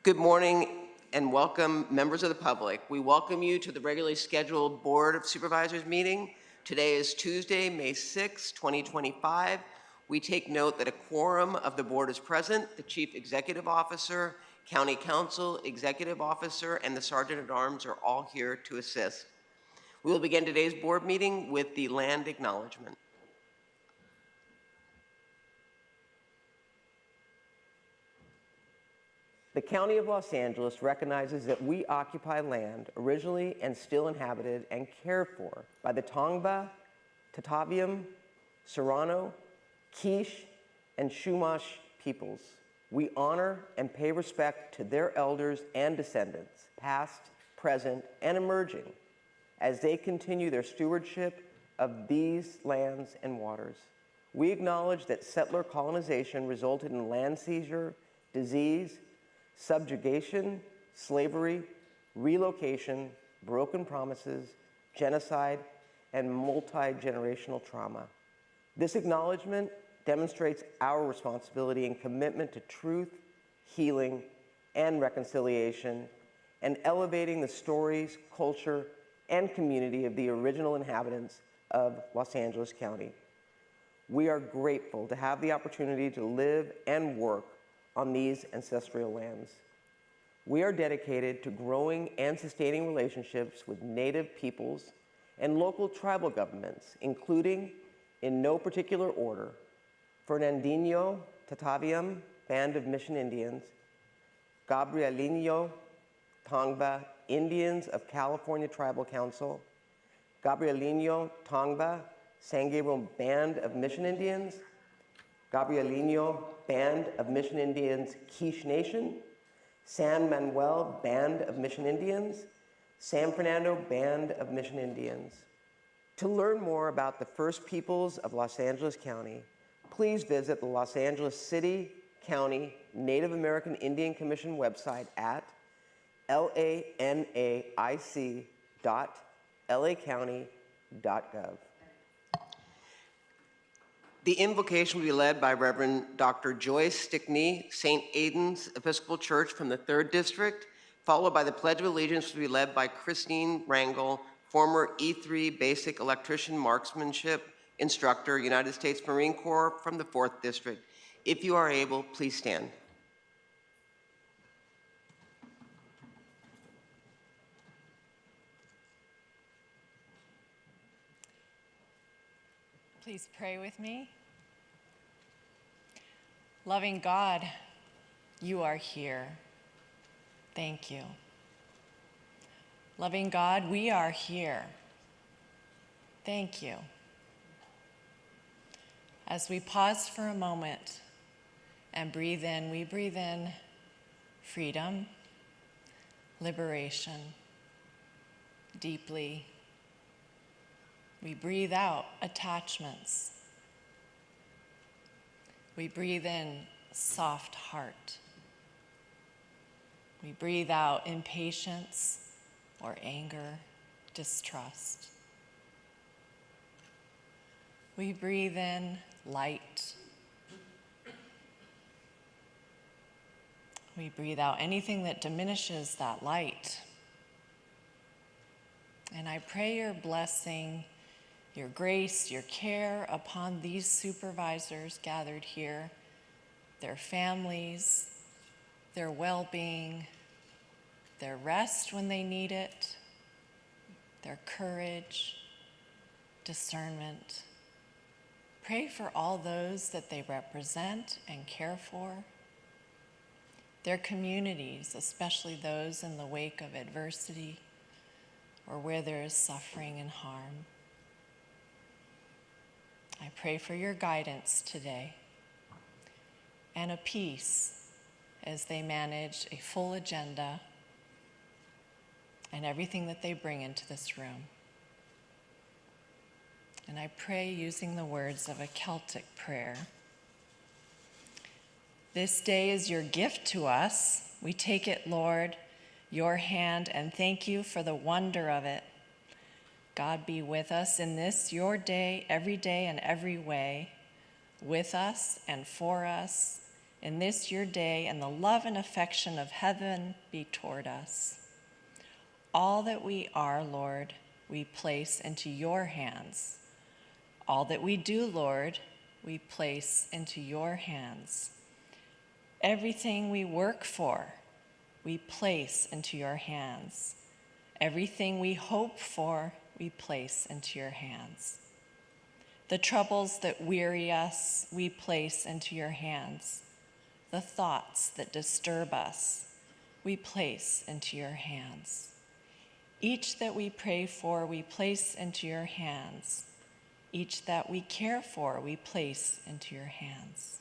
Good morning and welcome, members of the public. We welcome you to the regularly scheduled Board of Supervisors meeting. Today is Tuesday, May 6, 2025. We take note that a quorum of the board is present. The Chief Executive Officer, County Counsel, Executive Officer, and the Sergeant at Arms are all here to assist. We will begin today's board meeting with the land acknowledgement. The County of Los Angeles recognizes that we occupy land originally and still inhabited and cared for by the Tongva, Tataviam, Serrano, Quiche, and Chumash peoples. We honor and pay respect to their elders and descendants, past, present, and emerging, as they continue their stewardship of these lands and waters. We acknowledge that settler colonization resulted in land seizure, disease, subjugation, slavery, relocation, broken promises, genocide, and multi-generational trauma. This acknowledgement demonstrates our responsibility and commitment to truth, healing, and reconciliation, and elevating the stories, culture, and community of the original inhabitants of Los Angeles County. We are grateful to have the opportunity to live and work on these ancestral lands. We are dedicated to growing and sustaining relationships with Native peoples and local tribal governments, including, in no particular order, Fernandinho Tataviam Band of Mission Indians, Gabrielino Tongva Indians of California Tribal Council, Gabrielino Tongva San Gabriel Band of Mission Indians, Gabrielino Band of Mission Indians Quiche Nation, San Manuel Band of Mission Indians, San Fernando Band of Mission Indians. To learn more about the First Peoples of Los Angeles County, please visit the Los Angeles City, County, Native American Indian Commission website at lanaic.lacounty.gov. The invocation will be led by Reverend Dr. Joyce Stickney, St. Aidan's Episcopal Church from the 3rd District, followed by the Pledge of Allegiance will be led by Christine Rangel, former E3 Basic Electrician Marksmanship Instructor, United States Marine Corps from the 4th District. If you are able, please stand. Please pray with me. Loving God, you are here. Thank you. Loving God, we are here. Thank you. As we pause for a moment and breathe in, we breathe in freedom, liberation, deeply. We breathe out attachments. We breathe in soft heart. We breathe out impatience or anger, distrust. We breathe in light. We breathe out anything that diminishes that light. And I pray your blessing, your grace, your care upon these supervisors gathered here, their families, their well-being, their rest when they need it, their courage, discernment. Pray for all those that they represent and care for, their communities, especially those in the wake of adversity or where there is suffering and harm. I pray for your guidance today and a peace as they manage a full agenda and everything that they bring into this room. And I pray using the words of a Celtic prayer. This day is your gift to us. We take it, Lord, your hand, and thank you for the wonder of it. God be with us in this, your day, every day and every way, with us and for us, in this your day, and the love and affection of heaven be toward us. All that we are, Lord, we place into your hands. All that we do, Lord, we place into your hands. Everything we work for, we place into your hands. Everything we hope for, we place into your hands. The troubles that weary us, we place into your hands. The thoughts that disturb us, we place into your hands. Each that we pray for, we place into your hands. Each that we care for, we place into your hands.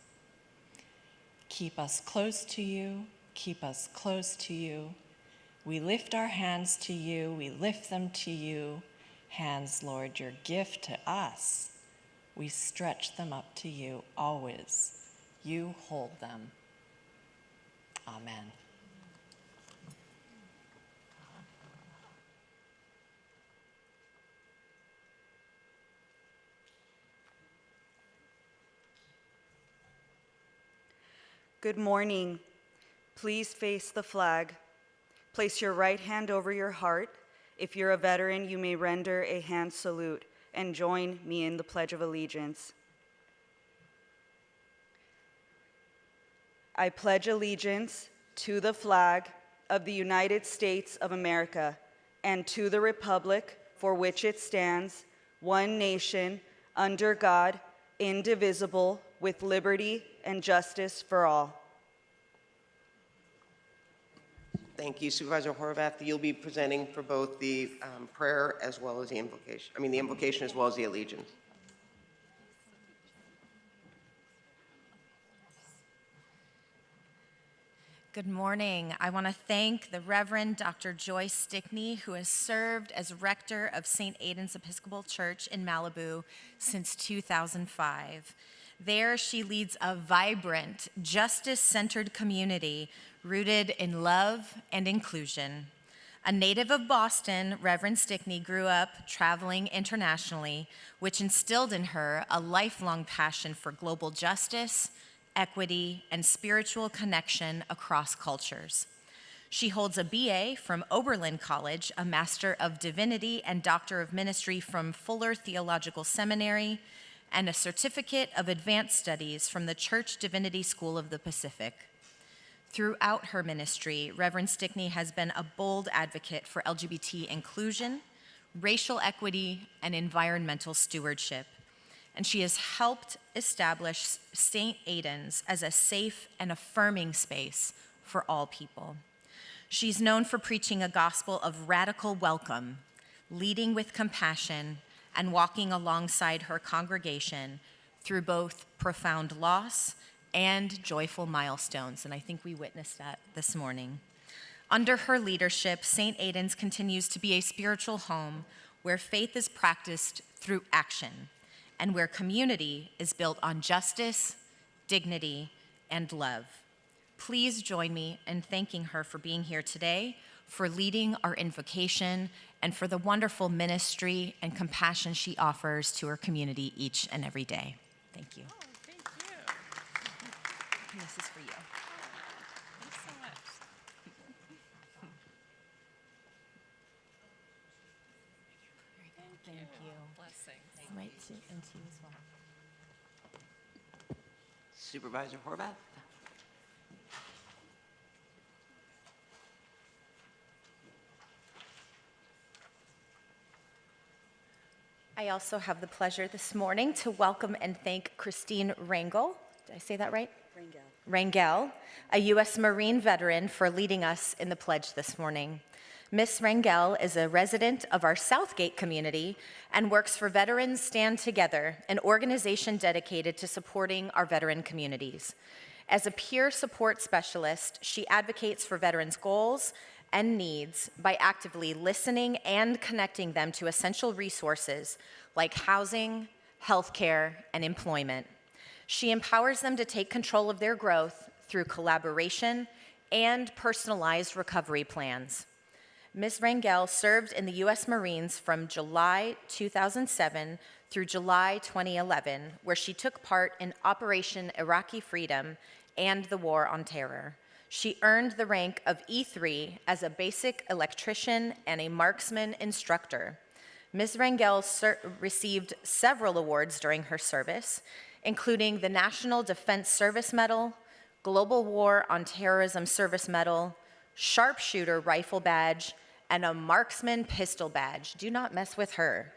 Keep us close to you, keep us close to you. We lift our hands to you, we lift them to you. Hands, Lord, your gift to us. We stretch them up to you always. You hold them. Amen. Good morning. Please face the flag. Place your right hand over your heart. If you're a veteran, you may render a hand salute and join me in the Pledge of Allegiance. I pledge allegiance to the flag of the United States of America and to the republic for which it stands, one nation, under God, indivisible, with liberty and justice for all. Thank you, Supervisor Horvath. You'll be presenting for both the prayer as well as the invocation. The invocation as well as the allegiance. Good morning. I want to thank the Reverend Dr. Joyce Stickney, who has served as rector of St. Aidan's Episcopal Church in Malibu since 2005. There, she leads a vibrant, justice-centered community rooted in love and inclusion. A native of Boston, Reverend Stickney grew up traveling internationally, which instilled in her a lifelong passion for global justice, equity, and spiritual connection across cultures. She holds a BA from Oberlin College, a Master of Divinity and Doctor of Ministry from Fuller Theological Seminary, and a Certificate of Advanced Studies from the Church Divinity School of the Pacific. Throughout her ministry, Reverend Stickney has been a bold advocate for LGBT inclusion, racial equity, and environmental stewardship. And she has helped establish St. Aidan's as a safe and affirming space for all people. She's known for preaching a gospel of radical welcome, leading with compassion, and walking alongside her congregation through both profound loss and joyful milestones, and I think we witnessed that this morning. Under her leadership, St. Aidan's continues to be a spiritual home where faith is practiced through action and where community is built on justice, dignity, and love. Please join me in thanking her for being here today, for leading our invocation, and for the wonderful ministry and compassion she offers to her community each and every day. Thank you. Oh, thank you. And this is for you. Thanks so much. Thank you. Blessings. Right, and to you as well. Supervisor Horvath. I also have the pleasure this morning to welcome and thank Christine Rangel. Did I say that right? Rangel, a U.S. Marine veteran, for leading us in the pledge this morning. Ms. Rangel is a resident of our Southgate community and works for Veterans Stand Together, an organization dedicated to supporting our veteran communities. As a peer support specialist, she advocates for veterans' goals and needs by actively listening and connecting them to essential resources like housing, healthcare, and employment. She empowers them to take control of their growth through collaboration and personalized recovery plans. Ms. Rangel served in the U.S. Marines from July 2007 through July 2011, where she took part in Operation Iraqi Freedom and the War on Terror. She earned the rank of E3 as a basic electrician and a marksman instructor. Ms. Rangel received several awards during her service, including the National Defense Service Medal, Global War on Terrorism Service Medal, Sharpshooter Rifle Badge, and a Marksman Pistol Badge. Do not mess with her.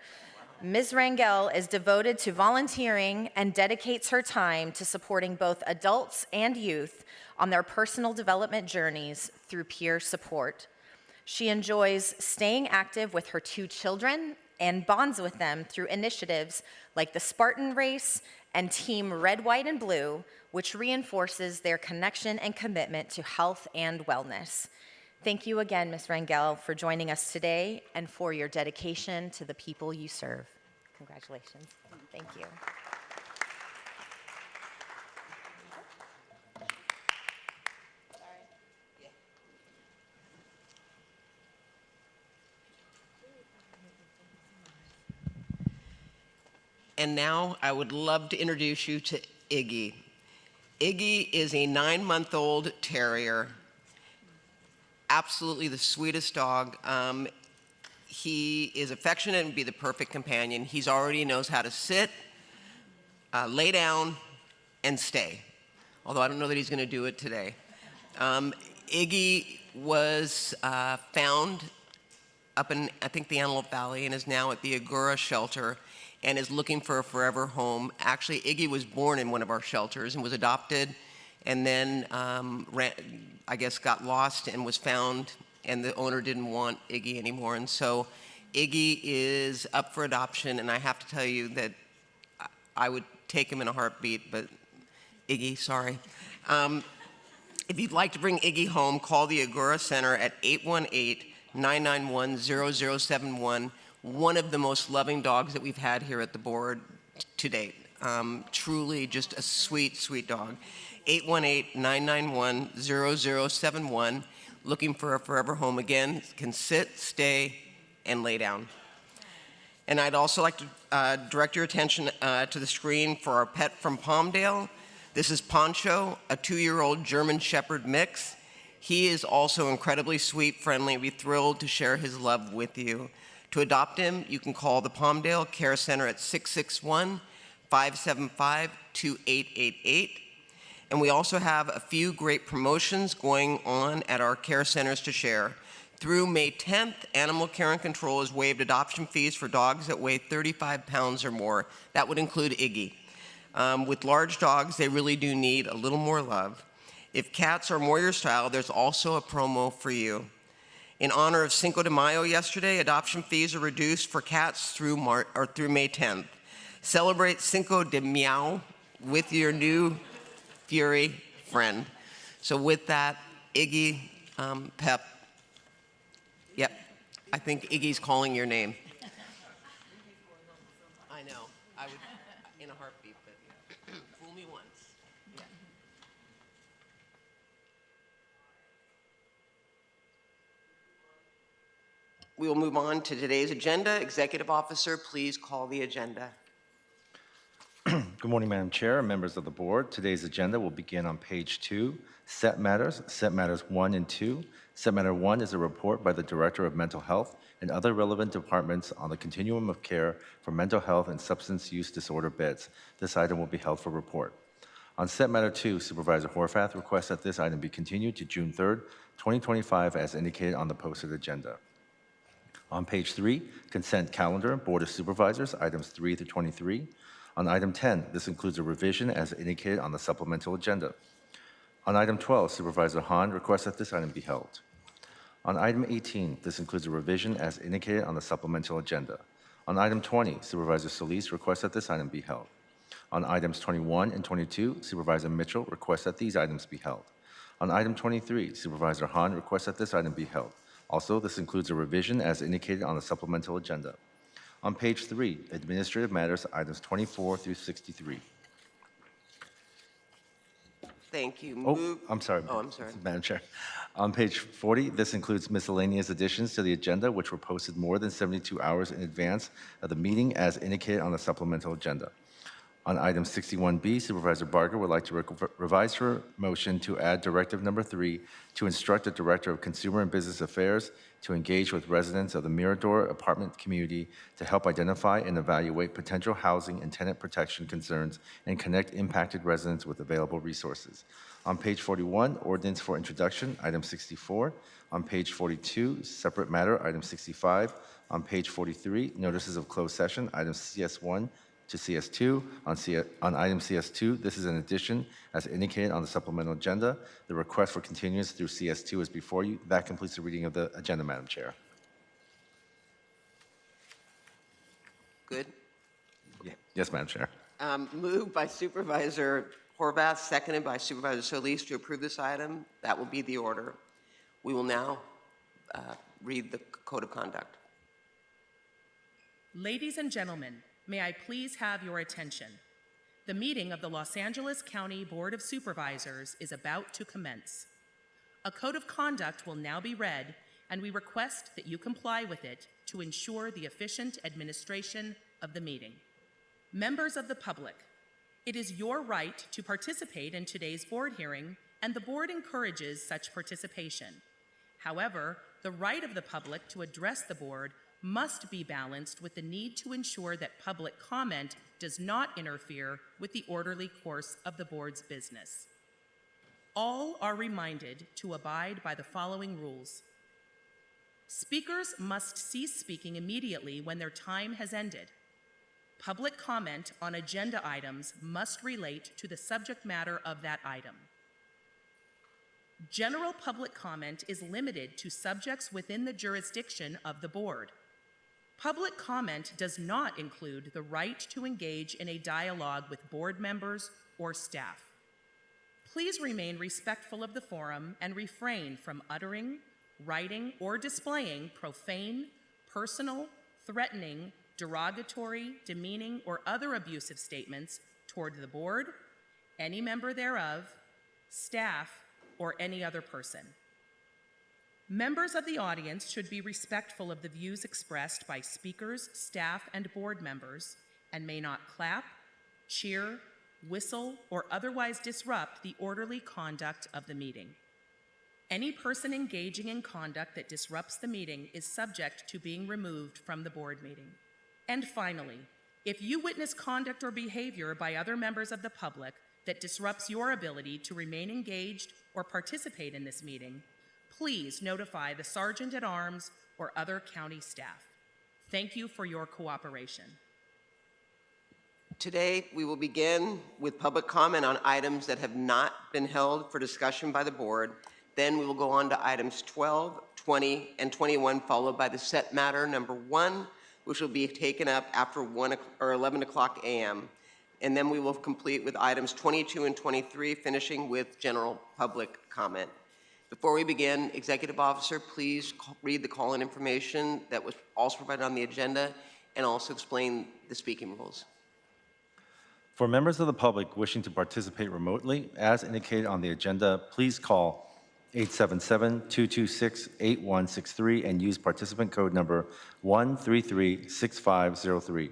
Ms. Rangel is devoted to volunteering and dedicates her time to supporting both adults and youth on their personal development journeys through peer support. She enjoys staying active with her 2 children and bonds with them through initiatives like the Spartan Race and Team Red, White, and Blue, which reinforces their connection and commitment to health and wellness. Thank you again, Ms. Rangel, for joining us today and for your dedication to the people you serve. Congratulations. Thank you. And now I would love to introduce you to Iggy. Iggy is a 9-month-old terrier, absolutely the sweetest dog. He is affectionate and be the perfect companion. He's already knows how to sit, lay down, and stay, although I don't know that he's going to do it today. Iggy was found up in, I think, the Antelope Valley and is now at the Agura shelter and is looking for a forever home. Actually, Iggy was born in one of our shelters and was adopted and then, I guess, got lost and was found, and the owner didn't want Iggy anymore. And so Iggy is up for adoption, and I have to tell you that I would take him in a heartbeat, but Iggy, sorry. If you'd like to bring Iggy home, call the Agura Center at 818-991-0071. One of the most loving dogs that we've had here at the board to date. Truly just a sweet, sweet dog. 818-991-0071. Looking for a forever home. Again, can sit, stay, and lay down. And I'd also like to direct your attention to the screen for our pet from Palmdale. This is Poncho, a 2-year-old German Shepherd mix. He is also incredibly sweet, friendly, and we're thrilled to share his love with you. To adopt him, you can call the Palmdale Care Center at 661-575-2888. And we also have a few great promotions going on at our care centers to share. Through May 10th, Animal Care and Control has waived adoption fees for dogs that weigh 35 pounds or more. That would include Iggy. With large dogs, they really do need a little more love. If cats are more your style, there's also a promo for you. In honor of Cinco de Mayo yesterday, adoption fees are reduced for cats through May 10th. Celebrate Cinco de Meow with your new Fury friend. So with that, Iggy, Pep, yep, I think Iggy's calling your name. I know, I would, in a heartbeat, but fool me once. Yeah. We will move on to today's agenda. Executive Officer, please call the agenda. Good morning, Madam Chair and members of the board. Today's agenda will begin on page 2, Set Matters 1 and 2. Set Matter 1 is a report by the Director of Mental Health and other relevant departments on the continuum of care for mental health and substance use disorder beds. This item will be held for report. On Set Matter 2, Supervisor Horvath requests that this item be continued to June 3rd, 2025, as indicated on the posted agenda. On page 3, Consent Calendar, Board of Supervisors, items 3 through 23. On item 10, this includes a revision as indicated on the supplemental agenda. On item 12, Supervisor Hahn requests that this item be held. On item 18, this includes a revision as indicated on the supplemental agenda. On item 20, Supervisor Solis requests that this item be held. On items 21 and 22, Supervisor Mitchell requests that these items be held. On item 23, Supervisor Hahn requests that this item be held. Also, this includes a revision as indicated on the supplemental agenda. On page 3, Administrative Matters, items 24 through 63. Thank you. I'm sorry. I'm sorry. Madam Chair. On page 40, this includes miscellaneous additions to the agenda, which were posted more than 72 hours in advance of the meeting as indicated on the supplemental agenda. On item 61B, Supervisor Barger would like to revise her motion to add Directive Number 3 to instruct the Director of Consumer and Business Affairs to engage with residents of the Mirador apartment community to help identify and evaluate potential housing and tenant protection concerns and connect impacted residents with available resources. On page 41, Ordinance for Introduction, item 64. On page 42, Separate Matter, item 65. On page 43, Notices of Closed Session, items CS1 to CS2. On item CS2, this is an addition as indicated on the supplemental agenda. The request for continuance through CS2 is before you. That completes the reading of the agenda, Madam Chair. Good. Yeah. Yes, Madam Chair. Moved by Supervisor Horvath, seconded by Supervisor Solis to approve this item. That will be the order. We will now read the Code of Conduct. Ladies and gentlemen, may I please have your attention? The meeting of the Los Angeles County Board of Supervisors is about to commence. A code of conduct will now be read, and we request that you comply with it to ensure the efficient administration of the meeting. Members of the public, it is your right to participate in today's board hearing, and the board encourages such participation. However, the right of the public to address the board must be balanced with the need to ensure that public comment does not interfere with the orderly course of the board's business. All are reminded to abide by the following rules. Speakers must cease speaking immediately when their time has ended. Public comment on agenda items must relate to the subject matter of that item. General public comment is limited to subjects within the jurisdiction of the board. Public comment does not include the right to engage in a dialogue with board members or staff. Please remain respectful of the forum and refrain from uttering, writing, or displaying profane, personal, threatening, derogatory, demeaning, or other abusive statements toward the board, any member thereof, staff, or any other person. Members of the audience should be respectful of the views expressed by speakers, staff, and board members, and may not clap, cheer, whistle, or otherwise disrupt the orderly conduct of the meeting. Any person engaging in conduct that disrupts the meeting is subject to being removed from the board meeting. And finally, if you witness conduct or behavior by other members of the public that disrupts your ability to remain engaged or participate in this meeting, please notify the Sergeant at Arms or other county staff. Thank you for your cooperation. Today, we will begin with public comment on items that have not been held for discussion by the board. Then we will go on to items 12, 20, and 21, followed by the set matter number 1, which will be taken up after 11 o'clock a.m. And then we will complete with items 22 and 23, finishing with general public comment. Before we begin, Executive Officer, please read the call-in information that was also provided on the agenda and also explain the speaking rules. For members of the public wishing to participate remotely, as indicated on the agenda, please call 877-226-8163 and use participant code number 1336503.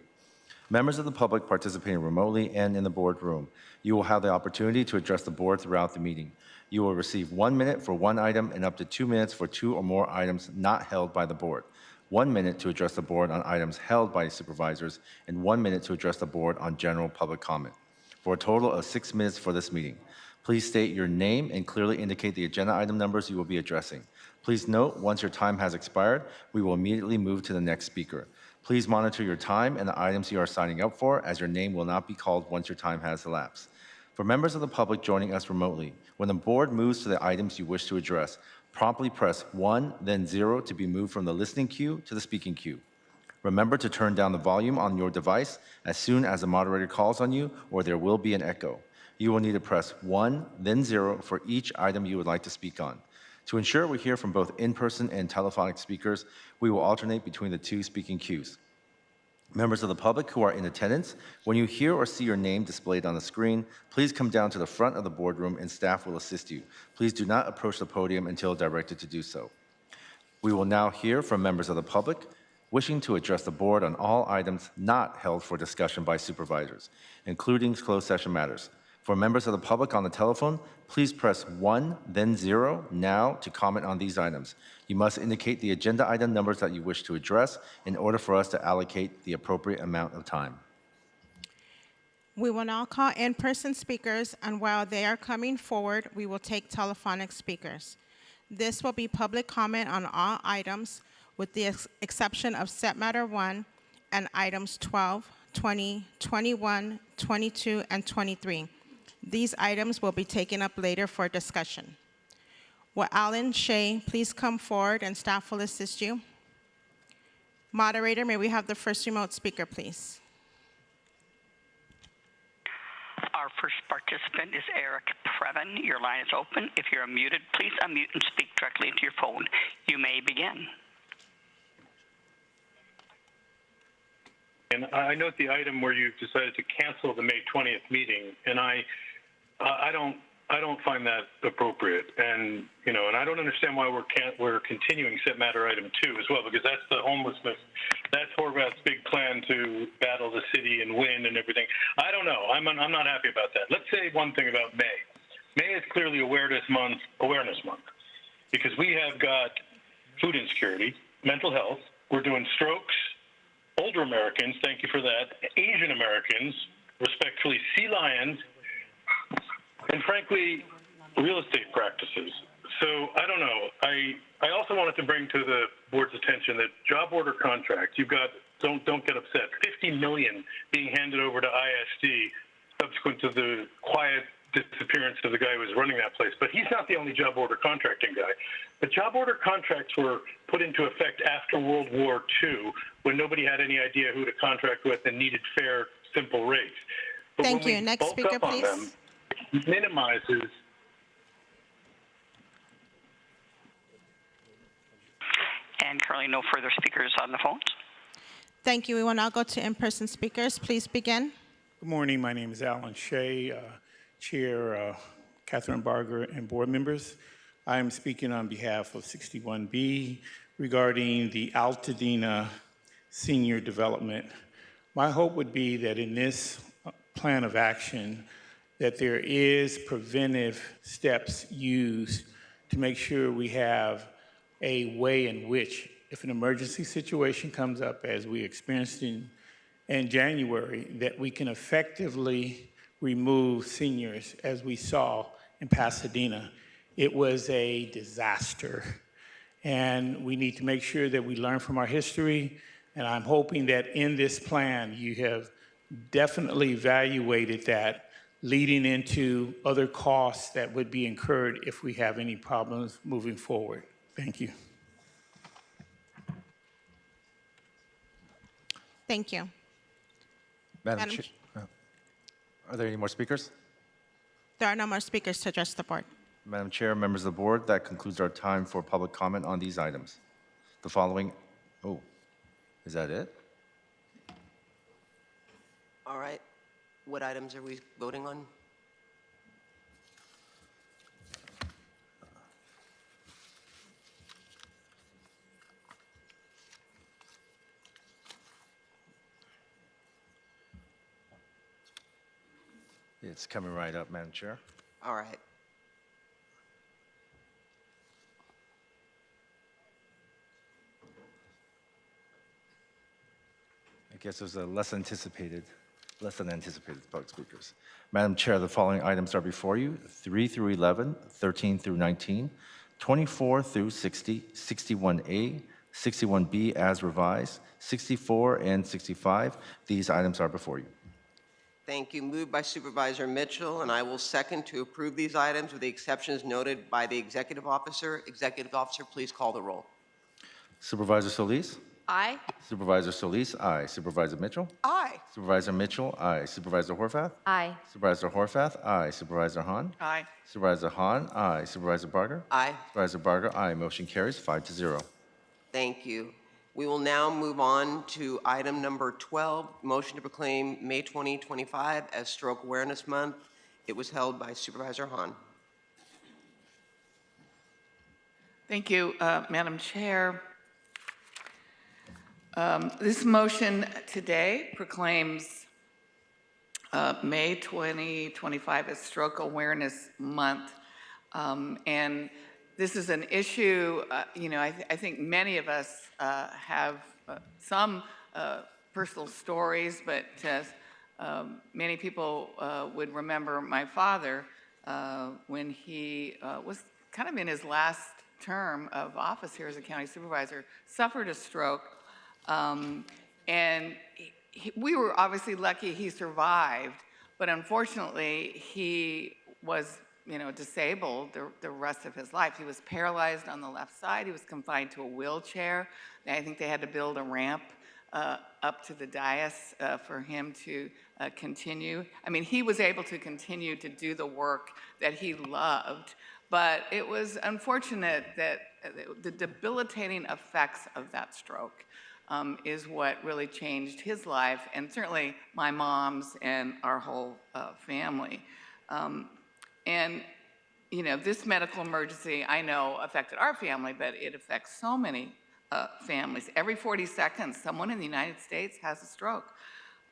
Members of the public participating remotely and in the boardroom, you will have the opportunity to address the board throughout the meeting. You will receive 1 minute for one item and up to 2 minutes for 2 or more items not held by the board. 1 minute to address the board on items held by supervisors, and 1 minute to address the board on general public comment, for a total of 6 minutes for this meeting. Please state your name and clearly indicate the agenda item numbers you will be addressing. Please note, once your time has expired, we will immediately move to the next speaker. Please monitor your time and the items you are signing up for, as your name will not be called once your time has elapsed. For members of the public joining us remotely, when the board moves to the items you wish to address, promptly press 1, then 0 to be moved from the listening queue to the speaking queue. Remember to turn down the volume on your device as soon as the moderator calls on you, or there will be an echo. You will need to press 1, then 0 for each item you would like to speak on. To ensure we hear from both in-person and telephonic speakers, we will alternate between the 2 speaking queues. Members of the public who are in attendance, when you hear or see your name displayed on the screen, please come down to the front of the boardroom and staff will assist you. Please do not approach the podium until directed to do so. We will now hear from members of the public. wishing to address the board on all items not held for discussion by supervisors, including closed session matters. For members of the public on the telephone, please press 1, then 0 now to comment on these items. You must indicate the agenda item numbers that you wish to address in order for us to allocate the appropriate amount of time. We will now call in-person speakers, and while they are coming forward, we will take telephonic speakers. This will be public comment on all items with the exception of set matter 1 and items 12, 20, 21, 22, and 23. These items will be taken up later for discussion. Will Alan Shea please come forward and staff will assist you? Moderator, may we have the first remote speaker, please? Our first participant is Eric Previn. Your line is open. If you're unmuted, please unmute and speak directly into your phone. You may begin. And I note the item where you've decided to cancel the May 20th meeting, and I don't find that appropriate. And and I don't understand why we're continuing set matter item 2 as well, because that's the homelessness. That's Horvath's big plan to battle the city and win and everything. I don't know. I'm not happy about that. Let's say one thing about May. May is clearly Awareness Month, because we have got food insecurity, mental health. We're doing strokes, older Americans, thank you for that, Asian Americans, respectfully, sea lions, and frankly, real estate practices. So I don't know. I also wanted to bring to the board's attention that job order contracts, you've got, don't get upset, $50 million being handed over to ISD subsequent to the quiet disappearance of the guy who was running that place. But he's not the only job order contracting guy. The job order contracts were put into effect after World War II when nobody had any idea who to contract with and needed fair, simple rates. But Thank you. Next speaker, please. Them, it minimizes. And currently no further speakers on the phones. Thank you. We will now go to in-person speakers. Please begin. Good morning. My name is Alan Shea, Chair Catherine Barger, and board members. I am speaking on behalf of 61B regarding the Altadena senior development. My hope would be that in this plan of action, that there is preventive steps used to make sure we have a way in which, if an emergency situation comes up, as we experienced in January, that we can effectively remove seniors, as we saw in Pasadena. It was a disaster, and we need to make sure that we learn from our history, and I'm hoping that in this plan you have definitely evaluated that, leading into other costs that would be incurred if we have any problems moving forward. Thank you. Thank you. Madam Chair, are there any more speakers? There are no more speakers to address the board. Madam Chair, members of the board, that concludes our time for public comment on these items. The following, is that it? All right. What items are we voting on? It's coming right up, Madam Chair. All right. I guess there's a less than anticipated public speakers. Madam Chair, the following items are before you: 3 through 11, 13 through 19, 24 through 60, 61A, 61B as revised, 64 and 65. These items are before you. Thank you. Moved by Supervisor Mitchell, and I will second to approve these items with the exceptions noted by the Executive Officer. Executive Officer, please call the roll. Supervisor Solis? Aye. Supervisor Solis, aye. Supervisor Mitchell? Aye. Supervisor Mitchell, aye. Supervisor Horvath? Aye. Supervisor Horvath, aye. Supervisor Hahn? Aye. Supervisor Hahn, aye. Supervisor Barger? Aye. Supervisor Barger, aye. Motion carries 5-0. Thank you. We will now move on to item number 12, motion to proclaim May 2025 as Stroke Awareness Month. It was held by Supervisor Hahn. Thank you, Madam Chair. This motion today proclaims May 2025 as Stroke Awareness Month. And this is an issue, I think many of us have some personal stories, but many people would remember my father when he was kind of in his last term of office here as a county supervisor, suffered a stroke. And we were obviously lucky he survived, but unfortunately he was disabled the rest of his life. He was paralyzed on the left side. He was confined to a wheelchair. I think they had to build a ramp up to the dais for him to continue. I mean, he was able to continue to do the work that he loved, but it was unfortunate that the debilitating effects of that stroke is what really changed his life, and certainly my mom's and our whole family. And this medical emergency, I know, affected our family, but it affects so many families. Every 40 seconds, someone in the United States has a stroke.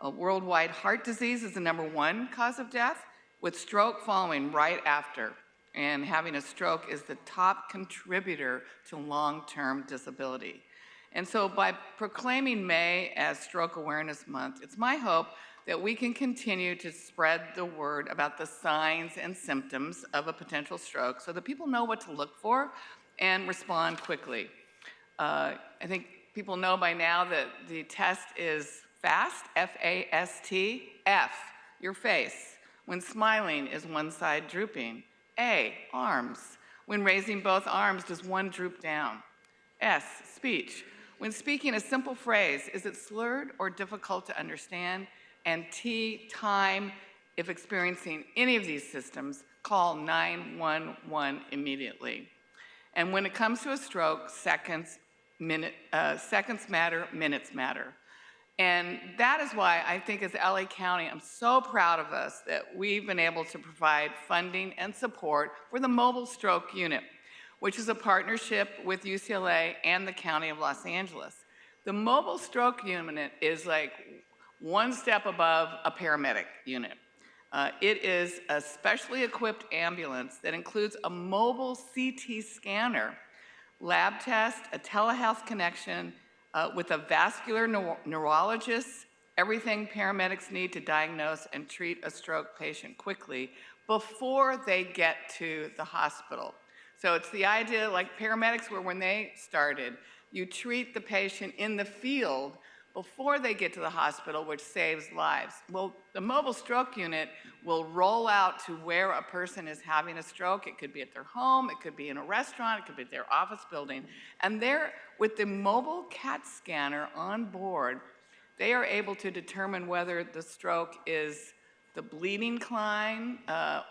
Worldwide heart disease is the #1 cause of death, with stroke following right after. And having a stroke is the top contributor to long-term disability. And so by proclaiming May as Stroke Awareness Month, it's my hope that we can continue to spread the word about the signs and symptoms of a potential stroke so that people know what to look for and respond quickly. I think people know by now that the test is FAST, F-A-S-T, F, your face. When smiling, is one side drooping? A, arms. When raising both arms, does one droop down? S, speech. When speaking a simple phrase, is it slurred or difficult to understand? And T, time. If experiencing any of these symptoms, call 911 immediately. And when it comes to a stroke, seconds matter, minutes matter. And that is why I think as LA County, I'm so proud of us that we've been able to provide funding and support for the Mobile Stroke Unit, which is a partnership with UCLA and the County of Los Angeles. The Mobile Stroke Unit is like one step above a paramedic unit. It is a specially equipped ambulance that includes a mobile CT scanner, lab test, a telehealth connection with a vascular neurologist, everything paramedics need to diagnose and treat a stroke patient quickly before they get to the hospital. So it's the idea, like paramedics were when they started, you treat the patient in the field before they get to the hospital, which saves lives. Well, the Mobile Stroke Unit will roll out to where a person is having a stroke. It could be at their home, it could be in a restaurant, it could be at their office building. And there, with the mobile CAT scanner on board, they are able to determine whether the stroke is the bleeding kind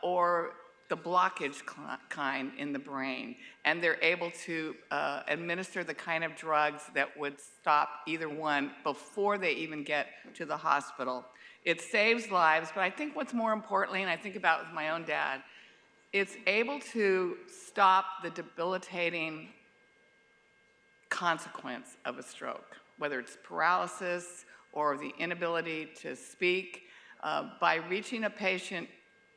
or the blockage kind in the brain, and they're able to administer the kind of drugs that would stop either one before they even get to the hospital. It saves lives, but I think what's more importantly, and I think about with my own dad, it's able to stop the debilitating consequence of a stroke, whether it's paralysis or the inability to speak. By reaching a patient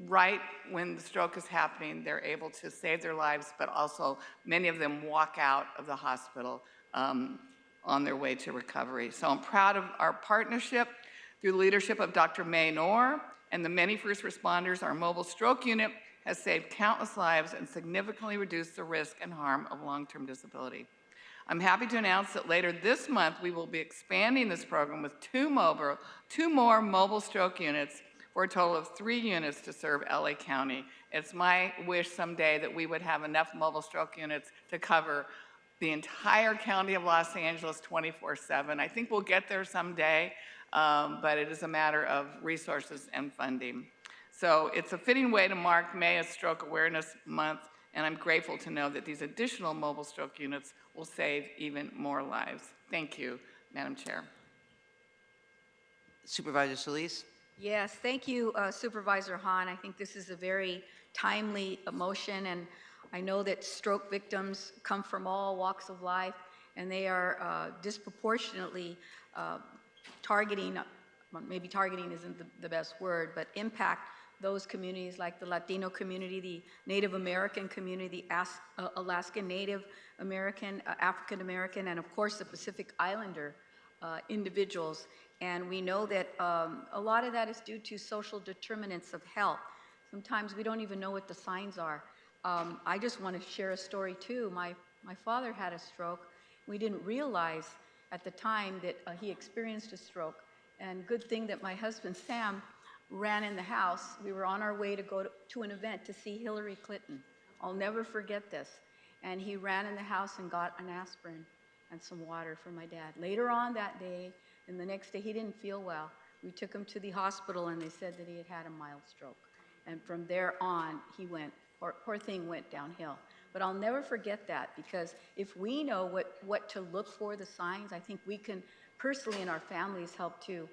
right when the stroke is happening, they're able to save their lives, but also many of them walk out of the hospital on their way to recovery. So I'm proud of our partnership. Through the leadership of Dr. May Noor and the many first responders, our Mobile Stroke Unit has saved countless lives and significantly reduced the risk and harm of long-term disability. I'm happy to announce that later this month, we will be expanding this program with two more mobile stroke units for a total of 3 units to serve LA County. It's my wish someday that we would have enough mobile stroke units to cover the entire county of Los Angeles 24/7. I think we'll get there someday, but it is a matter of resources and funding. So it's a fitting way to mark May as Stroke Awareness Month, and I'm grateful to know that these additional mobile stroke units will save even more lives. Thank you, Madam Chair. Supervisor Solis. Yes, thank you, Supervisor Hahn. I think this is a very timely motion, and I know that stroke victims come from all walks of life, and they are disproportionately targeting, maybe targeting isn't the best word, but impact those communities like the Latino community, the Native American community, the Alaskan Native American, African American, and of course the Pacific Islander individuals. And we know that a lot of that is due to social determinants of health. Sometimes we don't even know what the signs are. I just want to share a story too. My father had a stroke. We didn't realize at the time that he experienced a stroke. And good thing that my husband, Sam, ran in the house. We were on our way to go to an event to see Hillary Clinton. I'll never forget this. And he ran in the house and got an aspirin and some water for my dad. Later on that day, and the next day, he didn't feel well. We took him to the hospital and they said that he had a mild stroke. And from there on, he went, poor thing went downhill. But I'll never forget that, because if we know what to look for, the signs, I think we can personally in our families help to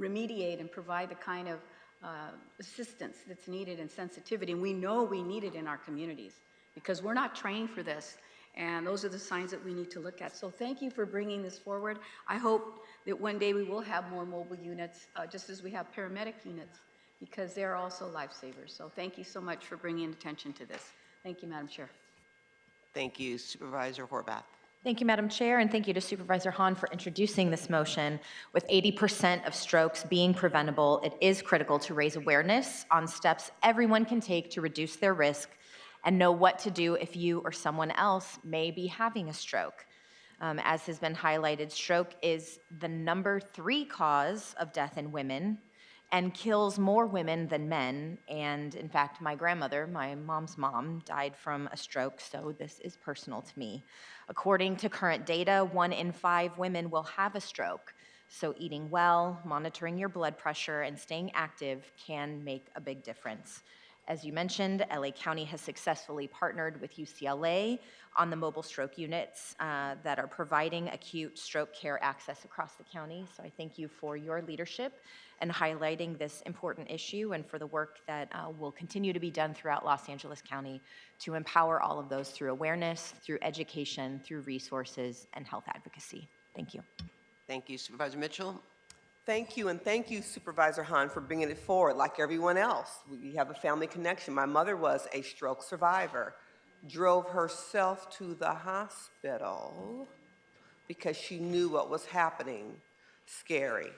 remediate and provide the kind of assistance that's needed and sensitivity. And we know we need it in our communities because we're not trained for this. And those are the signs that we need to look at. So thank you for bringing this forward. I hope that one day we will have more mobile units, just as we have paramedic units, because they're also lifesavers. So thank you so much for bringing attention to this. Thank you, Madam Chair. Thank you, Supervisor Horvath. Thank you, Madam Chair, and thank you to Supervisor Hahn for introducing this motion. With 80% of strokes being preventable, it is critical to raise awareness on steps everyone can take to reduce their risk and know what to do if you or someone else may be having a stroke. As has been highlighted, stroke is the number 3 cause of death in women and kills more women than men. And in fact, my grandmother, my mom's mom, died from a stroke, so this is personal to me. According to current data, 1 in 5 women will have a stroke. So eating well, monitoring your blood pressure, and staying active can make a big difference. As you mentioned, LA County has successfully partnered with UCLA on the mobile stroke units that are providing acute stroke care access across the county. So I thank you for your leadership and highlighting this important issue, and for the work that will continue to be done throughout Los Angeles County to empower all of those through awareness, through education, through resources, and health advocacy. Thank you. Thank you, Supervisor Mitchell. Thank you, and thank you, Supervisor Hahn, for bringing it forward. Like everyone else, we have a family connection. My mother was a stroke survivor, drove herself to the hospital because she knew what was happening. Scary.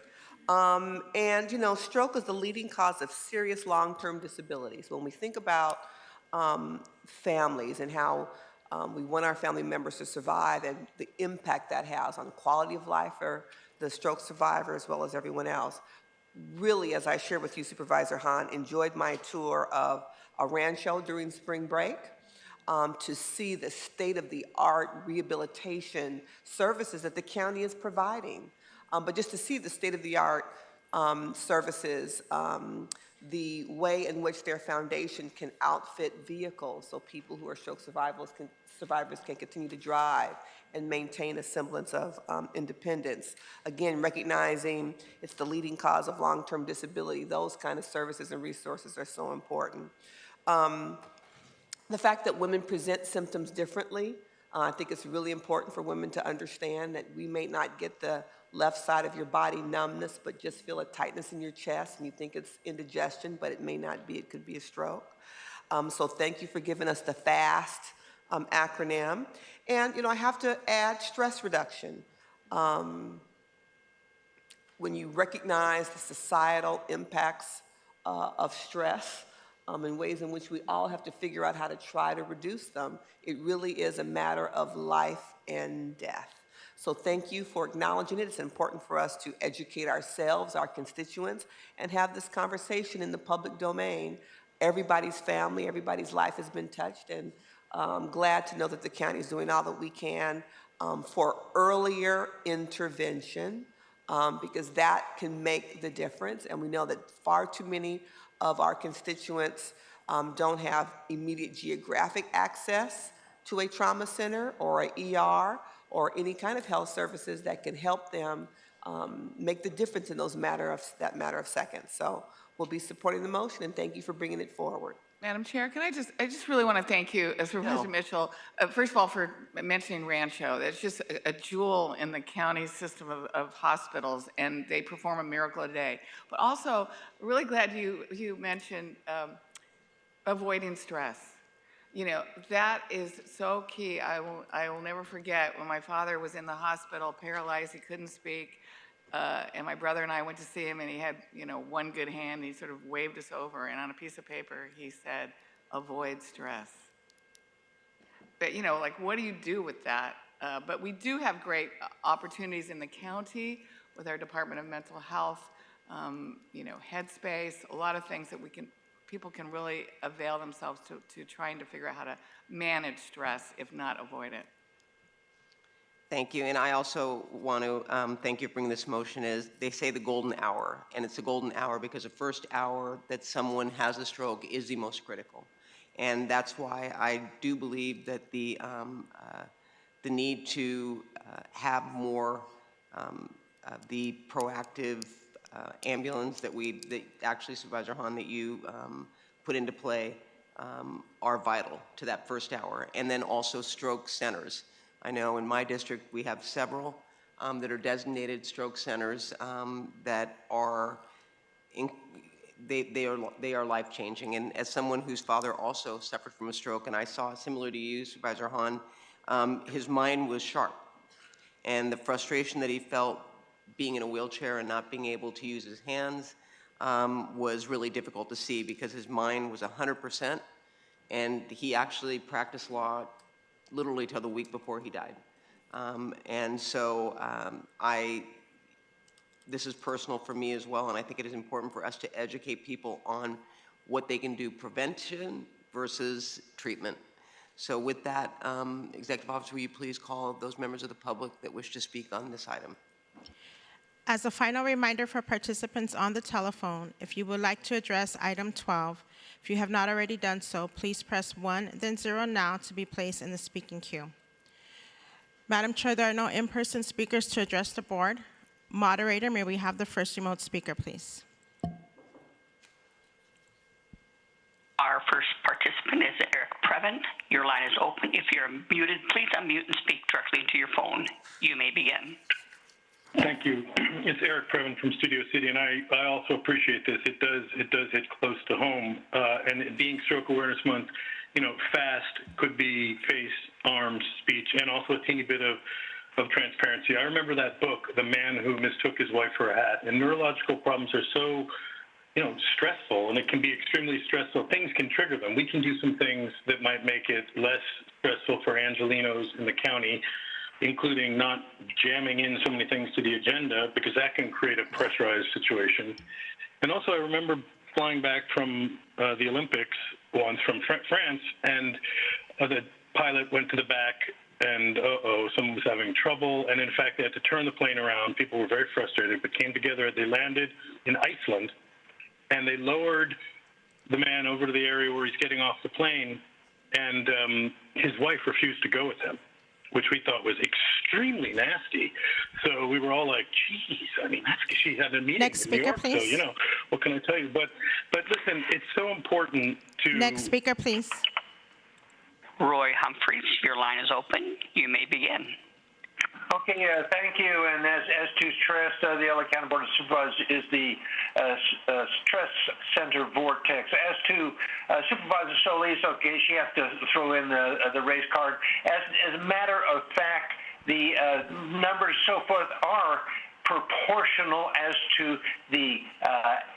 And, you know, stroke is the leading cause of serious long-term disabilities. When we think about families and how we want our family members to survive and the impact that has on the quality of life for the stroke survivor as well as everyone else. Really, as I shared with you, Supervisor Hahn, enjoyed my tour of a rancho during spring break to see the state-of-the-art rehabilitation services that the county is providing. But just to see the state-of-the-art services, the way in which their foundation can outfit vehicles so people who are stroke survivors can continue to drive and maintain a semblance of independence. Again, recognizing it's the leading cause of long-term disability, those kind of services and resources are so important. The fact that women present symptoms differently, I think it's really important for women to understand that we may not get the left side of your body numbness, but just feel a tightness in your chest and you think it's indigestion, but it may not be, it could be a stroke. So thank you for giving us the FAST acronym. And, you know, I have to add stress reduction. When you recognize the societal impacts of stress in ways in which we all have to figure out how to try to reduce them, it really is a matter of life and death. So thank you for acknowledging it. It's important for us to educate ourselves, our constituents, and have this conversation in the public domain. Everybody's family, everybody's life has been touched, and I'm glad to know that the county is doing all that we can for earlier intervention, because that can make the difference. And we know that far too many of our constituents don't have immediate geographic access to a trauma center or an ER or any kind of health services that can help them make the difference in that matter of seconds. So will be supporting the motion, and thank you for bringing it forward. Madam Chair, I just really want to thank you, Supervisor Mitchell, first of all, for mentioning Rancho. It's just a jewel in the county system of hospitals, and they perform a miracle a day. But also, really glad you mentioned avoiding stress. You know, that is so key. I will never forget when my father was in the hospital, paralyzed, he couldn't speak, and my brother and I went to see him, and he had, you know, one good hand. He sort of waved us over, and on a piece of paper, he said, "Avoid stress." But, you know, like, what do you do with that? But we do have great opportunities in the county with our Department of Mental Health, you know, Headspace, a lot of things that people can really avail themselves to trying to figure out how to manage stress, if not avoid it. Thank you, and I also want to thank you for bringing this motion. Is they say the golden hour, and it's a golden hour because the first hour that someone has a stroke is the most critical, and that's why I do believe that the need to have more the proactive ambulance that actually, Supervisor Hahn, that you put into play are vital to that first hour, and then also stroke centers. I know in my district we have several that are designated stroke centers that are they are life-changing. And as someone whose father also suffered from a stroke, and I saw similar to you, Supervisor Hahn, his mind was sharp, and the frustration that he felt being in a wheelchair and not being able to use his hands was really difficult to see because his mind was 100%, and he actually practiced law literally till the week before he died. And so this is personal for me as well, and I think it is important for us to educate people on what they can do, prevention versus treatment. So with that, Executive Officer, will you please call those members of the public that wish to speak on this item? As a final reminder for participants on the telephone, if you would like to address item 12, if you have not already done so, please press 1, then 0 now to be placed in the speaking queue. Madam Chair, there are no in-person speakers to address the board. Moderator, may we have the first remote speaker, please? Our first participant is Eric Previn. Your line is open. If you're muted, please unmute and speak directly into your phone. You may begin. Thank you. It's Eric Previn from Studio City, and I also appreciate this. It does hit close to home. And it being Stroke Awareness Month, you know, FAST could be face, arms, speech, and also a teeny bit of transparency. I remember that book, The Man Who Mistook His Wife for a Hat. And neurological problems are so, you know, stressful, and it can be extremely stressful. Things can trigger them. We can do some things that might make it less stressful for Angelenos in the county, including not jamming in so many things to the agenda, because that can create a pressurized situation. And also, I remember flying back from the Olympics once from France, and the pilot went to the back, and someone was having trouble, and in fact, they had to turn the plane around. People were very frustrated, but came together. They landed in Iceland, and they lowered the man over to the area where he's getting off the plane, and his wife refused to go with him, which we thought was extremely nasty. So we were all like, geez, I mean, she had a meeting Next in New speaker, York, please. so, you know, what can I tell you? But listen, it's so important to... Next speaker, please. Roy Humphreys, your line is open. You may begin. Okay, thank you. And as to stress, the LA County Board of Supervisors is the stress center vortex. As to Supervisor Solis, okay, she has to throw in the race card. As a matter of fact, the numbers so forth are proportional as to the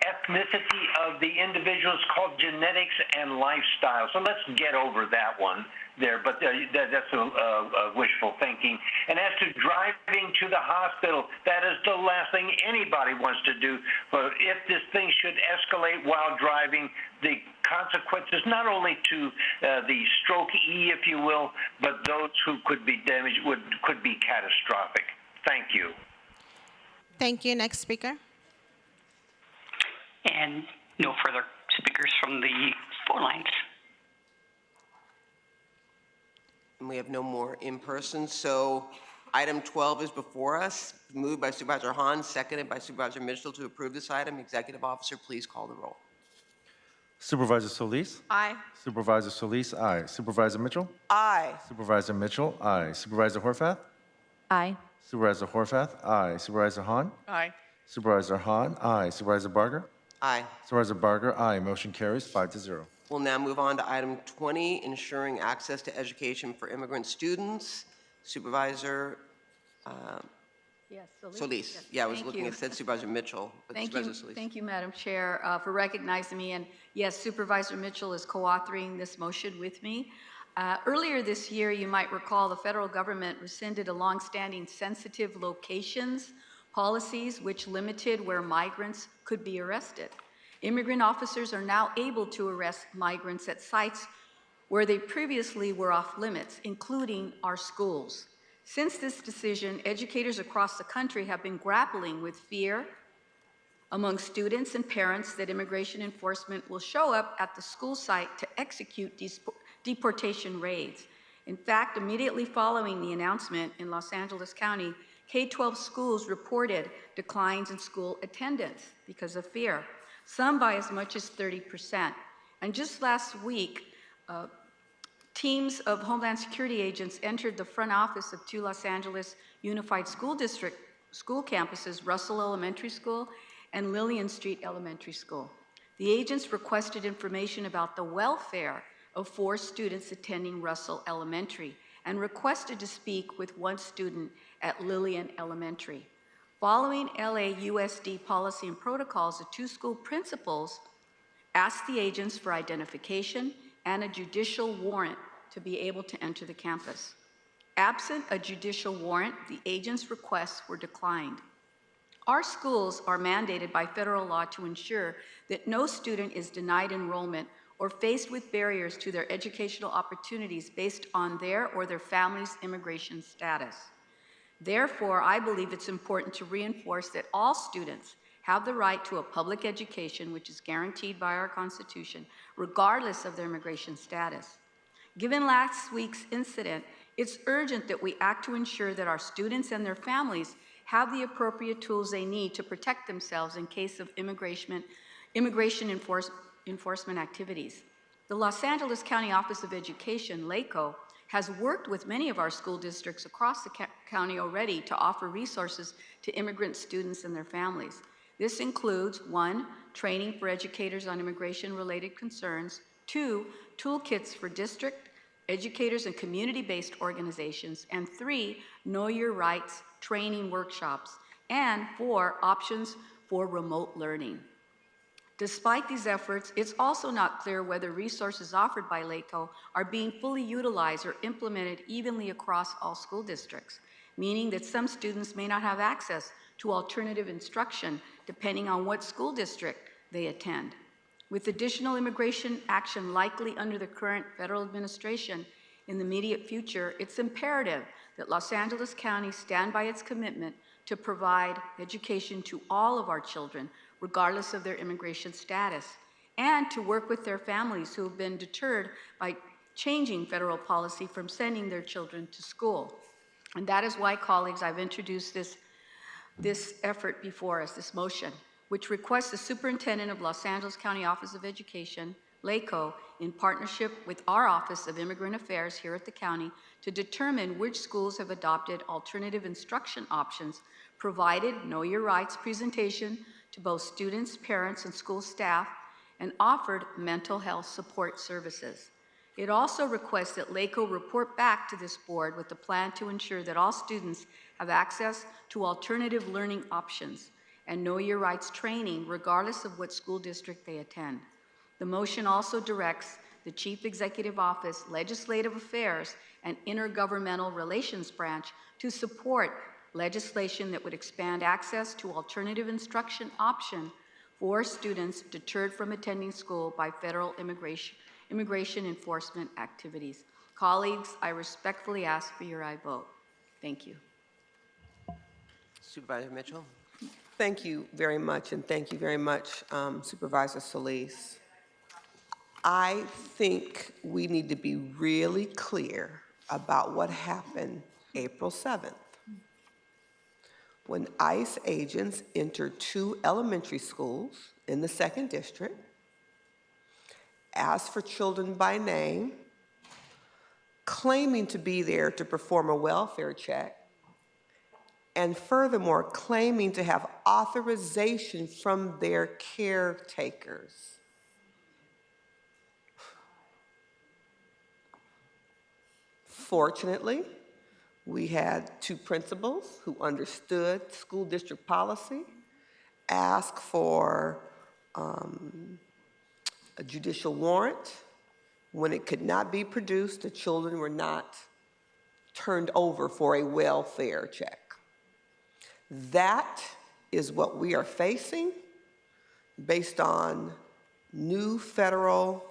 ethnicity of the individuals, called genetics and lifestyle. So let's get over that one there, but that's a wishful thinking. And as to driving to the hospital, that is the last thing anybody wants to do. But if this thing should escalate while driving, the consequences not only to the stroke E, if you will, but those who could be damaged could be catastrophic. Thank you. Thank you. Next speaker. And no further speakers from the phone lines. And we have no more in person, so Item 12 is before us, moved by Supervisor Hahn, seconded by Supervisor Mitchell to approve this item. Executive Officer, please call the roll. Supervisor Solis? Aye. Supervisor Solis, aye. Supervisor Mitchell? Aye. Supervisor Mitchell, aye. Supervisor Horvath? Aye. Supervisor Horvath, aye. Supervisor Hahn? Aye. Supervisor Hahn, aye. Supervisor Barger? Aye. Supervisor Barger, aye. Motion carries 5-0. We'll now move on to item 20, ensuring access to education for immigrant students. Supervisor Yes, Solis. Yes, Yeah, I was thank looking, you. it said Supervisor Mitchell, but Thank you, Supervisor Solis. thank you, Madam Chair, for recognizing me. And yes, Supervisor Mitchell is co-authoring this motion with me. Earlier this year, you might recall the federal government rescinded a longstanding sensitive locations policies which limited where migrants could be arrested. Immigrant officers are now able to arrest migrants at sites where they previously were off limits, including our schools. Since this decision, educators across the country have been grappling with fear among students and parents that immigration enforcement will show up at the school site to execute deportation raids. In fact, immediately following the announcement in Los Angeles County, K-12 schools reported declines in school attendance because of fear, some by as much as 30%. And just last week, teams of Homeland Security agents entered the front office of 2 Los Angeles Unified School District school campuses, Russell Elementary School and Lillian Street Elementary School. The agents requested information about the welfare of 4 students attending Russell Elementary and requested to speak with 1 student at Lillian Elementary. Following LAUSD policy and protocols, the 2 school principals asked the agents for identification and a judicial warrant to be able to enter the campus. Absent a judicial warrant, the agents' requests were declined. Our schools are mandated by federal law to ensure that no student is denied enrollment or faced with barriers to their educational opportunities based on their or their family's immigration status. Therefore, I believe it's important to reinforce that all students have the right to a public education, which is guaranteed by our Constitution, regardless of their immigration status. Given last week's incident, it's urgent that we act to ensure that our students and their families have the appropriate tools they need to protect themselves in case of immigration enforcement activities. The Los Angeles County Office of Education, LACO, has worked with many of our school districts across the county already to offer resources to immigrant students and their families. This includes 1, training for educators on immigration-related concerns, 2, toolkits for district, educators and community-based organizations, and 3, Know Your Rights training workshops, and 4, options for remote learning. Despite these efforts, it's also not clear whether resources offered by LACO are being fully utilized or implemented evenly across all school districts, meaning that some students may not have access to alternative instruction depending on what school district they attend. With additional immigration action likely under the current federal administration in the immediate future, it's imperative that Los Angeles County stand by its commitment to provide education to all of our children, regardless of their immigration status, and to work with their families who have been deterred by changing federal policy from sending their children to school. And that is why, colleagues, I've introduced this effort before us, this motion, which requests the Superintendent of Los Angeles County Office of Education, LACO, in partnership with our Office of Immigrant Affairs here at the county, to determine which schools have adopted alternative instruction options, provided Know Your Rights presentation to both students, parents, and school staff, and offered mental health support services. It also requests that LACO report back to this board with a plan to ensure that all students have access to alternative learning options and Know Your Rights training, regardless of what school district they attend. The motion also directs the Chief Executive Office, Legislative Affairs, and Intergovernmental Relations Branch to support legislation that would expand access to alternative instruction option for students deterred from attending school by federal immigration enforcement activities. Colleagues, I respectfully ask for your aye vote. Thank you. Supervisor Mitchell. Thank you very much, and thank you very much, Supervisor Solis. I think we need to be really clear about what happened April 7th. when ICE agents enter 2 elementary schools in the 2nd District, ask for children by name, claiming to be there to perform a welfare check, and furthermore, claiming to have authorization from their caretakers. Fortunately, we had 2 principals who understood school district policy, ask for a judicial warrant. When it could not be produced, the children were not turned over for a welfare check. That is what we are facing based on new federal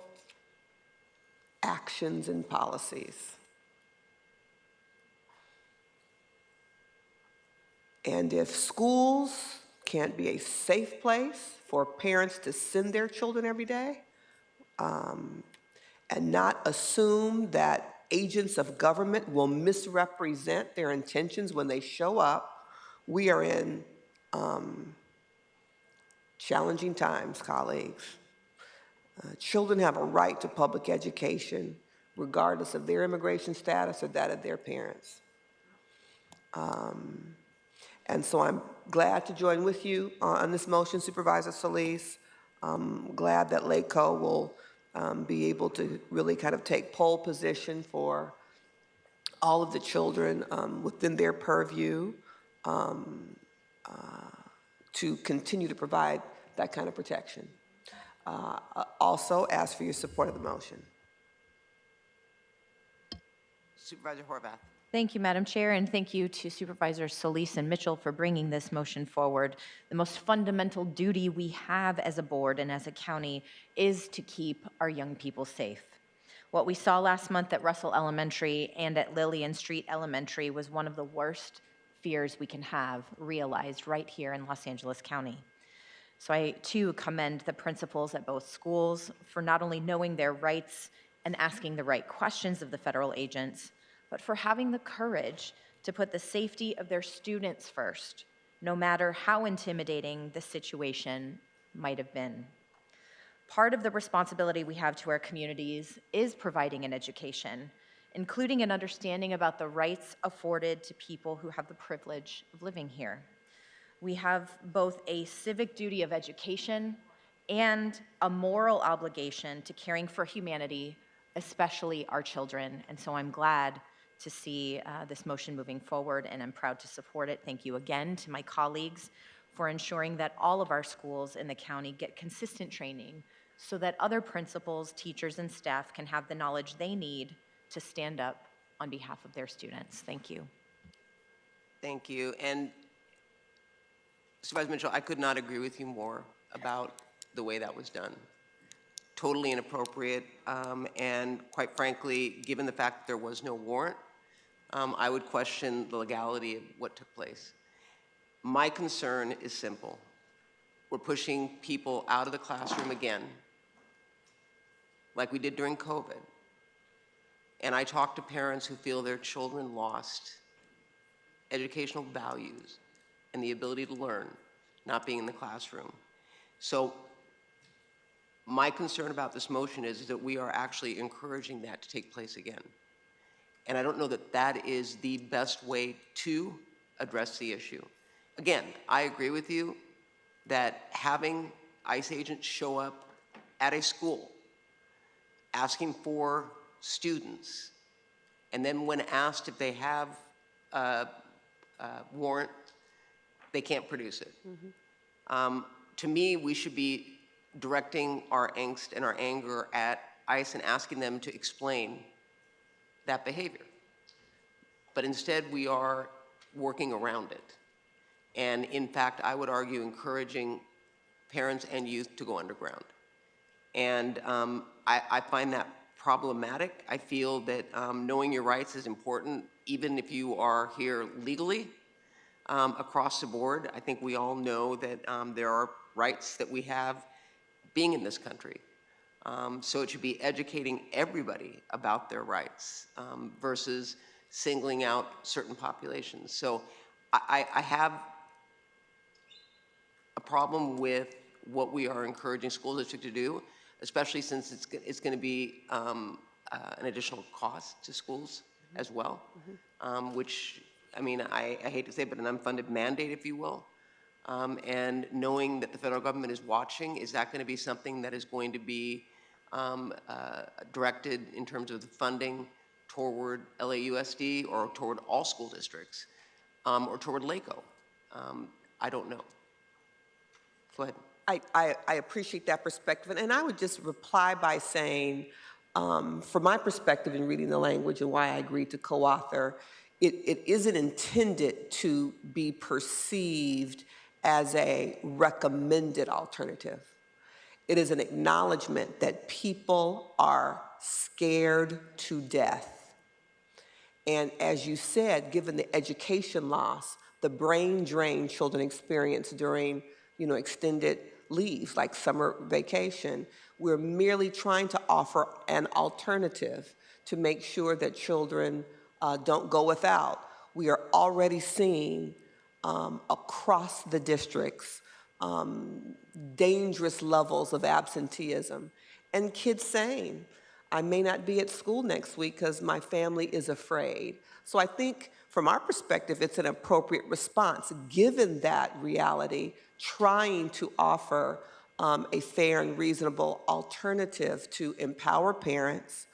actions and policies. And if schools can't be a safe place for parents to send their children every day, and not assume that agents of government will misrepresent their intentions when they show up, we are in challenging times, colleagues. Children have a right to public education, regardless of their immigration status or that of their parents. And so I'm glad to join with you on this motion, Supervisor Solis. I'm glad that LACO will be able to really kind of take pole position for all of the children within their purview to continue to provide that kind of protection. Also, ask for your support of the motion. Supervisor Horvath. Thank you, Madam Chair, and thank you to Supervisors Solis and Mitchell for bringing this motion forward. The most fundamental duty we have as a board and as a county is to keep our young people safe. What we saw last month at Russell Elementary and at Lillian Street Elementary was one of the worst fears we can have realized right here in Los Angeles County. So I, too, commend the principals at both schools for not only knowing their rights and asking the right questions of the federal agents, but for having the courage to put the safety of their students first, no matter how intimidating the situation might have been. Part of the responsibility we have to our communities is providing an education, including an understanding about the rights afforded to people who have the privilege of living here. We have both a civic duty of education and a moral obligation to caring for humanity, especially our children. And so I'm glad to see this motion moving forward, and I'm proud to support it. Thank you again to my colleagues for ensuring that all of our schools in the county get consistent training so that other principals, teachers, and staff can have the knowledge they need to stand up on behalf of their students. Thank you. Thank you. And Supervisor Mitchell, I could not agree with you more about the way that was done. Totally inappropriate, and quite frankly, given the fact that there was no warrant, I would question the legality of what took place. My concern is simple. We're pushing people out of the classroom again, like we did during COVID. And I talk to parents who feel their children lost educational values and the ability to learn, not being in the classroom. So my concern about this motion is that we are actually encouraging that to take place again. And I don't know that that is the best way to address the issue. Again, I agree with you that having ICE agents show up at a school asking for students, and then when asked if they have a warrant, they can't produce it. Mm-hmm. To me, we should be directing our angst and our anger at ICE and asking them to explain that behavior. But instead, we are working around it. And in fact, I would argue encouraging parents and youth to go underground. And I find that problematic. I feel that knowing your rights is important, even if you are here legally across the board. I think we all know that there are rights that we have being in this country. So it should be educating everybody about their rights versus singling out certain populations. So I have a problem with what we are encouraging school districts to do, especially since it's going to be an additional cost to schools as well, which, I mean, I hate to say it, but an unfunded mandate, if you will. And knowing that the federal government is watching, is that going to be something that is going to be directed in terms of the funding toward LAUSD or toward all school districts or toward LACO? I don't know. Go ahead. I appreciate that perspective, and I would just reply by saying, from my perspective in reading the language and why I agreed to co-author, it isn't intended to be perceived as a recommended alternative. It is an acknowledgement that people are scared to death. And as you said, given the education loss, the brain drain children experience during, extended leaves like summer vacation, we're merely trying to offer an alternative to make sure that children don't go without. We are already seeing across the districts dangerous levels of absenteeism, and kids saying, I may not be at school next week because my family is afraid. So I think from our perspective, it's an appropriate response, given that reality, trying to offer a fair and reasonable alternative to empower parents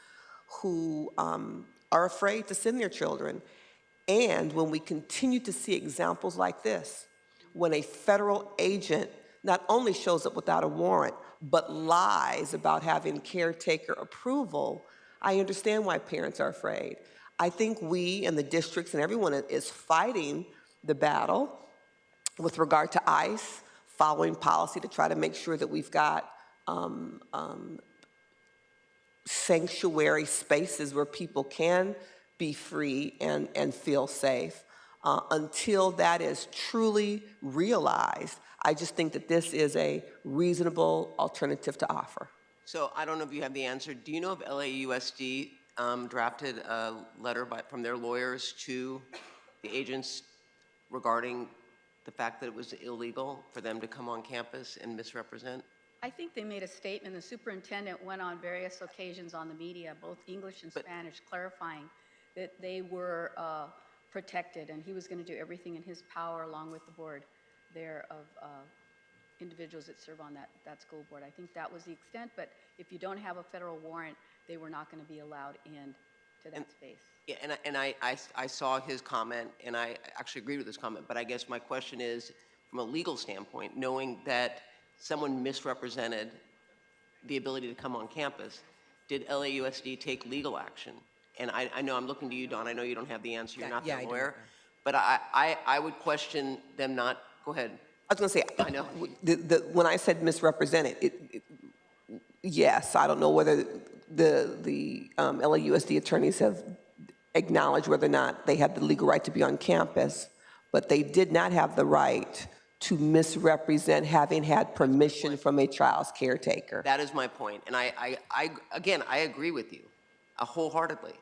who are afraid to send their children. And when we continue to see examples like this, when a federal agent not only shows up without a warrant, but lies about having caretaker approval, I understand why parents are afraid. I think we and the districts and everyone is fighting the battle with regard to ICE, following policy to try to make sure that we've got sanctuary spaces where people can be free and feel safe. Until that is truly realized, I just think that this is a reasonable alternative to offer. So I don't know if you have the answer. Do you know if LAUSD drafted a letter from their lawyers to the agents regarding the fact that it was illegal for them to come on campus and misrepresent? I think they made a statement. The superintendent went on various occasions on the media, both English and Spanish, clarifying that they were protected, and he was going to do everything in his power, along with the board there of individuals that serve on that school board. I think that was the extent, but if you don't have a federal warrant, they were not going to be allowed in to that space. Yeah, and I saw his comment, and I actually agreed with his comment, but I guess my question is, from a legal standpoint, knowing that someone misrepresented the ability to come on campus, did LAUSD take legal action? And I know I'm looking to you, Dawn. I know you don't have the answer. You're not the lawyer. But I would question them not. Go ahead. I was going to say, I know. When I said misrepresented, yes, I don't know whether the LAUSD attorneys have acknowledged whether or not they had the legal right to be on campus, but they did not have the right to misrepresent having had permission from a child's caretaker. That is my point. And again, I agree with you wholeheartedly.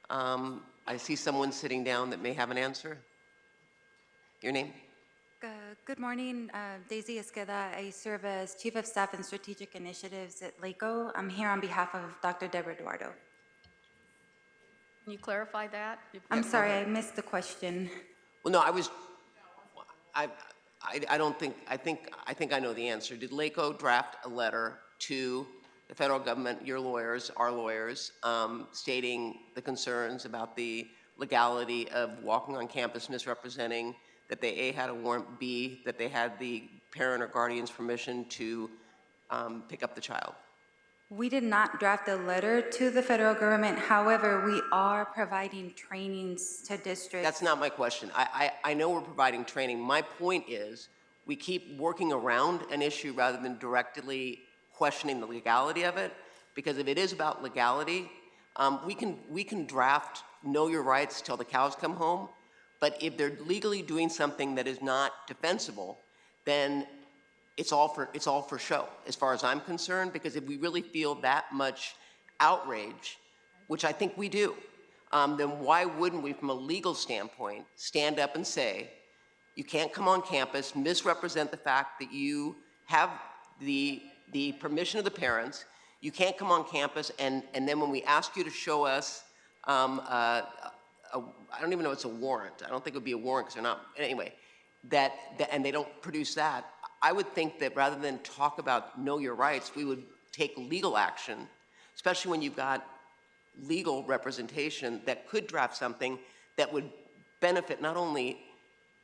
I see someone sitting down that may have an answer. Your name? Good morning, Daisy Esqueda. I serve as Chief of Staff and Strategic Initiatives at LACO. I'm here on behalf of Dr. Deborah Eduardo. Can you clarify that? I'm sorry, I missed the question. Well, no, I don't think, I think I know the answer. Did LACO draft a letter to the federal government, your lawyers, our lawyers, stating the concerns about the legality of walking on campus misrepresenting that they A, had a warrant, B, that they had the parent or guardian's permission to pick up the child? We did not draft a letter to the federal government. However, we are providing trainings to districts. That's not my question. I know we're providing training. My point is we keep working around an issue rather than directly questioning the legality of it, because if it is about legality, we can draft know your rights till the cows come home, but if they're legally doing something that is not defensible, then it's all for show, as far as I'm concerned, because if we really feel that much outrage, which I think we do, then why wouldn't we, from a legal standpoint, stand up and say, You can't come on campus, misrepresent the fact that you have the permission of the parents. You can't come on campus, and then when we ask you to show us, I don't even know it's a warrant. I don't think it would be a warrant because they're not, anyway, and they don't produce that. I would think that rather than talk about know your rights, we would take legal action, especially when you've got legal representation that could draft something that would benefit not only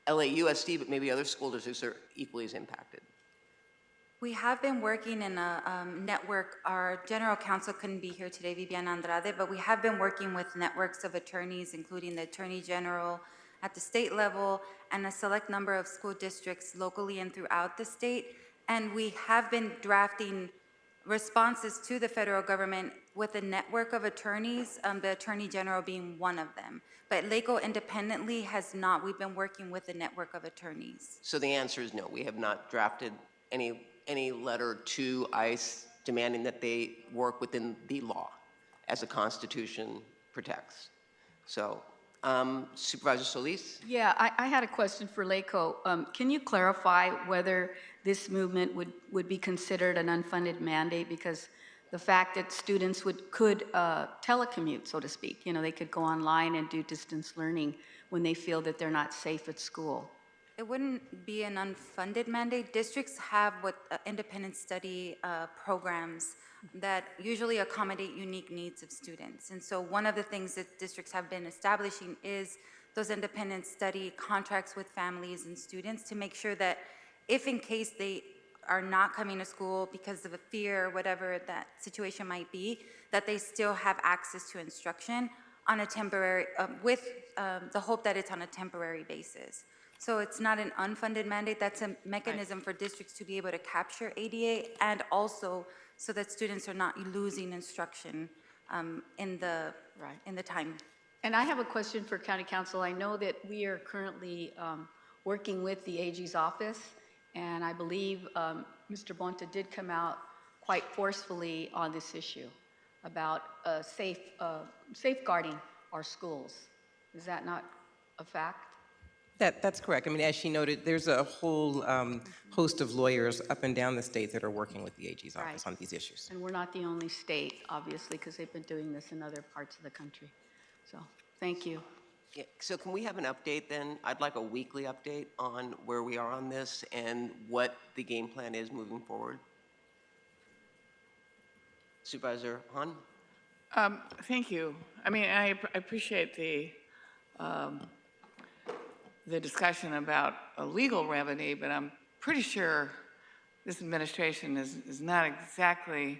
LAUSD, but maybe other school districts are equally as impacted. We have been working in a network. Our general counsel couldn't be here today, Viviana Andrade, but we have been working with networks of attorneys, including the Attorney General at the state level and a select number of school districts locally and throughout the state. And we have been drafting responses to the federal government with a network of attorneys, the Attorney General being one of them. But LACO independently has not. We've been working with a network of attorneys. So the answer is no. We have not drafted any letter to ICE demanding that they work within the law as the Constitution protects. So, Supervisor Solis? Yeah, I had a question for LACO. Can you clarify whether this movement would be considered an unfunded mandate? Because the fact that students could telecommute, so to speak, you know, they could go online and do distance learning when they feel that they're not safe at school. It wouldn't be an unfunded mandate. Districts have what independent study programs that usually accommodate unique needs of students. And so one of the things that districts have been establishing is those independent study contracts with families and students to make sure that if in case they are not coming to school because of a fear or whatever that situation might be, that they still have access to instruction on a temporary, with the hope that it's on a temporary basis. So it's not an unfunded mandate. That's a mechanism for districts to be able to capture ADA and also so that students are not losing instruction in the time. And I have a question for County Council. I know that we are currently working with the AG's office, and I believe Mr. Bonta did come out quite forcefully on this issue about safeguarding our schools. Is that not a fact? That's correct. I mean, as she noted, there's a whole host of lawyers up and down the state that are working with the AG's office on these issues. And we're not the only state, obviously, because they've been doing this in other parts of the country. So, thank you. Yeah, so can we have an update then? I'd like a weekly update on where we are on this and what the game plan is moving forward. Supervisor Hahn? Thank you. I mean, I appreciate the discussion about a legal remedy, but I'm pretty sure this administration is not exactly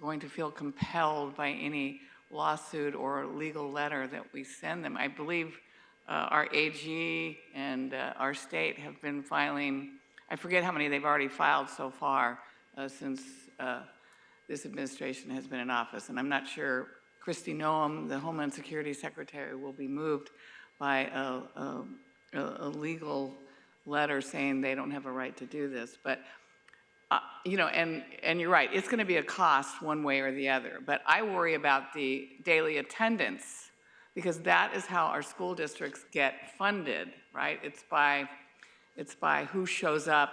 going to feel compelled by any lawsuit or legal letter that we send them. I believe our AG and our state have been filing, I forget how many they've already filed so far since this administration has been in office. And I'm not sure Kristi Noem, the Homeland Security Secretary, will be moved by a legal letter saying they don't have a right to do this. But, you know, and you're right, it's gonna be a cost one way or the other. But I worry about the daily attendance because that is how our school districts get funded, right? It's by who shows up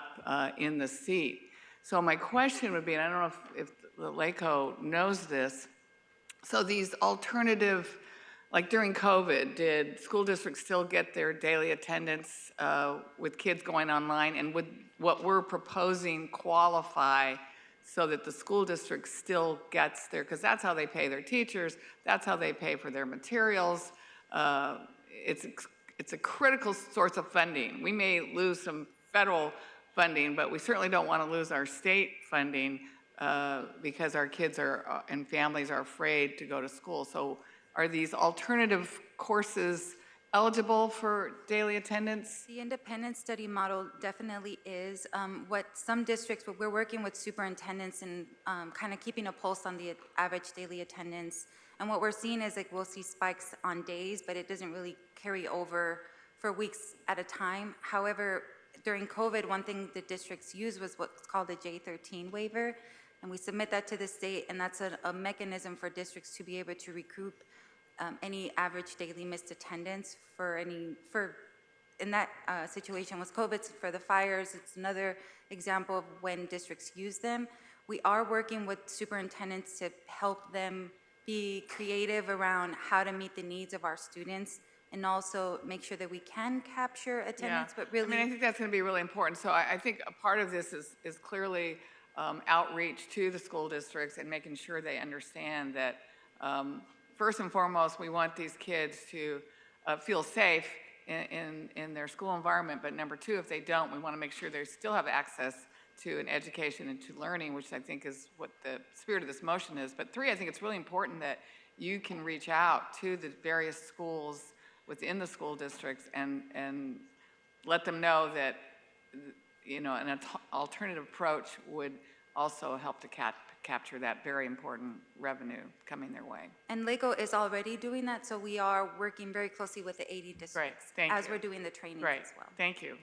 in the seat. So my question would be, and I don't know if the LACO knows this, so these alternative, like during COVID, did school districts still get their daily attendance with kids going online? And would what we're proposing qualify so that the school district still gets their, because that's how they pay their teachers, that's how they pay for their materials. It's a critical source of funding. We may lose some federal funding, but we certainly don't want to lose our state funding because our kids are and families are afraid to go to school. So are these alternative courses eligible for daily attendance? The independent study model definitely is. What some districts, what we're working with superintendents and kind of keeping a pulse on the average daily attendance. And what we're seeing is like we'll see spikes on days, but it doesn't really carry over for weeks at a time. However, during COVID, one thing the districts used was what's called a J13 waiver. And we submit that to the state, and that's a mechanism for districts to be able to recoup any average daily missed attendance for in that situation was COVID. For the fires, it's another example of when districts use them. We are working with superintendents to help them be creative around how to meet the needs of our students and also make sure that we can capture attendance, but really. I mean, I think that's going to be really important. So I think a part of this is clearly outreach to the school districts and making sure they understand that first and foremost, we want these kids to feel safe in their school environment. But number two, if they don't, we want to make sure they still have access to an education and to learning, which I think is what the spirit of this motion is. But three, I think it's really important that you can reach out to the various schools within the school districts and let them know that, you know, an alternative approach would also help to capture that very important revenue coming their way. And LACO is already doing that, so we are working very closely with the 80 districts as we're doing the training as well. Thank you.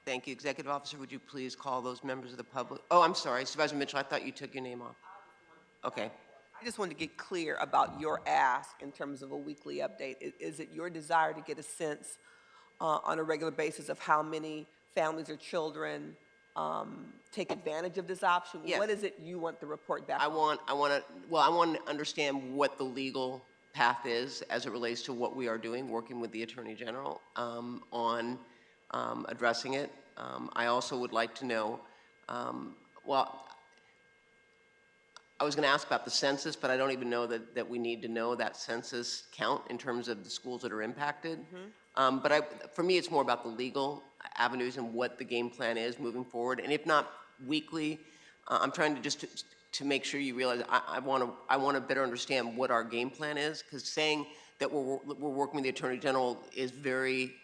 Thank you. Executive Officer, would you please call those members of the public? Oh, I'm sorry, Supervisor Mitchell, I thought you took your name off. Okay. I just wanted to get clear about your ask in terms of a weekly update. Is it your desire to get a sense on a regular basis of how many families or children take advantage of this option? Yes. What is it you want the report back I on? want to understand what the legal path is as it relates to what we are doing, working with the Attorney General on addressing it. I also would like to know, I was going to ask about the census, but I don't even know that we need to know that census count in terms of the schools that are impacted. But for me, it's more about the legal avenues and what the game plan is moving forward. And if not weekly, I'm trying to to make sure you realize I want to better understand what our game plan is, because saying that we're working with the Attorney General is very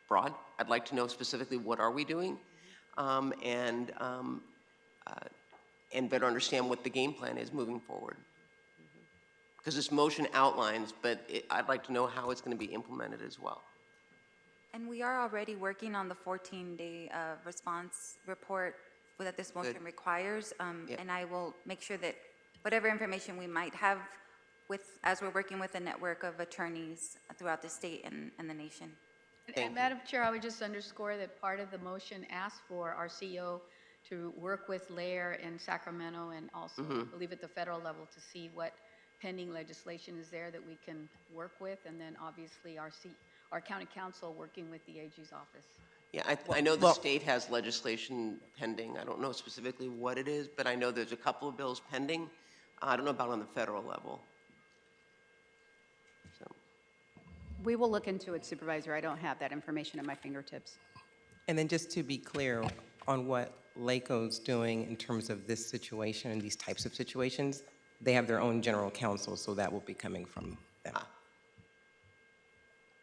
broad. I'd like to know specifically what are we doing, and better understand what the game plan is moving forward. Because this motion outlines, but I'd like to know how it's going to be implemented as well. And we are already working on the 14-day response report that this motion requires, and I will make sure that whatever information we might have as we're working with a network of attorneys throughout the state and the nation. And Madam Chair, I would just underscore that part of the motion asked for our CEO to work with Lair in Sacramento and also, I believe, at the federal level to see what pending legislation is there that we can work with, and then obviously our county council working with the AG's office. Yeah, I know the state has legislation pending. I don't know specifically what it is, but I know there's a couple of bills pending. I don't know about on the federal level. So. We will look into it, Supervisor. I don't have that information at my fingertips. And then just to be clear on what LACO's doing in terms of this situation and these types of situations, they have their own general counsel, so that will be coming from them.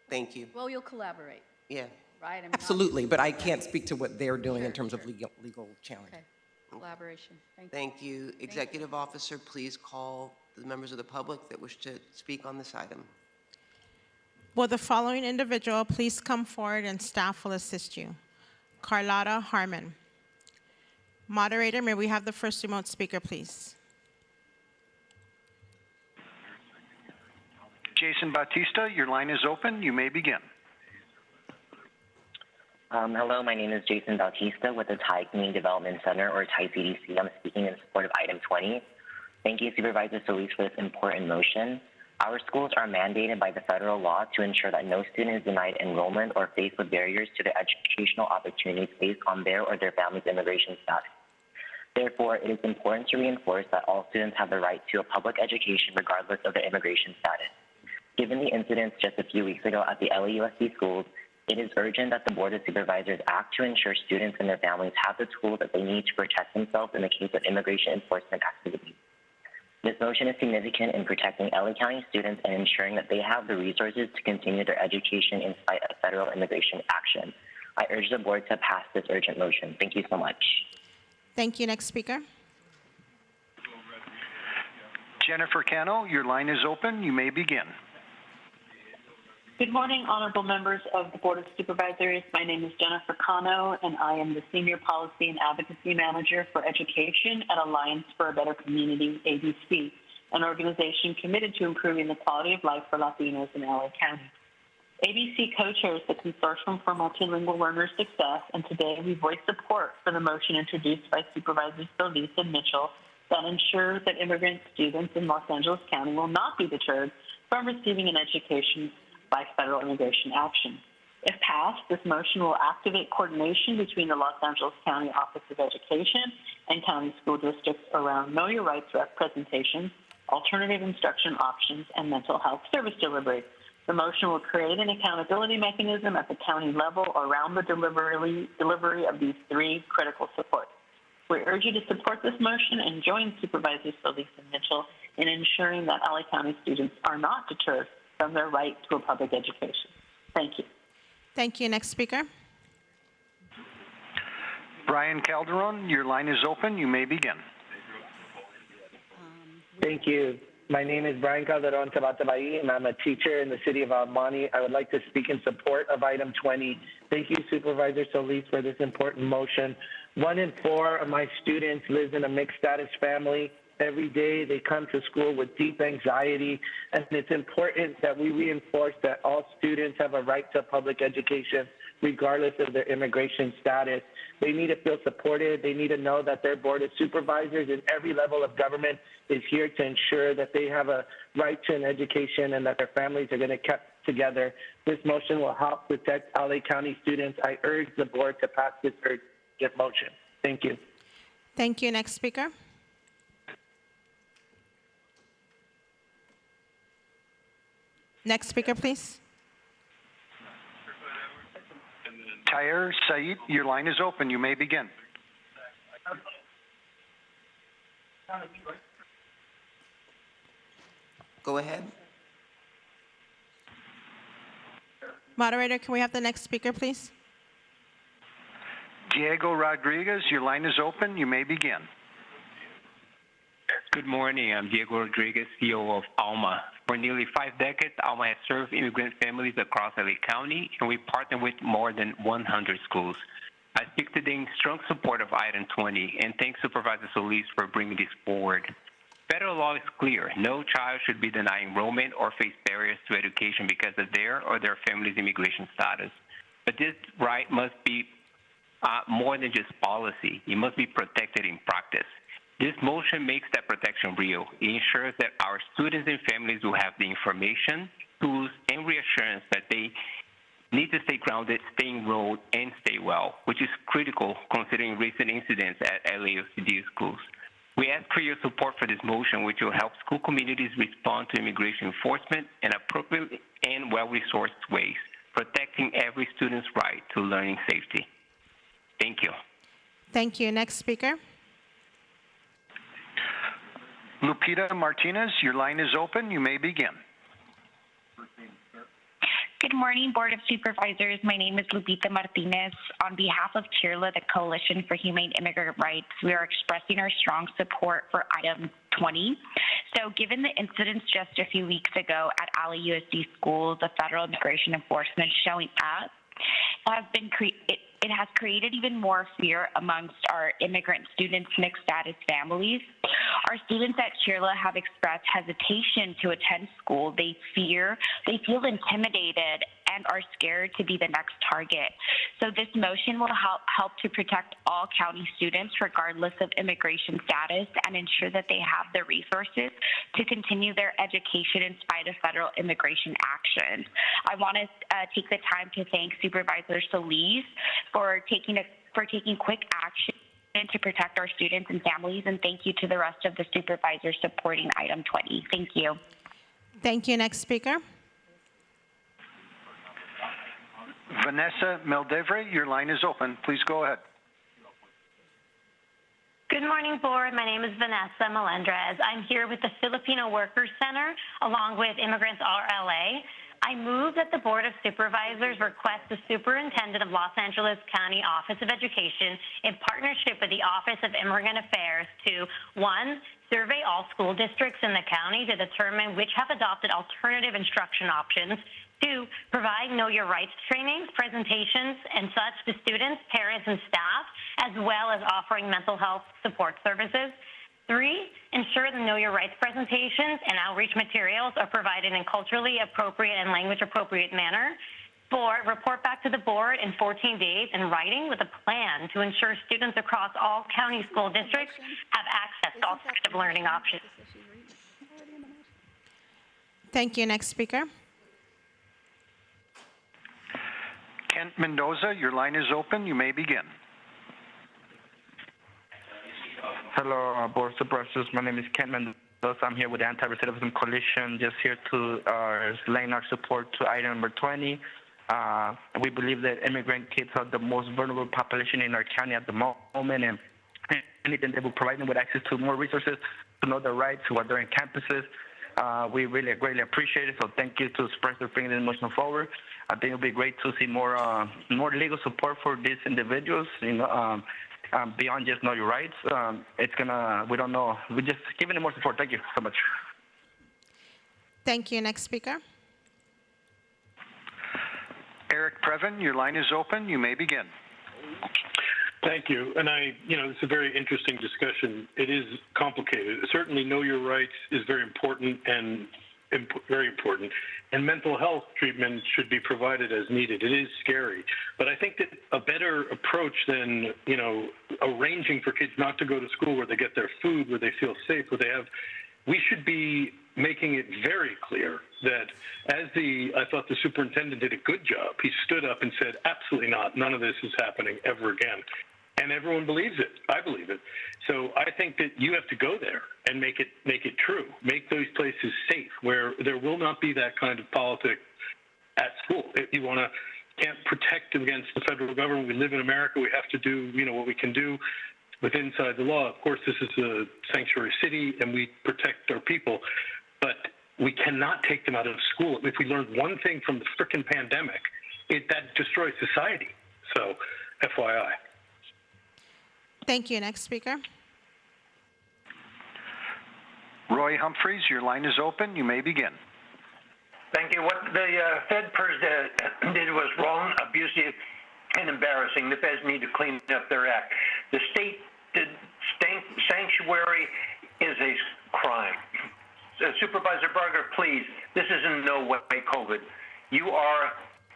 Thank you. Well, you'll collaborate. Yeah. Right? I mean, Absolutely, but I can't speak to what they're doing in terms of legal challenge. Okay. Collaboration. Thank you. Executive Officer, please call the members of the public that wish to speak on this item. Will the following individual please come forward and staff will assist you? Carlotta Harmon. Moderator, may we have the first remote speaker, please? Jason Bautista, your line is open. You may begin. Hello, my name is Jason Bautista with the Thai Community Development Center, or Thai CDC. I'm speaking in support of item 20. Thank you, Supervisor Solis, for this important motion. Our schools are mandated by the federal law to ensure that no student is denied enrollment or faced with barriers to their educational opportunities based on their or their family's immigration status. Therefore, it is important to reinforce that all students have the right to a public education regardless of their immigration status. Given the incidents just a few weeks ago at the LAUSD schools, it is urgent that the Board of Supervisors act to ensure students and their families have the tools that they need to protect themselves in the case of immigration enforcement activities. This motion is significant in protecting LA County students and ensuring that they have the resources to continue their education in spite of federal immigration action. I urge the Board to pass this urgent motion. Thank you so much. Thank you. Next speaker. Jennifer Cano, your line is open. You may begin. Good morning, honorable members of the Board of Supervisors. My name is Jennifer Cano, and I am the Senior Policy and Advocacy Manager for Education at Alliance for a Better Community, ABC, an organization committed to improving the quality of life for Latinos in LA County. ABC co-chairs the Consortium for Multilingual Learner Success, and today we voice support for the motion introduced by Supervisors Solis and Mitchell that ensures that immigrant students in Los Angeles County will not be deterred from receiving an education by federal immigration action. If passed, this motion will activate coordination between the Los Angeles County Office of Education and county school districts around Know Your Rights representation, alternative instruction options, and mental health service delivery. The motion will create an accountability mechanism at the county level around the delivery of these three critical supports. We urge you to support this motion and join Supervisors Solis and Mitchell in ensuring that LA County students are not deterred from their right to a public education. Thank you. Thank you. Next speaker. Brian Calderon, your line is open. You may begin. Thank you. My name is Brian Calderon Tabatabai, and I'm a teacher in the city of Almani. I would like to speak in support of item 20. Thank you, Supervisor Solis, for this important motion. 1 in 4 of my students lives in a mixed status family. Every day they come to school with deep anxiety, and it's important that we reinforce that all students have a right to public education regardless of their immigration status. They need to feel supported. They need to know that their board of supervisors and every level of government is here to ensure that they have a right to an education and that their families are going to be kept together. This motion will help protect LA County students. I urge the board to pass this urgent motion. Thank you. Thank you. Next speaker. Next speaker, please. Tayer Said, your line is open. You may begin. Go ahead. Moderator, can we have the next speaker, please? Diego Rodriguez, your line is open. You may begin. Good morning. I'm Diego Rodriguez, CEO of ALMA. For nearly 5 decades, ALMA has served immigrant families across LA County, and we partner with more than 100 schools. I speak today in strong support of item 20 and thank Supervisor Solis for bringing this forward. Federal law is clear. No child should be denied enrollment or face barriers to education because of their or their family's immigration status. But this right must be more than just policy. It must be protected in practice. This motion makes that protection real. It ensures that our students and families will have the information, tools, and reassurance that they need to stay grounded, stay enrolled, and stay well, which is critical considering recent incidents at LAOCD schools. We ask for your support for this motion, which will help school communities respond to immigration enforcement in appropriate and well-resourced ways, protecting every student's right to learning safety. Thank you. Thank you. Next speaker. Lupita Martinez, your line is open. You may begin. Good morning, Board of Supervisors. My name is Lupita Martinez. On behalf of CHIRLA, the Coalition for Humane Immigrant Rights, we are expressing our strong support for item 20. So given the incidents just a few weeks ago at LAUSD schools, the federal immigration enforcement showing up, it has created even more fear amongst our immigrant students' mixed status families. Our students at CHIRLA have expressed hesitation to attend school. They feel intimidated and are scared to be the next target. So this motion will help to protect all county students regardless of immigration status and ensure that they have the resources to continue their education in spite of federal immigration action. I want to take the time to thank Supervisor Solis for taking quick action to protect our students and families, and thank you to the rest of the supervisors supporting item 20. Thank you. Thank you. Next speaker. Vanessa Meldevre, your line is open. Please go ahead. Good morning, Board. My name is Vanessa Melendrez. I'm here with the Filipino Workers Center along with Immigrants RLA. I move that the Board of Supervisors request the Superintendent of Los Angeles County Office of Education in partnership with the Office of Immigrant Affairs to, 1, survey all school districts in the county to determine which have adopted alternative instruction options, 2, provide Know Your Rights trainings, presentations, and such to students, parents, and staff, as well as offering mental health support services. 3, ensure the Know Your Rights presentations and outreach materials are provided in culturally appropriate and language appropriate manner. 4, report back to the board in 14 days in writing with a plan to ensure students across all county school districts have access to alternative learning options. Thank you. Next speaker. Kent Mendoza, your line is open. You may begin. Hello, Board of Supervisors. My name is Kent Mendoza. I'm here with the Anti-Recidivism Coalition, just here to lend our support to item number 20. We believe that immigrant kids are the most vulnerable population in our county at the moment, and anything that will provide them with access to more resources to know their rights while they're in campuses. We really greatly appreciate it. So thank you to Supervisors for bringing this motion forward. I think it'll be great to see more legal support for these individuals. Beyond just know your rights. We don't know. We're just giving them more support. Thank you so much. Thank you. Next speaker. Eric Previn, your line is open. You may begin. Thank you. And this is a very interesting discussion. It is complicated. Certainly know your rights is very important and very important. And mental health treatment should be provided as needed. It is scary. But I think that a better approach than, arranging for kids not to go to school where they get their food, where they feel safe, we should be making it very clear that I thought the superintendent did a good job. He stood up and said, absolutely not. None of this is happening ever again. And everyone believes it. I believe it. So I think that you have to go there and make it true. Make those places safe where there will not be that kind of politics at school. If you can't protect against the federal government. We live in America. We have to do, what we can do inside the law. Of course, this is a sanctuary city and we protect our people, but we cannot take them out of school. If we learned one thing from the frickin' pandemic, that destroys society. So, FYI. Thank you. Next speaker. Roy Humphreys, your line is open. You may begin. Thank you. What the FedPers did was wrong, abusive, and embarrassing. The feds need to clean up their act. The state sanctuary is a crime. Supervisor Berger, please, this is in no way COVID. You are,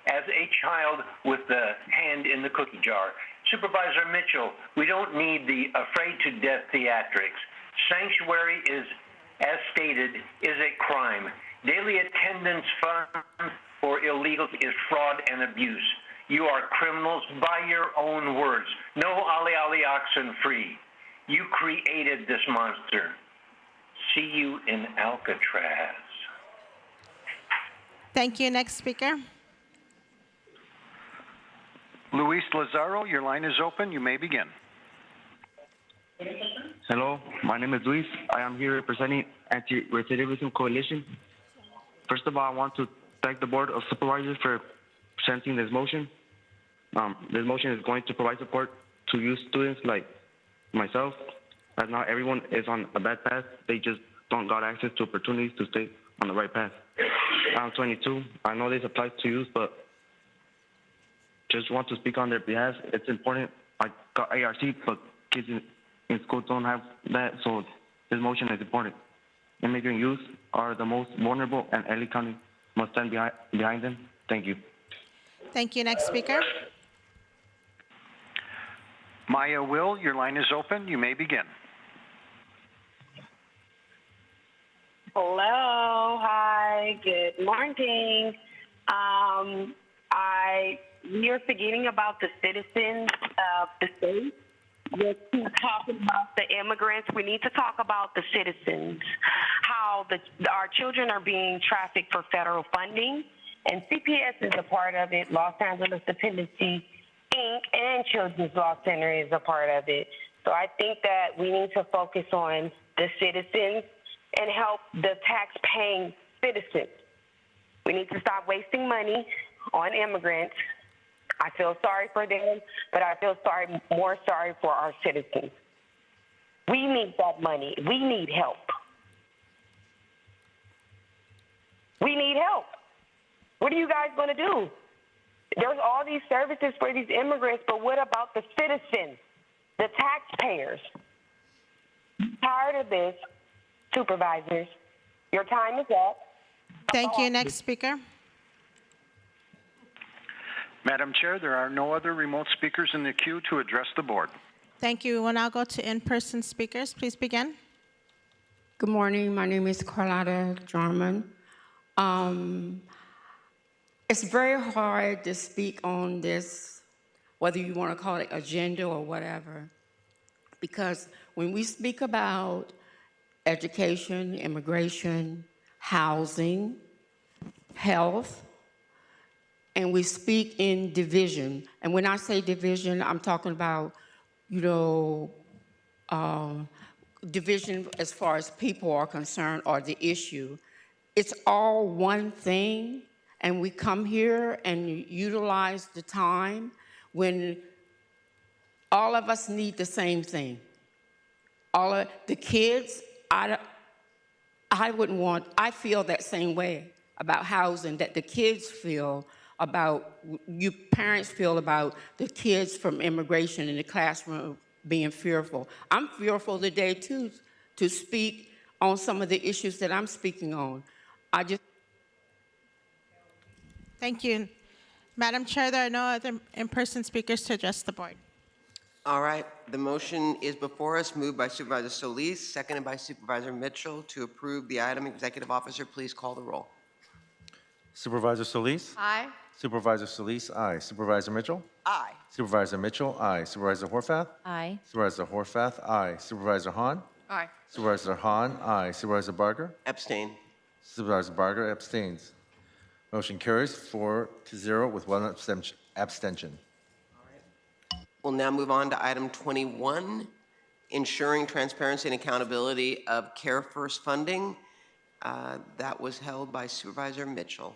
as a child, with the hand in the cookie jar. Supervisor Mitchell, we don't need the afraid to death theatrics. Sanctuary is, as stated, is a crime. Daily attendance fund for illegals is fraud and abuse. You are criminals by your own words. No Ali oxen free. You created this monster. See you in Alcatraz. Thank you. Next speaker. Luis Lazaro, your line is open. You may begin. Hello, my name is Luis. I am here representing Anti-Recidivism Coalition. First of all, I want to thank the Board of Supervisors for presenting this motion. This motion is going to provide support to youth students like myself, as not everyone is on a bad path. They just don't got access to opportunities to stay on the right path. I'm 22. I know this applies to youth, but just want to speak on their behalf. It's important. I got ARC, but kids in school don't have that, so this motion is important. Immigrant youth are the most vulnerable, and LA County must stand behind them. Thank you. Thank you. Next speaker. Maya Will, your line is open. You may begin. Hello. Hi. Good morning. You're forgetting about the citizens of the state. We're talking about the immigrants. We need to talk about the citizens, how our children are being trafficked for federal funding, and CPS is a part of it. Los Angeles Dependency Inc. and Children's Law Center is a part of it. So I think that we need to focus on the citizens and help the tax-paying citizens. We need to stop wasting money on immigrants. I feel sorry for them, but I feel more sorry for our citizens. We need that money. We need help. We need help. What are you guys going to do? There's all these services for these immigrants, but what about the citizens, the taxpayers? Tired of this, supervisors. Your time is up. Thank you. Next speaker. Madam Chair, there are no other remote speakers in the queue to address the board. Thank you. We will now go to in-person speakers. Please begin. Good morning. My name is Carlotta Jarman. It's very hard to speak on this, whether you want to call it agenda or whatever, because when we speak about education, immigration, housing, health, and we speak in division. And when I say division, I'm talking about, division as far as people are concerned or the issue. It's all one thing, and we come here and utilize the time when all of us need the same thing. All of the kids, I feel that same way about housing that the kids feel about, you parents feel about the kids from immigration in the classroom being fearful. I'm fearful today too, to speak on some of the issues that I'm speaking on. Thank you. Madam Chair, there are no other in-person speakers to address the board. All right, the motion is before us, moved by Supervisor Solis, seconded by Supervisor Mitchell to approve the item. Executive Officer, please call the roll. Supervisor Solis? Aye. Supervisor Solis, aye. Supervisor Mitchell? Aye. Supervisor Mitchell, aye. Supervisor Horvath? Aye. Supervisor Horvath, aye. Supervisor Hahn? Aye. Supervisor Hahn, aye. Supervisor Barger? Abstain. Supervisor Barger abstains. Motion carries 4-0 with one abstention. We'll now move on to item 21, ensuring transparency and accountability of Care First funding. That was held by Supervisor Mitchell.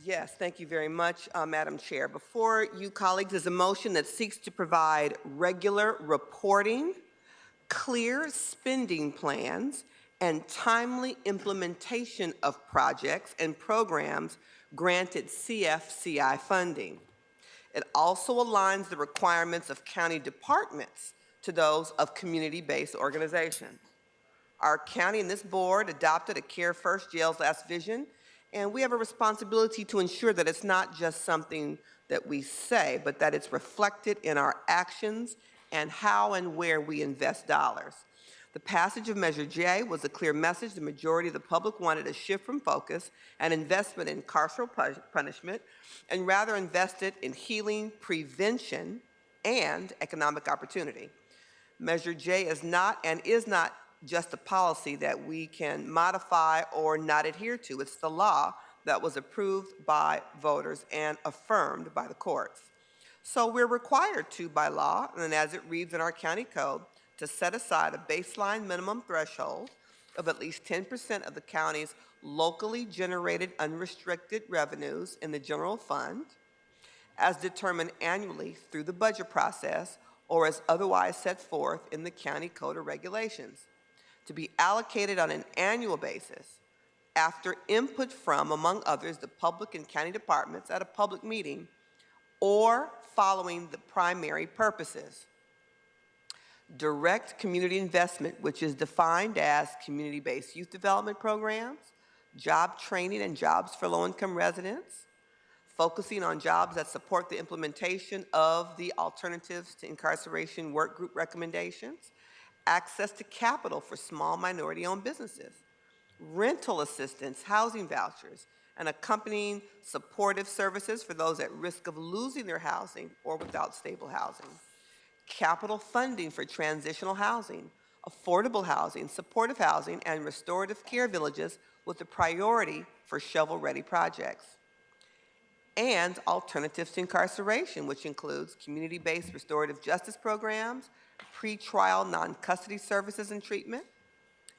Yes, thank you very much, Madam Chair. Before you, colleagues, is a motion that seeks to provide regular reporting, clear spending plans, and timely implementation of projects and programs granted CFCI funding. It also aligns the requirements of county departments to those of community-based organizations. Our county and this board adopted a Care First Jails Last vision, and we have a responsibility to ensure that it's not just something that we say, but that it's reflected in our actions and how and where we invest dollars. The passage of Measure J was a clear message. The majority of the public wanted a shift from focus and investment in carceral punishment, and rather invested in healing, prevention, and economic opportunity. Measure J is not just a policy that we can modify or not adhere to. It's the law that was approved by voters and affirmed by the courts. So we're required to, by law, and as it reads in our county code, to set aside a baseline minimum threshold of at least 10% of the county's locally generated unrestricted revenues in the general fund, as determined annually through the budget process or as otherwise set forth in the county code of regulations, to be allocated on an annual basis after input from, among others, the public and county departments at a public meeting or following the primary purposes. Direct community investment, which is defined as community-based youth development programs, job training and jobs for low-income residents, focusing on jobs that support the implementation of the Alternatives to Incarceration Work Group recommendations, access to capital for small minority-owned businesses, rental assistance, housing vouchers, and accompanying supportive services for those at risk of losing their housing or without stable housing, capital funding for transitional housing, affordable housing, supportive housing, and restorative care villages with a priority for shovel-ready projects, and alternatives to incarceration, which includes community-based restorative justice programs, pretrial non-custody services and treatment,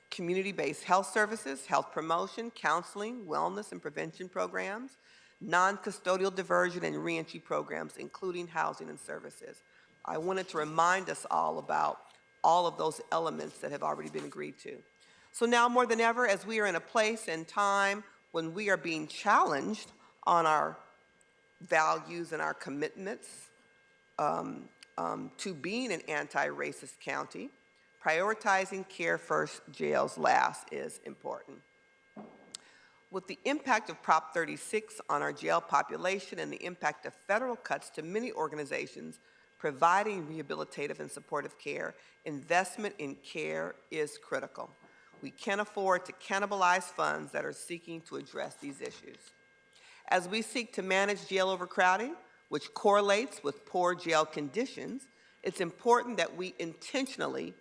community-based health services, health promotion, counseling, wellness and prevention programs, non-custodial diversion and reentry programs, including housing and services. I wanted to remind us all about all of those elements that have already been agreed to. So now more than ever, as we are in a place and time when we are being challenged on our values and our commitments to being an anti-racist county, prioritizing care first, jails last is important. With the impact of Prop 36 on our jail population and the impact of federal cuts to many organizations providing rehabilitative and supportive care, investment in care is critical. We can't afford to cannibalize funds that are seeking to address these issues. As we seek to manage jail overcrowding, which correlates with poor jail conditions, it's important that we intentionally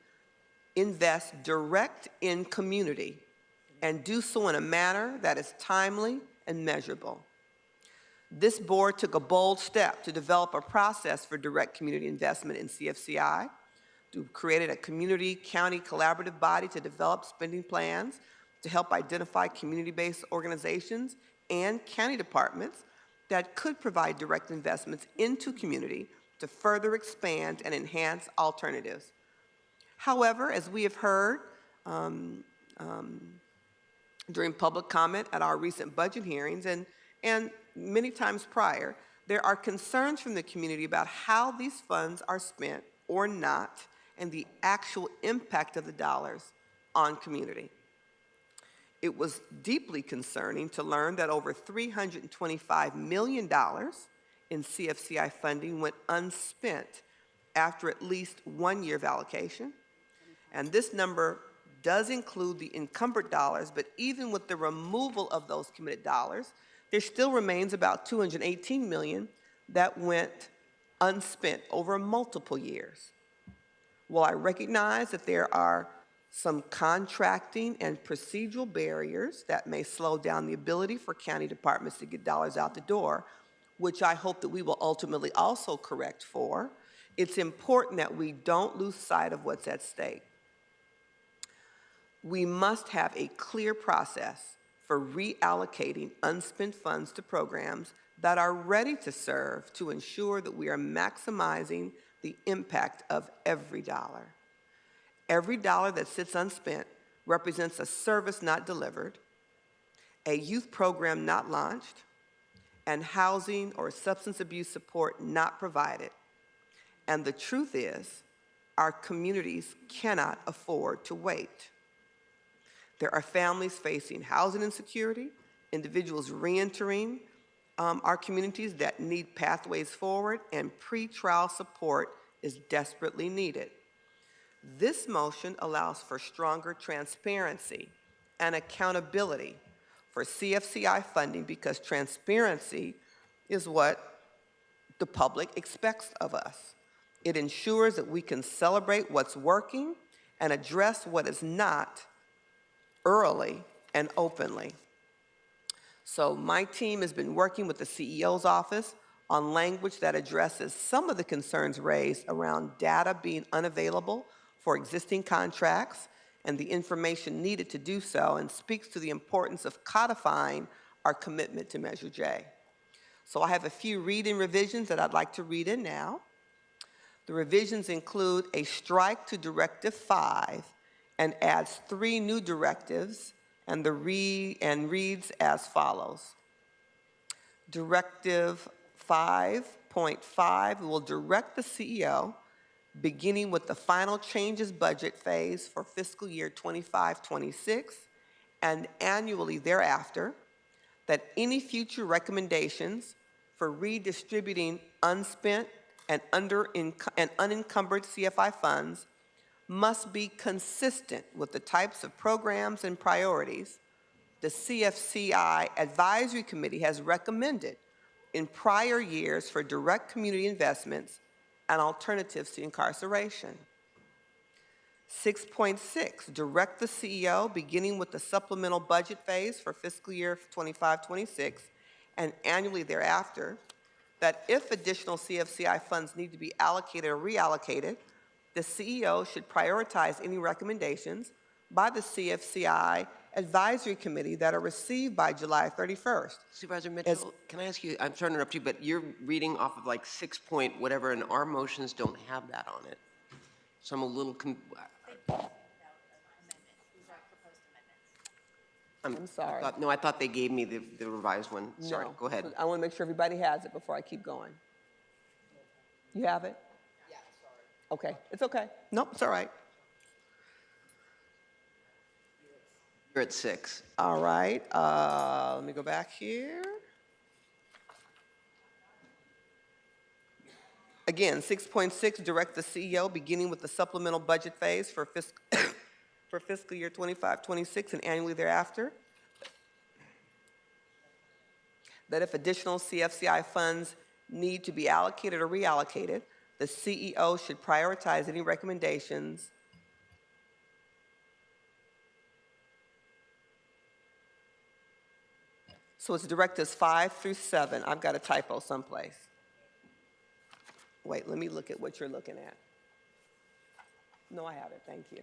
invest direct in community and do so in a manner that is timely and measurable. This board took a bold step to develop a process for direct community investment in CFCI. We created a community-county collaborative body to develop spending plans to help identify community-based organizations and county departments that could provide direct investments into community to further expand and enhance alternatives. However, as we have heard during public comment at our recent budget hearings and many times prior, there are concerns from the community about how these funds are spent or not and the actual impact of the dollars on community. It was deeply concerning to learn that over $325 million in CFCI funding went unspent after at least 1 year of allocation. And this number does include the encumbered dollars, but even with the removal of those committed dollars, there still remains about $218 million that went unspent over multiple years. While I recognize that there are some contracting and procedural barriers that may slow down the ability for county departments to get dollars out the door, which I hope that we will ultimately also correct for, it's important that we don't lose sight of what's at stake. We must have a clear process for reallocating unspent funds to programs that are ready to serve to ensure that we are maximizing the impact of every dollar. Every dollar that sits unspent represents a service not delivered, a youth program not launched, and housing or substance abuse support not provided. And the truth is, our communities cannot afford to wait. There are families facing housing insecurity, individuals reentering our communities that need pathways forward, and pretrial support is desperately needed. This motion allows for stronger transparency and accountability for CFCI funding because transparency is what the public expects of us. It ensures that we can celebrate what's working and address what is not early and openly. So my team has been working with the CEO's office on language that addresses some of the concerns raised around data being unavailable for existing contracts and the information needed to do so, and speaks to the importance of codifying our commitment to Measure J. So I have a few read-in revisions that I'd like to read in now. The revisions include a strike to Directive 5 and adds 3 new directives and reads as follows. Directive 5.5 will direct the CEO, beginning with the final changes budget phase for fiscal year 25-26 and annually thereafter, that any future recommendations for redistributing unspent and unencumbered CFI funds must be consistent with the types of programs and priorities the CFCI Advisory Committee has recommended in prior years for direct community investments and alternatives to incarceration. 6.6, direct the CEO, beginning with the supplemental budget phase for fiscal year 25-26 and annually thereafter, that if additional CFCI funds need to be allocated or reallocated, the CEO should prioritize any recommendations by the CFCI Advisory Committee that are received by July 31st. Supervisor Mitchell, can I ask you, I'm sorry to interrupt you, but you're reading off of like 6 point whatever, and our motions don't have that on it. So I'm a little, I'm sorry. I thought they gave me the revised one. Sorry, No. go ahead. I want to make sure everybody has it before I keep going. You have it? Yeah, sorry. Okay, it's okay. Nope, it's all right. You're at 6. All right, let me go back here. Again, 6.6, direct the CEO, beginning with the supplemental budget phase for fiscal year 25-26 and annually thereafter, that if additional CFCI funds need to be allocated or reallocated, the CEO should prioritize any recommendations So it's directives 5 through 7. I've got a typo someplace. Wait, let me look at what you're looking at. No, I have it. Thank you.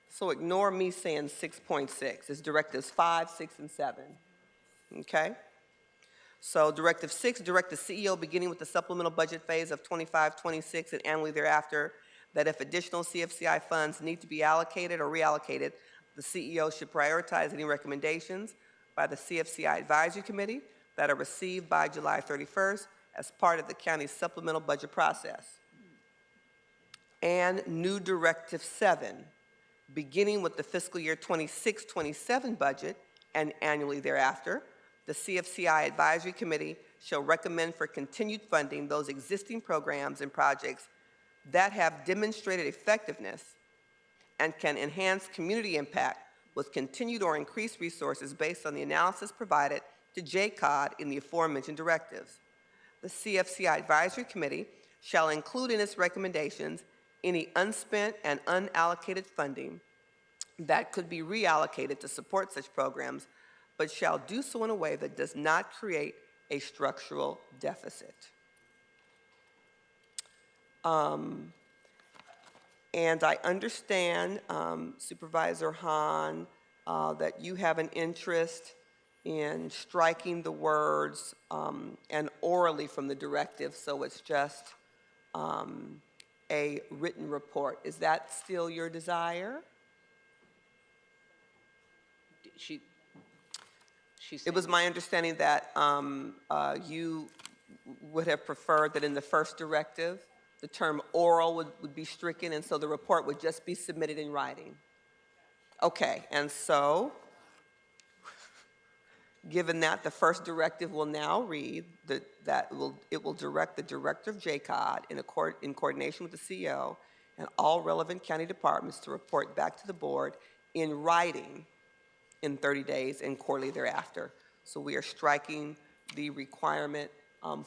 So ignore me saying 6.6. It's directives 5, 6, and 7. Okay? So directive 6, direct the CEO beginning with the supplemental budget phase of 25-26 and annually thereafter, that if additional CFCI funds need to be allocated or reallocated, the CEO should prioritize any recommendations by the CFCI Advisory Committee that are received by July 31st as part of the county's supplemental budget process. And new directive 7, beginning with the fiscal year 26-27 budget and annually thereafter, the CFCI Advisory Committee shall recommend for continued funding those existing programs and projects that have demonstrated effectiveness and can enhance community impact with continued or increased resources based on the analysis provided to JCOD in the aforementioned directives. The CFCI Advisory Committee shall include in its recommendations any unspent and unallocated funding that could be reallocated to support such programs, but shall do so in a way that does not create a structural deficit. And I understand, Supervisor Hahn, that you have an interest in striking the words and orally from the directive, so it's just a written report. Is that still your desire? It was my understanding that you would have preferred that in the first directive, the term oral would be stricken, and so the report would just be submitted in writing. Okay, and so, given that, the first directive will now read that it will direct the Director of JCOD in coordination with the CEO and all relevant county departments to report back to the board in writing in 30 days and quarterly thereafter. So we are striking the requirement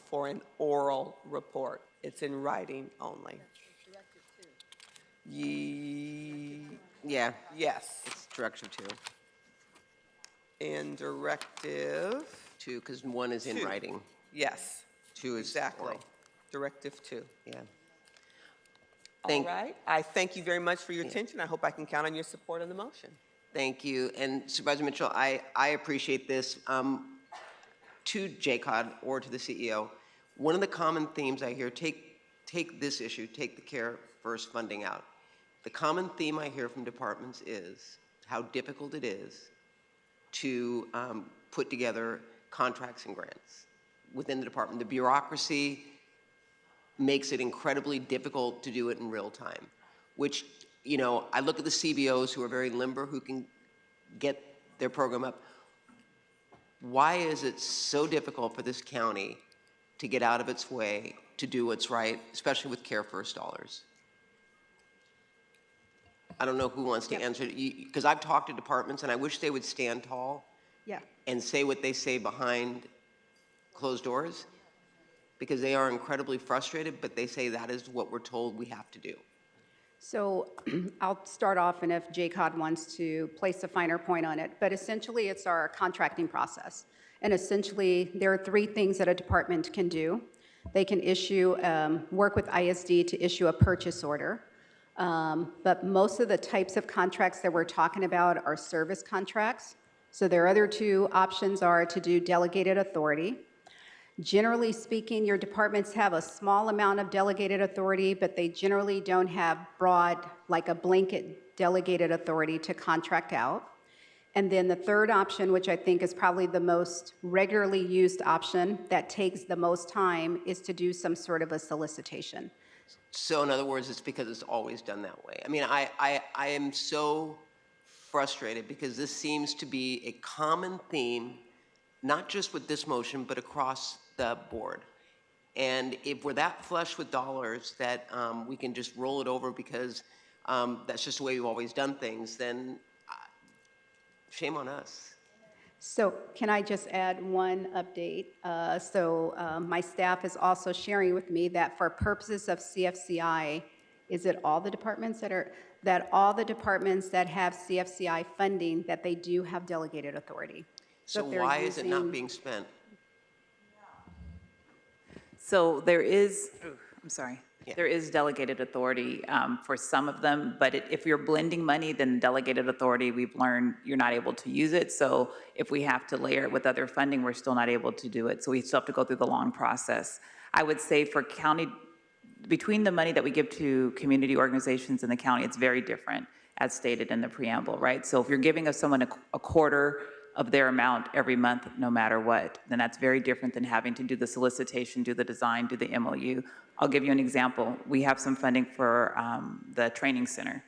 for an oral report. It's in writing only. Yeah. Yes. It's directive 2. In directive 2, because 1 is in 2. writing. Yes. 2 is exactly. oral. Directive 2. Yeah. All right. I thank you very much for your attention. I hope I can count on your support on the motion. Thank you. And Supervisor Mitchell, I appreciate this. To JCOD or to the CEO, one of the common themes I hear, take this issue, take the Care First funding out. The common theme I hear from departments is how difficult it is to put together contracts and grants within the department. The bureaucracy makes it incredibly difficult to do it in real time, which, you know, I look at the CBOs who are very limber, who can get their program up. Why is it so difficult for this county to get out of its way to do what's right, especially with Care First dollars? I don't know who wants to answer it, because I've talked to departments and I wish they would stand tall and say what they say behind closed doors, because they are incredibly frustrated, but they say that is what we're told we have to do. So I'll start off, and if JCOD wants to place a finer point on it, but essentially it's our contracting process. And essentially there are 3 things that a department can do. They can issue, work with ISD to issue a purchase order. But most of the types of contracts that we're talking about are service contracts. So their other 2 options are to do delegated authority. Generally speaking, your departments have a small amount of delegated authority, but they generally don't have broad, like a blanket delegated authority to contract out. And then the third option, which I think is probably the most regularly used option that takes the most time, is to do some sort of a solicitation. So in other words, it's because it's always done that way. I mean, I am so frustrated because this seems to be a common theme, not just with this motion, but across the board. And if we're that flush with dollars that we can just roll it over because that's just the way we've always done things, then shame on us. So can I just add one update? My staff is also sharing with me that for purposes of CFCI, is it all the departments that have CFCI funding, that they do have delegated authority? So why is it not being spent? So there is, there is delegated authority for some of them, but if you're blending money, then delegated authority, we've learned you're not able to use it. So if we have to layer it with other funding, we're still not able to do it. So we still have to go through the long process. I would say for county, between the money that we give to community organizations in the county, it's very different, as stated in the preamble, right? So if you're giving someone a quarter of their amount every month, no matter what, then that's very different than having to do the solicitation, do the design, do the MOU. I'll give you an example. We have some funding for the training center,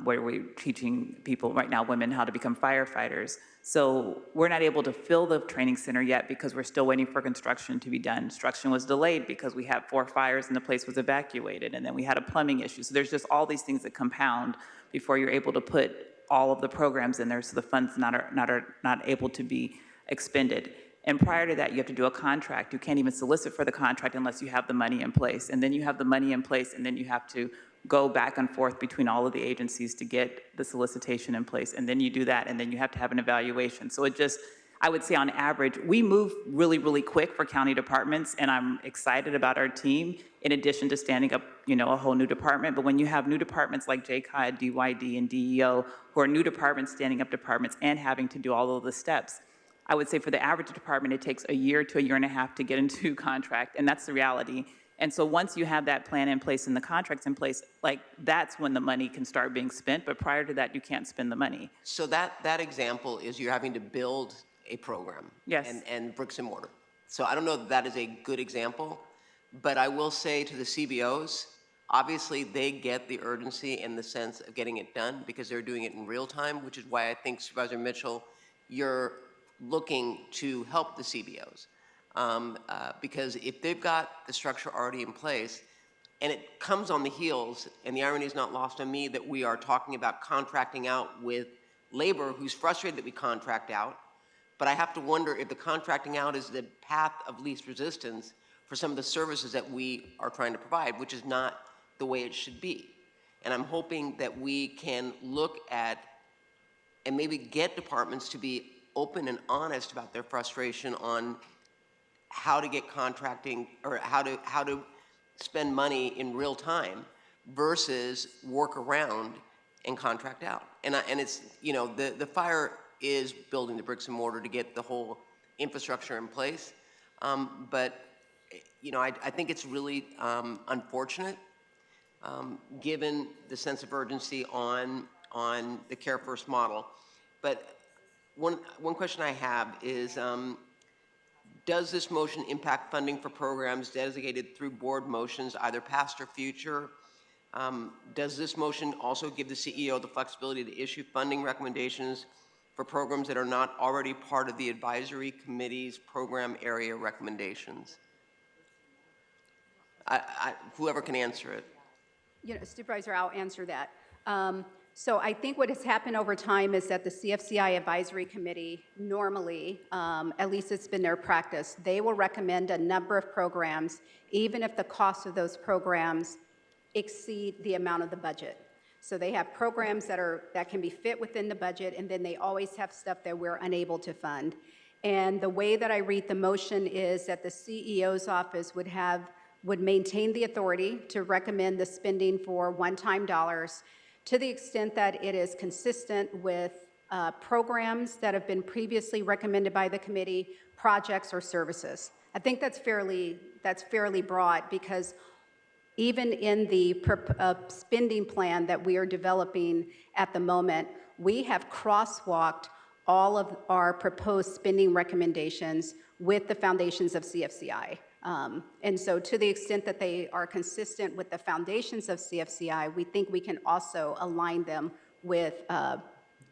where we're teaching people right now, women, how to become firefighters. So we're not able to fill the training center yet because we're still waiting for construction to be done. Construction was delayed because we had 4 fires and the place was evacuated, and then we had a plumbing issue. So there's just all these things that compound before you're able to put all of the programs in there, so the funds are not able to be expended. And prior to that, you have to do a contract. You can't even solicit for the contract unless you have the money in place. And then you have the money in place, and then you have to go back and forth between all of the agencies to get the solicitation in place. And then you do that, and then you have to have an evaluation. So it just, I would say on average, we move really, really quick for county departments, and I'm excited about our team, in addition to standing up, a whole new department. But when you have new departments like JCOD, DYD, and DEO, who are new departments standing up departments and having to do all of the steps, I would say for the average department, it takes a year to a year and a half to get into contract, and that's the reality. And so once you have that plan in place and the contracts in place, that's when the money can start being spent, but prior to that, you can't spend the money. So that example is you're having to build a program. Yes. And bricks and mortar. So I don't know if that is a good example, but I will say to the CBOs, obviously they get the urgency and the sense of getting it done because they're doing it in real time, which is why I think, Supervisor Mitchell, you're looking to help the CBOs. Because if they've got the structure already in place, and it comes on the heels, and the irony is not lost on me, that we are talking about contracting out with labor who's frustrated that we contract out, but I have to wonder if the contracting out is the path of least resistance for some of the services that we are trying to provide, which is not the way it should be. And I'm hoping that we can look at and maybe get departments to be open and honest about their frustration on how to get contracting or how to spend money in real time versus work around and contract out. And it's, the fire is building the bricks and mortar to get the whole infrastructure in place. But, I think it's really unfortunate given the sense of urgency on the Care First model. But one question I have is, does this motion impact funding for programs designated through board motions, either past or future? Does this motion also give the CEO the flexibility to issue funding recommendations for programs that are not already part of the advisory committee's program area recommendations? Whoever can answer it. Supervisor, I'll answer that. So I think what has happened over time is that the CFCI Advisory Committee normally, at least it's been their practice, they will recommend a number of programs, even if the cost of those programs exceed the amount of the budget. So they have programs that can be fit within the budget, and then they always have stuff that we're unable to fund. And the way that I read the motion is that the CEO's office would maintain the authority to recommend the spending for one-time dollars to the extent that it is consistent with programs that have been previously recommended by the committee, projects or services. I think that's fairly broad because Even in the spending plan that we are developing at the moment, we have crosswalked all of our proposed spending recommendations with the foundations of CFCI. And so to the extent that they are consistent with the foundations of CFCI, we think we can also align them with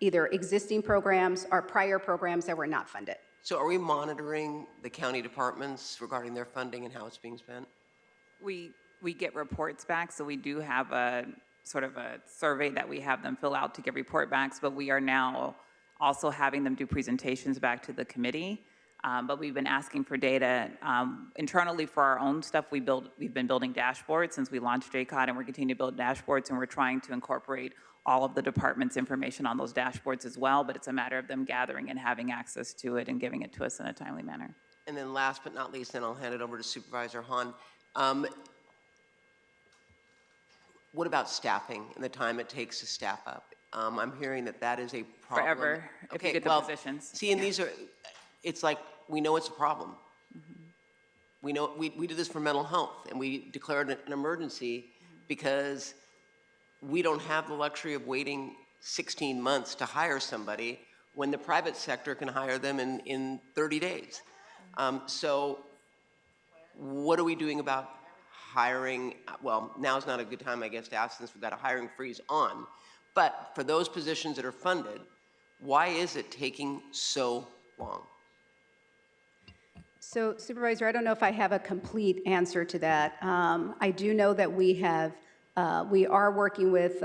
either existing programs or prior programs that were not funded. So are we monitoring the county departments regarding their funding and how it's being spent? We get reports back, so we do have a sort of a survey that we have them fill out to get report backs, but we are now also having them do presentations back to the committee. But we've been asking for data internally for our own stuff. We've been building dashboards since we launched JCOD, and we're continuing to build dashboards, and we're trying to incorporate all of the department's information on those dashboards as well, but it's a matter of them gathering and having access to it and giving it to us in a timely manner. And then last but not least, then I'll hand it over to Supervisor Hahn. What about staffing and the time it takes to staff up? I'm hearing that that is a problem. Forever, if you get the positions. See, and these are, it's like, we know it's a problem. We know, we do this for mental health, and we declared an emergency because we don't have the luxury of waiting 16 months to hire somebody when the private sector can hire them in 30 days. So what are we doing about hiring? Well, now's not a good time, I guess, to ask, since we've got a hiring freeze on. But for those positions that are funded, why is it taking so long? So, Supervisor, I don't know if I have a complete answer to that. I do know that we are working with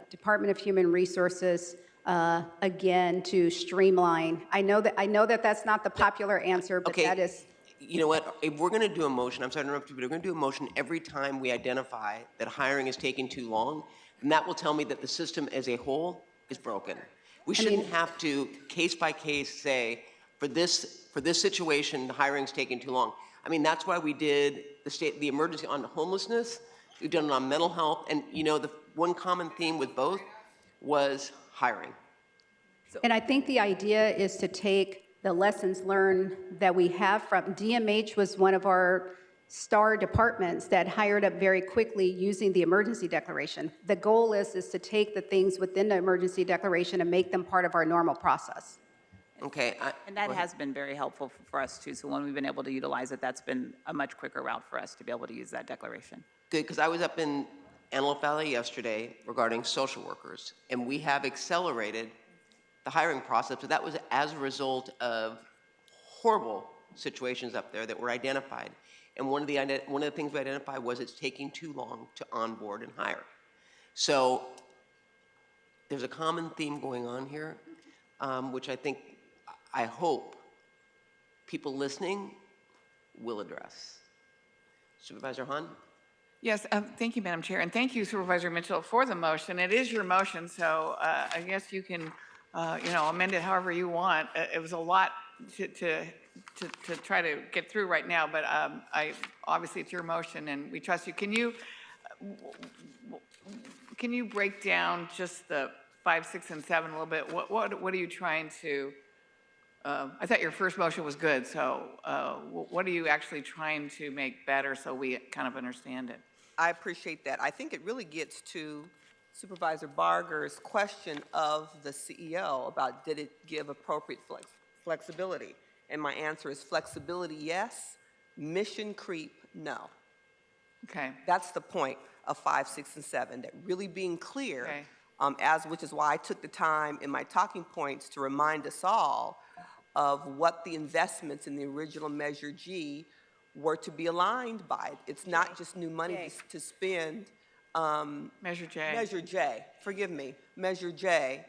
Department of Human Resources again to streamline. I know that that's not the popular answer, but that is. You know what? If we're going to do a motion, I'm sorry to interrupt you, but we're going to do a motion every time we identify that hiring is taking too long, and that will tell me that the system as a whole is broken. We shouldn't have to case by case say, for this situation, the hiring's taking too long. I mean, that's why we did the emergency on homelessness. We've done it on mental health, and you know, the one common theme with both was hiring. And I think the idea is to take the lessons learned that we have from DMH was one of our star departments that hired up very quickly using the emergency declaration. The goal is to take the things within the emergency declaration and make them part of our normal process. Okay. And that has been very helpful for us too. So when we've been able to utilize it, that's been a much quicker route for us to be able to use that declaration. Good, because I was up in Antelope Valley yesterday regarding social workers, and we have accelerated the hiring process, but that was as a result of horrible situations up there that were identified. And one of the things we identified was it's taking too long to onboard and hire. So there's a common theme going on here, which I hope people listening will address. Supervisor Hahn? Yes, thank you, Madam Chair, and thank you, Supervisor Mitchell, for the motion. It is your motion, so I guess you can amend it however you want. It was a lot to try to get through right now, but obviously it's your motion and we trust you. Can you break down just the 5, 6, and 7 a little bit? What are you trying to? I thought your first motion was good, so what are you actually trying to make better so we kind of understand it? I appreciate that. I think it really gets to Supervisor Barger's question of the CEO about did it give appropriate flexibility? And my answer is flexibility, yes. Mission creep, no. Okay. That's the point of 5, 6, and 7, that really being clear, which is why I took the time in my talking points to remind us all of what the investments in the original Measure G were to be aligned by. It's not just new money to spend. Measure J. Measure J, forgive me, Measure J.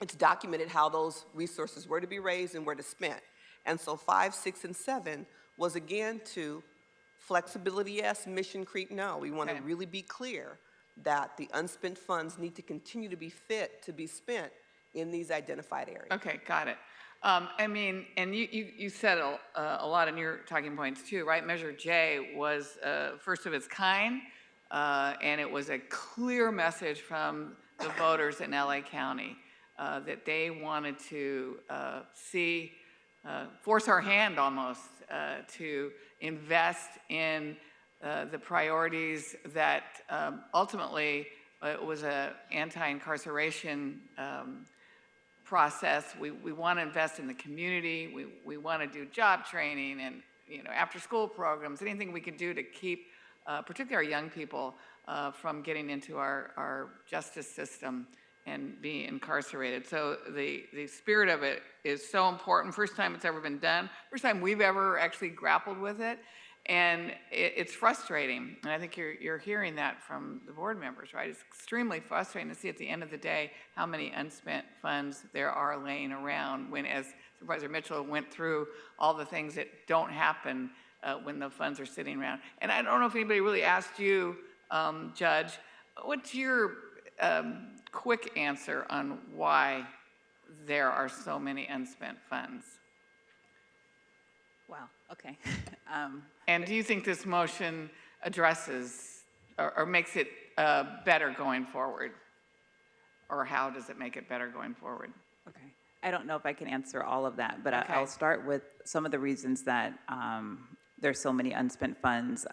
It's documented how those resources were to be raised and were to spent. And so 5, 6, and 7 was again to flexibility, yes, mission creep, no. We want to really be clear that the unspent funds need to continue to be fit to be spent in these identified areas. Okay, got it. I mean, and you said a lot in your talking points too, right? Measure J was first of its kind, and it was a clear message from the voters in LA County that they wanted to force our hand almost to invest in the priorities that ultimately was an anti-incarceration process. We want to invest in the community. We want to do job training and after-school programs, anything we can do to keep, particularly our young people, from getting into our justice system and being incarcerated. So the spirit of it is so important. First time it's ever been done. First time we've ever actually grappled with it. And it's frustrating. And I think you're hearing that from the board members, right? It's extremely frustrating to see at the end of the day how many unspent funds there are laying around when, as Supervisor Mitchell went through all the things that don't happen when the funds are sitting around. And I don't know if anybody really asked you, Judge, what's your quick answer on why there are so many unspent funds? Wow, okay. And do you think this motion addresses or makes it better going forward? Or how does it make it better going forward? Okay. I don't know if I can answer all of that, but Okay. I'll start with some of the reasons that there's so many unspent funds.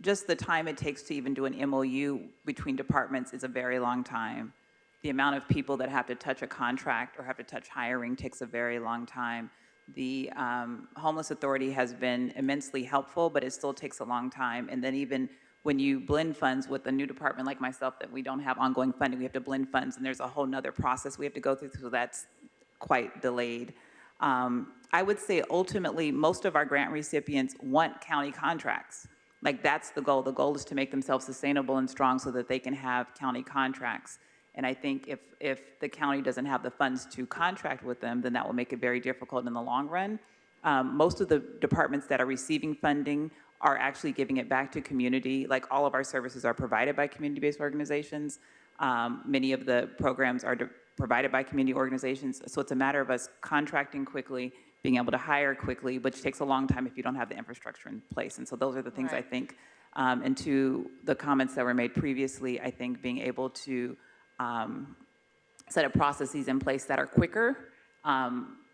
Just the time it takes to even do an MOU between departments is a very long time. The amount of people that have to touch a contract or have to touch hiring takes a very long time. The Homeless Authority has been immensely helpful, but it still takes a long time. And then even when you blend funds with a new department like myself that we don't have ongoing funding, we have to blend funds, and there's a whole nother process we have to go through, so that's quite delayed. I would say ultimately most of our grant recipients want county contracts. Like that's the goal. The goal is to make themselves sustainable and strong so that they can have county contracts. And I think if the county doesn't have the funds to contract with them, then that will make it very difficult in the long run. Most of the departments that are receiving funding are actually giving it back to community. Like all of our services are provided by community-based organizations. Many of the programs are provided by community organizations. So it's a matter of us contracting quickly, being able to hire quickly, which takes a long time if you don't have the infrastructure in place. And so those are the things I think, and to the comments that were made previously, I think being able to set up processes in place that are quicker,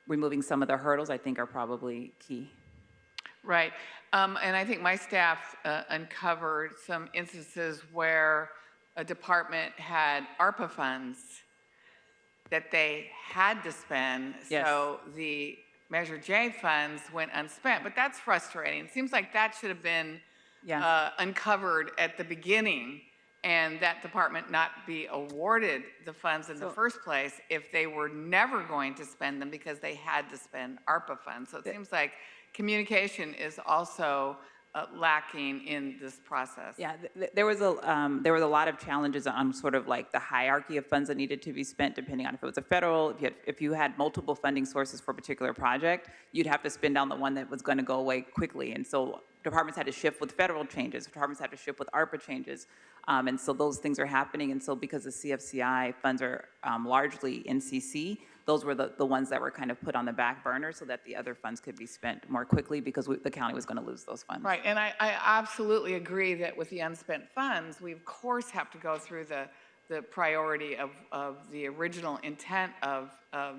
removing some of the hurdles, I think are probably key. Right. And I think my staff uncovered some instances where a department had ARPA funds that they had to spend, Yes. so the Measure J funds went unspent. But that's frustrating. It seems like that should have been uncovered at the beginning, and that department not be awarded the funds in the first place if they were never going to spend them because they had to spend ARPA funds. So it seems like communication is also lacking in this process. Yeah, there was a lot of challenges on sort of like the hierarchy of funds that needed to be spent, depending on if it was a federal, if you had multiple funding sources for a particular project, you'd have to spend down the one that was going to go away quickly. And so departments had to shift with federal changes, departments had to shift with ARPA changes. And so those things are happening. And so because the CFCI funds are largely NCC, those were the ones that were kind of put on the back burner so that the other funds could be spent more quickly because the county was going to lose those funds. Right, and I absolutely agree that with the unspent funds, we of course have to go through the priority of the original intent of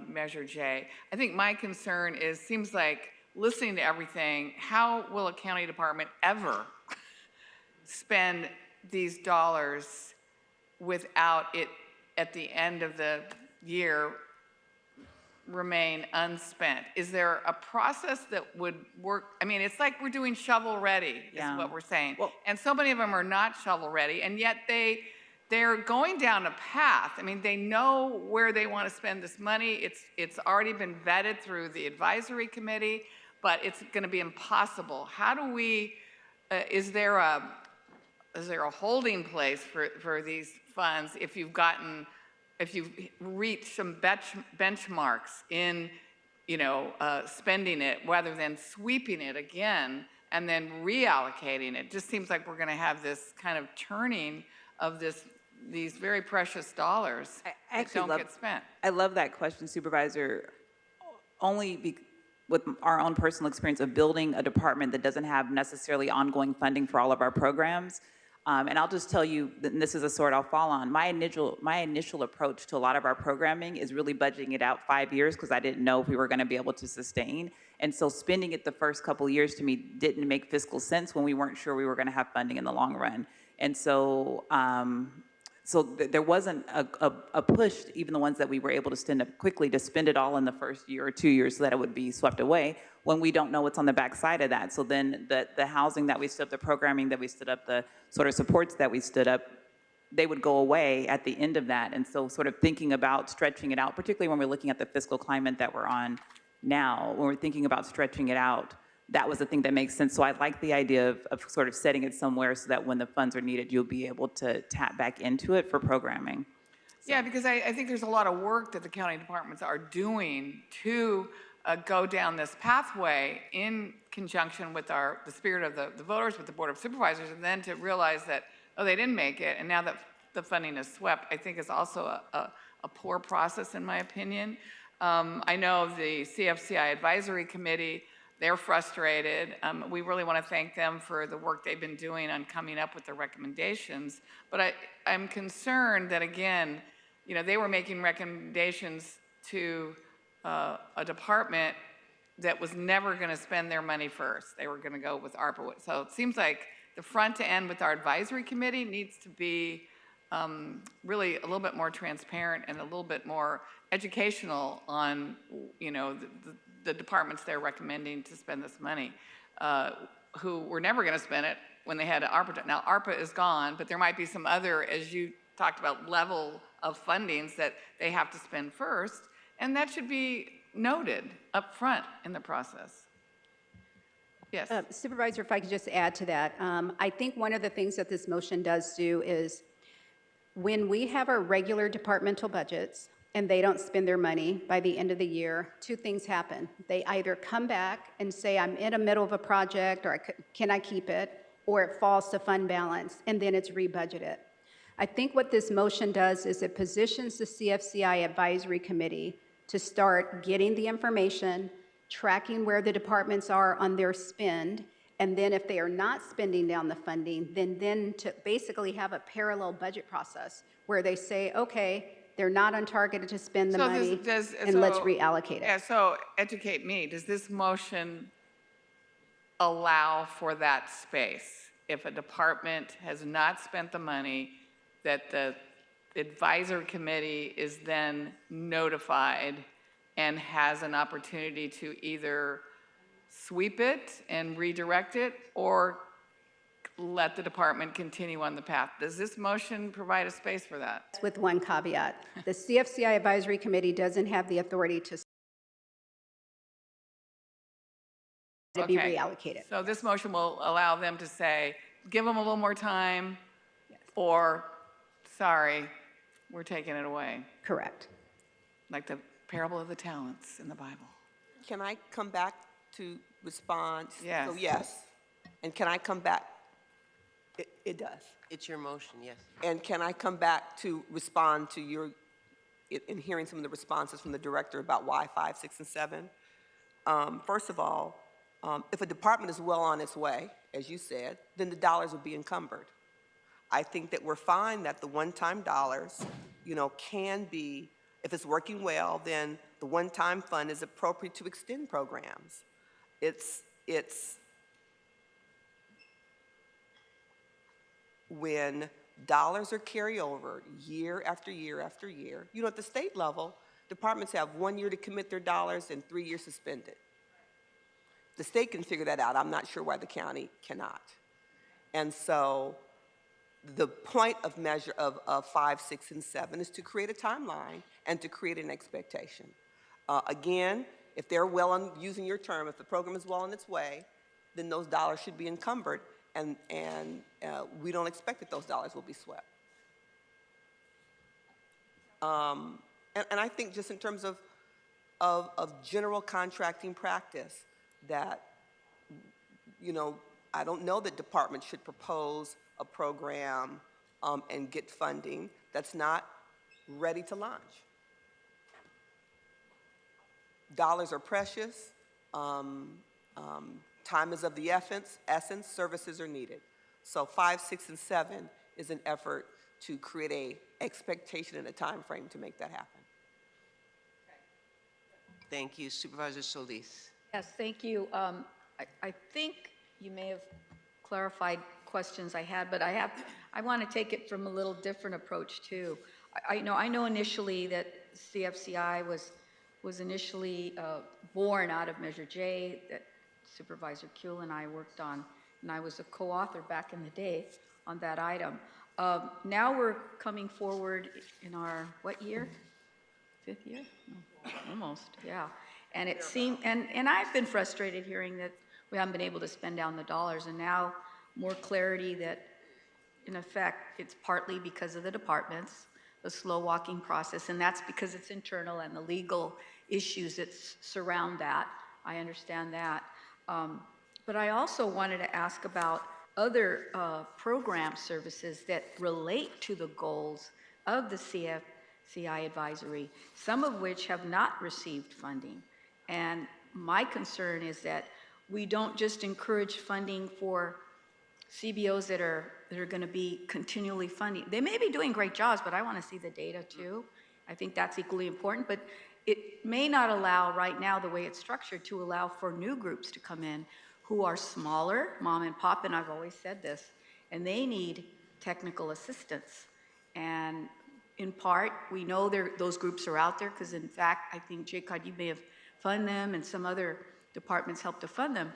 Measure J. I think my concern is, seems like listening to everything, how will a county department ever spend these dollars without it at the end of the year remain unspent? Is there a process that would work? I mean, it's like we're doing shovel ready is what we're saying. Well, and so many of them are not shovel ready, and yet they're going down a path. I mean, they know where they want to spend this money. It's already been vetted through the advisory committee, but it's going to be impossible. How do we, is there a holding place for these funds if you've reached some benchmarks in, spending it rather than sweeping it again and then reallocating it? Just seems like we're going to have this kind of turning of these very precious dollars that don't get spent. I love that question, Supervisor, with our own personal experience of building a department that doesn't have necessarily ongoing funding for all of our programs. And I'll just tell you, and this is a sword I'll fall on, my initial approach to a lot of our programming is really budgeting it out 5 years because I didn't know if we were going to be able to sustain. And so spending it the first couple of years to me didn't make fiscal sense when we weren't sure we were going to have funding in the long run. And so, there wasn't a push, even the ones that we were able to stand up quickly, to spend it all in the first year or 2 years so that it would be swept away when we don't know what's on the backside of that. So then the housing that we stood up, the programming that we stood up, the sort of supports that we stood up, they would go away at the end of that. And so sort of thinking about stretching it out, particularly when we're looking at the fiscal climate that we're on now, when we're thinking about stretching it out, that was the thing that makes sense. So I like the idea of sort of setting it somewhere so that when the funds are needed, you'll be able to tap back into it for programming. Yeah, because I think there's a lot of work that the county departments are doing to go down this pathway in conjunction with the spirit of the voters, with the Board of Supervisors, and then to realize that, oh, they didn't make it, and now that the funding is swept, I think is also a poor process, in my opinion. I know the CFCI Advisory Committee, they're frustrated. We really want to thank them for the work they've been doing on coming up with the recommendations. But I'm concerned that, again, you know, they were making recommendations to a department that was never going to spend their money first. They were going to go with ARPA. So it seems like the front to end with our advisory committee needs to be really a little bit more transparent and a little bit more educational on, you know, the departments they're recommending to spend this money, who were never going to spend it when they had ARPA. Now, ARPA is gone, but there might be some other, as you talked about, level of fundings that they have to spend first, and that should be noted up front in the process. Yes. Supervisor, if I could just add to that, I think one of the things that this motion does do is when we have our regular departmental budgets and they don't spend their money by the end of the year, two things happen. They either come back and say, I'm in the middle of a project, or can I keep it? Or it falls to fund balance, and then it's rebudgeted. I think what this motion does is it positions the CFCI Advisory Committee to start getting the information, tracking where the departments are on their spend, and then if they are not spending down the funding, then to basically have a parallel budget process where they say, okay, they're not on target to spend the money, and let's reallocate it. Yeah, so educate me. Does this motion allow for that space? If a department has not spent the money, that the advisory committee is then notified and has an opportunity to either sweep it and redirect it or let the department continue on the path. Does this motion provide a space for that? With one caveat. The CFCI Advisory Committee doesn't have the authority to be reallocated. So this motion will allow them to say, give them a little more time, or, sorry, we're taking it away. Correct. Like the parable of the talents in the Bible. Can I come back to respond? Yes. So yes. And can I come back? It does. It's your motion, yes. And can I come back to respond to your, in hearing some of the responses from the director about why 5, 6, and 7? First of all, if a department is well on its way, as you said, then the dollars will be encumbered. I think that we're fine that the one-time dollars, you know, can be, if it's working well, then the one-time fund is appropriate to extend programs. It's when dollars are carried over year after year after year. You know, at the state level, departments have 1 year to commit their dollars and 3 years to spend it. The state can figure that out. I'm not sure why the county cannot. And so the point of measure of 5, 6, and 7 is to create a timeline and to create an expectation. Again, if they're well on, using your term, if the program is well on its way, then those dollars should be encumbered, and we don't expect that those dollars will be swept. And I think just in terms of general contracting practice, that, you know, I don't know that departments should propose a program and get funding that's not ready to launch. Dollars are precious. Time is of the essence. Services are needed. So 5, 6, and 7 is an effort to create a expectation and a time frame to make that happen. Thank you. Supervisor Solis. Yes, thank you. I think you may have clarified questions I had, but I want to take it from a little different approach too. I know initially that CFCI was initially born out of Measure J that Supervisor Kuehl and I worked on, and I was a co-author back in the day on that item. Now we're coming forward in our, what year? 5th year? No, almost, yeah. And it seemed, and I've been frustrated hearing that we haven't been able to spend down the dollars, and now more clarity that, in effect, it's partly because of the departments, the slow walking process, and that's because it's internal and the legal issues that surround that. I understand that. But I also wanted to ask about other program services that relate to the goals of the CFCI advisory, some of which have not received funding. And my concern is that we don't just encourage funding for CBOs that are going to be continually funding. They may be doing great jobs, but I want to see the data too. I think that's equally important, but it may not allow right now, the way it's structured, to allow for new groups to come in who are smaller, mom and pop, and I've always said this, and they need technical assistance. And in part, we know those groups are out there because, in fact, I think, JCOD, you may have funded them and some other departments helped to fund them,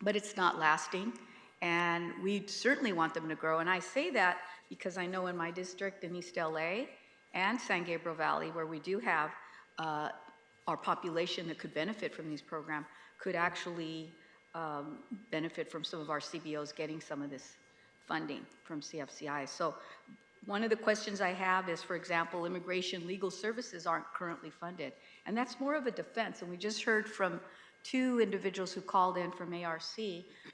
but it's not lasting. And we certainly want them to grow. And I say that because I know in my district in East LA and San Gabriel Valley, where we do have our population that could benefit from these programs, could actually benefit from some of our CBOs getting some of this funding from CFCI. So one of the questions I have is, for example, immigration legal services aren't currently funded. And that's more of a defense. And we just heard from 2 individuals who called in from ARC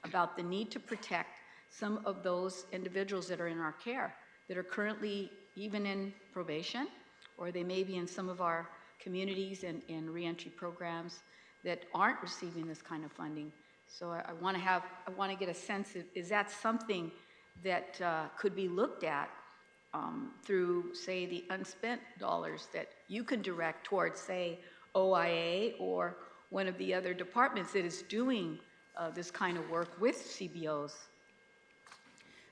about the need to protect some of those individuals that are in our care, that are currently even in probation, or they may be in some of our communities and in reentry programs that aren't receiving this kind of funding. So I want to get a sense of, is that something that could be looked at through, say, the unspent dollars that you can direct towards, say, OIA or one of the other departments that is doing this kind of work with CBOs?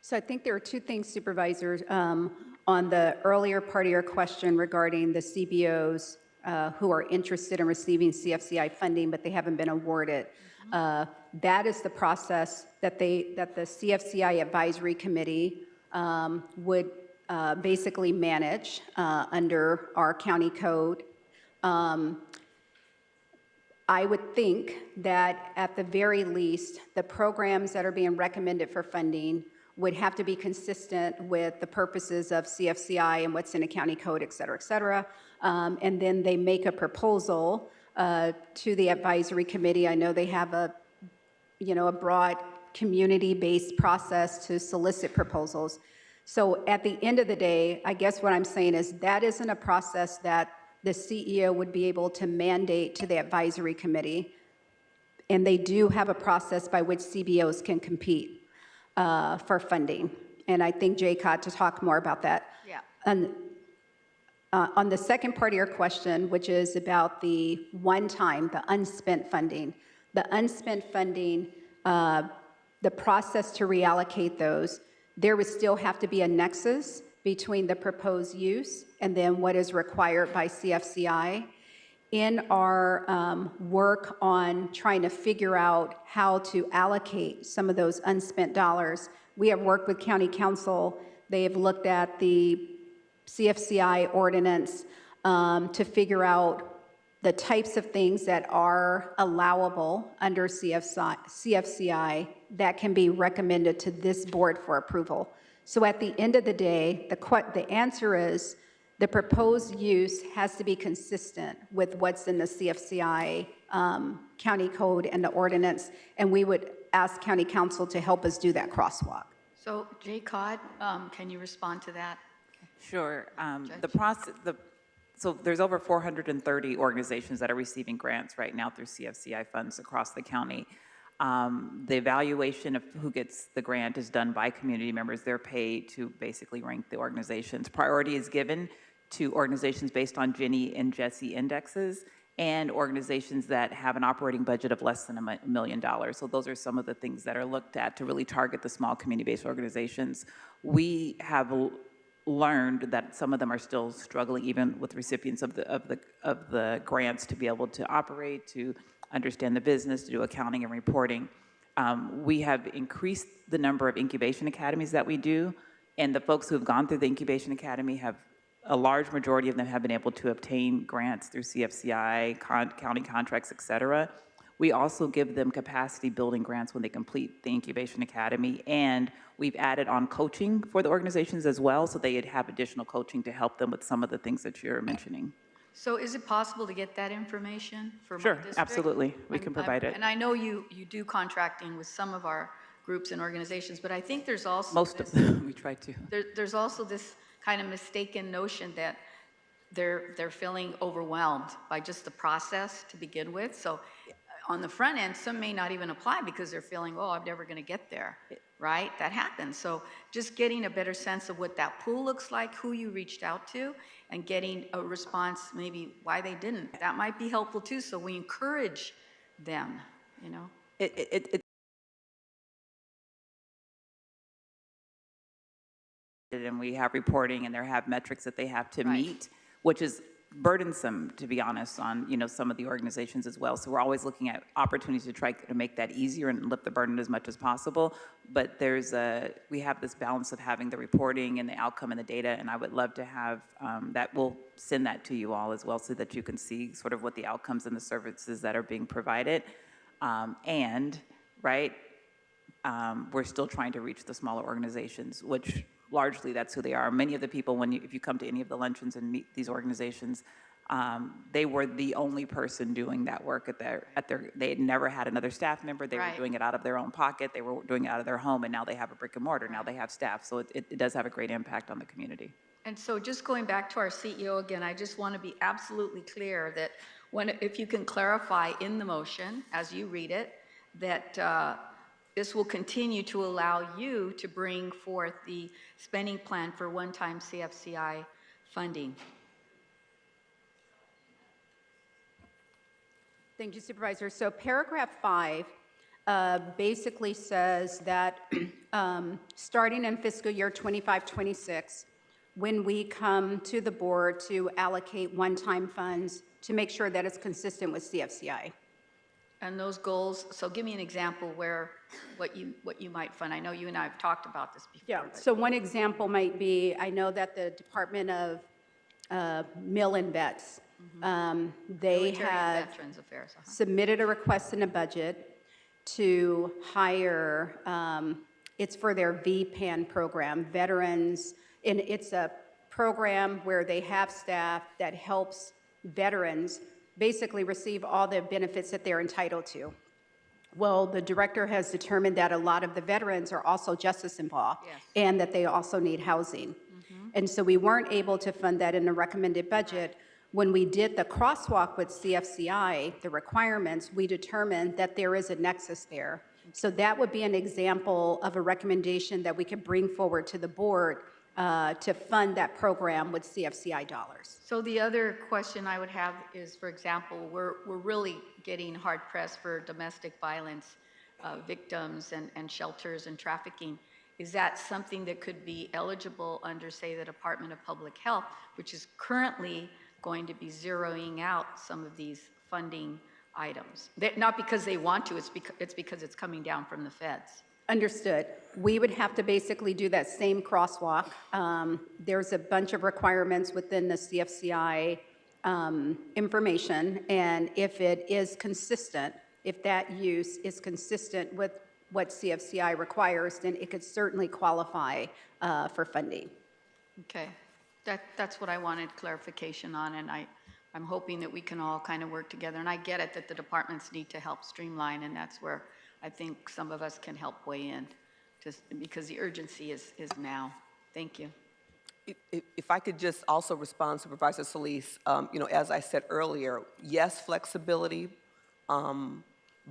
So I think there are 2 things, supervisors, on the earlier part of your question regarding the CBOs who are interested in receiving CFCI funding, but they haven't been awarded. That is the process that the CFCI Advisory Committee would basically manage under our county code. I would think that at the very least, the programs that are being recommended for funding would have to be consistent with the purposes of CFCI and what's in a county code, et cetera, et cetera. And then they make a proposal to the advisory committee. I know they have a broad community-based process to solicit proposals. So at the end of the day, I guess what I'm saying is that isn't a process that the CEO would be able to mandate to the advisory committee. And they do have a process by which CBOs can compete for funding. And I think JCOD to talk more about that. Yeah. And on the second part of your question, which is about the one-time, the unspent funding. The unspent funding, the process to reallocate those, there would still have to be a nexus between the proposed use and then what is required by CFCI. In our work on trying to figure out how to allocate some of those unspent dollars, we have worked with County Council. They have looked at the CFCI ordinance to figure out the types of things that are allowable under CFCI that can be recommended to this board for approval. So at the end of the day, the answer is the proposed use has to be consistent with what's in the CFCI county code and the ordinance, and we would ask County Council to help us do that crosswalk. So, JCOD, can you respond to that? Sure. So there's over 430 organizations that are receiving grants right now through CFCI funds across the county. The evaluation of who gets the grant is done by community members. They're paid to basically rank the organizations. Priority is given to organizations based on Ginny and Jesse indexes and organizations that have an operating budget of less than $1 million. So those are some of the things that are looked at to really target the small community-based organizations. We have learned that some of them are still struggling, even with recipients of the grants, to be able to operate, to understand the business, to do accounting and reporting. We have increased the number of incubation academies that we do, and the folks who have gone through the incubation academy have, a large majority of them have been able to obtain grants through CFCI, county contracts, et cetera. We also give them capacity building grants when they complete the incubation academy, and we've added on coaching for the organizations as well, so they'd have additional coaching to help them with some of the things that you're mentioning. So is it possible to get that information for my Sure, district? absolutely. We can provide it. And I know you do contracting with some of our groups and organizations, but I think there's also Most of them, we try to. There's also this kind of mistaken notion that they're feeling overwhelmed by just the process to begin with. So on the front end, some may not even apply because they're feeling, oh, I'm never going to get there, right? That happens. So just getting a better sense of what that pool looks like, who you reached out to, and getting a response, maybe why they didn't. That might be helpful too, so we encourage them, you know? And we have reporting, and they have metrics that they have to meet, which is burdensome, to be honest, on some of the organizations as well. So we're always looking at opportunities to try to make that easier and lift the burden as much as possible. But we have this balance of having the reporting and the outcome and the data, and I would love to have that. We'll send that to you all as well, so that you can see sort of what the outcomes and the services that are being provided. We're still trying to reach the smaller organizations, which largely that's who they are. Many of the people, if you come to any of the luncheons and meet these organizations, they were the only person doing that work they had never had another staff member. They were doing it out of their own pocket. They were doing it out of their home, and now they have a brick and mortar. Now they have staff. So it does have a great impact on the community. And so just going back to our CEO again, I just want to be absolutely clear that if you can clarify in the motion as you read it, that this will continue to allow you to bring forth the spending plan for one-time CFCI funding. Thank you, Supervisor. So paragraph 5 basically says that starting in fiscal year 25-26, when we come to the board to allocate one-time funds to make sure that it's consistent with CFCI. And those goals, so give me an example where what you might fund. I know you and I have talked about this before. Yeah, so one example might be, I know that the Department of Mill and Vets, they have submitted a request in a budget to hire, it's for their VPAN program, veterans, and it's a program where they have staff that helps veterans basically receive all the benefits that they're entitled to. Well, the director has determined that a lot of the veterans are also justice involved, and that they also need housing. And so we weren't able to fund that in the recommended budget. When we did the crosswalk with CFCI, the requirements, we determined that there is a nexus there. So that would be an example of a recommendation that we could bring forward to the board to fund that program with CFCI dollars. So the other question I would have is, for example, we're really getting hard pressed for domestic violence victims and shelters and trafficking. Is that something that could be eligible under, say, the Department of Public Health, which is currently going to be zeroing out some of these funding items? Not because they want to, it's because it's coming down from the feds. Understood. We would have to basically do that same crosswalk. There's a bunch of requirements within the CFCI information, and if it is consistent, if that use is consistent with what CFCI requires, then it could certainly qualify for funding. Okay, that's what I wanted clarification on, and I'm hoping that we can all kind of work together. And I get it that the departments need to help streamline, and that's where I think some of us can help weigh in, just because the urgency is now. Thank you. If I could just also respond, Supervisor Solis, as I said earlier, yes, flexibility,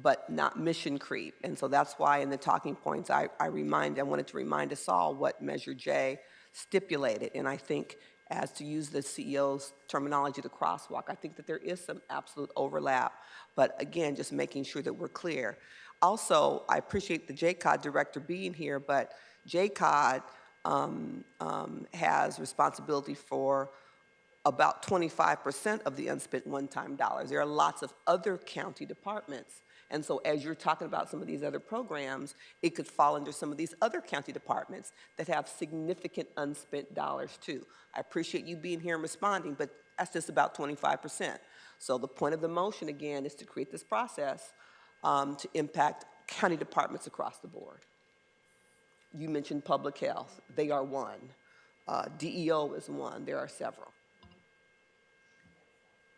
but not mission creep. And so that's why in the talking points, I wanted to remind us all what Measure J stipulated. And I think, as to use the CEO's terminology, the crosswalk, I think that there is some absolute overlap. But again, just making sure that we're clear. Also, I appreciate the JCOD director being here, but JCOD has responsibility for about 25% of the unspent one-time dollars. There are lots of other county departments. And so as you're talking about some of these other programs, it could fall under some of these other county departments that have significant unspent dollars too. I appreciate you being here and responding, but that's just about 25%. So the point of the motion, again, is to create this process to impact county departments across the board. You mentioned public health. They are one. DEO is one. There are several.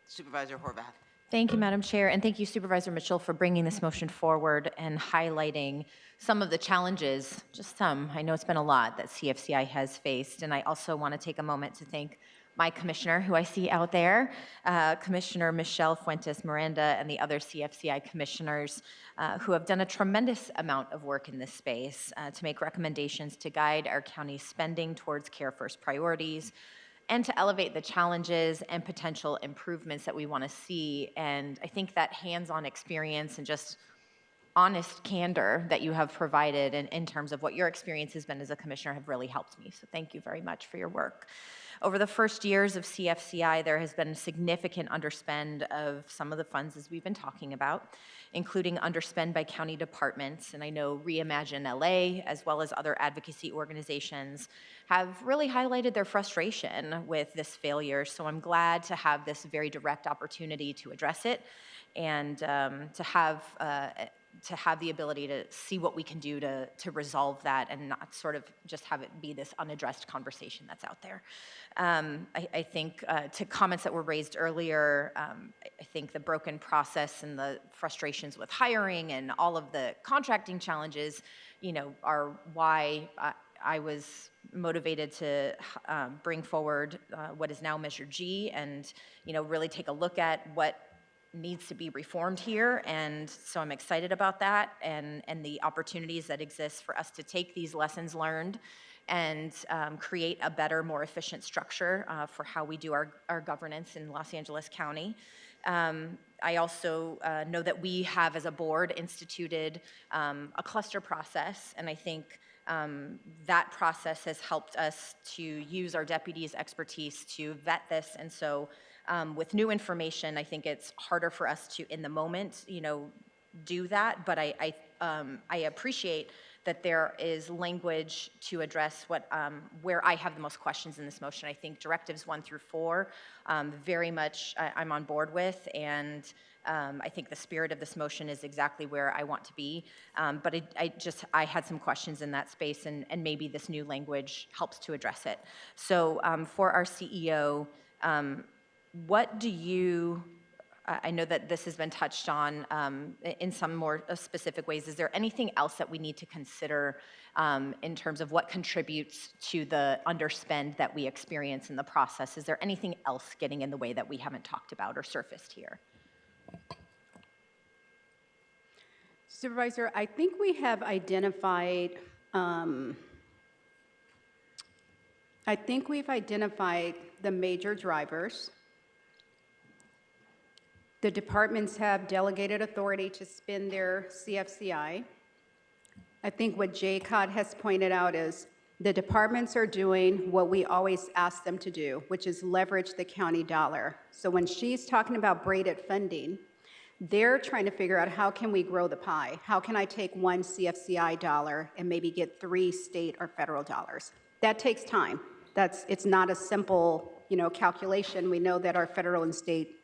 Supervisor Horvath. Thank you, Madam Chair, and thank you, Supervisor Mitchell, for bringing this motion forward and highlighting some of the challenges, just some, I know it's been a lot, that CFCI has faced. And I also want to take a moment to thank my commissioner, who I see out there, Commissioner Michelle Fuentes Miranda, and the other CFCI commissioners who have done a tremendous amount of work in this space to make recommendations to guide our county's spending towards care first priorities, and to elevate the challenges and potential improvements that we want to see. And I think that hands-on experience and just honest candor that you have provided in terms of what your experience has been as a commissioner have really helped me. So thank you very much for your work. Over the first years of CFCI, there has been significant underspend of some of the funds as we've been talking about, including underspend by county departments. And I know Reimagine LA, as well as other advocacy organizations, have really highlighted their frustration with this failure. So I'm glad to have this very direct opportunity to address it and to have the ability to see what we can do to resolve that and not sort of just have it be this unaddressed conversation that's out there. I think to comments that were raised earlier, I think the broken process and the frustrations with hiring and all of the contracting challenges, are why I was motivated to bring forward what is now Measure G and, really take a look at what needs to be reformed here. And so I'm excited about that and the opportunities that exist for us to take these lessons learned and create a better, more efficient structure for how we do our governance in Los Angeles County. I also know that we have, as a board, instituted a cluster process, and I think that process has helped us to use our deputies' expertise to vet this. And so with new information, I think it's harder for us to, in the moment, do that. But I appreciate that there is language to address where I have the most questions in this motion. I think directives 1 through 4, very much I'm on board with, and I think the spirit of this motion is exactly where I want to be. But I had some questions in that space, and maybe this new language helps to address it. So for our CEO, what do you, I know that this has been touched on in some more specific ways. Is there anything else that we need to consider in terms of what contributes to the underspend that we experience in the process? Is there anything else getting in the way that we haven't talked about or surfaced here? Supervisor, I think we have identified, the major drivers. The departments have delegated authority to spend their CFCI. I think what JCOD has pointed out is the departments are doing what we always ask them to do, which is leverage the county dollar. So when she's talking about braided funding, they're trying to figure out how can we grow the pie? How can I take one CFCI dollar and maybe get 3 state or federal dollars? That takes time. It's not a simple, calculation. We know that our federal and state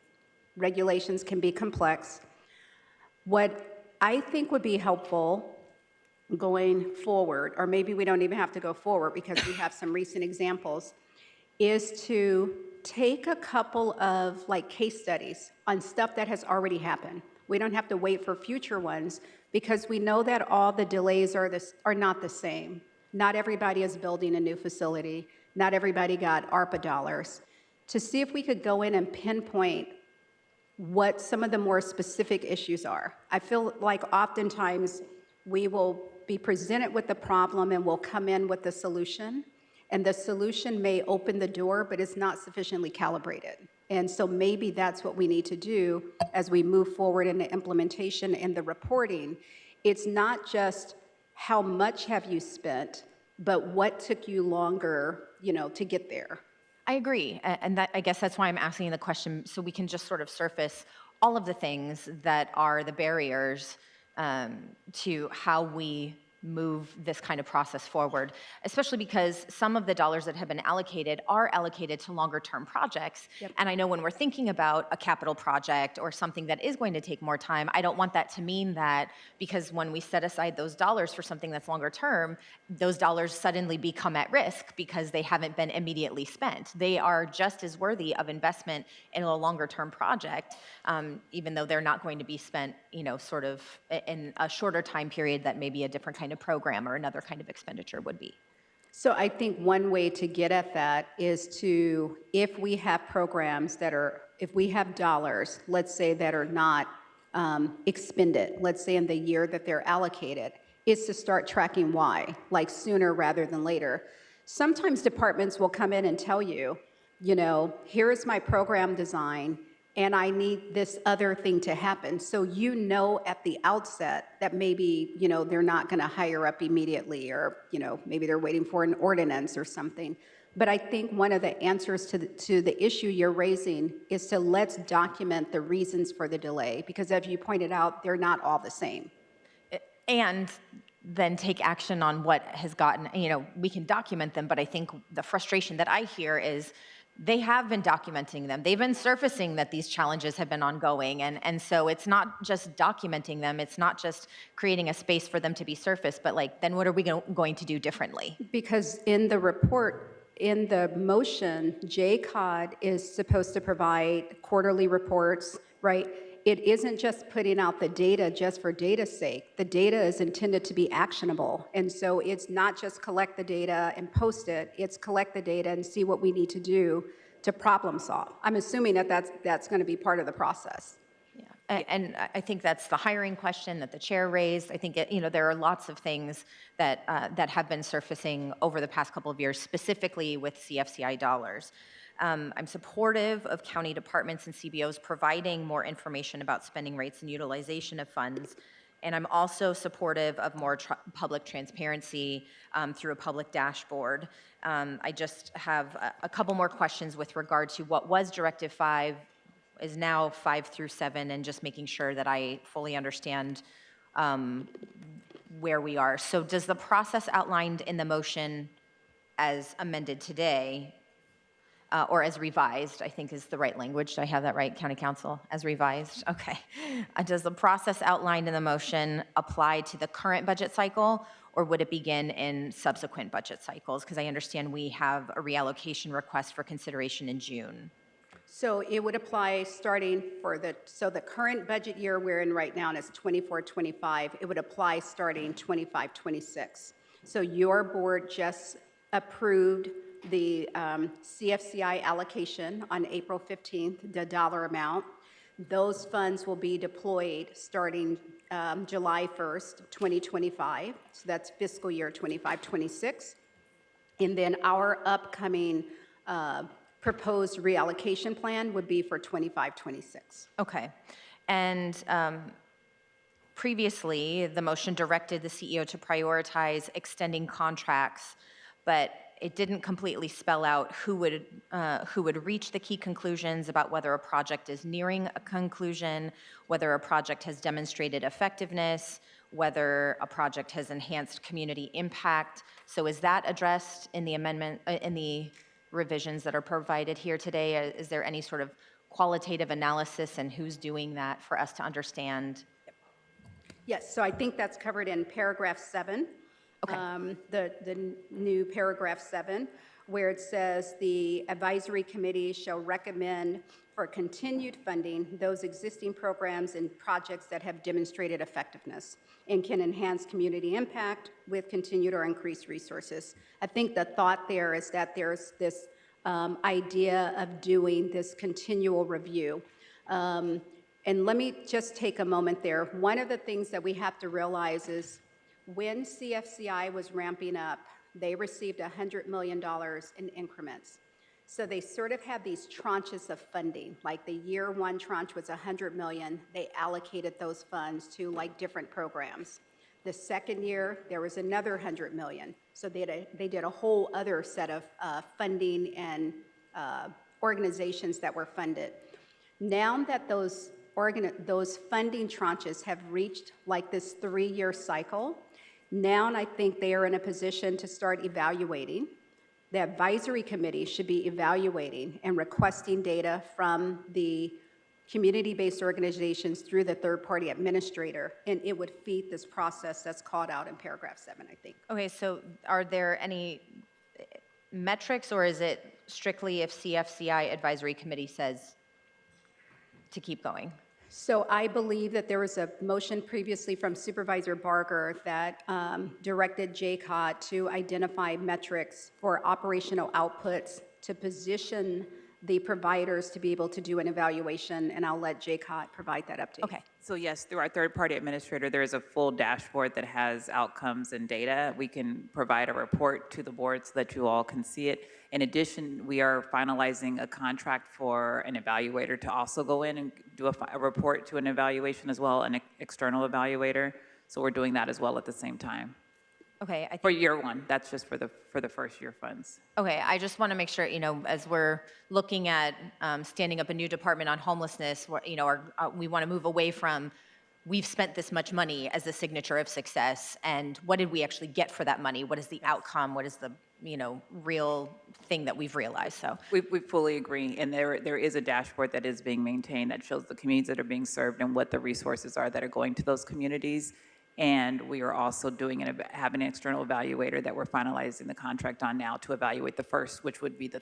regulations can be complex. What I think would be helpful going forward, or maybe we don't even have to go forward because we have some recent examples, is to take a couple of case studies on stuff that has already happened. We don't have to wait for future ones because we know that all the delays are not the same. Not everybody is building a new facility. Not everybody got ARPA dollars. To see if we could go in and pinpoint what some of the more specific issues are. I feel like oftentimes we will be presented with the problem and we'll come in with the solution, and the solution may open the door, but it's not sufficiently calibrated. And so maybe that's what we need to do as we move forward in the implementation and the reporting. It's not just how much have you spent, but what took you longer, to get there. I agree, and I guess that's why I'm asking the question, so we can just sort of surface all of the things that are the barriers to how we move this kind of process forward, especially because some of the dollars that have been allocated are allocated to longer term projects. Yep. And I know when we're thinking about a capital project or something that is going to take more time, I don't want that to mean that because when we set aside those dollars for something that's longer term, those dollars suddenly become at risk because they haven't been immediately spent. They are just as worthy of investment in a longer term project, even though they're not going to be spent, sort of in a shorter time period that maybe a different kind of program or another kind of expenditure would be. So I think one way to get at that is to, if we have programs if we have dollars, let's say that are not expended, let's say in the year that they're allocated, is to start tracking why, like sooner rather than later. Sometimes departments will come in and tell you, here is my program design, and I need this other thing to happen. So at the outset that maybe, they're not going to hire up immediately, or, maybe they're waiting for an ordinance or something. But I think one of the answers to the issue you're raising is to let's document the reasons for the delay, because as you pointed out, they're not all the same. And then take action on what has gotten, we can document them, but I think the frustration that I hear is they have been documenting them. They've been surfacing that these challenges have been ongoing. And so it's not just documenting them. It's not just creating a space for them to be surfaced, but then what are we going to do differently? Because in the report, in the motion, JCOD is supposed to provide quarterly reports, right? It isn't just putting out the data just for data's sake. The data is intended to be actionable. And so it's not just collect the data and post it, it's collect the data and see what we need to do to problem solve. I'm assuming that that's going to be part of the process. Yeah, and I think that's the hiring question that the chair raised. I think there are lots of things that have been surfacing over the past couple of years, specifically with CFCI dollars. I'm supportive of county departments and CBOs providing more information about spending rates and utilization of funds. And I'm also supportive of more public transparency through a public dashboard. I just have a couple more questions with regard to what was Directive 5 is now 5 through 7, and just making sure that I fully understand where we are. So does the process outlined in the motion as amended today, or as revised, I think is the right language. Do I have that right, County Council? As revised? Okay. Does the process outlined in the motion apply to the current budget cycle, or would it begin in subsequent budget cycles? Because I understand we have a reallocation request for consideration in June. So it would apply starting the current budget year we're in right now, and it's 24-25, it would apply starting 25-26. So your board just approved the CFCI allocation on April 15th, the dollar amount. Those funds will be deployed starting July 1st, 2025. So that's fiscal year 25-26. And then our upcoming proposed reallocation plan would be for 25-26. Okay. And previously, the motion directed the CEO to prioritize extending contracts, but it didn't completely spell out who would reach the key conclusions about whether a project is nearing a conclusion, whether a project has demonstrated effectiveness, whether a project has enhanced community impact. So is that addressed in the amendment, in the revisions that are provided here today? Is there any sort of qualitative analysis, and who's doing that for us to understand? Yes, so I think that's covered in paragraph 7. Okay. The new paragraph 7, where it says the advisory committee shall recommend for continued funding those existing programs and projects that have demonstrated effectiveness and can enhance community impact with continued or increased resources. I think the thought there is that there's this idea of doing this continual review. And let me just take a moment there. One of the things that we have to realize is when CFCI was ramping up, they received $100 million in increments. So they sort of have these tranches of funding. Like the year one tranche was $100 million. They allocated those funds to like different programs. The second year, there was another $100 million. So they did a whole other set of funding and organizations that were funded. Now that those funding tranches have reached like this 3-year cycle, now I think they are in a position to start evaluating. The advisory committee should be evaluating and requesting data from the community-based organizations through the third-party administrator, and it would feed this process that's called out in paragraph 7, I think. Okay, so are there any metrics, or is it strictly if CFCI advisory committee says to keep going? So I believe that there was a motion previously from Supervisor Barger that directed JCOT to identify metrics for operational outputs to position the providers to be able to do an evaluation, and I'll let JCOT provide that update. Okay. So yes, through our third-party administrator, there is a full dashboard that has outcomes and data. We can provide a report to the board so that you all can see it. In addition, we are finalizing a contract for an evaluator to also go in and do a report to an evaluation as well, an external evaluator. So we're doing that as well at the same time. Okay. For year one, that's just for the first year funds. Okay, I just want to make sure, as we're looking at standing up a new department on homelessness, we want to move away from we've spent this much money as a signature of success, and what did we actually get for that money? What is the outcome? What is the real thing that we've realized? So we fully agree, and there is a dashboard that is being maintained that shows the communities that are being served and what the resources are that are going to those communities. And we are also having an external evaluator that we're finalizing the contract on now to evaluate the first, which would be the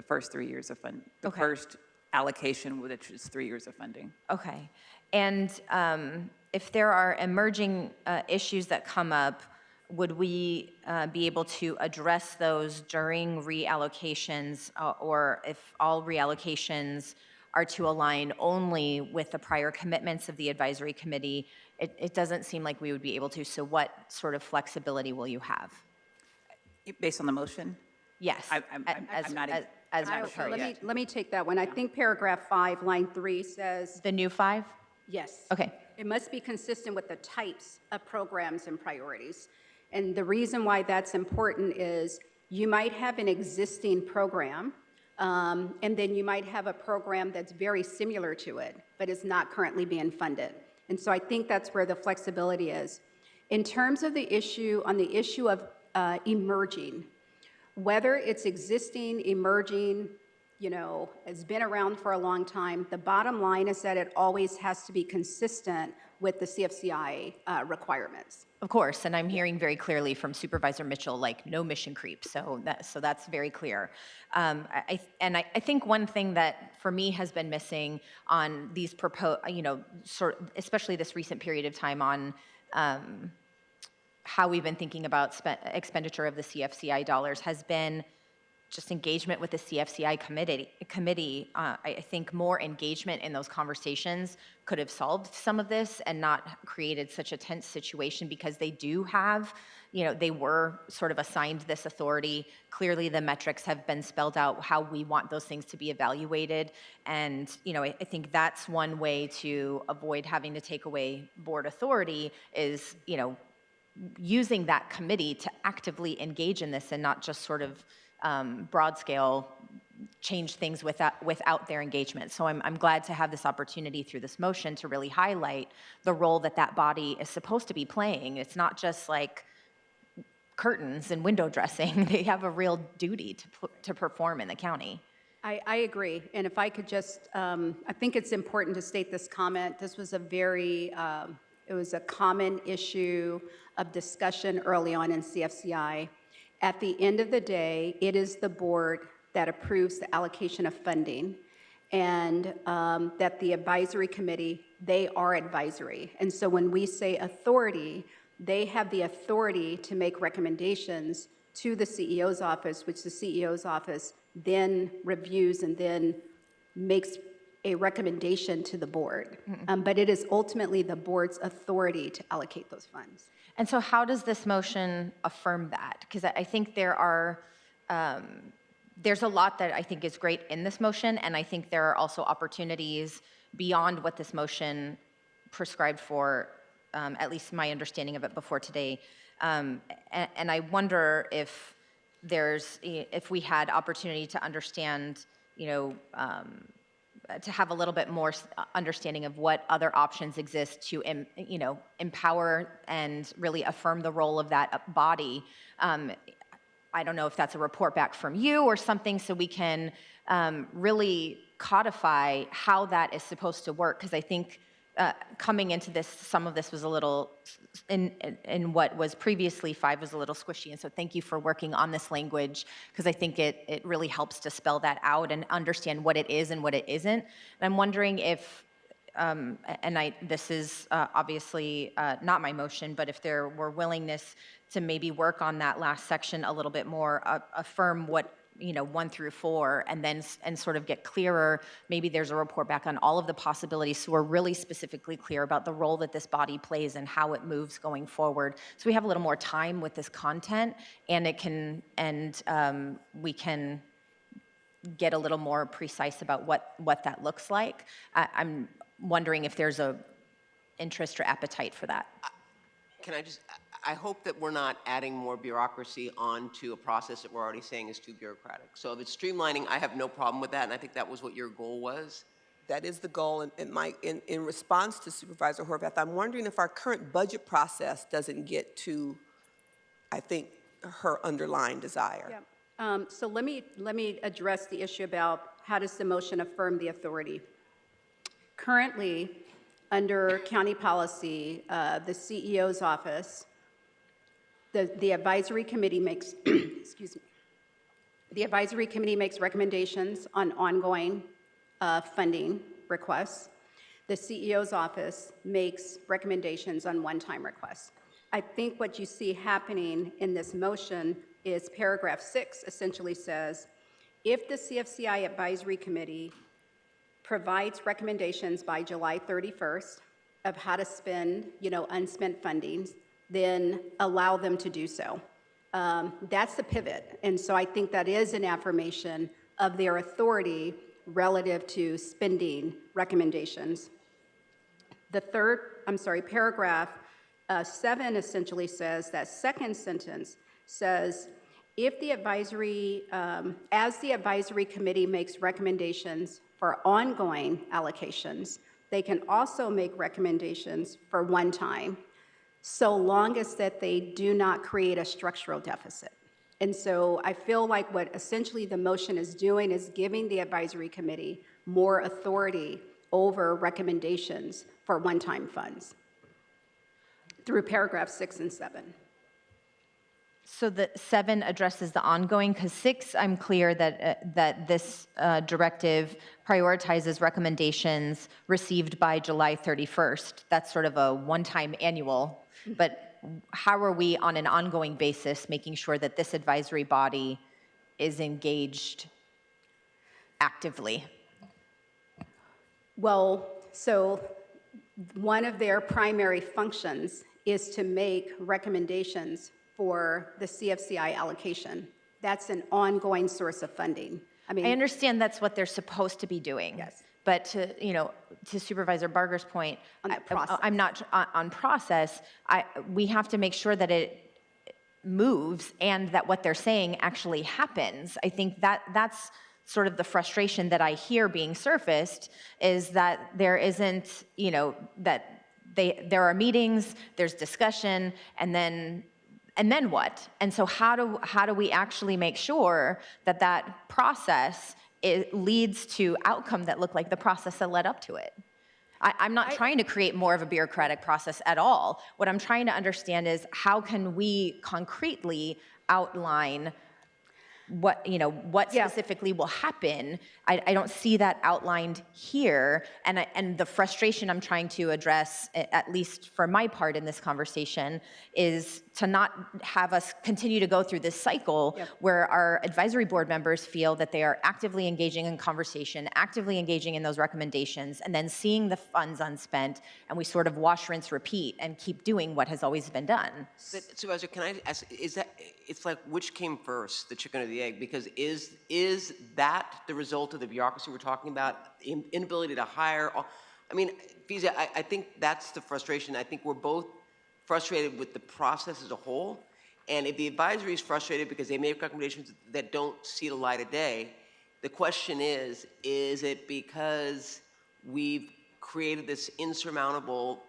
first 3 years of funding. The first allocation, which is 3 years of funding. Okay. And if there are emerging issues that come up, would we be able to address those during reallocations, or if all reallocations are to align only with the prior commitments of the advisory committee, it doesn't seem like we would be able to. So what sort of flexibility will you have? Based on the motion? Yes. I'm not sure yet. Let me take that one. I think paragraph 5, line 3 says... The new 5? Yes. Okay. It must be consistent with the types of programs and priorities. And the reason why that's important is you might have an existing program, and then you might have a program that's very similar to it, but is not currently being funded. And so I think that's where the flexibility is. In terms of the issue of emerging, whether it's existing, emerging, has been around for a long time, the bottom line is that it always has to be consistent with the CFCI requirements. Of course, and I'm hearing very clearly from Supervisor Mitchell, like no mission creep. So that's very clear. I think one thing that for me has been missing on these especially this recent period of time on how we've been thinking about expenditure of the CFCI dollars has been just engagement with the CFCI committee. I think more engagement in those conversations could have solved some of this and not created such a tense situation, because they do have, they were sort of assigned this authority. Clearly the metrics have been spelled out how we want those things to be evaluated. And, I think that's one way to avoid having to take away board authority is, using that committee to actively engage in this and not just sort of broad scale change things without their engagement. So I'm glad to have this opportunity through this motion to really highlight the role that body is supposed to be playing. It's not just like curtains and window dressing. They have a real duty to perform in the county. I agree. And if I could just, I think it's important to state this comment. This was it was a common issue of discussion early on in CFCI. At the end of the day, it is the board that approves the allocation of funding, and that the advisory committee, they are advisory. And so when we say authority, they have the authority to make recommendations to the CEO's office, which the CEO's office then reviews and then makes a recommendation to the board, but it is ultimately the board's authority to allocate those funds. And so how does this motion affirm that? Because I think there's a lot that I think is great in this motion, and I think there are also opportunities beyond what this motion prescribed for, at least my understanding of it before today. And I wonder if we had opportunity to understand, to have a little bit more understanding of what other options exist to, empower and really affirm the role of that body. I don't know if that's a report back from you or something, so we can really codify how that is supposed to work, because I think coming into this, some of this was a little, in what was previously 5 was a little squishy, and so thank you for working on this language, because I think it really helps to spell that out and understand what it is and what it isn't. And I'm wondering if, this is obviously not my motion, but if there were willingness to maybe work on that last section a little bit more, affirm what, 1 through 4, and sort of get clearer. Maybe there's a report back on all of the possibilities, so we're really specifically clear about the role that this body plays and how it moves going forward. So we have a little more time with this content, and we can get a little more precise about what that looks like. I'm wondering if there's a interest or appetite for that. I hope that we're not adding more bureaucracy onto a process that we're already saying is too bureaucratic. So if it's streamlining, I have no problem with that, and I think that was what your goal was. That is the goal, and Mike, in response to Supervisor Horvath, I'm wondering if our current budget process doesn't get to, I think, her underlying desire. Yeah. So let me address the issue about how does the motion affirm the authority. Currently, under county policy, the CEO's office, the advisory committee makes, excuse me, the advisory committee makes recommendations on ongoing funding requests. The CEO's office makes recommendations on one-time requests. I think what you see happening in this motion is paragraph 6 essentially says, if the CFCI advisory committee provides recommendations by July 31st of how to spend, unspent fundings, then allow them to do so. That's the pivot. And so I think that is an affirmation of their authority relative to spending recommendations. The paragraph 7 essentially says, that second sentence says, if the advisory, as the advisory committee makes recommendations for ongoing allocations, they can also make recommendations for one time, so long as that they do not create a structural deficit. And so I feel like what essentially the motion is doing is giving the advisory committee more authority over recommendations for one-time funds through paragraph 6 and 7. So the 7 addresses the ongoing, because 6, I'm clear that this directive prioritizes recommendations received by July 31st. That's sort of a one-time annual, but how are we on an ongoing basis making sure that this advisory body is engaged actively? Well, so one of their primary functions is to make recommendations for the CFCI allocation. That's an ongoing source of funding. I understand that's what they're supposed to be doing. Yes. But to Supervisor Barger's point, I'm not on process. We have to make sure that it moves and that what they're saying actually happens. I think that's sort of the frustration that I hear being surfaced, is that there isn't, that there are meetings, there's discussion, and then what? And so how do we actually make sure that that process leads to outcome that look like the process that led up to it? I'm not trying to create more of a bureaucratic process at all. What I'm trying to understand is how can we concretely outline what specifically will happen. I don't see that outlined here, and the frustration I'm trying to address, at least for my part in this conversation, is to not have us continue to go through this cycle where our advisory board members feel that they are actively engaging in conversation, actively engaging in those recommendations, and then seeing the funds unspent, and we sort of wash, rinse, repeat, and keep doing what has always been done. But, Supervisor, can I ask, it's like which came first, the chicken or the egg? Because is that the result of the bureaucracy we're talking about, inability to hire? I mean, Fiza, I think that's the frustration. I think we're both frustrated with the process as a whole. And if the advisory is frustrated because they make recommendations that don't see the light of day, the question is it because we've created this insurmountable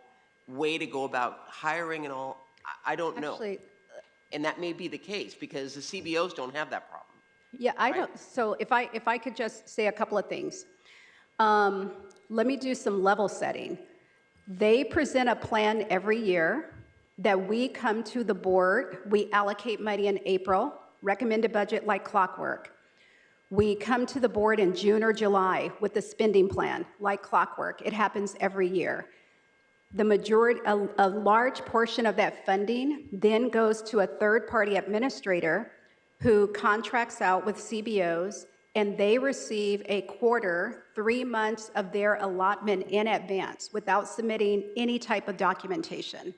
way to go about hiring and all? I don't know. Actually, and that may be the case because the CBOs don't have that problem. yeah, I don't. So if I could just say a couple of things. Let me do some level setting. They present a plan every year that we come to the board. We allocate money in April, recommend a budget like clockwork. We come to the board in June or July with a spending plan like clockwork. It happens every year. The majority, a large portion of that funding then goes to a third-party administrator who contracts out with CBOs, and they receive a quarter, 3 months of their allotment in advance without submitting any type of documentation.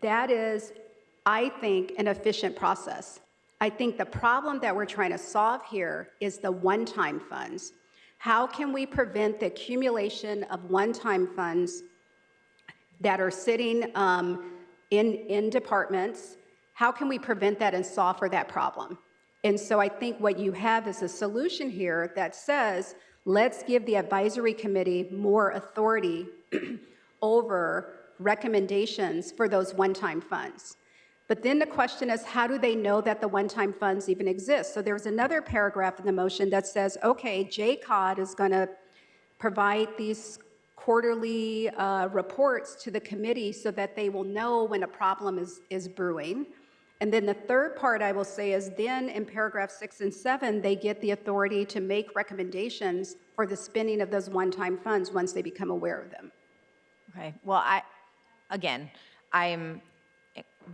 That is, I think, an efficient process. I think the problem that we're trying to solve here is the one-time funds. How can we prevent the accumulation of one-time funds that are sitting in departments? How can we prevent that and solve for that problem? And so I think what you have is a solution here that says, let's give the advisory committee more authority over recommendations for those one-time funds. But then the question is, how do they know that the one-time funds even exist? So there's another paragraph in the motion that says, okay, JCOD is going to provide these quarterly reports to the committee so that they will know when a problem is brewing. And then the third part I will say is then in paragraph 6 and 7, they get the authority to make recommendations for the spending of those one-time funds once they become aware of them. Okay, well, I'm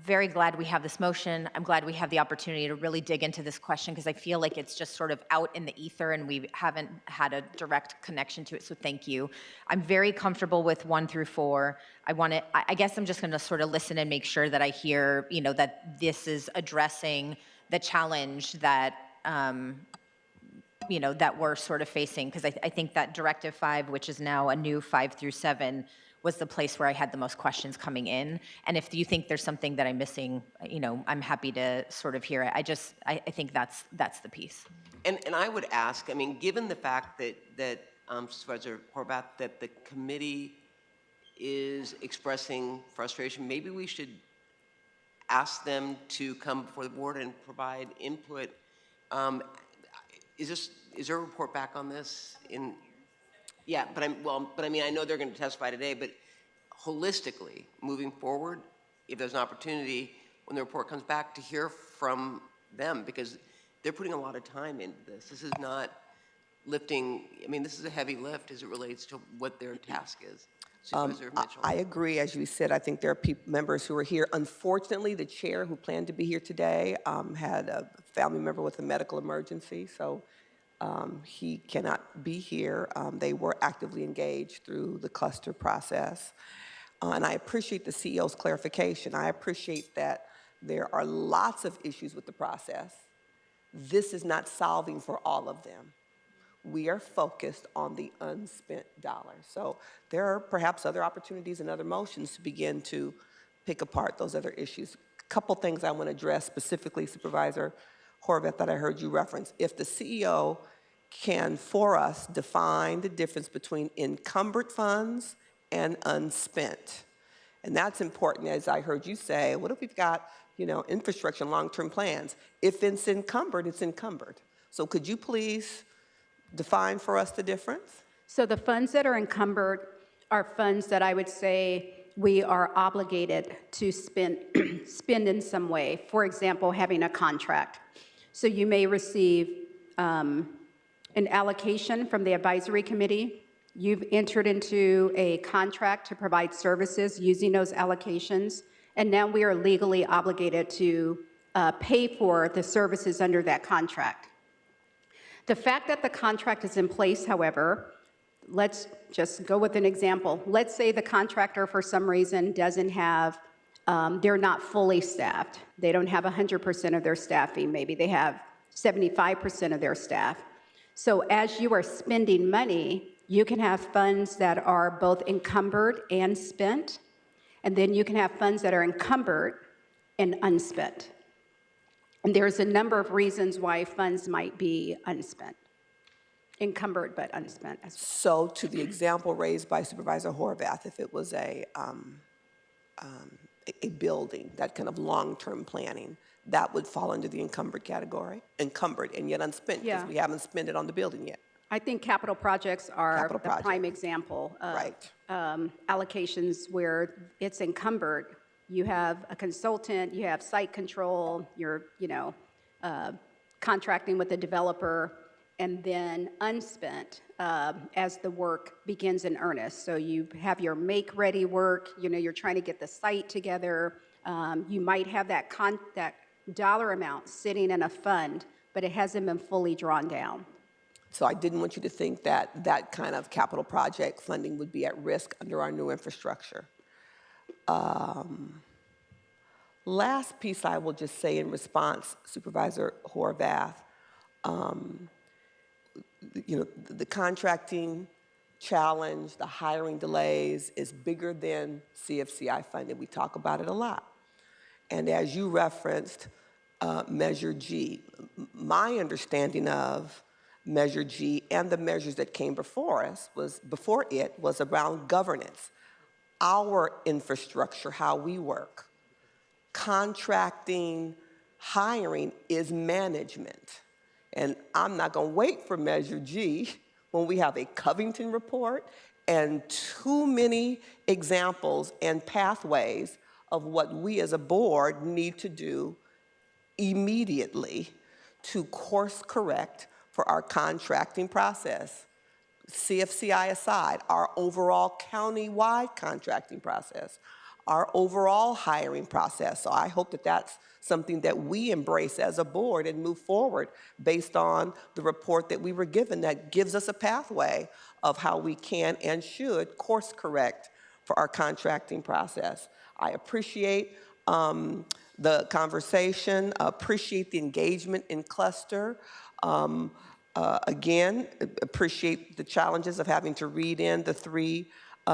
very glad we have this motion. I'm glad we have the opportunity to really dig into this question because I feel like it's just sort of out in the ether and we haven't had a direct connection to it, so thank you. I'm very comfortable with 1 through 4. I guess I'm just gonna sort of listen and make sure that I hear, that this is addressing the challenge that, that we're sort of facing, because I think that Directive 5, which is now a new 5 through 7, was the place where I had the most questions coming in. And if you think there's something that I'm missing, I'm happy to sort of hear it. I think that's the piece. And I would ask, I mean, given the fact that Supervisor Horvath, that the committee is expressing frustration, maybe we should ask them to come before the board and provide input. Is there a report back on this? Yeah, but I mean, I know they're going to testify today, but holistically, moving forward, if there's an opportunity when the report comes back to hear from them, because they're putting a lot of time into this. This is not lifting, I mean, this is a heavy lift as it relates to what their task is. Supervisor Mitchell. I agree. As you said, I think there are members who are here. Unfortunately, the chair who planned to be here today had a family member with a medical emergency, so he cannot be here. They were actively engaged through the cluster process. And I appreciate the CEO's clarification. I appreciate that there are lots of issues with the process. This is not solving for all of them. We are focused on the unspent dollars. So there are perhaps other opportunities and other motions to begin to pick apart those other issues. A couple things I want to address specifically, Supervisor Horvath, that I heard you reference. If the CEO can, for us, define the difference between encumbered funds and unspent. And that's important, as I heard you say, what if we've got, infrastructure and long-term plans? If it's encumbered, it's encumbered. So could you please define for us the difference? So the funds that are encumbered are funds that I would say we are obligated to spend in some way. For example, having a contract. So you may receive an allocation from the advisory committee. You've entered into a contract to provide services using those allocations, and now we are legally obligated to pay for the services under that contract. The fact that the contract is in place, however, let's just go with an example. Let's say the contractor, for some reason, doesn't have, they're not fully staffed. They don't have 100% of their staffing. Maybe they have 75% of their staff. So as you are spending money, you can have funds that are both encumbered and spent, and then you can have funds that are encumbered and unspent. And there's a number of reasons why funds might be unspent, encumbered but unspent as well. So to the example raised by Supervisor Horvath, if it was a building, that kind of long-term planning, that would fall under the encumbered category, encumbered and yet unspent, because we haven't spent it on the building yet. I think capital projects are the prime example of allocations where it's encumbered. You have a consultant, you have site control, you're contracting with the developer, and then unspent as the work begins in earnest. So you have your make-ready work, you're trying to get the site together. You might have that dollar amount sitting in a fund, but it hasn't been fully drawn down. So I didn't want you to think that that kind of capital project funding would be at risk under our new infrastructure. Last piece I will just say in response, Supervisor Horvath, the contracting challenge, the hiring delays is bigger than CFCI funding. We talk about it a lot. And as you referenced, Measure G, my understanding of Measure G and the measures that came before it was around governance, our infrastructure, how we work. Contracting, hiring is management. And I'm not going to wait for Measure G when we have a Covington report and too many examples and pathways of what we as a board need to do immediately to course correct for our contracting process. CFCI aside, our overall county-wide contracting process, our overall hiring process. So I hope that that's something that we embrace as a board and move forward based on the report that we were given that gives us a pathway of how we can and should course correct for our contracting process. I appreciate the conversation, appreciate the engagement in cluster. Again, appreciate the challenges of having to read in the 3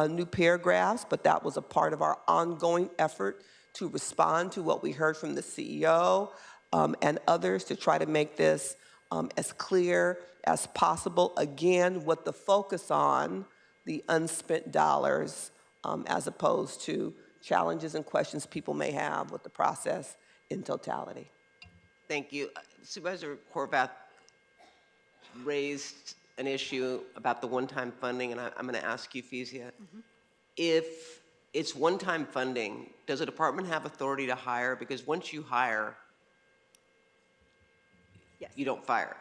new paragraphs, but that was a part of our ongoing effort to respond to what we heard from the CEO and others to try to make this as clear as possible, again, with the focus on the unspent dollars as opposed to challenges and questions people may have with the process in totality. Thank you. Supervisor Horvath raised an issue about the one-time funding, and I'm going to ask you, Fezia, if it's one-time funding, does a department have authority to hire? Because once you hire, you don't fire.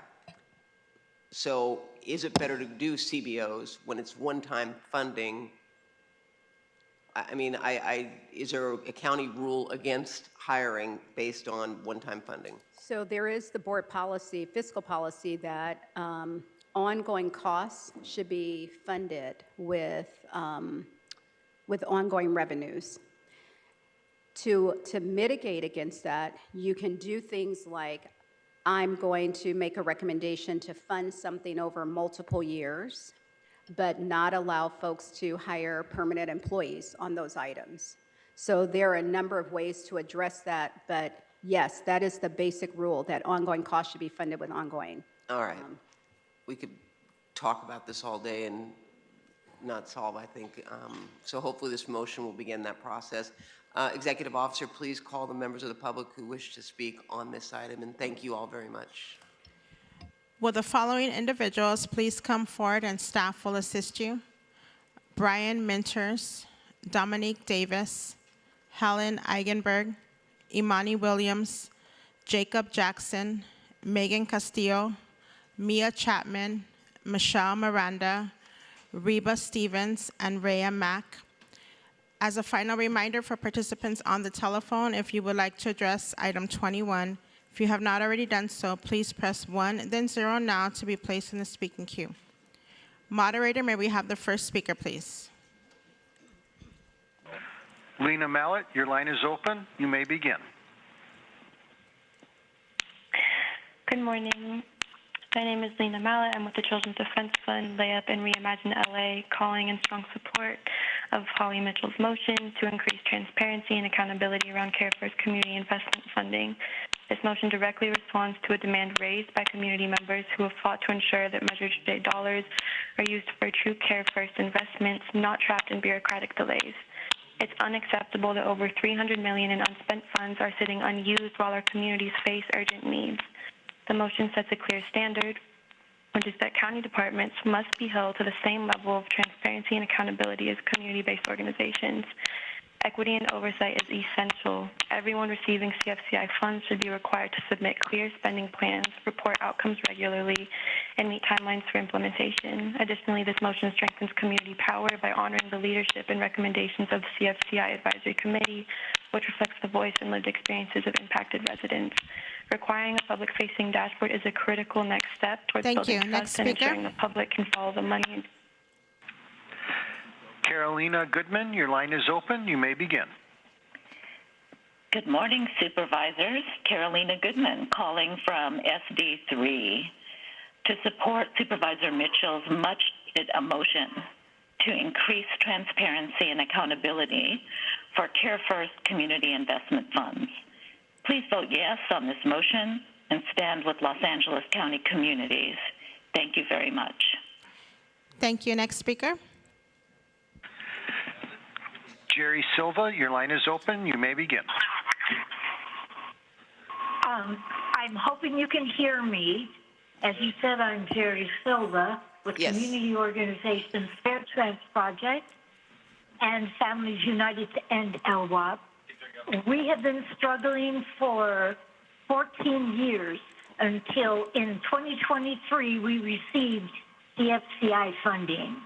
So is it better to do CBOs when it's one-time funding? I mean, is there a county rule against hiring based on one-time funding? So there is the board policy, fiscal policy, that ongoing costs should be funded with ongoing revenues. To mitigate against that, you can do things like, I'm going to make a recommendation to fund something over multiple years, but not allow folks to hire permanent employees on those items. So there are a number of ways to address that, but yes, that is the basic rule, that ongoing costs should be funded with ongoing. All right. We could talk about this all day and not solve, I think. So hopefully this motion will begin that process. Executive Officer, please call the members of the public who wish to speak on this item, and thank you all very much. Will the following individuals please come forward and staff will assist you? Brian Minters, Dominique Davis, Helen Eigenberg, Imani Williams, Jacob Jackson, Megan Castillo, Mia Chapman, Michelle Miranda, Reba Stevens, and Rhea Mack. As a final reminder for participants on the telephone, if you would like to address item 21, if you have not already done so, please press 1, then 0 now to be placed in the speaking queue. Moderator, may we have the first speaker, please? Lena Mallett, your line is open. You may begin. Good morning. My name is Lena Mallett. I'm with the Children's Defense Fund, Layup, and Reimagine LA, calling in strong support of Holly Mitchell's motion to increase transparency and accountability around CareFirst community investment funding. This motion directly responds to a demand raised by community members who have fought to ensure that Measure J dollars are used for true CareFirst investments, not trapped in bureaucratic delays. It's unacceptable that over $300 million in unspent funds are sitting unused while our communities face urgent needs. The motion sets a clear standard, which is that county departments must be held to the same level of transparency and accountability as community-based organizations. Equity and oversight is essential. Everyone receiving CFCI funds should be required to submit clear spending plans, report outcomes regularly, and meet timelines for implementation. Additionally, this motion strengthens community power by honoring the leadership and recommendations of the CFCI Advisory Committee, which reflects the voice and lived experiences of impacted residents. Requiring a public-facing dashboard is a critical next step towards building trust and ensuring the public can follow the money. Carolina Goodman, your line is open. You may begin. Good morning, Supervisors. Carolina Goodman calling from SD3 to support Supervisor Mitchell's much-needed motion to increase transparency and accountability for CareFirst community investment funds. Please vote yes on this motion and stand with Los Angeles County communities. Thank you very much. Thank you. Next speaker. Jerry Silva, your line is open. You may begin. I'm hoping you can hear me. As you said, I'm Jerry Silva with community organizations Fair Trans Project and Families United to End LWOP. We have been struggling for 14 years until in 2023 we received CFCI funding.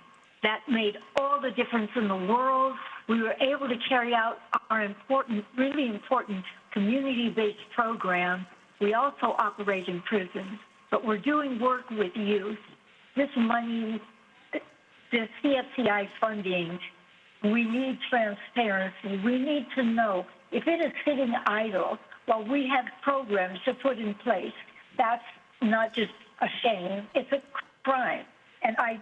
That made all the difference in the world. We were able to carry out our important, really important community-based program. We also operate in prisons, but we're doing work with youth. This money, the CFCI funding, we need transparency. We need to know if it is sitting idle while we have programs to put in place. That's not just a shame, it's a crime. And I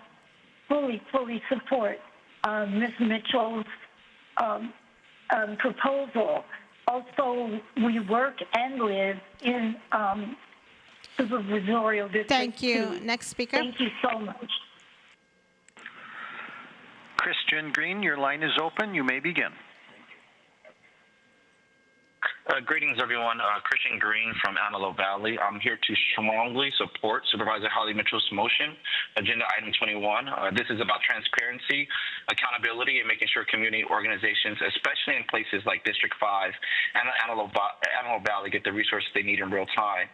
fully support Ms. Mitchell's proposal. Also, we work and live in supervisorial district. Thank you. 2. Next speaker. Thank you so much. Christian Green, your line is open. You may begin. Greetings, everyone. Christian Green from Antelope Valley. I'm here to strongly support Supervisor Holly Mitchell's motion, Agenda Item 21. This is about transparency, accountability, and making sure community organizations, especially in places like District 5 and Antelope Valley, get the resources they need in real time.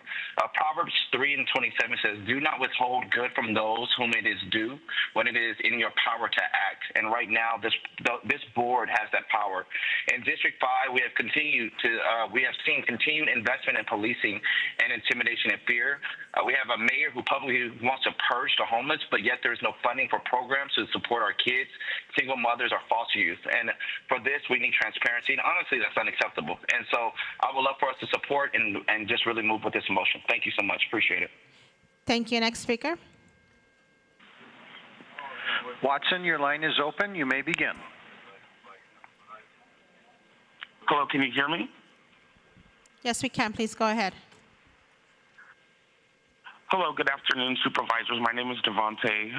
Proverbs 3:27 says, "Do not withhold good from those whom it is due when it is in your power to act." And right now, this board has that power. In District 5, we have seen continued investment in policing and intimidation and fear. We have a mayor who publicly wants to purge the homeless, but yet there's no funding for programs to support our kids, single mothers, or foster youth. And for this, we need transparency. And honestly, that's unacceptable. And so I would love for us to support and just really move with this motion. Thank you so much. Appreciate it. Thank you. Next speaker. Watson, your line is open. You may begin. Hello, can you hear me? Yes, we can. Please go ahead. Hello, good afternoon, Supervisors. My name is Devontae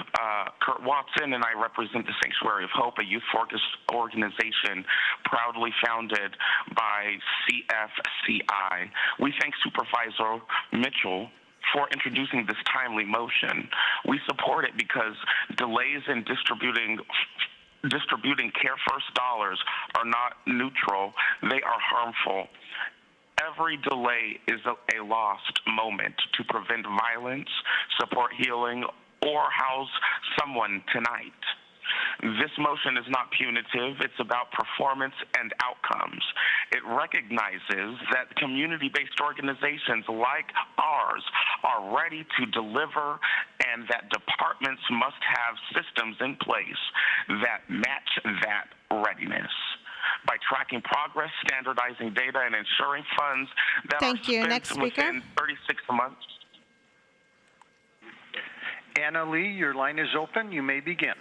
Kurt Watson, and I represent the Sanctuary of Hope, a youth-focused organization proudly founded by CFCI. We thank Supervisor Mitchell for introducing this timely motion. We support it because delays in distributing CareFirst dollars are not neutral, they are harmful. every delay is a lost moment to prevent violence, support healing, or house someone tonight. This motion is not punitive. It's about performance and outcomes. It recognizes that community-based organizations like ours are ready to deliver and that departments must have systems in place that match that readiness. By tracking progress, standardizing data, and ensuring funds that are spent within 36 months. Anna Lee, your line is open. You may begin.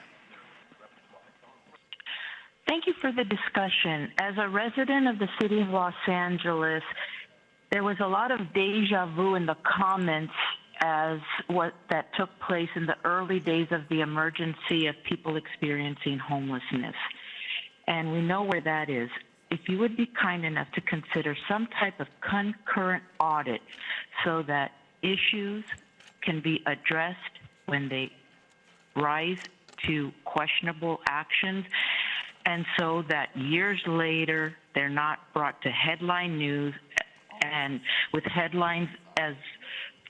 Thank you for the discussion. As a resident of the city of Los Angeles, there was a lot of deja vu in the comments as what that took place in the early days of the emergency of people experiencing homelessness. And we know where that is. If you would be kind enough to consider some type of concurrent audit so that issues can be addressed when they rise to questionable actions, and so that years later they're not brought to headline news, and with headlines as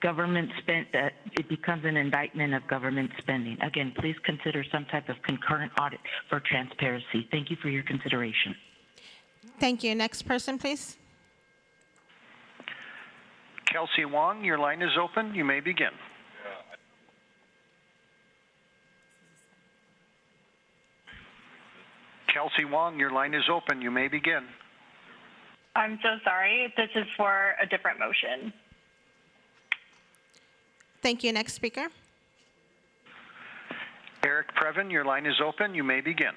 government spent, that it becomes an indictment of government spending. Again, please consider some type of concurrent audit for transparency. Thank you for your consideration. Thank you. Next person, please. Kelsey Wong, your line is open. You may begin. Kelsey Wong, your line is open. You may begin. I'm so sorry. This is for a different motion. Thank you. Next speaker. Eric Previn, your line is open. You may begin.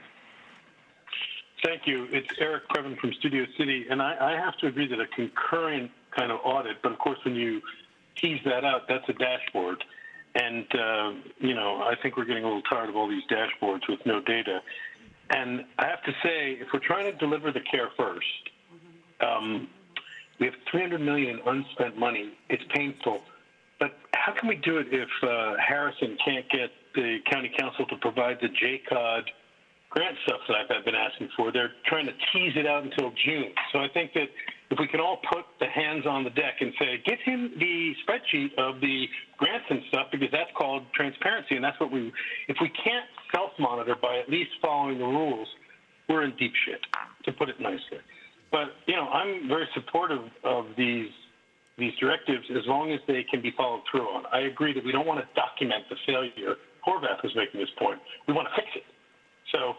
Thank you. It's Eric Previn from Studio City, and I have to agree that a concurrent kind of audit, but of course when you tease that out, that's a dashboard. And, I think we're getting a little tired of all these dashboards with no data. And I have to say, if we're trying to deliver the care first, we have $300 million in unspent money. It's painful. But how can we do it if Harrison can't get the county council to provide the JCOD grant stuff that I've been asking for? They're trying to tease it out until June. So I think that if we can all put the hands on the deck and say, get him the spreadsheet of the grants and stuff, because that's called transparency, and that's what if we can't self-monitor by at least following the rules, we're in deep shit, to put it nicely. But, I'm very supportive of these directives as long as they can be followed through on. I agree that we don't want to document the failure. Horvath was making this point. We want to fix it. So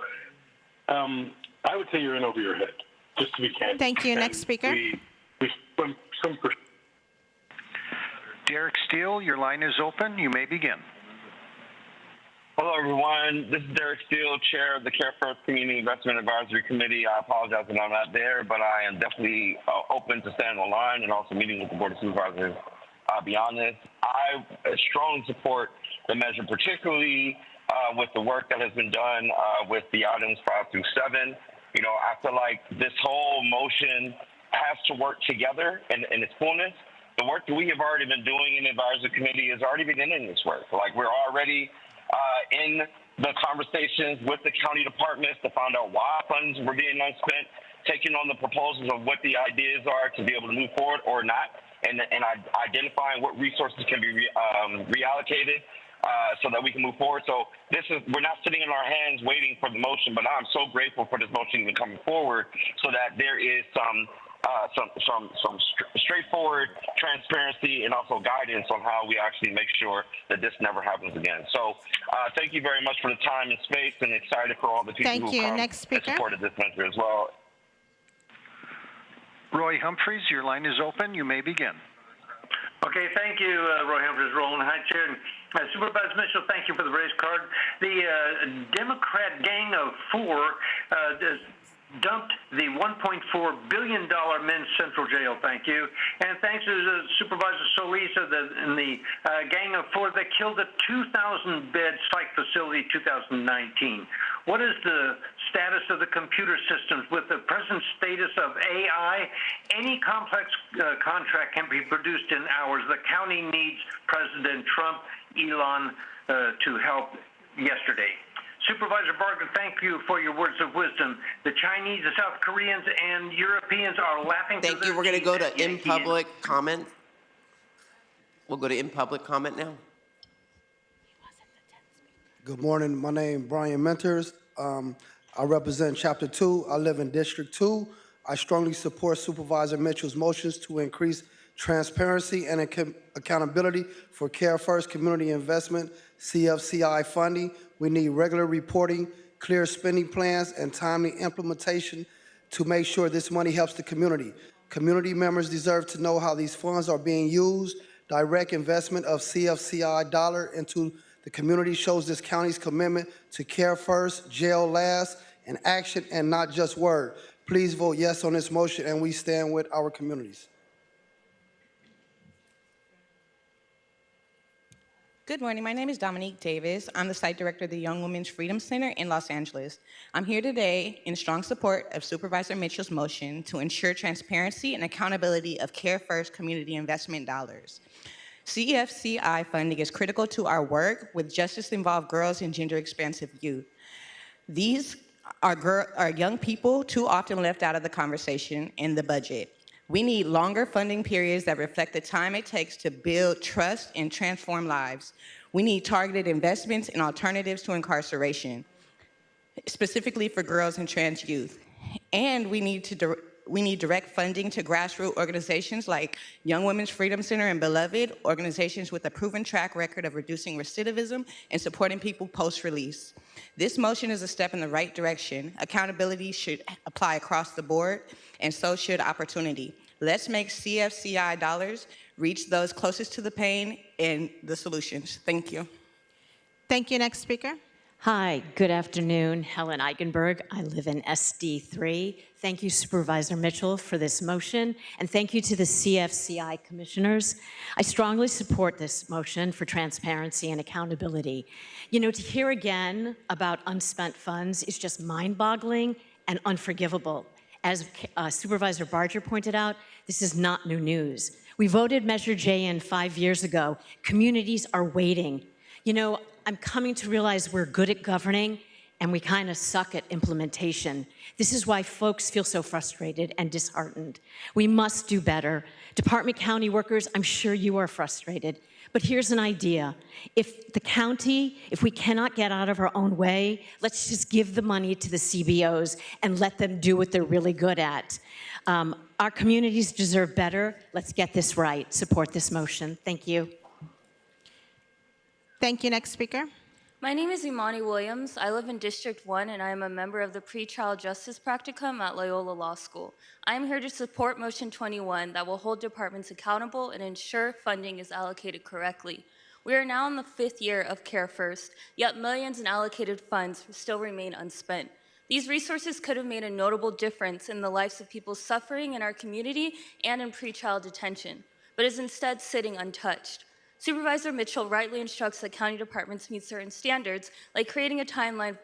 I would say you're in over your head, just to be candid. Thank you. Next speaker. Derek Steele, your line is open. You may begin. Hello, everyone. This is Derek Steele, Chair of the Care First Community Investment Advisory Committee. I apologize that I'm not there, but I am definitely open to staying on the line and also meeting with the Board of Supervisors beyond this. I strongly support the measure, particularly with the work that has been done with the items 5 through 7. I feel like this whole motion has to work together in its fullness. The work that we have already been doing in the advisory committee is already beginning this work. Like, we're already in the conversations with the county departments to find out why funds were being unspent, taking on the proposals of what the ideas are to be able to move forward or not, and identifying what resources can be reallocated so that we can move forward. So we're not sitting in our hands waiting for the motion, but I'm so grateful for this motion even coming forward so that there is some straightforward transparency and also guidance on how we actually make sure that this never happens again. So thank you very much for the time and space, and excited for all the people who come and supported this measure as well. Roy Humphreys, your line is open. You may begin. Okay, thank you, Roy Humphreys, Roland. Hi, Chair. Supervisor Mitchell, thank you for the raised card. The Democrat gang of four dumped the $1.4 billion men's central jail. Thank you. And thanks to Supervisor Solis and the gang of four that killed a 2,000-bed psych facility in 2019. What is the status of the computer systems with the present status of AI? Any complex contract can be produced in hours. The county needs President Trump, Elon, to help yesterday. Supervisor Barger, thank you for your words of wisdom. The Chinese, the South Koreans, and Europeans are laughing. Thank you. We're going to go to in-public comment. We'll go to in-public comment now. Good morning. My name is Brian Mentors. I represent Chapter 2. I live in District 2. I strongly support Supervisor Mitchell's motions to increase transparency and accountability for Care First Community Investment, CFCI funding. We need regular reporting, clear spending plans, and timely implementation to make sure this money helps the community. Community members deserve to know how these funds are being used. Direct investment of CFCI dollar into the community shows this county's commitment to Care First, Jail Last, and action and not just word. Please vote yes on this motion, and we stand with our communities. Good morning. My name is Dominique Davis. I'm the site director of the Young Women's Freedom Center in Los Angeles. I'm here today in strong support of Supervisor Mitchell's motion to ensure transparency and accountability of Care First community investment dollars. CFCI funding is critical to our work with justice-involved girls and gender-expansive youth. These are young people too often left out of the conversation in the budget. We need longer funding periods that reflect the time it takes to build trust and transform lives. We need targeted investments in alternatives to incarceration, specifically for girls and trans youth. And we need direct funding to grassroots organizations like Young Women's Freedom Center and Beloved, organizations with a proven track record of reducing recidivism and supporting people post-release. This motion is a step in the right direction. Accountability should apply across the board, and so should opportunity. Let's make CFCI dollars reach those closest to the pain and the solutions. Thank you. Thank you. Next speaker. Hi, good afternoon. Helen Eichenberg. I live in SD3. Thank you, Supervisor Mitchell, for this motion, and thank you to the CFCI commissioners. I strongly support this motion for transparency and accountability. You know, to hear again about unspent funds is just mind-boggling and unforgivable. As Supervisor Barger pointed out, this is not new news. We voted Measure J in 5 years ago. Communities are waiting. You know, I'm coming to realize we're good at governing and we kind of suck at implementation. This is why folks feel so frustrated and disheartened. We must do better. Department county workers, I'm sure you are frustrated. But here's an idea. If the county, if we cannot get out of our own way, let's just give the money to the CBOs and let them do what they're really good at. Our communities deserve better. Let's get this right. Support this motion. Thank you. Thank you. Next speaker. My name is Imani Williams. I live in District 1, and I am a member of the Pretrial Justice Practicum at Loyola Law School. I am here to support Motion 21 that will hold departments accountable and ensure funding is allocated correctly. We are now in the 5th year of Care First, yet millions in allocated funds still remain unspent. These resources could have made a notable difference in the lives of people suffering in our community and in pretrial detention, but is instead sitting untouched. Supervisor Mitchell rightly instructs that county departments meet certain standards, like creating a timeline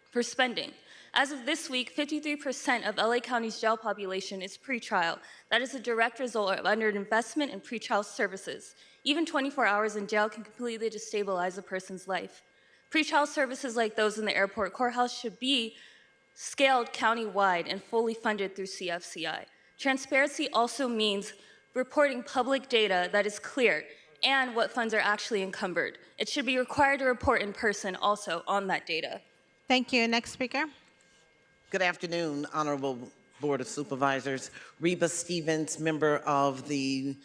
for spending. As of this week, 53% of LA County's jail population is pretrial. That is a direct result of underinvestment in pretrial services. Even 24 hours in jail can completely destabilize a person's life. Pretrial services like those in the airport courthouse should be scaled county-wide and fully funded through CFCI. Transparency also means reporting public data that is clear and what funds are actually encumbered. It should be required to report in person also on that data. Thank you. Next speaker. Good afternoon, Honorable Board of Supervisors. Reba Stevens, member of the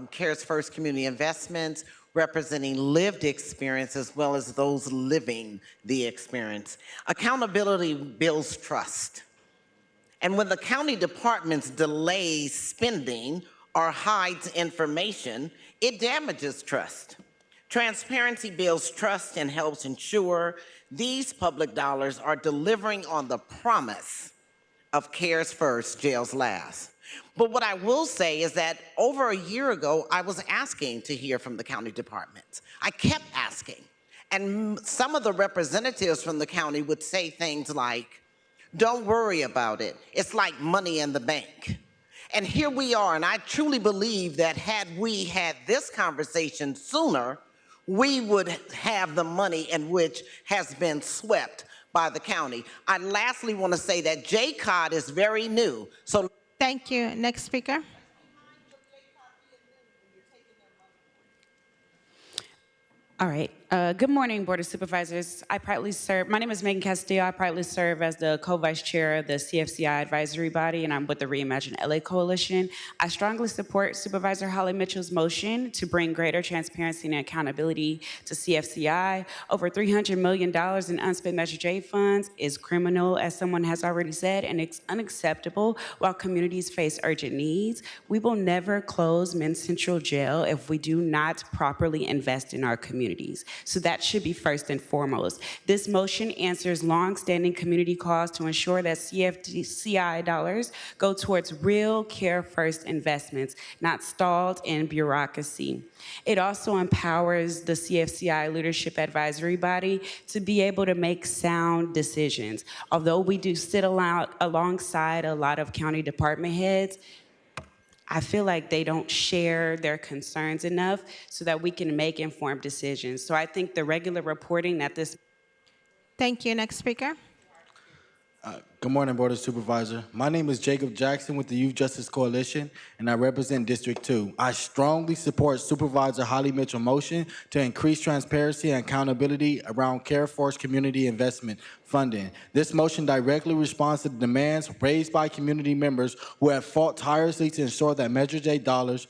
Cares First Community Investments, representing lived experience as well as those living the experience. Accountability builds trust. And when the county departments delay spending or hides information, it damages trust. Transparency builds trust and helps ensure these public dollars are delivering on the promise of Cares First, Jails Last. But what I will say is that over a year ago, I was asking to hear from the county departments. I kept asking. And some of the representatives from the county would say things like, don't worry about it. It's like money in the bank. And here we are, and I truly believe that had we had this conversation sooner, we would have the money in which has been swept by the county. I lastly want to say that JCOD is very new. So Thank you. Next speaker. All right. Good morning, Board of Supervisors. My name is Megan Castillo. I proudly serve as the co-vice chair of the CFCI advisory body, and I'm with the Reimagine LA Coalition. I strongly support Supervisor Holly Mitchell's motion to bring greater transparency and accountability to CFCI. Over $300 million in unspent Measure J funds is criminal, as someone has already said, and it's unacceptable while communities face urgent needs. We will never close Men's Central Jail if we do not properly invest in our communities. So that should be first and foremost. This motion answers long-standing community calls to ensure that CFCI dollars go towards real care-first investments, not stalled in bureaucracy. It also empowers the CFCI Leadership Advisory Body to be able to make sound decisions. Although we do sit alongside a lot of county department heads, I feel like they don't share their concerns enough so that we can make informed decisions. So I think the regular reporting that this... Thank you. Next speaker. Good morning, Board of Supervisors. My name is Jacob Jackson with the Youth Justice Coalition, and I represent District 2. I strongly support Supervisor Holly Mitchell's motion to increase transparency and accountability around CareForce community investment funding. This motion directly responds to the demands raised by community members who have fought tirelessly to ensure that Measure J dollars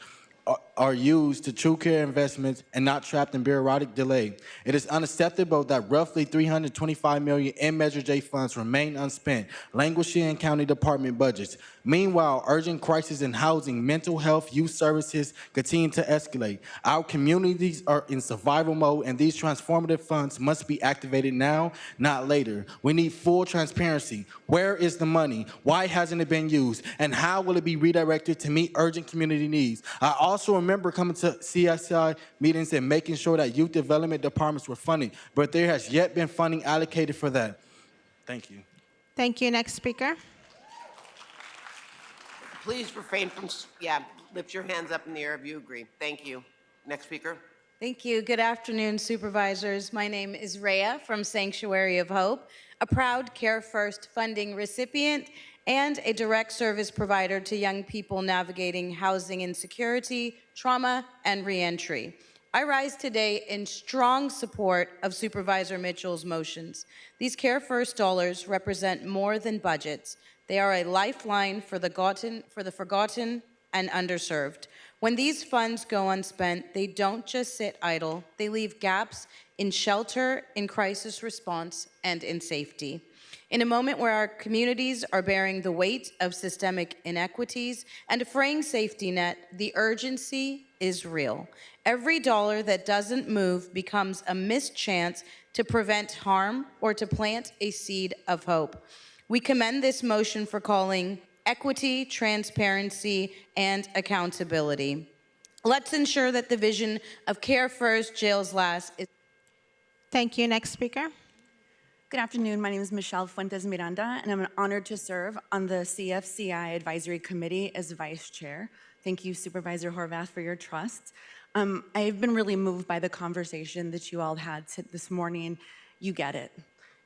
are used to true care investments and not trapped in bureaucratic delay. It is unacceptable that roughly $325 million in Measure J funds remain unspent, languishing in county department budgets. Meanwhile, urgent crises in housing, mental health, youth services continue to escalate. Our communities are in survival mode, and these transformative funds must be activated now, not later. We need full transparency. Where is the money? Why hasn't it been used? And how will it be redirected to meet urgent community needs? I also remember coming to CSI meetings and making sure that youth development departments were funded, but there has yet been funding allocated for that. Thank you. Thank you. Next speaker. Please refrain from, lift your hands up in the air if you agree. Thank you. Next speaker. Thank you. Good afternoon, supervisors. My name is Rhea from Sanctuary of Hope, a proud Care First funding recipient and a direct service provider to young people navigating housing insecurity, trauma, and reentry. I rise today in strong support of Supervisor Mitchell's motions. These Care First dollars represent more than budgets. They are a lifeline for the forgotten and underserved. When these funds go unspent, they don't just sit idle, they leave gaps in shelter, in crisis response, and in safety. In a moment where our communities are bearing the weight of systemic inequities and a fraying safety net, the urgency is real. Every dollar that doesn't move becomes a missed chance to prevent harm or to plant a seed of hope. We commend this motion for calling equity, transparency, and accountability. Let's ensure that the vision of Care First, Jails Last is... Thank you. Next speaker. Good afternoon. My name is Michelle Fuentes Miranda, and I'm honored to serve on the CFCI Advisory Committee as Vice Chair. Thank you, Supervisor Horvath, for your trust. I've been really moved by the conversation that you all had this morning. You get it.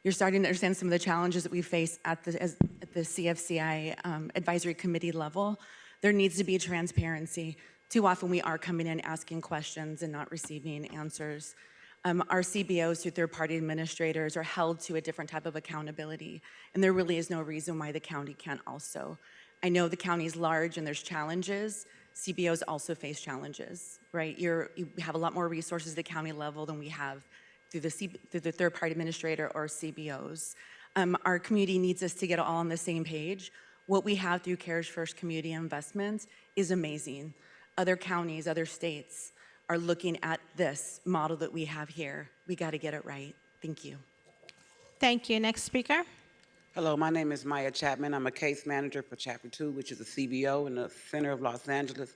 You're starting to understand some of the challenges that we face at the CFCI Advisory Committee level. There needs to be transparency. Too often we are coming in asking questions and not receiving answers. Our CBOs, through third-party administrators, are held to a different type of accountability, and there really is no reason why the county can't also. I know the county is large and there's challenges. CBOs also face challenges, right? You have a lot more resources at the county level than we have through the third-party administrator or CBOs. Our community needs us to get all on the same page. What we have through CARES First Community Investments is amazing. Other counties, other states are looking at this model that we have here. We got to get it right. Thank you. Thank you. Next speaker. Hello, my name is Maya Chapman. I'm a case manager for Chapter 2, which is a CBO in the center of Los Angeles.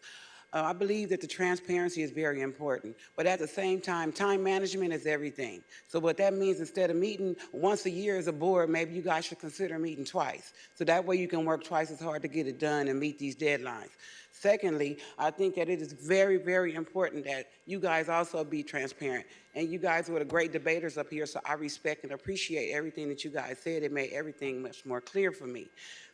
I believe that the transparency is very important, but at the same time management is everything. So what that means, instead of meeting once a year as a board, maybe you guys should consider meeting twice. So that way you can work twice as hard to get it done and meet these deadlines. Secondly, I think that it is very, very important that you guys also be transparent. And you guys were the great debaters up here, so I respect and appreciate everything that you guys said. It made everything much more clear for me.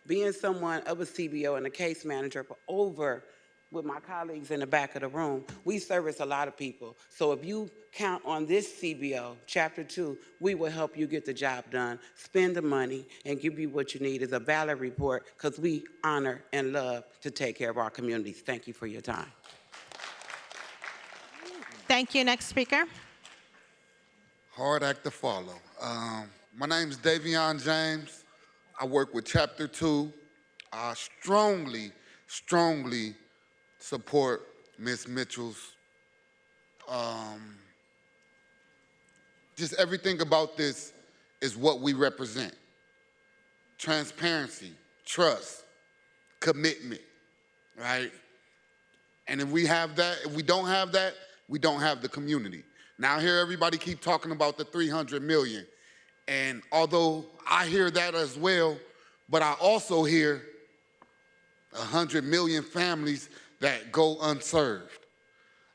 Being someone of a CBO and a case manager for over with my colleagues in the back of the room, we service a lot of people. So if you count on this CBO, Chapter 2, we will help you get the job done, spend the money, and give you what you need as a valid report, because we honor and love to take care of our communities. Thank you for your time. Thank you. Next speaker. Hard act to follow. My name is Davion James. I work with Chapter 2. I strongly support Ms. Mitchell's. Just everything about this is what we represent. Transparency, trust, commitment, right? And if we have that, if we don't have that, we don't have the community. Now I hear everybody keep talking about the 300 million. And although I hear that as well, but I also hear 100 million families that go unserved,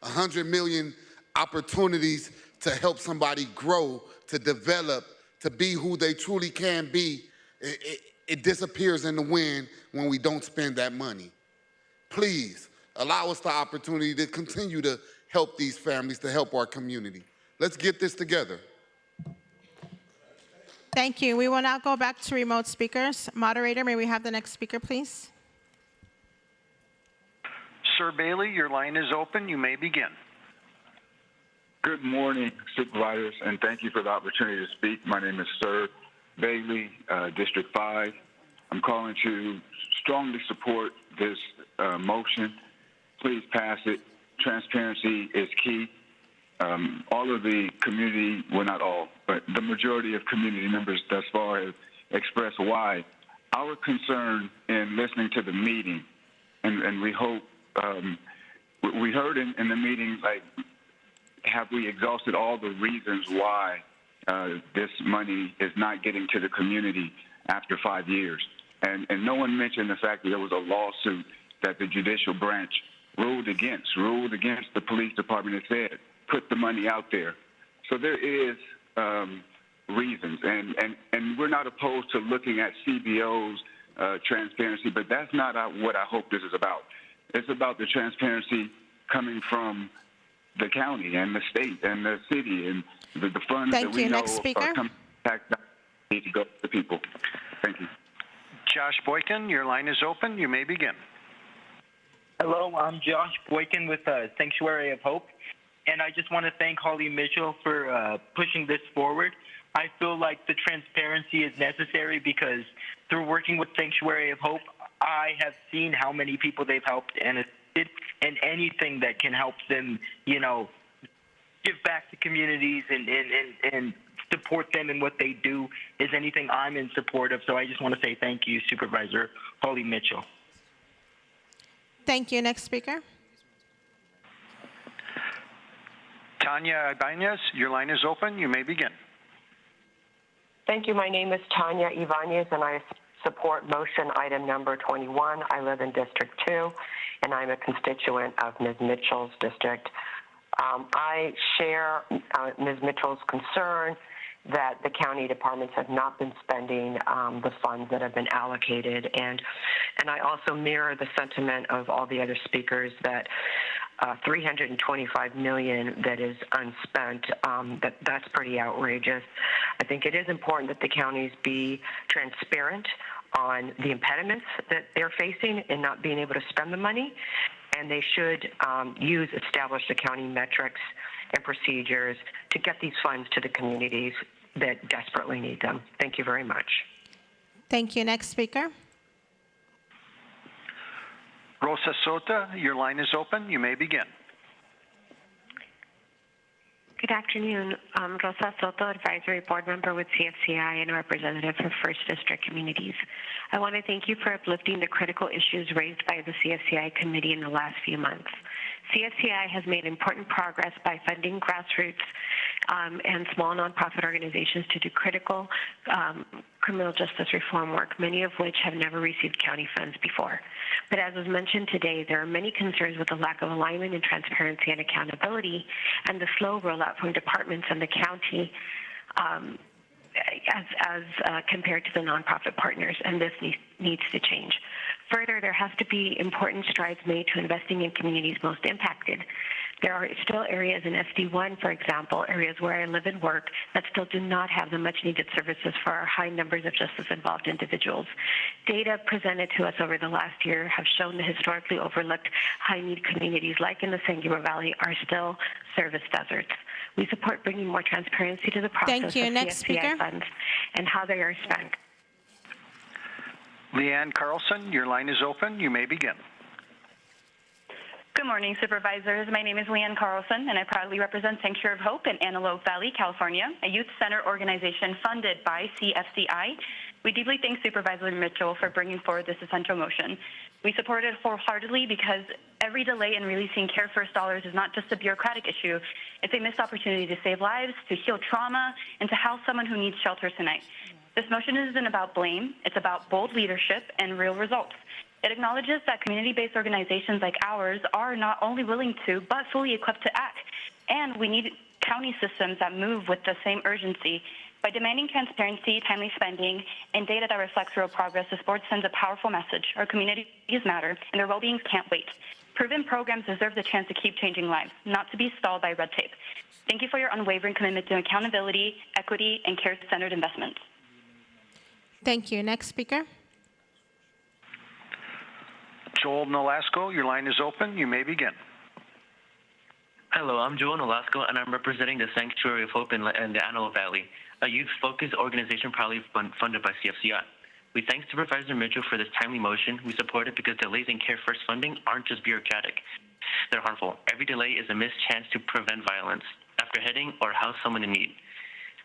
100 million opportunities to help somebody grow, to develop, to be who they truly can be. It disappears in the wind when we don't spend that money. Please allow us the opportunity to continue to help these families, to help our community. Let's get this together. Thank you. We will now go back to remote speakers. Moderator, may we have the next speaker, please? Sir Bailey, your line is open. You may begin. Good morning, supervisors, and thank you for the opportunity to speak. My name is Sir Bailey, District 5. I'm calling to strongly support this motion. Please pass it. Transparency is key. All of the community, well, not all, but the majority of community members thus far have expressed why. Our concern in listening to the meeting, and we hope, we heard in the meeting, like, have we exhausted all the reasons why this money is not getting to the community after 5 years? And no one mentioned the fact that there was a lawsuit that the judicial branch ruled against the police department and said, put the money out there. So there is reasons, and we're not opposed to looking at CBO's transparency, but that's not what I hope this is about. It's about the transparency coming from the county and the state and the city and the funds that we know are coming back need to go to the people. Thank you. Josh Boykin, your line is open. You may begin. Hello, I'm Josh Boykin with Sanctuary of Hope, and I just want to thank Holly Mitchell for pushing this forward. I feel like the transparency is necessary because through working with Sanctuary of Hope, I have seen how many people they've helped and assisted, and anything that can help them, you know, give back to communities and support them in what they do is anything I'm in support of. So I just want to say thank you, Supervisor Holly Mitchell. Thank you. Next speaker. Tanya Ibanez, your line is open. You may begin. Thank you. My name is Tanya Ibanez, and I support motion item number 21. I live in District 2, and I'm a constituent of Ms. Mitchell's district. I share Ms. Mitchell's concern that the county departments have not been spending the funds that have been allocated, and I also mirror the sentiment of all the other speakers that $325 million that is unspent, that's pretty outrageous. I think it is important that the counties be transparent on the impediments that they're facing in not being able to spend the money, and they should use established accounting metrics and procedures to get these funds to the communities that desperately need them. Thank you very much. Thank you. Next speaker. Rosa Sota, your line is open. You may begin. Good afternoon. I'm Rosa Soto, Advisory Board Member with CFCI and a representative for First District Communities. I want to thank you for uplifting the critical issues raised by the CFCI committee in the last few months. CFCI has made important progress by funding grassroots and small nonprofit organizations to do critical criminal justice reform work, many of which have never received county funds before. But as was mentioned today, there are many concerns with the lack of alignment and transparency and accountability and the slow rollout from departments and the county as compared to the nonprofit partners, and this needs to change. Further, there has to be important strides made to investing in communities most impacted. There are still areas in SD1, for example, areas where I live and work, that still do not have the much-needed services for our high numbers of justice-involved individuals. Data presented to us over the last year have shown the historically overlooked high-need communities, like in the San Gabriel Valley, are still service deserts. We support bringing more transparency to the process of CFCI funds and how they are spent. Leanne Carlson, your line is open. You may begin. Good morning, Supervisors. My name is Leanne Carlson, and I proudly represent Sanctuary of Hope in Antelope Valley, California, a youth center organization funded by CFCI. We deeply thank Supervisor Mitchell for bringing forward this essential motion. We support it wholeheartedly because every delay in releasing Care First dollars is not just a bureaucratic issue. It's a missed opportunity to save lives, to heal trauma, and to house someone who needs shelter tonight. This motion isn't about blame. It's about bold leadership and real results. It acknowledges that community-based organizations like ours are not only willing to, but fully equipped to act. And we need county systems that move with the same urgency. By demanding transparency, timely spending, and data that reflects real progress, this board sends a powerful message. Our communities matter, and their well-beings can't wait. Proven programs deserve the chance to keep changing lives, not to be stalled by red tape. Thank you for your unwavering commitment to accountability, equity, and care-centered investments. Thank you. Next speaker. Joel Nolasco, your line is open. You may begin. Hello, I'm Joel Nolasco, and I'm representing the Sanctuary of Hope in the Antelope Valley, a youth-focused organization proudly funded by CFCI. We thank Supervisor Mitchell for this timely motion. We support it because delays in Care First funding aren't just bureaucratic. They're harmful. Every delay is a missed chance to prevent violence, after hitting, or house someone in need.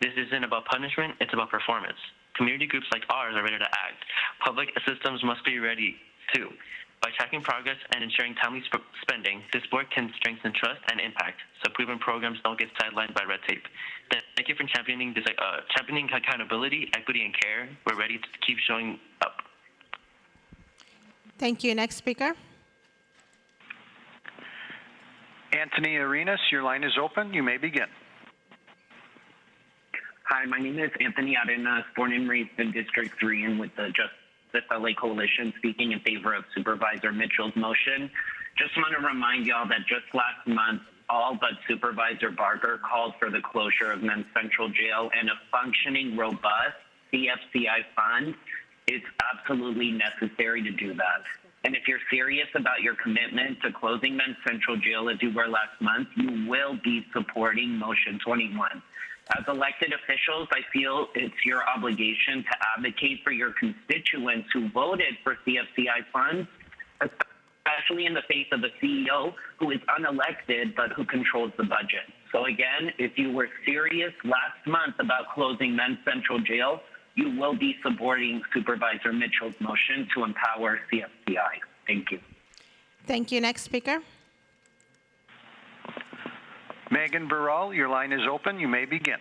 This isn't about punishment, it's about performance. Community groups like ours are ready to act. Public systems must be ready, too. By tracking progress and ensuring timely spending, this board can strengthen trust and impact, so proven programs don't get sidelined by red tape. Thank you for championing accountability, equity, and care. We're ready to keep showing up. Thank you. Next speaker. Anthony Arenas, your line is open. You may begin. Hi, my name is Anthony Arenas, born and raised in District 3 and with the Justice LA Coalition, speaking in favor of Supervisor Mitchell's motion. Just want to remind y'all that just last month, all but Supervisor Barger called for the closure of Men's Central Jail, and a functioning, robust CFCI fund is absolutely necessary to do that. And if you're serious about your commitment to closing Men's Central Jail as you were last month, you will be supporting Motion 21. As elected officials, I feel it's your obligation to advocate for your constituents who voted for CFCI funds, especially in the face of a CEO who is unelected but who controls the budget. So again, if you were serious last month about closing Men's Central Jail, you will be supporting Supervisor Mitchell's motion to empower CFCI. Thank you. Thank you. Next speaker. Megan Burrell, your line is open. You may begin.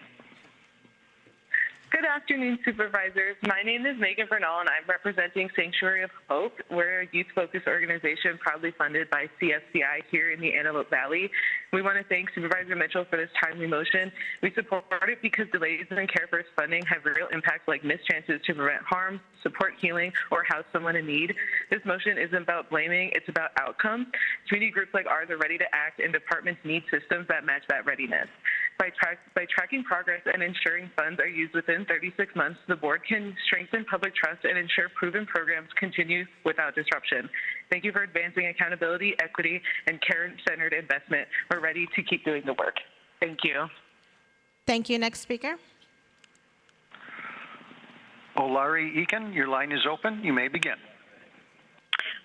Good afternoon, Supervisors. My name is Megan Bernal, and I'm representing Sanctuary of Hope. We're a youth-focused organization proudly funded by CFCI here in the Antelope Valley. We want to thank Supervisor Mitchell for this timely motion. We support it because delays in Care First funding have real impacts like missed chances to prevent harm, support healing, or house someone in need. This motion isn't about blaming, it's about outcome. Community groups like ours are ready to act, and departments need systems that match that readiness. By tracking progress and ensuring funds are used within 36 months, the board can strengthen public trust and ensure proven programs continue without disruption. Thank you for advancing accountability, equity, and care-centered investment. We're ready to keep doing the work. Thank you. Thank you. Next speaker. Olari Eakin, your line is open. You may begin.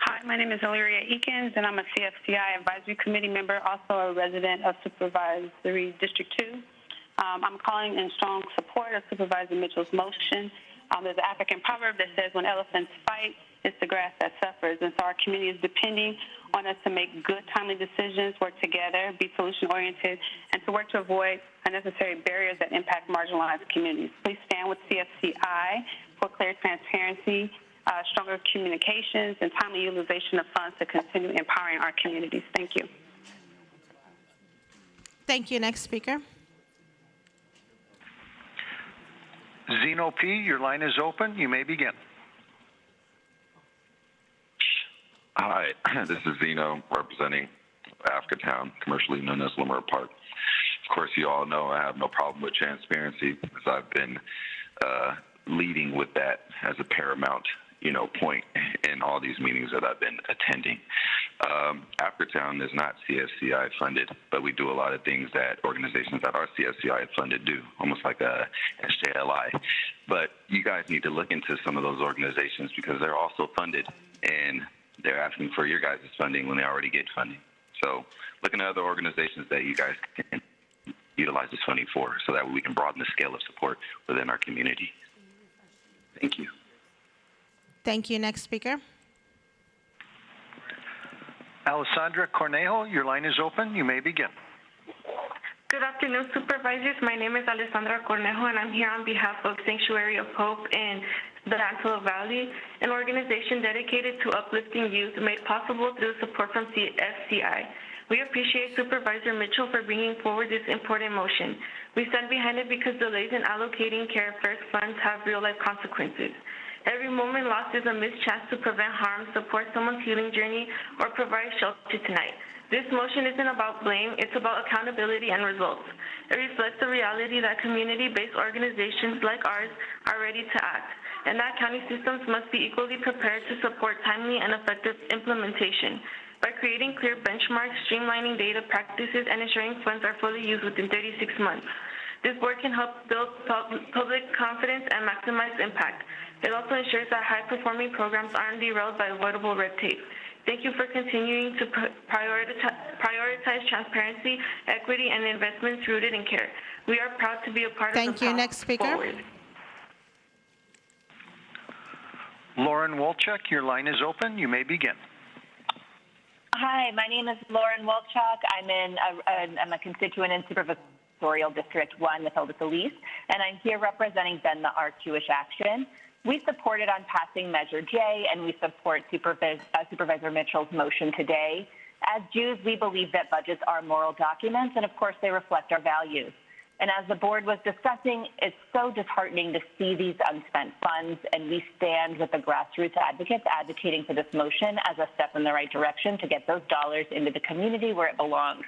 Hi, my name is Ilaria Eakins, and I'm a CFCI Advisory Committee member, also a resident of Supervisory District 2. I'm calling in strong support of Supervisor Mitchell's motion. There's an African proverb that says, when elephants fight, it's the grass that suffers. And so our community is depending on us to make good, timely decisions, work together, be solution-oriented, and to work to avoid unnecessary barriers that impact marginalized communities. Please stand with CFCI for clear transparency, stronger communications, and timely utilization of funds to continue empowering our communities. Thank you. Thank you. Next speaker. Zeno P., your line is open. You may begin. Hi, this is Zeno representing Africatown, commercially known as Lamar Park. Of course, you all know I have no problem with transparency because I've been leading with that as a paramount, point in all these meetings that I've been attending. Africatown is not CFCI funded, but we do a lot of things that organizations that are CFCI funded do, almost like a SJLI. But you guys need to look into some of those organizations because they're also funded, and they're asking for your guys' funding when they already get funding. So looking at other organizations that you guys can utilize this funding for so that we can broaden the scale of support within our community. Thank you. Thank you. Next speaker. Alessandra Cornejo, your line is open. You may begin. Good afternoon, Supervisors. My name is Alessandra Cornejo, and I'm here on behalf of Sanctuary of Hope in the Antelope Valley, an organization dedicated to uplifting youth made possible through support from CFCI. We appreciate Supervisor Mitchell for bringing forward this important motion. We stand behind it because delays in allocating Care First funds have real-life consequences. Every moment lost is a missed chance to prevent harm, support someone's healing journey, or provide shelter tonight. This motion isn't about blame, it's about accountability and results. It reflects the reality that community-based organizations like ours are ready to act, and that county systems must be equally prepared to support timely and effective implementation. By creating clear benchmarks, streamlining data practices, and ensuring funds are fully used within 36 months. This work can help build public confidence and maximize impact. It also ensures that high-performing programs aren't derailed by avoidable red tape. Thank you for continuing to prioritize transparency, equity, and investments rooted in care. We are proud to be a part of the Thank you. Next speaker. Forward. Lauren Wolchuk, your line is open. You may begin. Hi, my name is Lauren Wolchuk. I'm a constituent in Supervisorial District 1 with Oldest Elise, and I'm here representing Bend the Arc Jewish Action. We supported on passing Measure J, and we support Supervisor Mitchell's motion today. As Jews, we believe that budgets are moral documents, and of course, they reflect our values. And as the board was discussing, it's so disheartening to see these unspent funds, and we stand with the grassroots advocates advocating for this motion as a step in the right direction to get those dollars into the community where it belongs.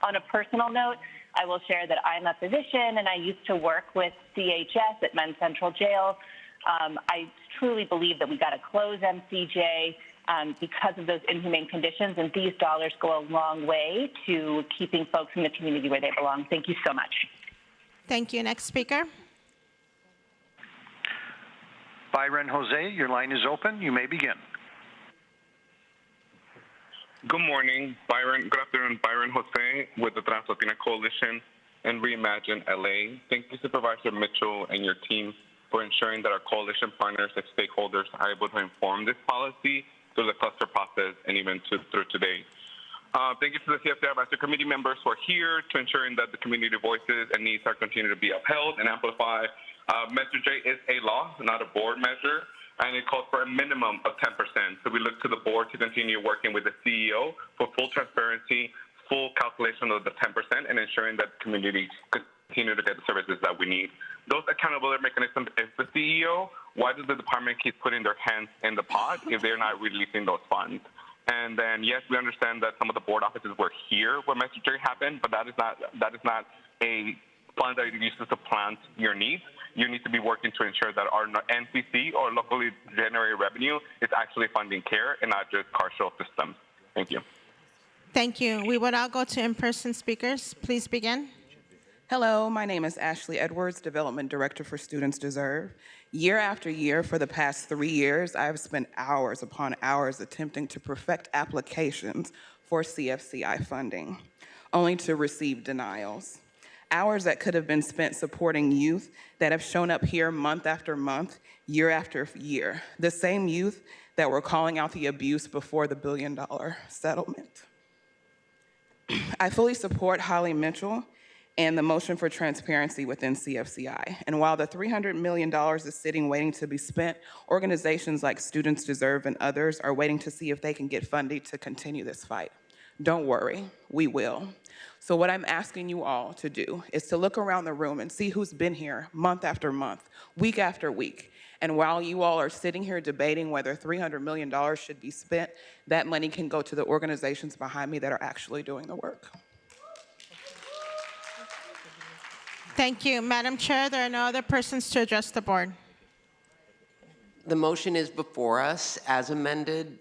On a personal note, I will share that I'm a physician, and I used to work with CHS at Men's Central Jail. I truly believe that we got to close MCJ because of those inhumane conditions, and these dollars go a long way to keeping folks in the community where they belong. Thank you so much. Thank you. Next speaker. Byron Jose, your line is open. You may begin. Good morning, Byron. Good afternoon, Byron Jose with the Trans-Latina Coalition and Reimagine LA. Thank you, Supervisor Mitchell and your team for ensuring that our coalition partners and stakeholders are able to inform this policy through the cluster process and even through today. Thank you to the CFCI Advisory Committee members who are here to ensuring that the community voices and needs are continuing to be upheld and amplified. Measure J is a law, not a board measure, and it calls for a minimum of 10%. So we look to the board to continue working with the CEO for full transparency, full calculation of the 10%, and ensuring that the community continue to get the services that we need. Those accountability mechanisms is the CEO. Why does the department keep putting their hands in the pot if they're not releasing those funds? And then, yes, we understand that some of the board offices were here when Measure J happened, but that is not a fund that uses to plant your needs. You need to be working to ensure that our NCC or locally generated revenue is actually funding care and not just car show systems. Thank you. Thank you. We will now go to in-person speakers. Please begin. Hello, my name is Ashley Edwards, Development Director for Students Deserve. Year after year, for the past 3 years, I have spent hours upon hours attempting to perfect applications for CFCI funding, only to receive denials. Hours that could have been spent supporting youth that have shown up here month after month, year after year. The same youth that were calling out the abuse before the $1 billion settlement. I fully support Holly Mitchell and the motion for transparency within CFCI. And while the $300 million is sitting waiting to be spent, organizations like Students Deserve and others are waiting to see if they can get funding to continue this fight. Don't worry, we will. So what I'm asking you all to do is to look around the room and see who's been here month after month, week after week. And while you all are sitting here debating whether $300 million should be spent, that money can go to the organizations behind me that are actually doing the work. Thank you. Madam Chair, there are no other persons to address the board. The motion is before us as amended.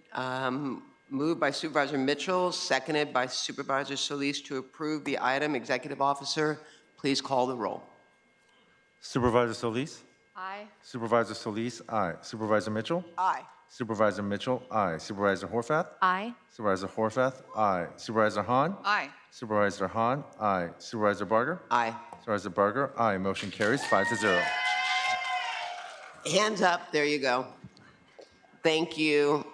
Moved by Supervisor Mitchell, seconded by Supervisor Solis to approve the item. Executive Officer, please call the roll. Supervisor Solis? Aye. Supervisor Solis, aye. Supervisor Mitchell? Aye. Supervisor Mitchell, aye. Supervisor Horvath? Aye. Supervisor Horvath, aye. Supervisor Hahn? Aye. Supervisor Hahn, aye. Supervisor Barger? Aye. Supervisor Barger, aye. Motion carries 5-0. Hands up, there you go. Thank you.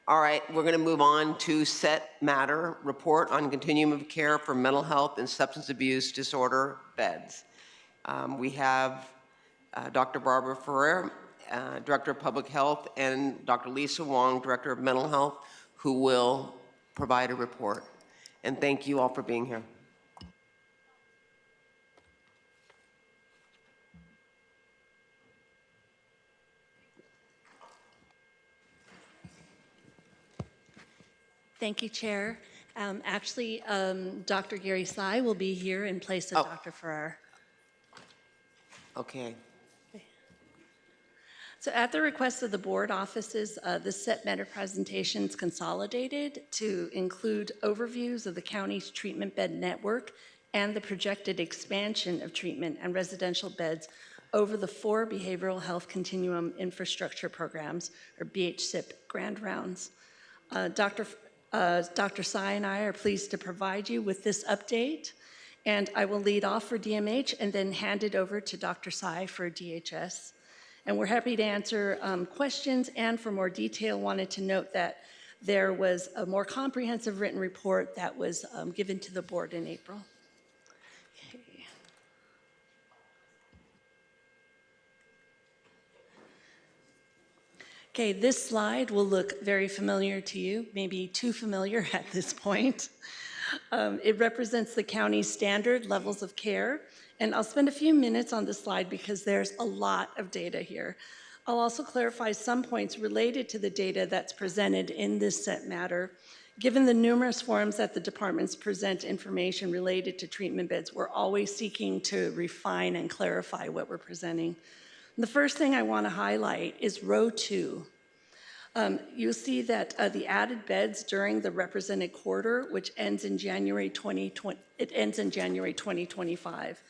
All right, we're going to move on to set matter, report on continuum of care for mental health and substance abuse disorder beds. We have Dr. Barbara Ferrer, Director of Public Health, and Dr. Lisa Wong, Director of Mental Health, who will provide a report. And thank you all for being here. Thank you, Chair. Actually, Dr. Gary Tsai will be here in place of Dr. Ferrer. Okay. So at the request of the board offices, the set matter presentations consolidated to include overviews of the county's treatment bed network and the projected expansion of treatment and residential beds over the 4 Behavioral Health Continuum Infrastructure Programs, or BHCIP, grand rounds. Dr. Tsai and I are pleased to provide you with this update, and I will lead off for DMH and then hand it over to Dr. Tsai for DHS. And we're happy to answer questions, and for more detail, wanted to note that there was a more comprehensive written report that was given to the board in April. Okay, this slide will look very familiar to you, maybe too familiar at this point. It represents the county's standard levels of care, and I'll spend a few minutes on this slide because there's a lot of data here. I'll also clarify some points related to the data that's presented in this set matter. Given the numerous forums that the departments present information related to treatment beds, we're always seeking to refine and clarify what we're presenting. The first thing I want to highlight is row 2. You'll see that the added beds during the represented quarter, which ends in January 2025.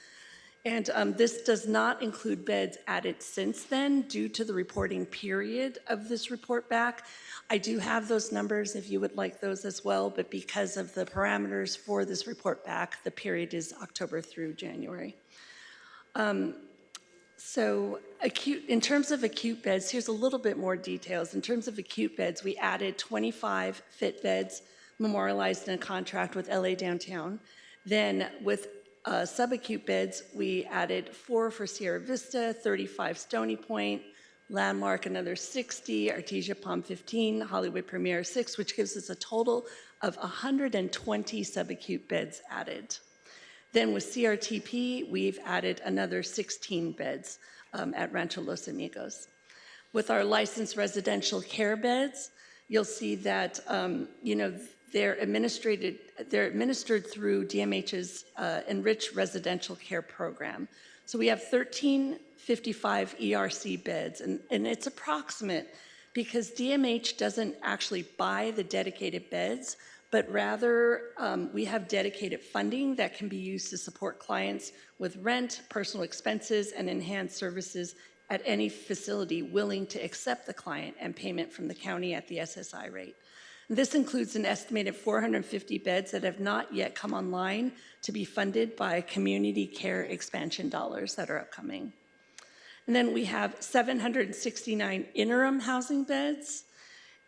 And this does not include beds added since then due to the reporting period of this report back. I do have those numbers if you would like those as well, but because of the parameters for this report back, the period is October through January. So in terms of acute beds, here's a little bit more details. In terms of acute beds, we added 25 fit beds memorialized in a contract with LA Downtown. Then with subacute beds, we added 4 for Sierra Vista, 35 Stony Point, Landmark another 60, Artesia Palm 15, Hollywood Premier 6, which gives us a total of 120 subacute beds added. Then with CRTP, we've added another 16 beds at Rancho Los Amigos. With our licensed residential care beds, you'll see that they're administered through DMH's Enriched Residential Care Program. So we have 1355 ERC beds, and it's approximate because DMH doesn't actually buy the dedicated beds, but rather we have dedicated funding that can be used to support clients with rent, personal expenses, and enhanced services at any facility willing to accept the client and payment from the county at the SSI rate. This includes an estimated 450 beds that have not yet come online to be funded by community care expansion dollars that are upcoming. And then we have 769 interim housing beds,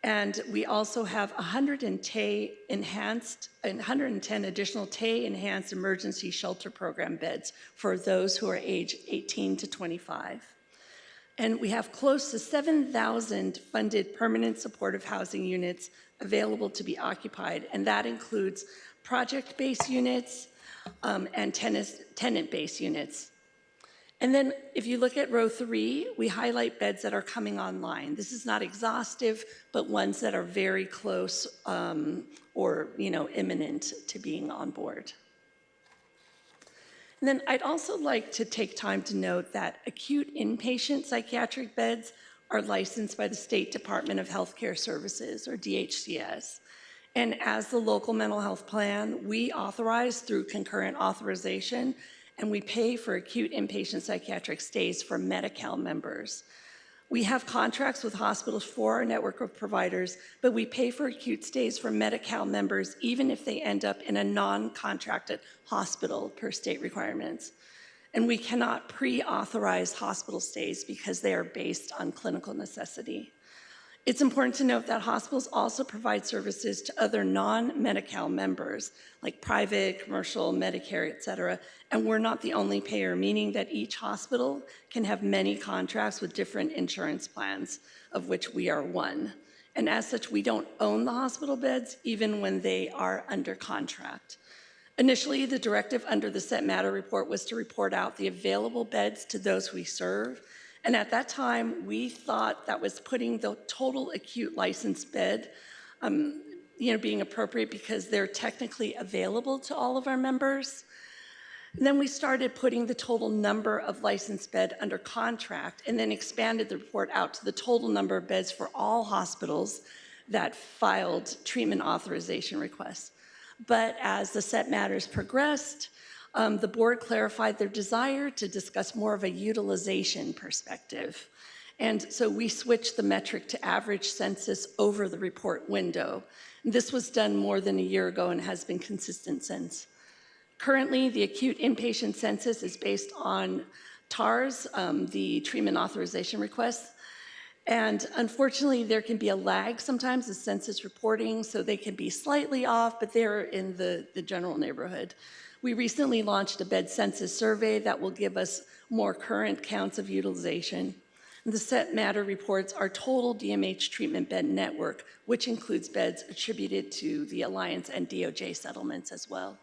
and we also have 110 additional TAY-enhanced emergency shelter program beds for those who are age 18 to 25. And we have close to 7,000 funded permanent supportive housing units available to be occupied, and that includes project-based units and tenant-based units. And then if you look at row 3, we highlight beds that are coming online. This is not exhaustive, but ones that are very close or imminent to being on board. And then I'd also like to take time to note that acute inpatient psychiatric beds are licensed by the State Department of Healthcare Services, or DHCS. And as the local mental health plan, we authorize through concurrent authorization, and we pay for acute inpatient psychiatric stays for Medi-Cal members. We have contracts with hospitals for our network of providers, but we pay for acute stays for Medi-Cal members even if they end up in a non-contracted hospital per state requirements. And we cannot pre-authorize hospital stays because they are based on clinical necessity. It's important to note that hospitals also provide services to other non-Medi-Cal members, like private, commercial, Medicare, et cetera, and we're not the only payer, meaning that each hospital can have many contracts with different insurance plans, of which we are one. And as such, we don't own the hospital beds, even when they are under contract. Initially, the directive under the Set Matter report was to report out the available beds to those we serve. And at that time, we thought that was putting the total acute licensed bed, being appropriate because they're technically available to all of our members. And then we started putting the total number of licensed bed under contract and then expanded the report out to the total number of beds for all hospitals that filed treatment authorization requests. But as the Set Matters progressed, the board clarified their desire to discuss more of a utilization perspective. And so we switched the metric to average census over the report window. This was done more than a year ago and has been consistent since. Currently, the acute inpatient census is based on TARS, the treatment authorization requests. And unfortunately, there can be a lag sometimes in census reporting, so they can be slightly off, but they're in the general neighborhood. We recently launched a bed census survey that will give us more current counts of utilization. The Set Matter reports our total DMH treatment bed network, which includes beds attributed to the Alliance and DOJ settlements as well.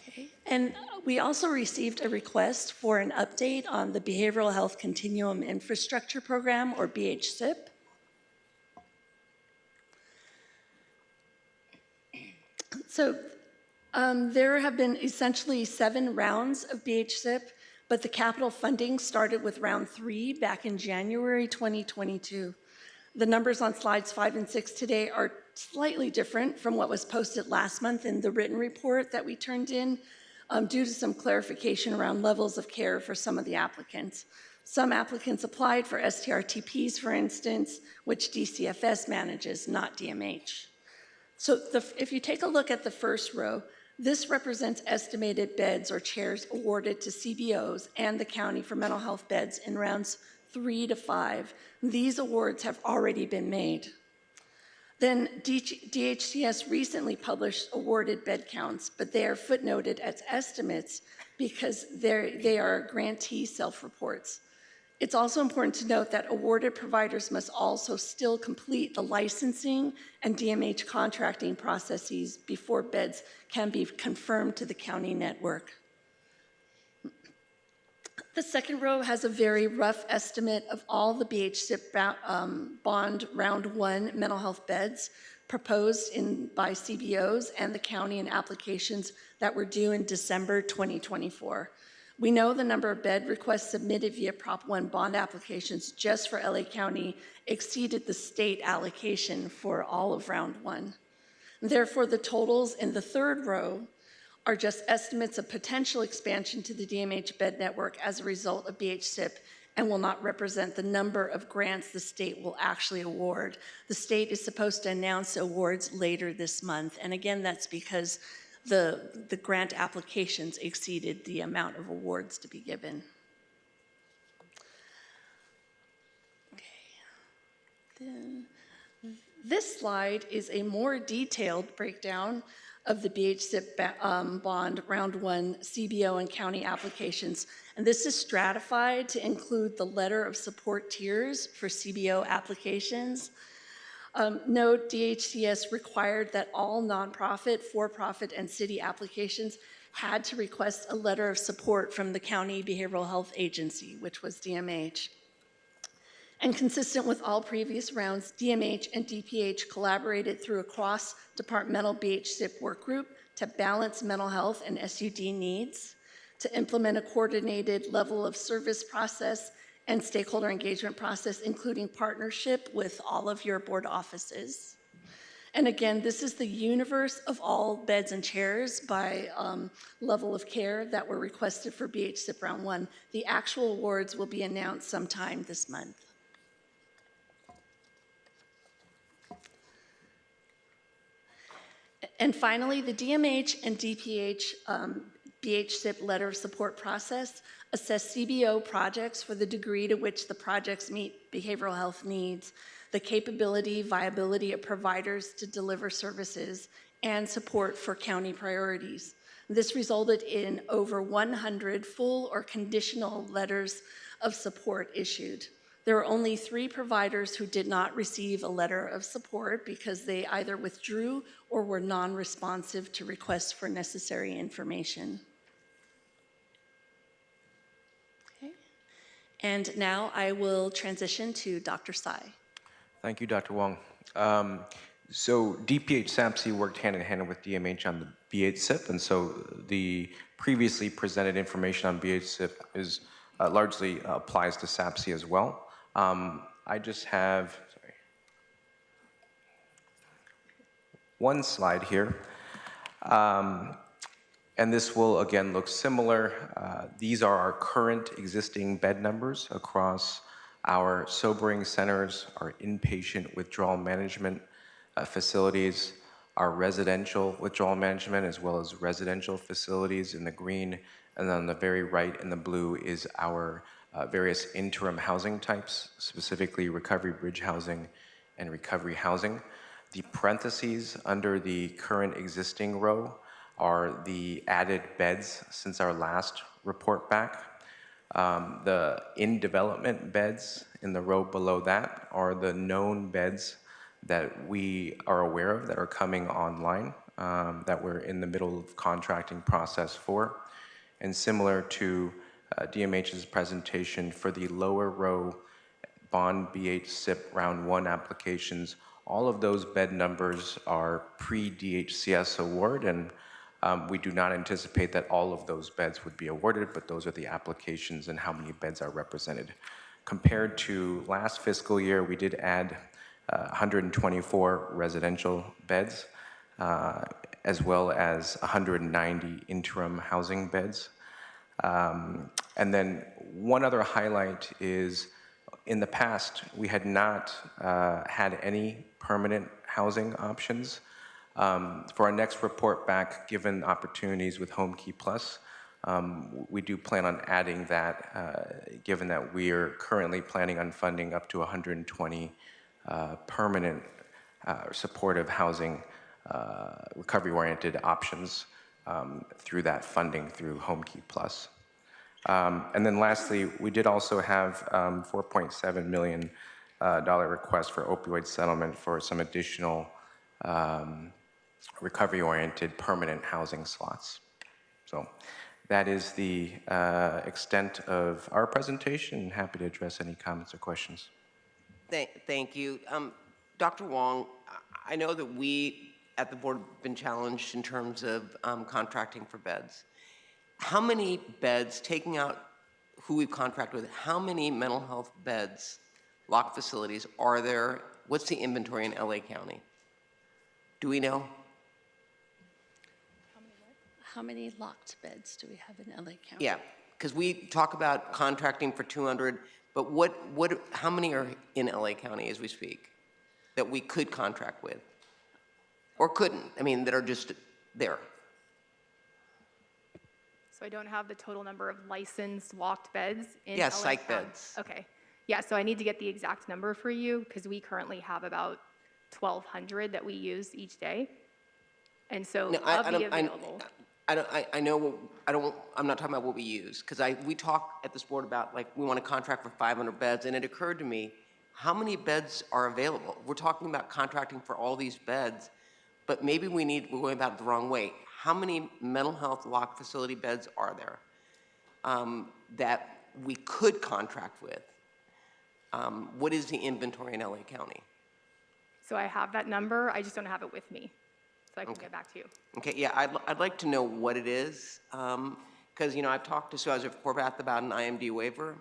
Okay. And we also received a request for an update on the Behavioral Health Continuum Infrastructure Program, or BHCIP. So there have been essentially 7 rounds of BHCIP, but the capital funding started with round 3 back in January 2022. The numbers on slides 5 and 6 today are slightly different from what was posted last month in the written report that we turned in due to some clarification around levels of care for some of the applicants. Some applicants applied for STRTPs, for instance, which DCFS manages, not DMH. So if you take a look at the first row, this represents estimated beds or chairs awarded to CBOs and the county for mental health beds in rounds 3 to 5. These awards have already been made. Then DHCS recently published awarded bed counts, but they are footnoted as estimates because they are grantee self-reports. It's also important to note that awarded providers must also still complete the licensing and DMH contracting processes before beds can be confirmed to the county network. The second row has a very rough estimate of all the BHCIP bond round 1 mental health beds proposed by CBOs and the county in applications that were due in December 2024. We know the number of bed requests submitted via Prop 1 bond applications just for LA County exceeded the state allocation for all of round 1. Therefore, the totals in the third row are just estimates of potential expansion to the DMH bed network as a result of BHCIP, and will not represent the number of grants the state will actually award. The state is supposed to announce awards later this month, and again, that's because the grant applications exceeded the amount of awards to be given. Then this slide is a more detailed breakdown of the BHSIP bond round 1 CBO and county applications. And this is stratified to include the letter of support tiers for CBO applications. Note DHCS required that all nonprofit, for-profit, and city applications had to request a letter of support from the County Behavioral Health Agency, which was DMH. And consistent with all previous rounds, DMH and DPH collaborated through a cross-departmental BHSIP work group to balance mental health and SUD needs, to implement a coordinated level of service process and stakeholder engagement process, including partnership with all of your board offices. And again, this is the universe of all beds and chairs by level of care that were requested for BHSIP round 1. The actual awards will be announced sometime this month. And finally, the DMH and DPH BHSIP letter of support process assess CBO projects for the degree to which the projects meet behavioral health needs, the capability, viability of providers to deliver services, and support for county priorities. This resulted in over 100 full or conditional letters of support issued. There were only 3 providers who did not receive a letter of support because they either withdrew or were non-responsive to requests for necessary information. Okay. And now I will transition to Dr. Tsai. Thank you, Dr. Wong. So DPH SAPC worked hand in hand with DMH on the BHSIP, and so the previously presented information on BHSIP is largely applies to SAPC as well. I just have one slide here, and this will again look similar. These are our current existing bed numbers across our sobering centers, our inpatient withdrawal management facilities, our residential withdrawal management, as well as residential facilities in the green, and then on the very right in the blue is our various interim housing types, specifically recovery bridge housing and recovery housing. The parentheses under the current existing row are the added beds since our last report back. The in-development beds in the row below that are the known beds that we are aware of that are coming online, that we're in the middle of contracting process for. And similar to DMH's presentation for the lower row bond BHSIP round 1 applications, all of those bed numbers are pre-DHCS award, and we do not anticipate that all of those beds would be awarded, but those are the applications and how many beds are represented. Compared to last fiscal year, we did add 124 residential beds, as well as 190 interim housing beds. And then one other highlight is in the past, we had not had any permanent housing options. For our next report back, given opportunities with Home Key Plus, we do plan on adding that, given that we are currently planning on funding up to 120 permanent supportive housing recovery-oriented options through that funding through Home Key Plus. And then lastly, we did also have $4.7 million request for opioid settlement for some additional recovery-oriented permanent housing slots. So that is the extent of our presentation. Happy to address any comments or questions. Thank you. Dr. Wong, I know that we at the board have been challenged in terms of contracting for beds. How many beds, taking out who we've contracted with, how many mental health beds, locked facilities are there? What's the inventory in LA County? Do we know? How many locked beds do we have in LA County? Yeah, because we talk about contracting for 200, But how many are in LA County as we speak that we could contract with? Or couldn't, I mean, that are just there? So I don't have the total number of licensed locked beds in Yeah, LA psych County. beds. Okay. Yeah, so I need to get the exact number for you because we currently have about 1,200 that we use each day. And so of the available. I'm not talking about what we use, because we talked at this board about, like, we want to contract for 500 beds, and it occurred to me, how many beds are available? We're talking about contracting for all these beds, but maybe we're going about it the wrong way. How many mental health locked facility beds are there that we could contract with? What is the inventory in LA County? So I have that number, I just don't have it with me. So I can get back to you. Okay, yeah, I'd like to know what it is, because, I've talked to Supervisor Horvath about an IMD waiver,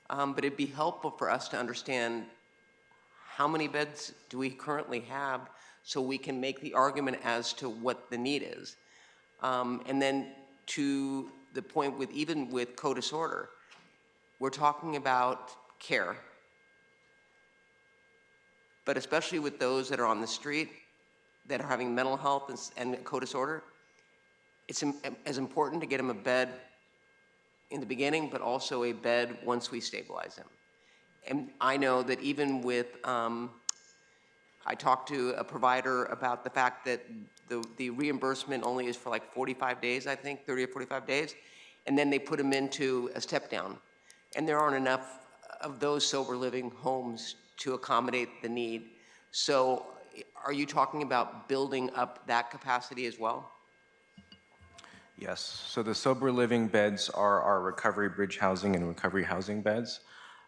but it'd be helpful for us to understand how many beds do we currently have so we can make the argument as to what the need is. And then to the point even with co-disorder, we're talking about care, but especially with those that are on the street, that are having mental health and co-disorder, it's as important to get them a bed in the beginning, but also a bed once we stabilize them. And I know that even with, I talked to a provider about the fact that the reimbursement only is for like 45 days, I think, 30 or 45 days, and then they put them into a step down. And there aren't enough of those sober living homes to accommodate the need. So are you talking about building up that capacity as well? Yes, so the sober living beds are our recovery bridge housing and recovery housing beds.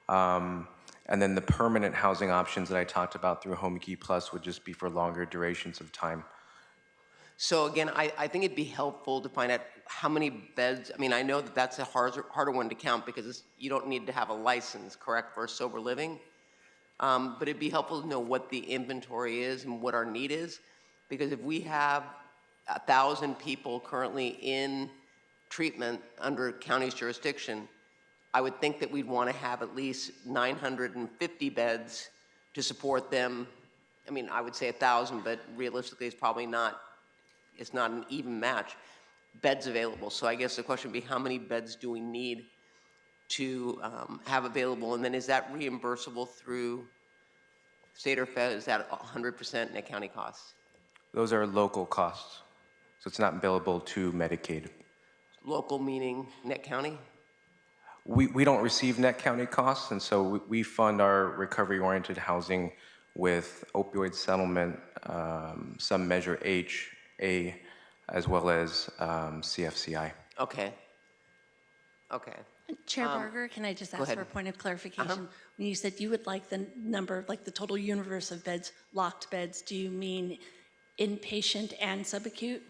And then the permanent housing options that I talked about through Home Key Plus would just be for longer durations of time. So again, I think it'd be helpful to find out how many beds. I mean, I know that that's a harder one to count because you don't need to have a license, correct, for sober living. But it'd be helpful to know what the inventory is and what our need is. Because if we have 1,000 people currently in treatment under county's jurisdiction, I would think that we'd want to have at least 950 beds to support them. I mean, I would say 1,000, but realistically, it's probably not. It's not an even match. Beds available. So I guess the question would be, how many beds do we need to have available? And then is that reimbursable through state or fed? Is that 100% net county costs? Those are local costs, so it's not billable to Medicaid. Local meaning net county? We don't receive net county costs, and so we fund our recovery-oriented housing with opioid settlement, some measure H, A, as well as CFCI. Okay. Okay. Chair Barger, can I just ask for a point of clarification? When you said you would like the number, like the total universe of beds, locked beds, do you mean inpatient and subacute?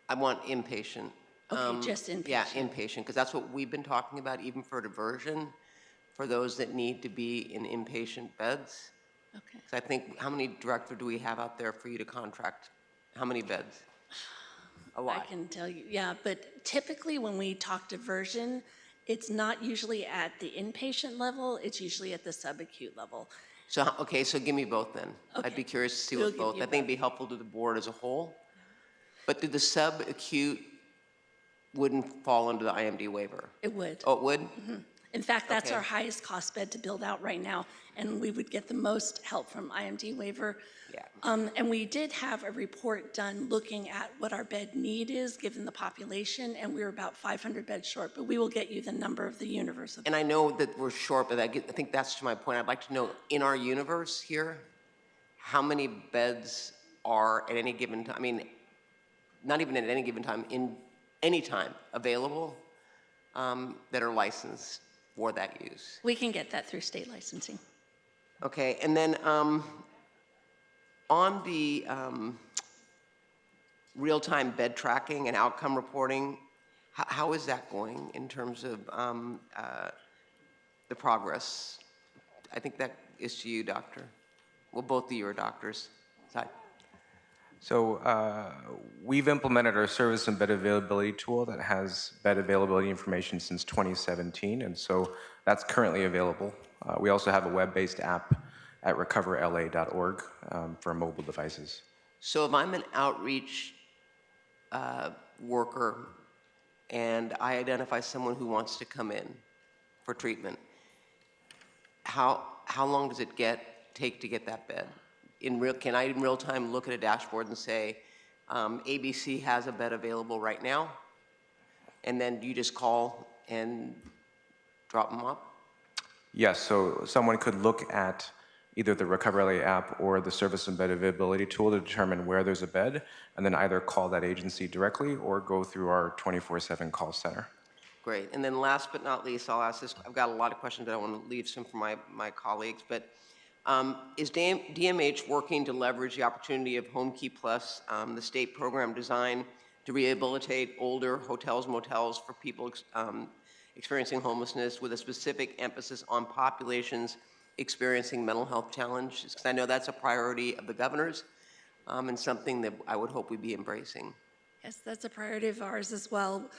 I want inpatient. Okay, just inpatient. Yeah, inpatient, because that's what we've been talking about, even for diversion, for those that need to be in inpatient beds. Okay. So I think, how many director do we have out there for you to contract? How many beds? A lot. I can tell you, yeah, but typically when we talk diversion, it's not usually at the inpatient level, it's usually at the subacute level. So, okay, so give me both then. Okay. I'd be curious to see We'll what both. give I you think it'd be helpful to the board as a whole. But did the subacute wouldn't fall under the IMD waiver? It would. Oh, it would? Mm-hmm. In fact, that's Okay. our highest cost bed to build out right now, and we would get the most help from IMD waiver. Yeah. And we did have a report done looking at what our bed need is given the population, and we were about 500 beds short, but we will get you the number of the universe. And I know that we're short, but I think that's to my point. I'd like to know, in our universe here, how many beds are at any given time, I mean, not even at any given time, in any time available that are licensed for that use? We can get that through state licensing. Okay, and then on the real-time bed tracking and outcome reporting, how is that going in terms of the progress? I think that is to you, Doctor. Well, both of you are doctors. So we've implemented our service and bed availability tool that has bed availability information since 2017, and so that's currently available. We also have a web-based app at recoverla.org for mobile devices. So if I'm an outreach worker and I identify someone who wants to come in for treatment, how long does it take to get that bed? Can I in real time look at a dashboard and say, ABC has a bed available right now, and then you just call and drop them up? Yes, so someone could look at either the Recover LA app or the service and bed availability tool to determine where there's a bed, and then either call that agency directly or go through our 24/7 call center. Great. And then last but not least, I'll ask this. I've got a lot of questions, but I want to leave some for my colleagues. But is DMH working to leverage the opportunity of Home Key Plus, the state program designed to rehabilitate older hotels, motels for people experiencing homelessness with a specific emphasis on populations experiencing mental health challenges? Because I know that's a priority of the governor's and something that I would hope we'd be embracing. Yes, that's a priority of ours as well.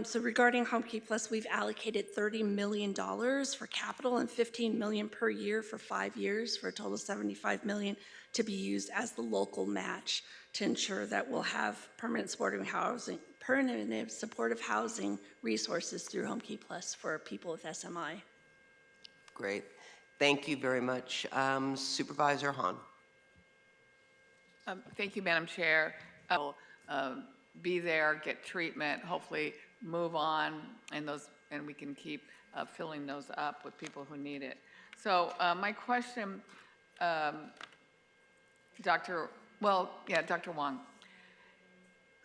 So regarding Home Key Plus, we've allocated $30 million for capital and $15 million per year for 5 years for a total of $75 million to be used as the local match to ensure that we'll have permanent supportive housing resources through Home Key Plus for people with SMI. Great. Thank you very much. Supervisor Hahn. Thank you, Madam Chair. Be there, get treatment, hopefully move on, and we can keep filling those up with people who need it. So my question, Dr. Wong.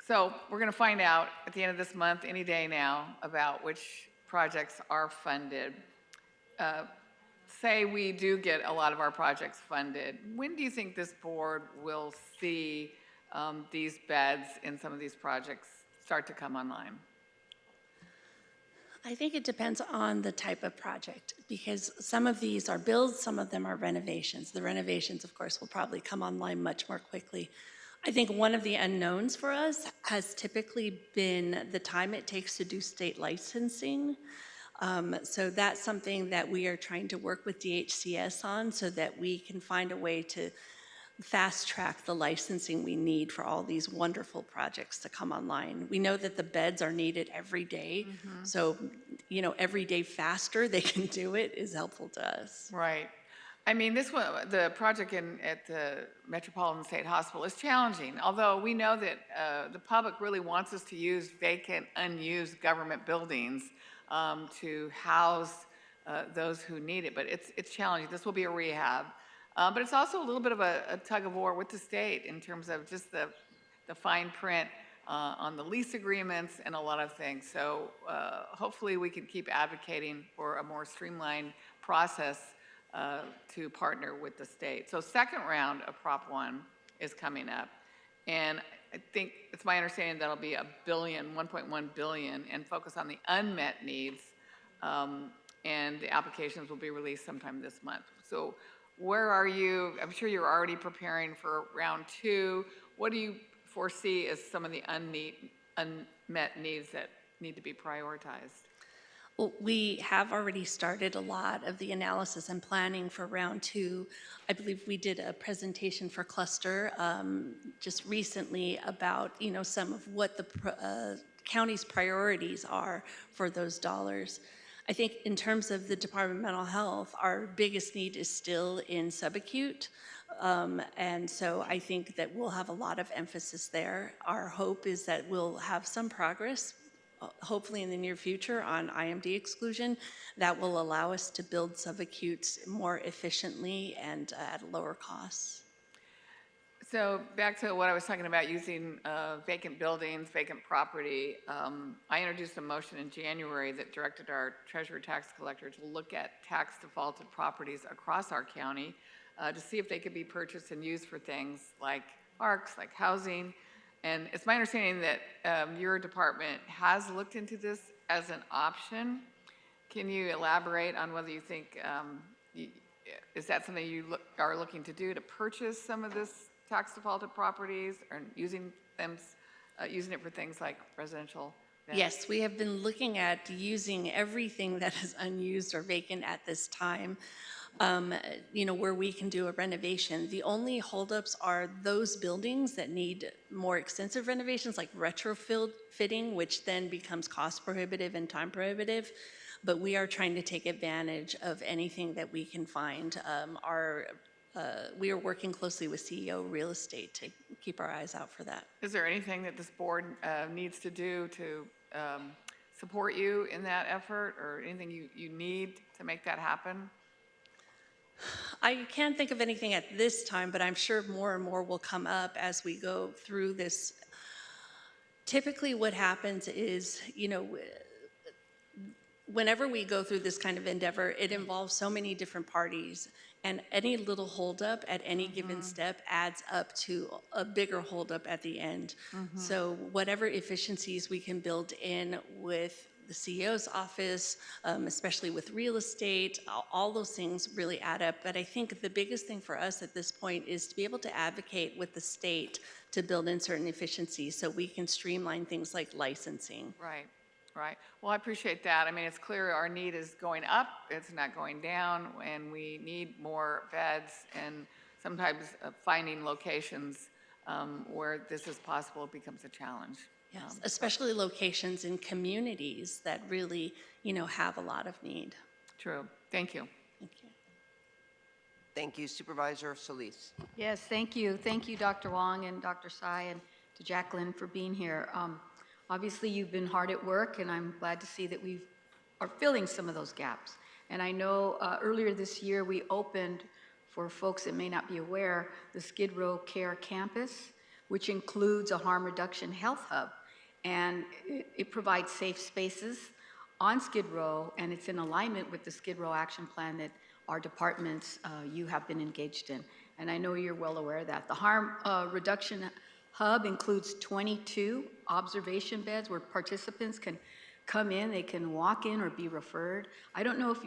So we're going to find out at the end of this month, any day now, about which projects are funded. Say we do get a lot of our projects funded. When do you think this board will see these beds in some of these projects start to come online? I think it depends on the type of project, because some of these are builds, some of them are renovations. The renovations, of course, will probably come online much more quickly. I think one of the unknowns for us has typically been the time it takes to do state licensing. So that's something that we are trying to work with DHCS on so that we can find a way to fast track the licensing we need for all these wonderful projects to come online. We know that the beds are needed every day. Mm-hmm. So, every day faster they can do it is helpful to us. Right. I mean, this one, the project at the Metropolitan State Hospital is challenging, although we know that the public really wants us to use vacant, unused government buildings to house those who need it, but it's challenging. This will be a rehab. But it's also a little bit of a tug of war with the state in terms of just the fine print on the lease agreements and a lot of things. So hopefully we can keep advocating for a more streamlined process to partner with the state. So second round of Prop 1 is coming up. And I think it's my understanding that'll be $1.1 billion, and focus on the unmet needs. And the applications will be released sometime this month. So where are you? I'm sure you're already preparing for round 2. What do you foresee as some of the unmet needs that need to be prioritized? Well, we have already started a lot of the analysis and planning for round 2. I believe we did a presentation for cluster just recently about some of what the county's priorities are for those dollars. I think in terms of the Department of Mental Health, our biggest need is still in subacute. And so I think that we'll have a lot of emphasis there. Our hope is that we'll have some progress, hopefully in the near future, on IMD exclusion that will allow us to build subacutes more efficiently and at lower costs. So back to what I was talking about, using vacant buildings, vacant property. I introduced a motion in January that directed our treasurer tax collector to look at tax defaulted properties across our county to see if they could be purchased and used for things like parks, like housing. And it's my understanding that your department has looked into this as an option. Can you elaborate on whether you think, is that something you are looking to do, to purchase some of this tax defaulted properties or using them, using it for things like residential? Yes, we have been looking at using everything that is unused or vacant at this time, where we can do a renovation. The only holdups are those buildings that need more extensive renovations, like retrofitting, which then becomes cost prohibitive and time prohibitive. But we are trying to take advantage of anything that we can find. We are working closely with CEO Real Estate to keep our eyes out for that. Is there anything that this board needs to do to support you in that effort, or anything you need to make that happen? I can't think of anything at this time, but I'm sure more and more will come up as we go through this. Typically what happens is, whenever we go through this kind of endeavor, it involves so many different parties, and any little holdup at any given step adds up to a bigger holdup at the end. So whatever efficiencies we can build in with the CEO's office, especially with real estate, all those things really add up. But I think the biggest thing for us at this point is to be able to advocate with the state to build in certain efficiencies so we can streamline things like licensing. Right. Right. Well, I appreciate that. I mean, it's clear our need is going up, it's not going down, and we need more beds, and sometimes finding locations where this is possible becomes a challenge. Yes, especially locations in communities that really, have a lot of need. True. Thank you. Thank you. Thank you, Supervisor Solis. Yes, thank you. Thank you, Dr. Wong and Dr. Tsai, and to Jacqueline for being here. Obviously, you've been hard at work, and I'm glad to see that we are filling some of those gaps. And I know earlier this year we opened, for folks that may not be aware, the Skid Row Care Campus, which includes a harm reduction health hub. And it provides safe spaces on Skid Row, and it's in alignment with the Skid Row action plan that our departments, you have been engaged in. And I know you're well aware of that. The harm reduction hub includes 22 observation beds where participants can come in, they can walk in or be referred. I don't know if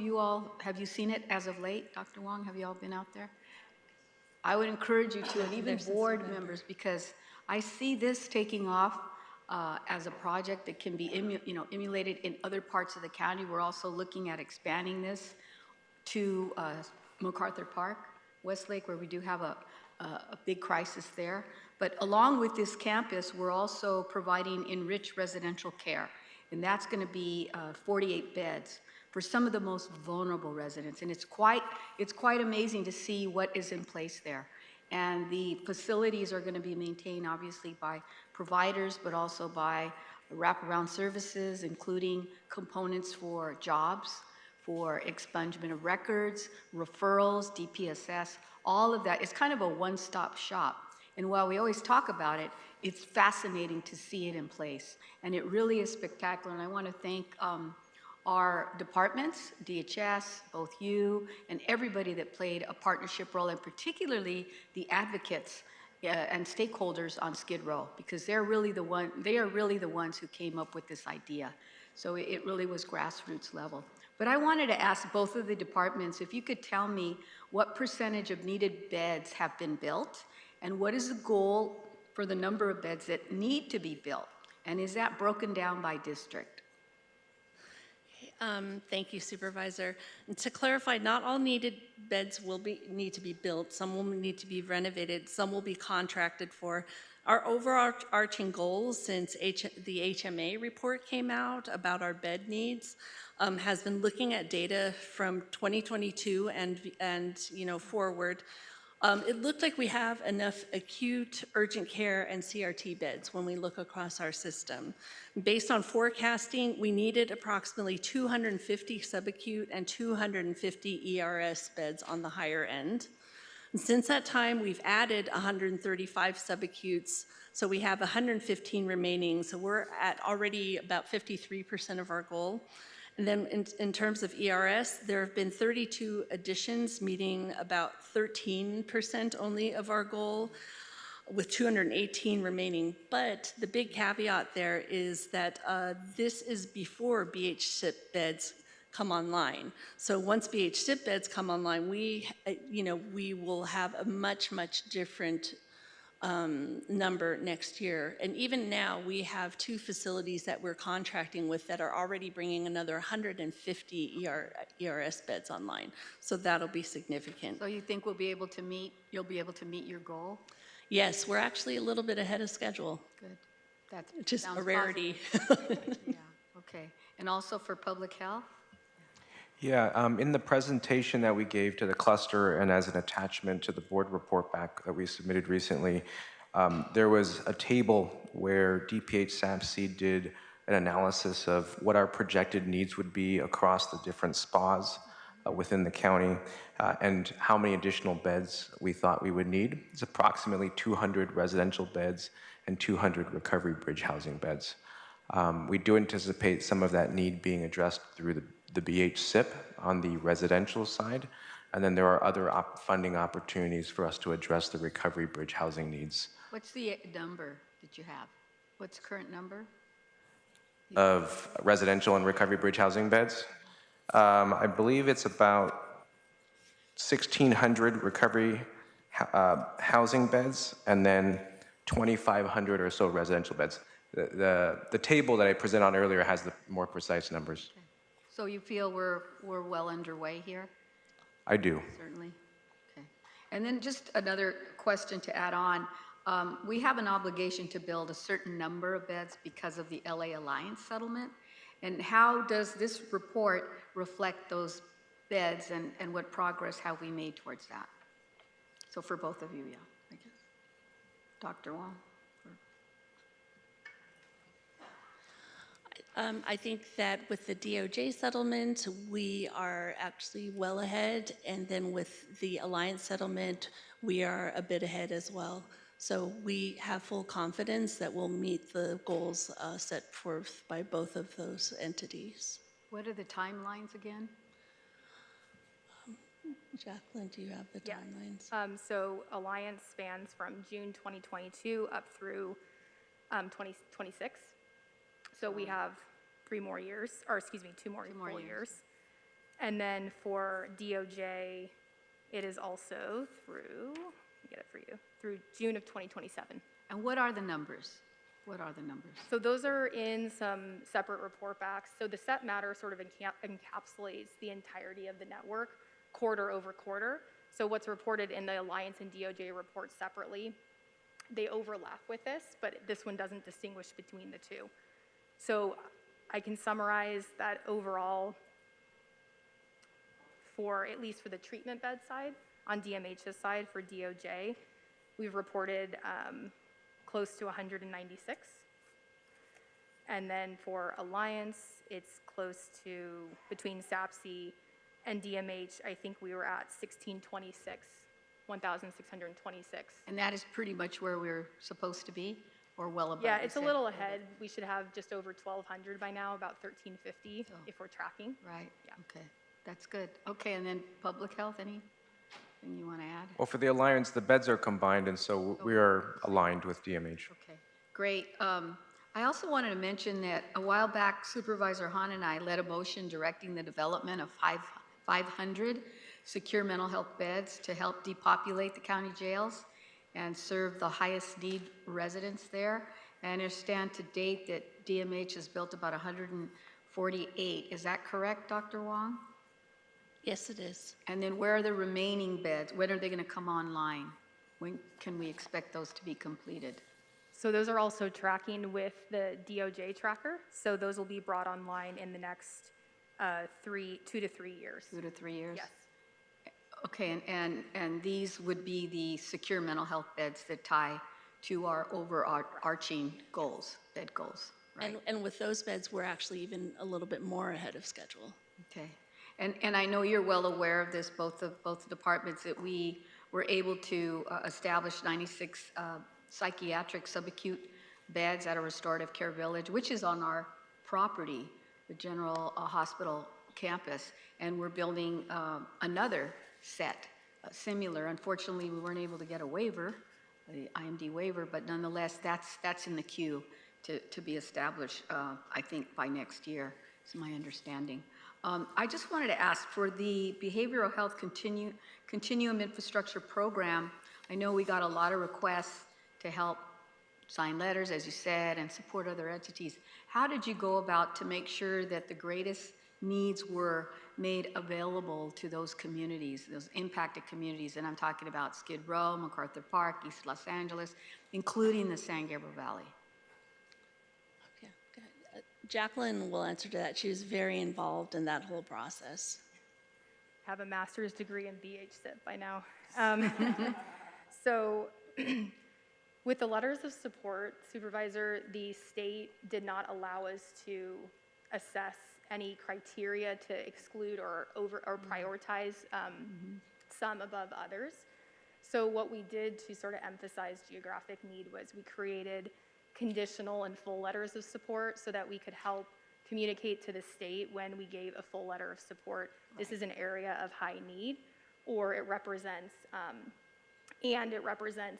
have you seen it as of late? Dr. Wong, have you all been out there? I would encourage you to, and even board members, because I see this taking off as a project that can be emulated in other parts of the county. We're also looking at expanding this to MacArthur Park, Westlake, where we do have a big crisis there. But along with this campus, we're also providing enriched residential care. And that's going to be 48 beds for some of the most vulnerable residents. And it's quite amazing to see what is in place there. And the facilities are going to be maintained, obviously, by providers, but also by wraparound services, including components for jobs, for expungement of records, referrals, DPSS, all of that. It's kind of a one-stop shop. And while we always talk about it, it's fascinating to see it in place. And it really is spectacular. And I want to thank our departments, DHS, both you, and everybody that played a partnership role, and particularly the advocates and stakeholders on Skid Row, because they are really the ones who came up with this idea. So it really was grassroots level. But I wanted to ask both of the departments if you could tell me what percentage of needed beds have been built, and what is the goal for the number of beds that need to be built? And is that broken down by district? Thank you, Supervisor. And to clarify, not all needed beds need to be built. Some will need to be renovated. Some will be contracted for. Our overarching goals since the HMA report came out about our bed needs has been looking at data from 2022 and forward. It looked like we have enough acute, urgent care, and CRT beds when we look across our system. Based on forecasting, we needed approximately 250 subacute and 250 ERS beds on the higher end. And since that time, we've added 135 subacutes, so we have 115 remaining. So we're at already about 53% of our goal. And then in terms of ERS, there have been 32 additions, meeting about 13% only of our goal, with 218 remaining. But the big caveat there is that this is before BHSIP beds come online. So once BHSIP beds come online, we will have a much, much different number next year. And even now, we have 2 facilities that we're contracting with that are already bringing another 150 ERS beds online. So that'll be significant. So you think you'll be able to meet your goal? Yes, we're actually a little bit ahead of schedule. Good. That's just sounds a rarity. Yeah, okay. And also for public health? Yeah, in the presentation that we gave to the cluster and as an attachment to the board report back that we submitted recently, there was a table where DPH SAPC did an analysis of what our projected needs would be across the different spas within the county and how many additional beds we thought we would need. It's approximately 200 residential beds and 200 recovery bridge housing beds. We do anticipate some of that need being addressed through the BH SIP on the residential side, and then there are other funding opportunities for us to address the recovery bridge housing needs. What's the number that you have? What's the current number? Of residential and recovery bridge housing beds? I believe it's about 1,600 recovery housing beds and then 2,500 or so residential beds. The table that I presented on earlier has the more precise numbers. Okay. So you feel we're well underway here? I do. Certainly. Okay. And then just another question to add on. We have an obligation to build a certain number of beds because of the LA Alliance settlement. And how does this report reflect those beds and what progress have we made towards that? So for both of you, yeah, I guess. Dr. Wong. I think that with the DOJ settlement, we are actually well ahead, and then with the Alliance settlement, we are a bit ahead as well. So we have full confidence that we'll meet the goals set forth by both of those entities. What are the timelines again? Jacqueline, do you have the timelines? So Alliance spans from June 2022 up through 2026. So we have 2 more full years. And then for DOJ, it is also through, let me get it for you, through June of 2027. And what are the numbers? What are the numbers? So those are in some separate report backs. So the set matter sort of encapsulates the entirety of the network quarter over quarter. So what's reported in the Alliance and DOJ reports separately, they overlap with this, but this one doesn't distinguish between the two. So I can summarize that overall for, at least for the treatment bed side, on DMH's side for DOJ, we've reported close to 196. And then for Alliance, it's close to, between SAPC and DMH, I think we were at 1,626. And that is pretty much where we're supposed to be, or well above? Yeah, it's a little ahead. We should have just over 1,200 by now, about 1,350 if we're tracking. Right, yeah. Okay, that's good. Okay, and then public health, anything you want to add? Well, for the Alliance, the beds are combined, and so we are aligned with DMH. Okay, great. I also wanted to mention that a while back, Supervisor Hahn and I led a motion directing the development of 500 secure mental health beds to help depopulate the county jails and serve the highest need residents there. I understand to date that DMH has built about 148. Is that correct, Dr. Wong? Yes, it is. And then where are the remaining beds? When are they going to come online? When can we expect those to be completed? So those are also tracking with the DOJ tracker. So those will be brought online in the next 2 to 3 years. 2 to 3 years? Yes. Okay, and these would be the secure mental health beds that tie to our overarching goals, bed goals, right? And with those beds, we're actually even a little bit more ahead of schedule. Okay, and I know you're well aware of this, both departments, that we were able to establish 96 psychiatric subacute beds at a restorative care village, which is on our property, the General Hospital campus, and we're building another set, similar. Unfortunately, we weren't able to get a waiver, the IMD waiver, but nonetheless, that's in the queue to be established, I think, by next year, is my understanding. I just wanted to ask, for the Behavioral Health Continuum Infrastructure Program, I know we got a lot of requests to help sign letters, as you said, and support other entities. How did you go about to make sure that the greatest needs were made available to those communities, those impacted communities? And I'm talking about Skid Row, MacArthur Park, East Los Angeles, including the San Gabriel Valley. Okay, go ahead. Jacqueline will answer to that. She was very involved in that whole process. Have a master's degree in BHSIP by now. So with the letters of support, Supervisor, the state did not allow us to assess any criteria to exclude or prioritize some above others. So what we did to sort of emphasize geographic need was we created conditional and full letters of support so that we could help communicate to the state when we gave a full letter of support, this is an area of high need, or it represents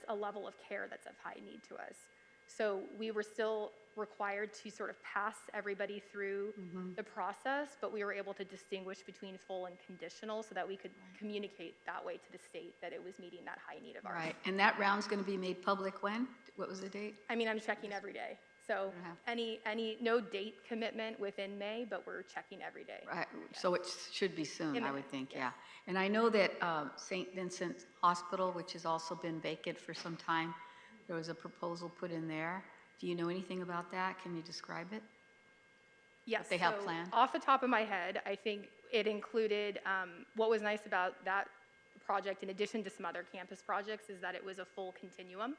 a level of care that's of high need to us. So we were still required to sort of pass everybody through the process, but we were able to distinguish between full and conditional so that we could communicate that way to the state that it was meeting that high need of ours. Right, and that round's going to be made public when? What was the date? I mean, I'm checking every day. So no date commitment within May, but we're checking every day. Right, so it should be soon, I would think, yeah. And I know that St. Vincent Hospital, which has also been vacant for some time, there was a proposal put in there. Do you know anything about that? Can you describe it? Yes, what they have planned? Off the top of my head, I think it included, what was nice about that project, in addition to some other campus projects, is that it was a full continuum.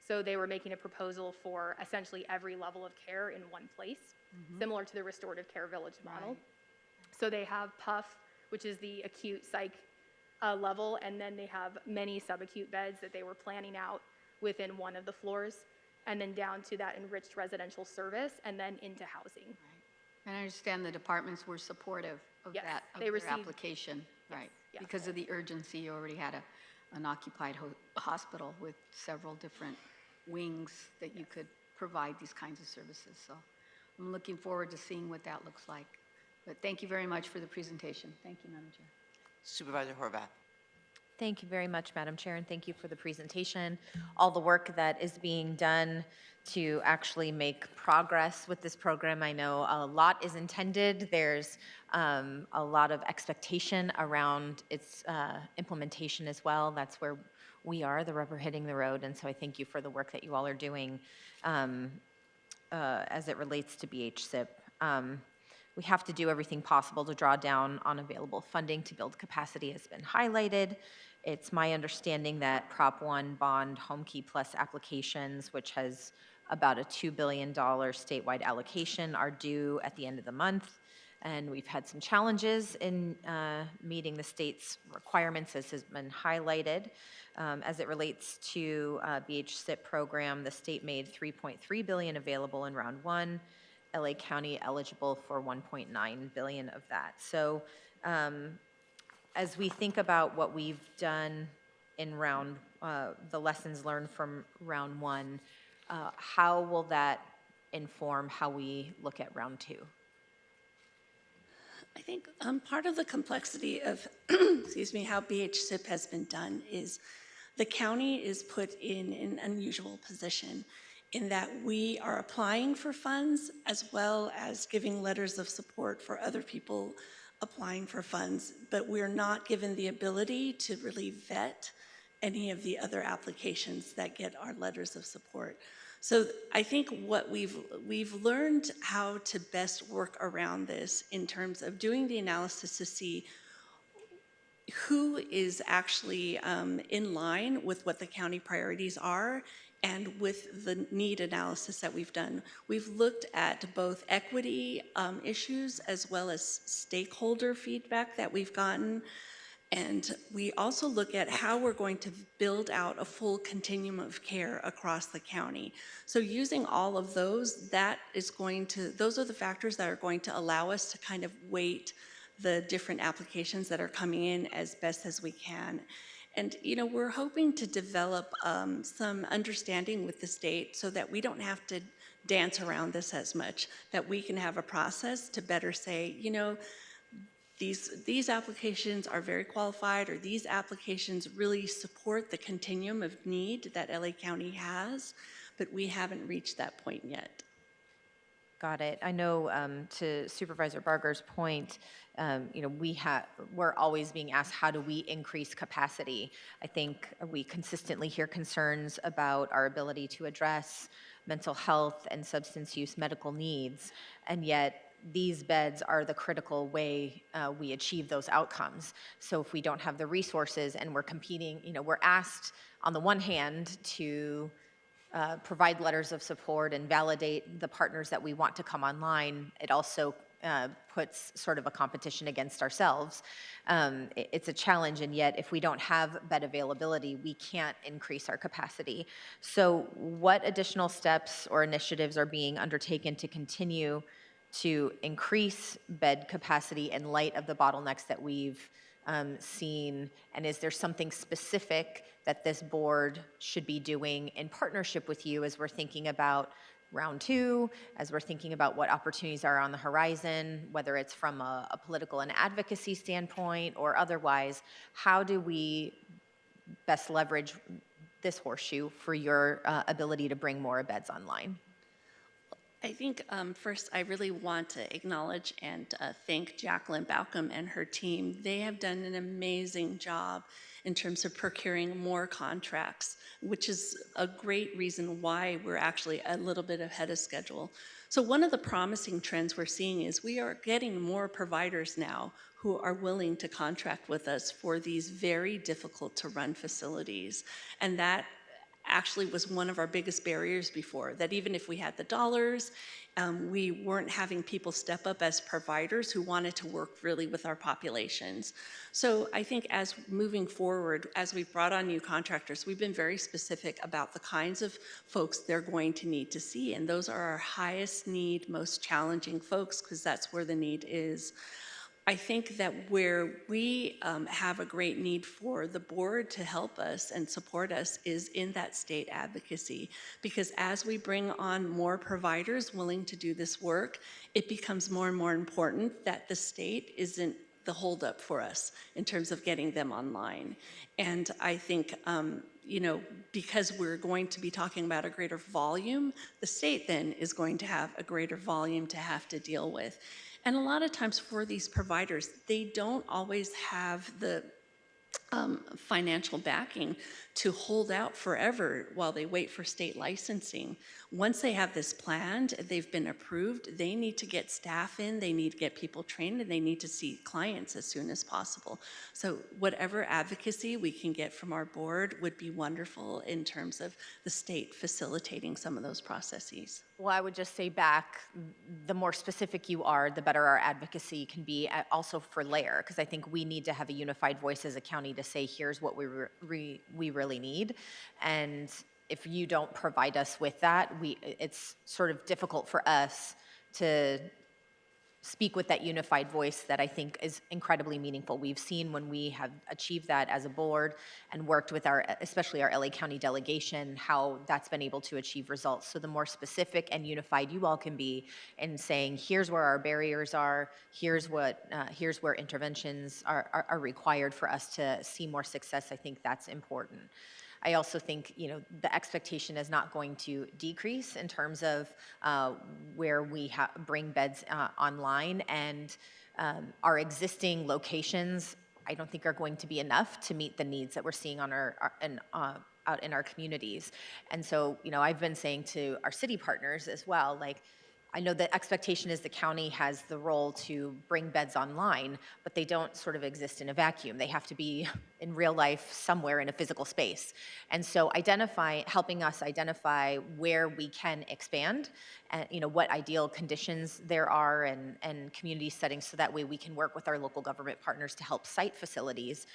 So they were making a proposal for essentially every level of care in one place, similar to the restorative care village model. Right. So they have PUF, which is the acute psych level, and then they have many subacute beds that they were planning out within one of the floors, and then down to that enriched residential service, and then into housing. Right. And I understand the departments were supportive of that, of their application, right? Yes, because of the urgency, you already had an occupied hospital with several different wings that you could provide these kinds of services. So I'm looking forward to seeing what that looks like. But thank you very much for the presentation. Thank you, Madam Chair. Supervisor Horvath. Thank you very much, Madam Chair, and thank you for the presentation. All the work that is being done to actually make progress with this program. I know a lot is intended. There's a lot of expectation around its implementation as well. That's where we are, the rubber hitting the road, and so I thank you for the work that you all are doing as it relates to BHSIP. We have to do everything possible to draw down on available funding to build capacity has been highlighted. It's my understanding that Prop 1 bond Home Key Plus applications, which has about a $2 billion statewide allocation, are due at the end of the month. And we've had some challenges in meeting the state's requirements, as has been highlighted. As it relates to BHSIP program, the state made $3.3 billion available in round one. LA County eligible for $1.9 billion of that. So as we think about what we've done in round, the lessons learned from round one, how will that inform how we look at round two? I think part of the complexity of, excuse me, how BHSIP has been done is the county is put in an unusual position in that we are applying for funds as well as giving letters of support for other people applying for funds, but we're not given the ability to really vet any of the other applications that get our letters of support. So I think what we've learned how to best work around this in terms of doing the analysis to see who is actually in line with what the county priorities are. And with the need analysis that we've done, we've looked at both equity issues as well as stakeholder feedback that we've gotten. And we also look at how we're going to build out a full continuum of care across the county. So using all of those, those are the factors that are going to allow us to kind of weight the different applications that are coming in as best as we can. And we're hoping to develop some understanding with the state so that we don't have to dance around this as much, that we can have a process to better say, these applications are very qualified, or these applications really support the continuum of need that LA County has, but we haven't reached that point yet. Got it. I know to Supervisor Barger's point, we're always being asked, how do we increase capacity? I think we consistently hear concerns about our ability to address mental health and substance use medical needs, and yet these beds are the critical way we achieve those outcomes. So if we don't have the resources and we're competing, we're asked on the one hand to provide letters of support and validate the partners that we want to come online, it also puts sort of a competition against ourselves. It's a challenge, and yet if we don't have bed availability, we can't increase our capacity. So what additional steps or initiatives are being undertaken to continue to increase bed capacity in light of the bottlenecks that we've seen? And is there something specific that this board should be doing in partnership with you as we're thinking about round two, as we're thinking about what opportunities are on the horizon, whether it's from a political and advocacy standpoint or otherwise? How do we best leverage this horseshoe for your ability to bring more beds online? I think first I really want to acknowledge and thank Jacqueline Baucom and her team. They have done an amazing job in terms of procuring more contracts, which is a great reason why we're actually a little bit ahead of schedule. So one of the promising trends we're seeing is we are getting more providers now who are willing to contract with us for these very difficult to run facilities. And that actually was one of our biggest barriers before, that even if we had the dollars, we weren't having people step up as providers who wanted to work really with our populations. So I think as moving forward, as we've brought on new contractors, we've been very specific about the kinds of folks they're going to need to see, and those are our highest need, most challenging folks, because that's where the need is. I think that where we have a great need for the board to help us and support us is in that state advocacy, because as we bring on more providers willing to do this work, it becomes more and more important that the state isn't the holdup for us in terms of getting them online. And I think, because we're going to be talking about a greater volume, the state then is going to have a greater volume to have to deal with. And a lot of times for these providers, they don't always have the financial backing to hold out forever while they wait for state licensing. Once they have this planned, they've been approved, they need to get staff in, they need to get people trained, and they need to see clients as soon as possible. So whatever advocacy we can get from our board would be wonderful in terms of the state facilitating some of those processes. Well, I would just say back, the more specific you are, the better our advocacy can be, also for layer, because I think we need to have a unified voice as a county to say, here's what we really need. And if you don't provide us with that, it's sort of difficult for us to speak with that unified voice that I think is incredibly meaningful. We've seen when we have achieved that as a board and worked with especially our LA County delegation, how that's been able to achieve results. So the more specific and unified you all can be in saying, here's where our barriers are, here's where interventions are required for us to see more success, I think that's important. I also think, the expectation is not going to decrease in terms of where we bring beds online, and our existing locations, I don't think are going to be enough to meet the needs that we're seeing on out in our communities. And so, I've been saying to our city partners as well, I know the expectation is the county has the role to bring beds online, but they don't sort of exist in a vacuum. They have to be in real life somewhere in a physical space. And so helping us identify where we can expand and what ideal conditions there are and community settings, so that way we can work with our local government partners to help site facilities,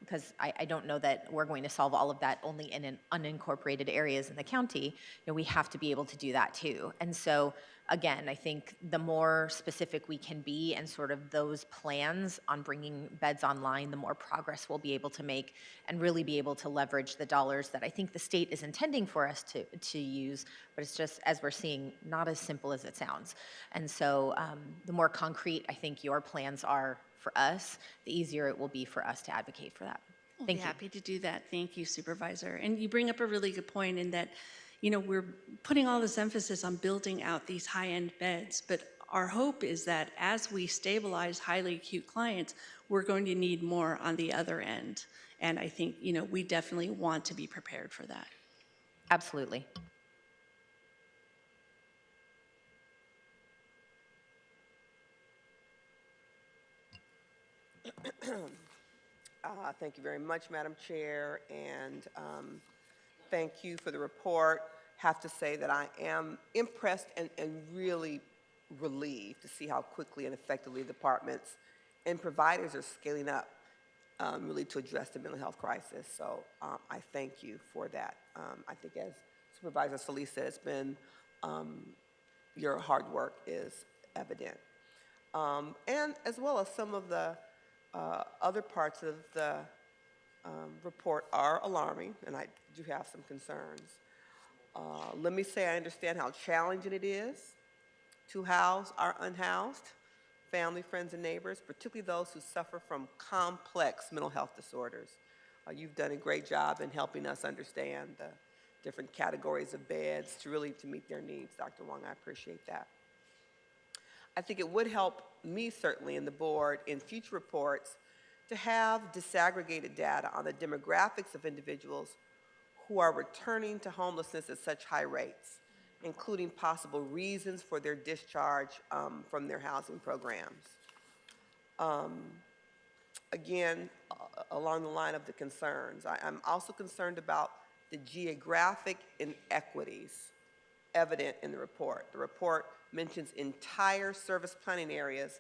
because I don't know that we're going to solve all of that only in unincorporated areas in the county. We have to be able to do that too. And so again, I think the more specific we can be and sort of those plans on bringing beds online, the more progress we'll be able to make and really be able to leverage the dollars that I think the state is intending for us to use, but it's just, as we're seeing, not as simple as it sounds. And so the more concrete I think your plans are for us, the easier it will be for us to advocate for that. We'll Thank be you. happy to do that. Thank you, Supervisor. And you bring up a really good point in that, you know, we're putting all this emphasis on building out these high-end beds, but our hope is that as we stabilize highly acute clients, we're going to need more on the other end. And I think, you know, we definitely want to be prepared for that. Absolutely. Thank you very much, Madam Chair, and thank you for the report. Have to say that I am impressed and really relieved to see how quickly and effectively departments and providers are scaling up really to address the mental health crisis. So I thank you for that. I think, as Supervisor Solis said, it's been your hard work is evident. And as well as some of the other parts of the report are alarming, and I do have some concerns. Let me say I understand how challenging it is to house our unhoused family, friends, and neighbors, particularly those who suffer from complex mental health disorders. You've done a great job in helping us understand the different categories of beds to meet their needs, Dr. Wong. I appreciate that. I think it would help me, certainly, and the board in future reports to have disaggregated data on the demographics of individuals who are returning to homelessness at such high rates, including possible reasons for their discharge from their housing programs. Again, along the line of the concerns, I'm also concerned about the geographic inequities evident in the report. The report mentions entire service planning areas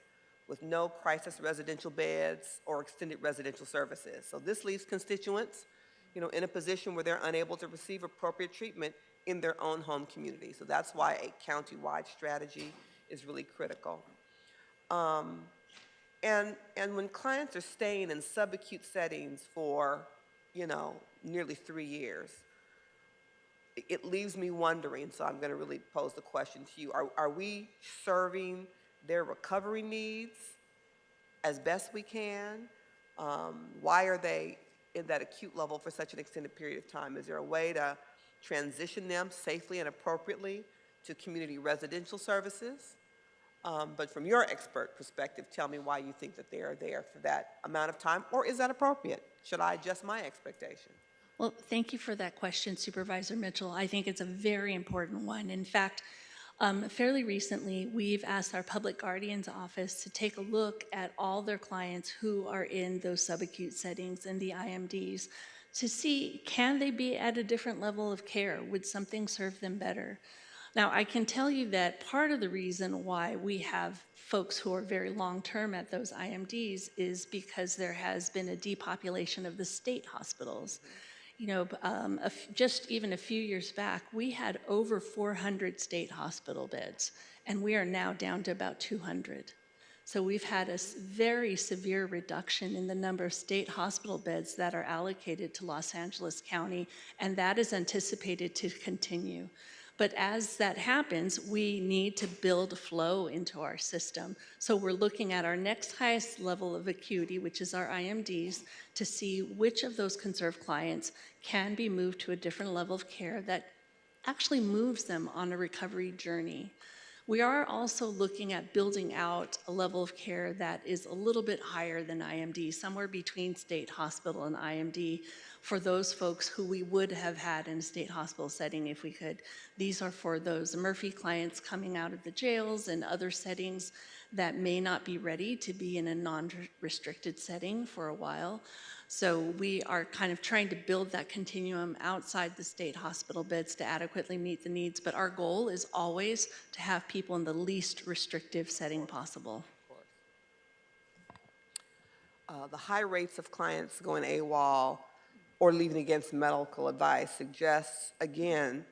with no crisis residential beds or extended residential services. So this leaves constituents, you know, in a position where they're unable to receive appropriate treatment in their own home community. So that's why a county-wide strategy is really critical. And when clients are staying in subacute settings for, you know, nearly 3 years, it leaves me wondering, so I'm going to really pose the question to you. Are we serving their recovery needs as best we can? Why are they in that acute level for such an extended period of time? Is there a way to transition them safely and appropriately to community residential services? But from your expert perspective, tell me why you think that they are there for that amount of time, or is that appropriate? Should I adjust my expectation? Well, thank you for that question, Supervisor Mitchell. I think it's a very important one. In fact, fairly recently, we've asked our public guardian's office to take a look at all their clients who are in those subacute settings and the IMDs to see, can they be at a different level of care? Would something serve them better? Now, I can tell you that part of the reason why we have folks who are very long-term at those IMDs is because there has been a depopulation of the state hospitals. You know, just even a few years back, we had over 400 state hospital beds, and we are now down to about 200. So we've had a very severe reduction in the number of state hospital beds that are allocated to Los Angeles County, and that is anticipated to continue. But as that happens, we need to build flow into our system. So we're looking at our next highest level of acuity, which is our IMDs, to see which of those conserved clients can be moved to a different level of care that actually moves them on a recovery journey. We are also looking at building out a level of care that is a little bit higher than IMD, somewhere between state hospital and IMD, for those folks who we would have had in a state hospital setting if we could. These are for those Murphy clients coming out of the jails and other settings that may not be ready to be in a non-restricted setting for a while. So we are kind of trying to build that continuum outside the state hospital beds to adequately meet the needs, but our goal is always to have people in the least restrictive setting possible. The high rates of clients going AWOL or leaving against medical advice suggests, again,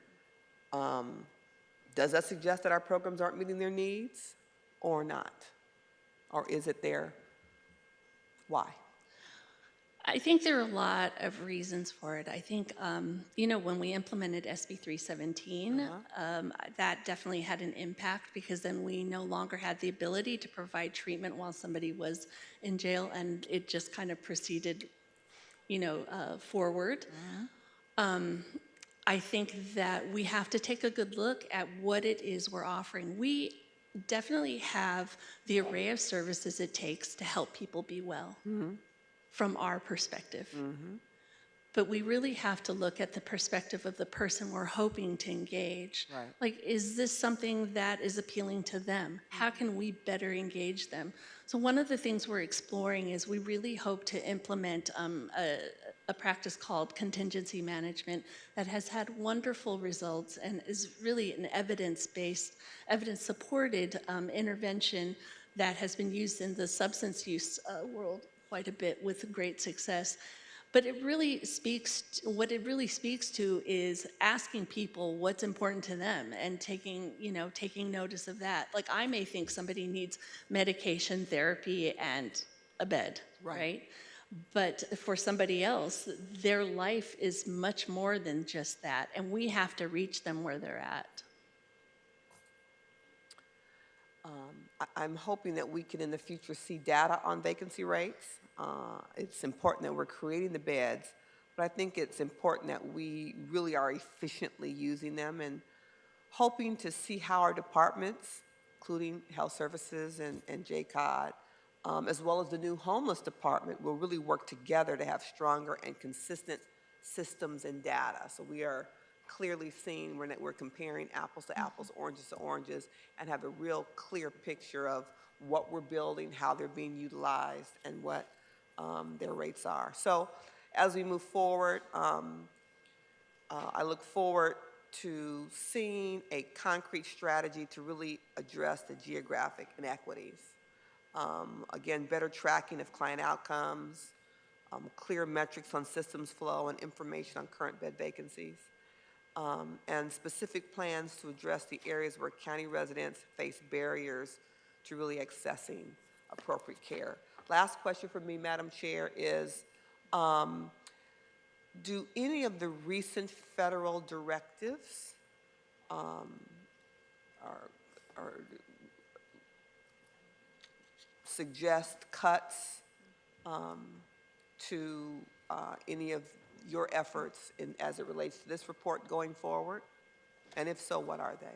Does that suggest that our programs aren't meeting their needs or not? Or is it there? Why? I think there are a lot of reasons for it. I think, when we implemented SB 317, that definitely had an impact because then we no longer had the ability to provide treatment while somebody was in jail, and it just kind of proceeded, forward. I think that we have to take a good look at what it is we're offering. We definitely have the array of services it takes to help people be well. From our perspective. But we really have to look at the perspective of the person we're hoping to engage. Right. Like, is this something that is appealing to them? How can we better engage them? So one of the things we're exploring is we really hope to implement a practice called contingency management that has had wonderful results and is really an evidence-based, evidence-supported intervention that has been used in the substance use world quite a bit with great success. But it really what it really speaks to is asking people what's important to them and taking notice of that. Like, I may think somebody needs medication, therapy, and a bed, right? But for somebody else, their life is much more than just that, and we have to reach them where they're at. I'm hoping that we can in the future see data on vacancy rates. It's important that we're creating the beds, but I think it's important that we really are efficiently using them and hoping to see how our departments, including health services and JCOD, as well as the new homeless department, will really work together to have stronger and consistent systems and data. So we are clearly seeing when we're comparing apples to apples, oranges to oranges, and have a real clear picture of what we're building, how they're being utilized, and what their rates are. So as we move forward, I look forward to seeing a concrete strategy to really address the geographic inequities. Again, better tracking of client outcomes, clear metrics on systems flow and information on current bed vacancies, and specific plans to address the areas where county residents face barriers to really accessing appropriate care. Last question for me, Madam Chair, is do any of the recent federal directives suggest cuts to any of your efforts as it relates to this report going forward? And if so, what are they?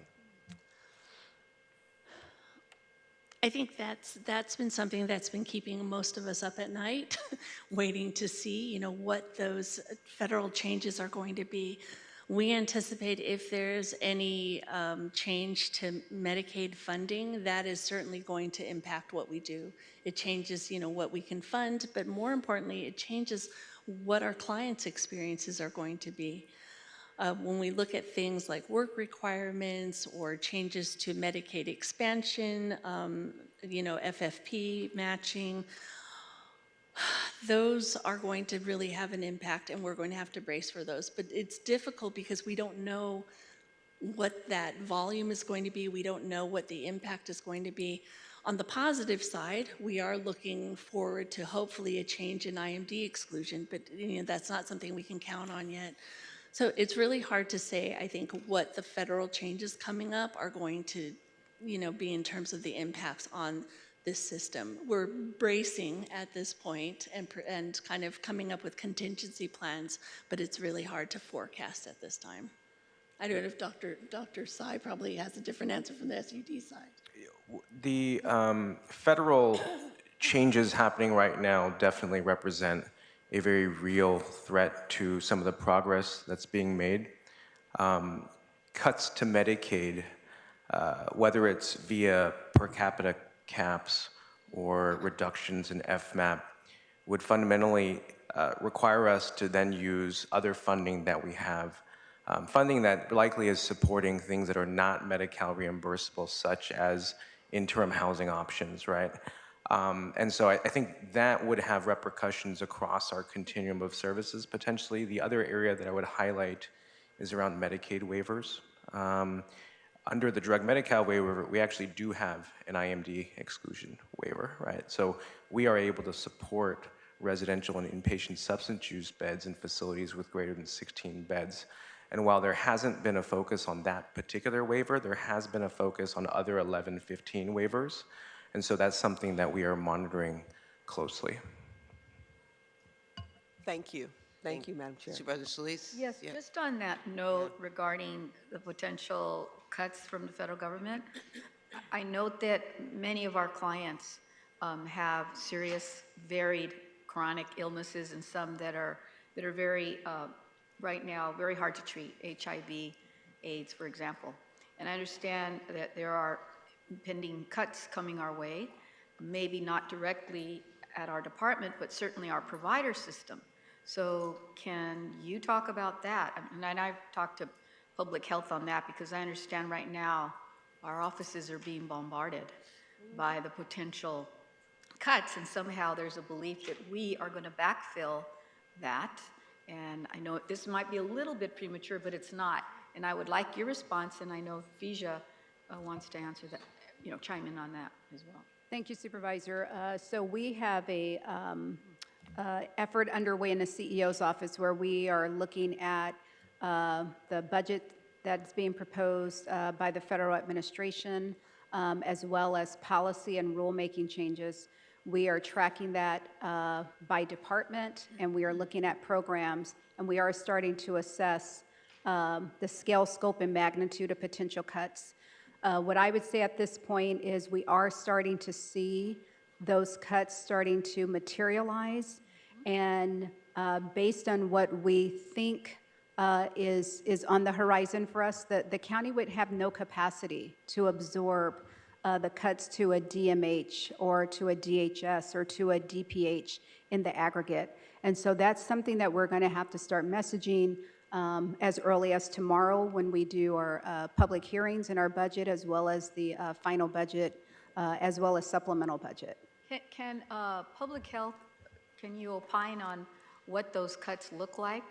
I think that's been something that's been keeping most of us up at night, waiting to see, what those federal changes are going to be. We anticipate if there's any change to Medicaid funding, that is certainly going to impact what we do. It changes, what we can fund, but more importantly, it changes what our clients' experiences are going to be. When we look at things like work requirements or changes to Medicaid expansion, FFP matching, those are going to really have an impact, and we're going to have to brace for those. But it's difficult because we don't know what that volume is going to be. We don't know what the impact is going to be. On the positive side, we are looking forward to hopefully a change in IMD exclusion, but that's not something we can count on yet. So it's really hard to say, I think, what the federal changes coming up are going to, be in terms of the impacts on this system. We're bracing at this point and kind of coming up with contingency plans, but it's really hard to forecast at this time. I don't know if Dr. Tsai probably has a different answer from the SUD side. The federal changes happening right now definitely represent a very real threat to some of the progress that's being made. Cuts to Medicaid, whether it's via per capita caps or reductions in FMAP, would fundamentally require us to then use other funding that we have, funding that likely is supporting things that are not Medi-Cal reimbursable, such as interim housing options, right? And so I think that would have repercussions across our continuum of services, potentially. The other area that I would highlight is around Medicaid waivers. Under the drug Medi-Cal waiver, we actually do have an IMD exclusion waiver, right? So we are able to support residential and inpatient substance use beds in facilities with greater than 16 beds. And while there hasn't been a focus on that particular waiver, there has been a focus on other 11, 15 waivers. And so that's something that we are monitoring closely. Thank you. Thank you, Madam Chair. Supervisor Solis? Yes, just on that note regarding the potential cuts from the federal government, I note that many of our clients have serious, varied chronic illnesses, and some that are very, right now, very hard to treat, HIV, AIDS, for example. And I understand that there are pending cuts coming our way, maybe not directly at our department, but certainly our provider system. So can you talk about that? And I've talked to public health on that because I understand right now our offices are being bombarded by the potential cuts, and somehow there's a belief that we are going to backfill that. And I know this might be a little bit premature, but it's not. And I would like your response, and I know Fija wants to answer that, chime in on that as well. Thank you, Supervisor. So we have a effort underway in the CEO's office where we are looking at the budget that's being proposed by the federal administration, as well as policy and rulemaking changes. We are tracking that by department, and we are looking at programs, and we are starting to assess the scale, scope, and magnitude of potential cuts. What I would say at this point is we are starting to see those cuts starting to materialize, and based on what we think is on the horizon for us, the county would have no capacity to absorb the cuts to a DMH or to a DHS or to a DPH in the aggregate. And so that's something that we're going to have to start messaging as early as tomorrow when we do our public hearings in our budget, as well as the final budget, as well as supplemental budget. Can public health, can you opine on what those cuts look like?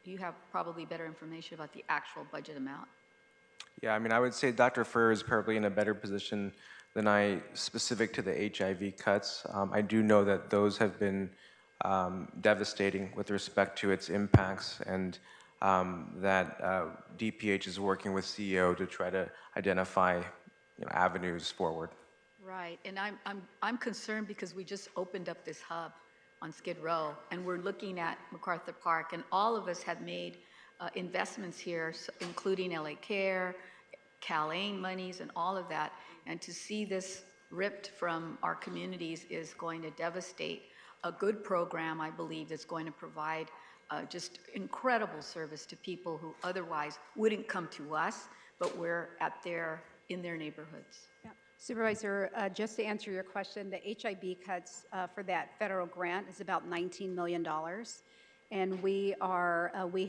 You have probably better information about the actual budget amount. Yeah, I mean, I would say Dr. Furr is probably in a better position than I specific to the HIV cuts. I do know that those have been devastating with respect to its impacts, and that DPH is working with CEO to try to identify avenues forward. Right, and I'm concerned because we just opened up this hub on Skid Row, and we're looking at MacArthur Park, and all of us have made investments here, including LA Care, CalAIM monies, and all of that. And to see this ripped from our communities is going to devastate a good program, I believe, that's going to provide just incredible service to people who otherwise wouldn't come to us, but we're in their neighborhoods. Yeah. Supervisor, just to answer your question, the HIB cuts for that federal grant is about $19 million. And we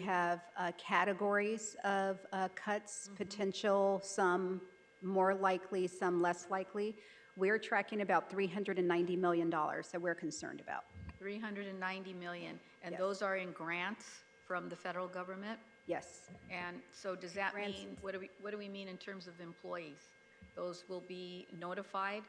have categories of cuts, potential, some more likely, some less likely. We're tracking about $390 million that we're concerned about. $390 million, and Yes. those are in grants from the federal government? Yes. And so does that mean, what do we mean in terms of employees? Those will be notified?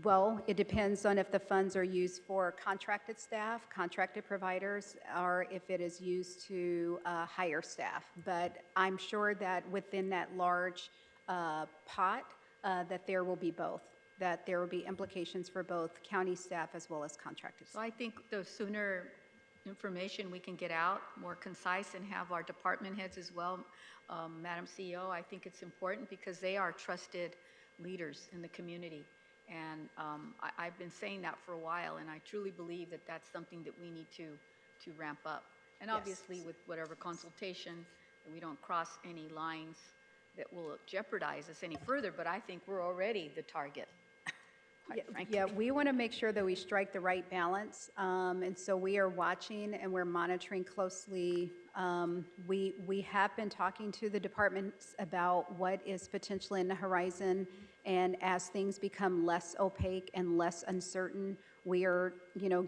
Well, it depends on if the funds are used for contracted staff, contracted providers, or if it is used to hire staff. But I'm sure that within that large pot, that there will be both, that there will be implications for both county staff as well as contracted staff. So I think the sooner information we can get out, more concise, and have our department heads as well, Madam CEO, I think it's important because they are trusted leaders in the community. And I've been saying that for a while, and I truly believe that that's something that we need to ramp up. And obviously with whatever consultation, we don't cross any lines that will jeopardize us any further, but I think we're already the target. Yeah, we want to make sure that we strike the right balance, and so we are watching and we're monitoring closely. We have been talking to the departments about what is potentially in the horizon, and as things become less opaque and less uncertain, we are,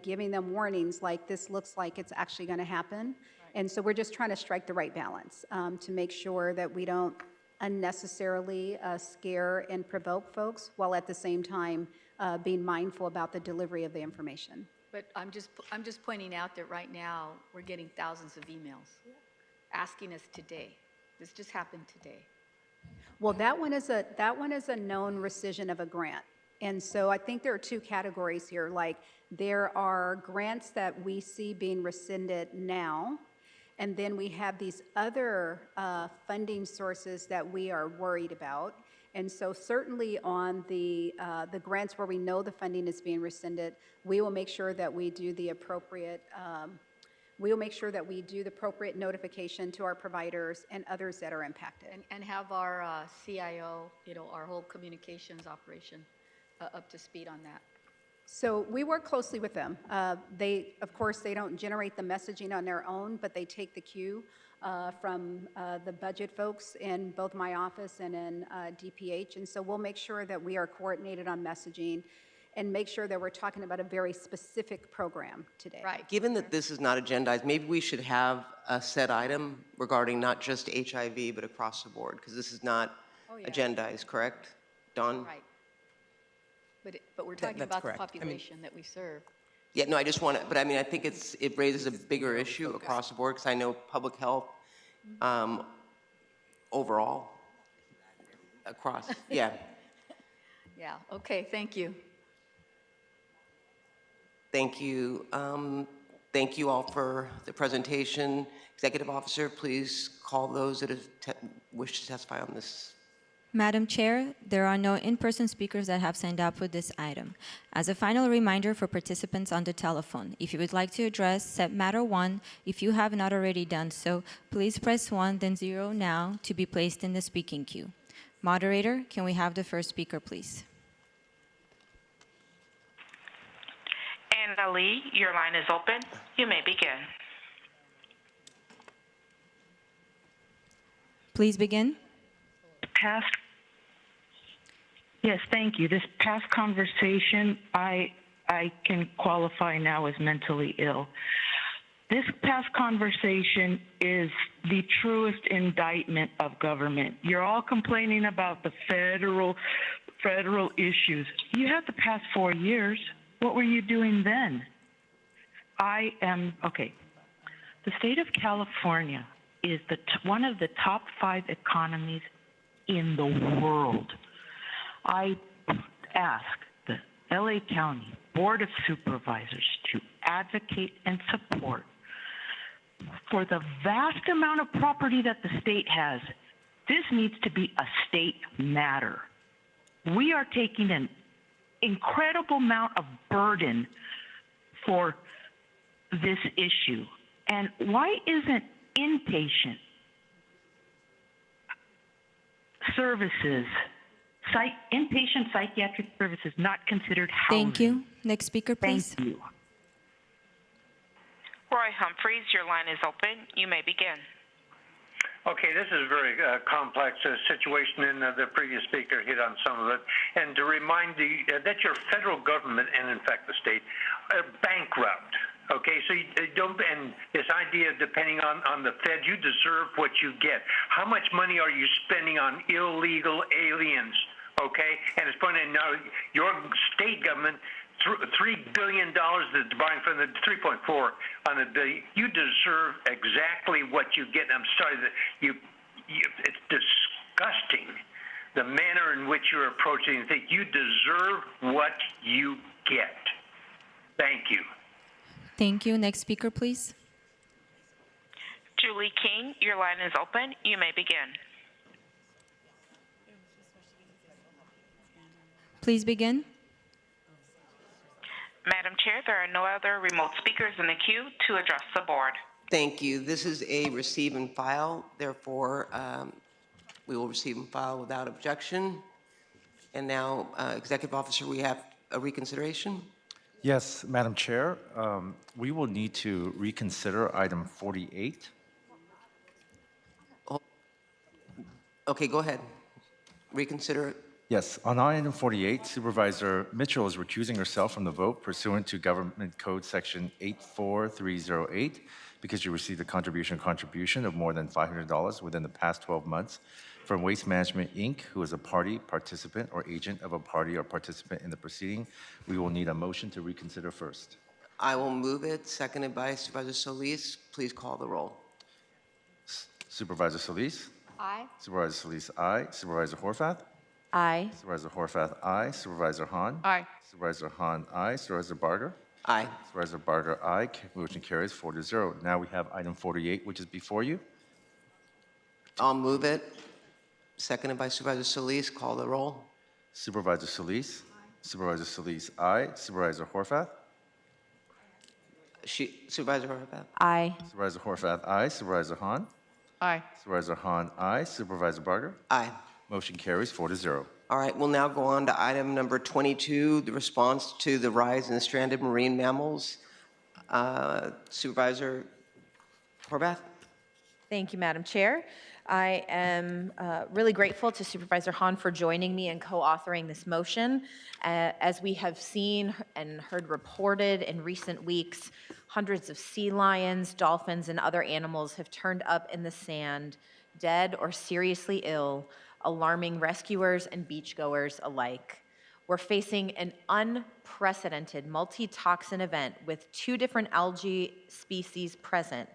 giving them warnings like this looks like it's actually going to happen. Right. And so we're just trying to strike the right balance to make sure that we don't unnecessarily scare and provoke folks, while at the same time being mindful about the delivery of the information. But I'm just pointing out that right now, we're getting thousands of emails asking us today. This just happened today. Well, that one is a known rescission of a grant. And so I think there are two categories here. Like, there are grants that we see being rescinded now, and then we have these other funding sources that we are worried about. And so certainly on the grants where we know the funding is being rescinded, we will make sure that we do the appropriate notification to our providers and others that are impacted. And have our CIO, our whole communications operation up to speed on that. So we work closely with them. Of course, they don't generate the messaging on their own, but they take the cue from the budget folks in both my office and in DPH. And so we'll make sure that we are coordinated on messaging and make sure that we're talking about a very specific program today. Right. Given that this is not agendized, maybe we should have a set item regarding not just HIV, but across the board, because this is not agendized, correct? Dawn? Right. But we're talking about the population that we serve. Yeah, no, I just want to, but I mean, I think it raises a bigger issue across the board, because I know public health overall, across, yeah. Yeah, okay, thank you. Thank you. Thank you all for the presentation. Executive Officer, please call those that wish to testify on this. Madam Chair, there are no in-person speakers that have signed up for this item. As a final reminder for participants on the telephone, if you would like to address SEP Matter 1, if you have not already done so, please press 1, then 0 now to be placed in the speaking queue. Moderator, can we have the first speaker, please? And Ali, your line is open. You may begin. Please begin. Yes, thank you. This past conversation, I can qualify now as mentally ill. This past conversation is the truest indictment of government. You're all complaining about the federal issues. You had the past 4 years. What were you doing then? Okay. The state of California is one of the top 5 economies in the world. I ask the LA County Board of Supervisors to advocate and support for the vast amount of property that the state has. This needs to be a state matter. We are taking an incredible amount of burden for this issue. And why isn't inpatient services, inpatient psychiatric services not considered housing? Thank you. Next speaker, please. Thank you. Roy Humphreys, your line is open. You may begin. Okay, this is a very complex situation, and the previous speaker hit on some of it. And to remind that your federal government, and in fact the state, are bankrupt. Okay, so you don't, and this idea of depending on the Fed, you deserve what you get. How much money are you spending on illegal aliens? Okay, and it's funny now, your state government, $3 billion that's buying from the 3.4 on the billion. You deserve exactly what you get. I'm sorry that it's disgusting the manner in which you're approaching it. You deserve what you get. Thank you. Thank you. Next speaker, please. Julie King, your line is open. You may begin. Please begin. Madam Chair, there are no other remote speakers in the queue to address the board. Thank you. This is a receive and file. Therefore, we will receive and file without objection. And now, Executive Officer, we have a reconsideration. Yes, Madam Chair, we will need to reconsider item 48. Oh. Okay, go ahead. Reconsider. Yes, on item 48, Supervisor Mitchell is recusing herself from the vote pursuant to Government Code Section 84308 because you received a contribution of more than $500 within the past 12 months. from Waste Management, Inc., who is a party, participant, or agent of a party or participant in the proceeding. We will need a motion to reconsider first. I will move it, seconded by Supervisor Solis. Please call the roll. Supervisor Solis? Aye. Supervisor Solis, aye. Supervisor Horvath? Aye. Supervisor Horvath, aye. Supervisor Hahn? Aye. Supervisor Hahn, aye. Supervisor Barger? Aye. Supervisor Barger, aye. Motion carries 4-0. Now we have item 48, which is before you. I'll move it, seconded by Supervisor Solis. Call the roll. Supervisor Solis? Supervisor Solis, aye. Supervisor Horvath? Supervisor Horvath? Aye. Supervisor Horvath, aye. Supervisor Hahn? Aye. Supervisor Hahn, aye. Supervisor Barger? Aye. Motion carries 4-0. All right, we'll now go on to item number 22, the response to the rise in stranded marine mammals. Supervisor Horvath? Thank you, Madam Chair. I am really grateful to Supervisor Hahn for joining me in co-authoring this motion. As we have seen and heard reported in recent weeks, hundreds of sea lions, dolphins, and other animals have turned up in the sand, dead or seriously ill, alarming rescuers and beachgoers alike. We're facing an unprecedented multi-toxin event with 2 different algae species present,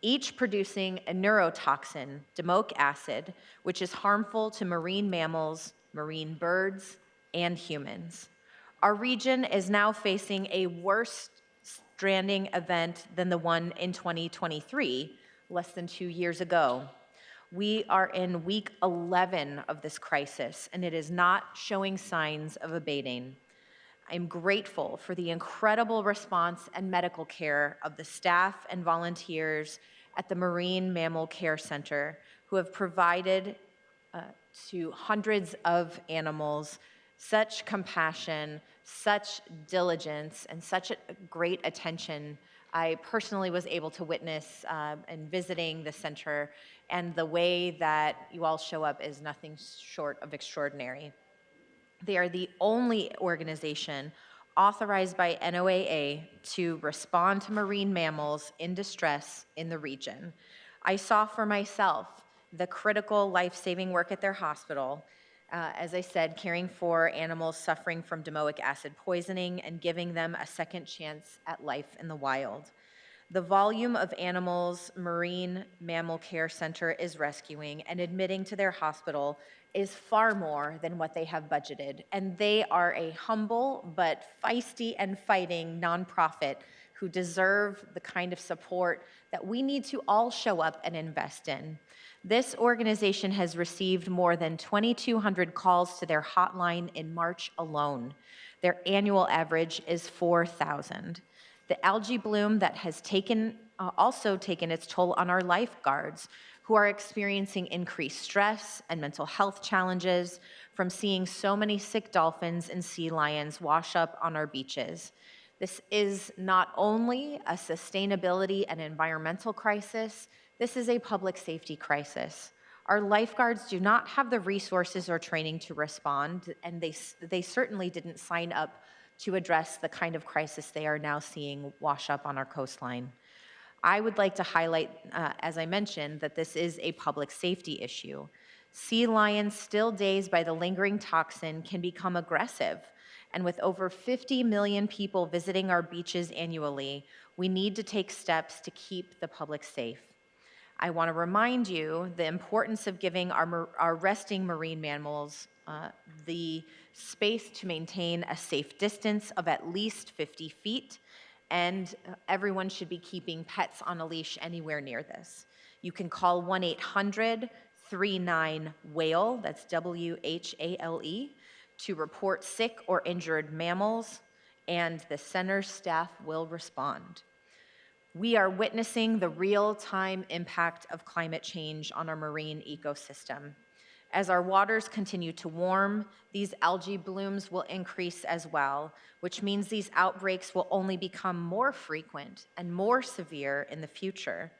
each producing a neurotoxin, domoic acid, which is harmful to marine mammals, marine birds, and humans. Our region is now facing a worse stranding event than the one in 2023, less than 2 years ago. We are in week 11 of this crisis, and it is not showing signs of abating. I'm grateful for the incredible response and medical care of the staff and volunteers at the Marine Mammal Care Center who have provided to hundreds of animals such compassion, such diligence, and such great attention. I personally was able to witness in visiting the center, and the way that you all show up is nothing short of extraordinary. They are the only organization authorized by NOAA to respond to marine mammals in distress in the region. I saw for myself the critical life-saving work at their hospital, as I said, caring for animals suffering from domoic acid poisoning and giving them a second chance at life in the wild. The volume of animals Marine Mammal Care Center is rescuing and admitting to their hospital is far more than what they have budgeted. And they are a humble but feisty and fighting nonprofit who deserve the kind of support that we need to all show up and invest in. This organization has received more than 2,200 calls to their hotline in March alone. Their annual average is 4,000. The algae bloom that has also taken its toll on our lifeguards, who are experiencing increased stress and mental health challenges from seeing so many sick dolphins and sea lions wash up on our beaches. This is not only a sustainability and environmental crisis, this is a public safety crisis. Our lifeguards do not have the resources or training to respond, and they certainly didn't sign up to address the kind of crisis they are now seeing wash up on our coastline. I would like to highlight, as I mentioned, that this is a public safety issue. Sea lions, still dazed by the lingering toxin, can become aggressive. And with over 50 million people visiting our beaches annually, we need to take steps to keep the public safe. I want to remind you the importance of giving our resting marine mammals the space to maintain a safe distance of at least 50 feet, and everyone should be keeping pets on a leash anywhere near this. You can call 1-800-39-WHALE, that's W-H-A-L-E, to report sick or injured mammals, and the center staff will respond. We are witnessing the real-time impact of climate change on our marine ecosystem. As our waters continue to warm, these algae blooms will increase as well, which means these outbreaks will only become more frequent and more severe in the future.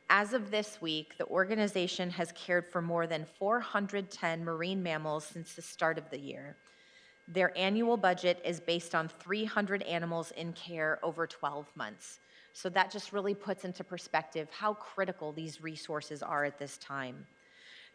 As of this week, the organization has cared for more than 410 marine mammals since the start of the year. Their annual budget is based on 300 animals in care over 12 months. So that just really puts into perspective how critical these resources are at this time.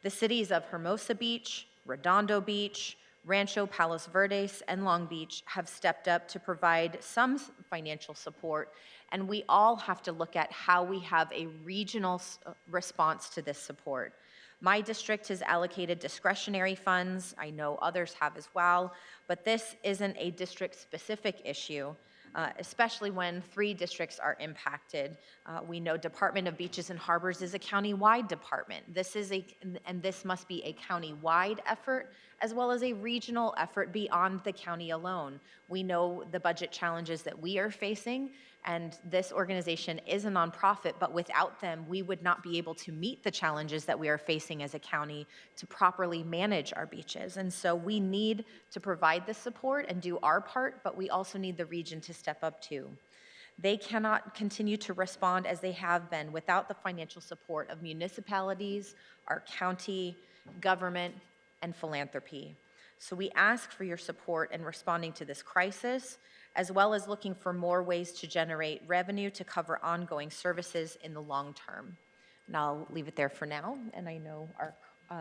The cities of Hermosa Beach, Redondo Beach, Rancho Palos Verdes, and Long Beach have stepped up to provide some financial support, and we all have to look at how we have a regional response to this support. My district has allocated discretionary funds. I know others have as well, but this isn't a district-specific issue, especially when 3 districts are impacted. We know Department of Beaches and Harbors is a county-wide department. This must be a county-wide effort as well as a regional effort beyond the county alone. We know the budget challenges that we are facing, and this organization is a nonprofit, but without them, we would not be able to meet the challenges that we are facing as a county to properly manage our beaches. And so we need to provide the support and do our part, but we also need the region to step up too. They cannot continue to respond as they have been without the financial support of municipalities, our county, government, and philanthropy. So we ask for your support in responding to this crisis, as well as looking for more ways to generate revenue to cover ongoing services in the long term. And I'll leave it there for now, and I know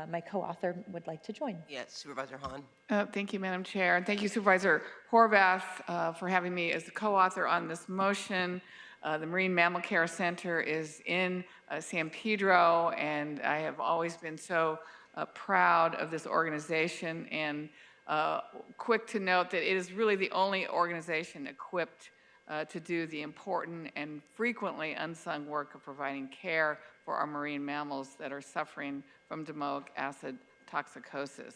my co-author would like to join. Yes, Supervisor Hahn. Thank you, Madam Chair, and thank you, Supervisor Horvath, for having me as the co-author on this motion. The Marine Mammal Care Center is in San Pedro, and I have always been so proud of this organization, and quick to note that it is really the only organization equipped to do the important and frequently unsung work of providing care for our marine mammals that are suffering from domoic acid toxicosis.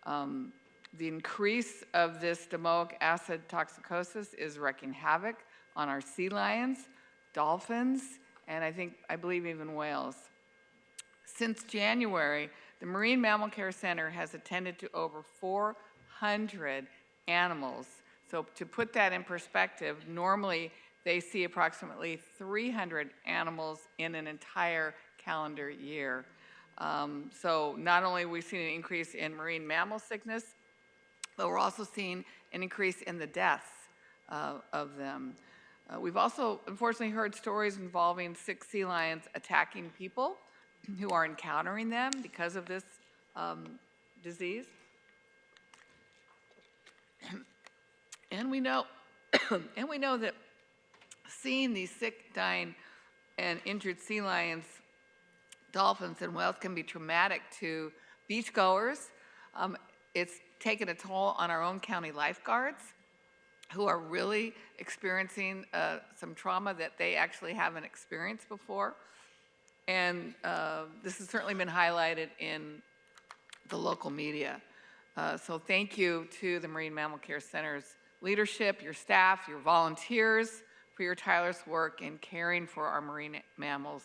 The increase of this domoic acid toxicosis is wreaking havoc on our sea lions, dolphins, and I believe even whales. Since January, the Marine Mammal Care Center has attended to over 400 animals. So to put that in perspective, normally they see approximately 300 animals in an entire calendar year. So not only are we seeing an increase in marine mammal sickness, but we're also seeing an increase in the deaths of them. We've also unfortunately heard stories involving sick sea lions attacking people who are encountering them because of this disease. And we know that seeing these sick, dying, and injured sea lions, dolphins, and whales can be traumatic to beachgoers. It's taken a toll on our own county lifeguards, who are really experiencing some trauma that they actually haven't experienced before. And this has certainly been highlighted in the local media. So thank you to the Marine Mammal Care Center's leadership, your staff, your volunteers for your tireless work in caring for our marine mammals,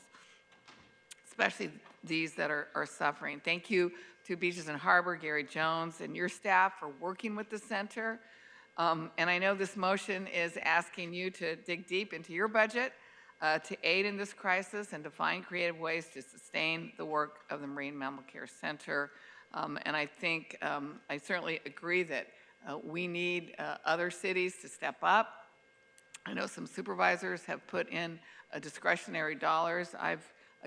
especially these that are suffering. Thank you to Beaches and Harbor, Gary Jones, and your staff for working with the center. And I know this motion is asking you to dig deep into your budget to aid in this crisis and to find creative ways to sustain the work of the Marine Mammal Care Center. And I think I certainly agree that we need other cities to step up. I know some supervisors have put in discretionary dollars. I've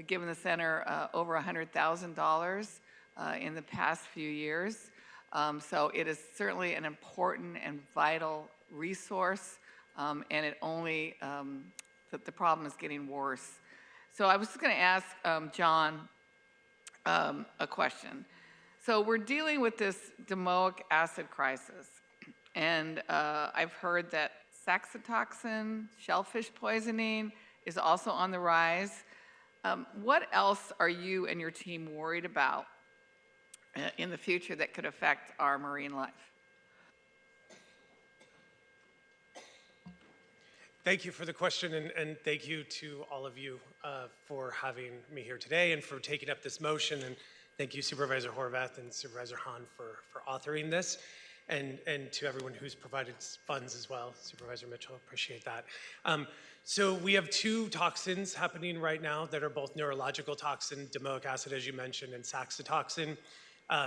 given the center over $100,000 in the past few years. So it is certainly an important and vital resource, and it only, the problem is getting worse. So I was just gonna ask John a question. So we're dealing with this domoic acid crisis, and I've heard that saxitoxin, shellfish poisoning is also on the rise. What else are you and your team worried about in the future that could affect our marine life? Thank you for the question, and thank you to all of you for having me here today and for taking up this motion. And thank you, Supervisor Horvath and Supervisor Hahn, for authoring this, and to everyone who's provided funds as well. Supervisor Mitchell, appreciate that. So we have 2 toxins happening right now that are both neurological toxin, domoic acid, as you mentioned, and saxitoxin.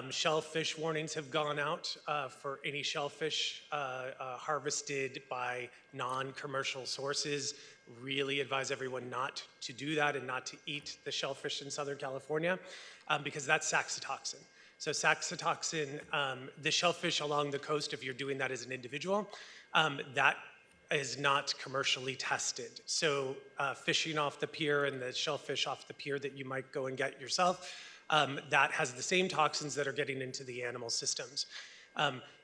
Shellfish warnings have gone out for any shellfish harvested by non-commercial sources. Really advise everyone not to do that and not to eat the shellfish in Southern California because that's saxitoxin. So saxitoxin, the shellfish along the coast, if you're doing that as an individual, that is not commercially tested. So fishing off the pier and the shellfish off the pier that you might go and get yourself, that has the same toxins that are getting into the animal systems.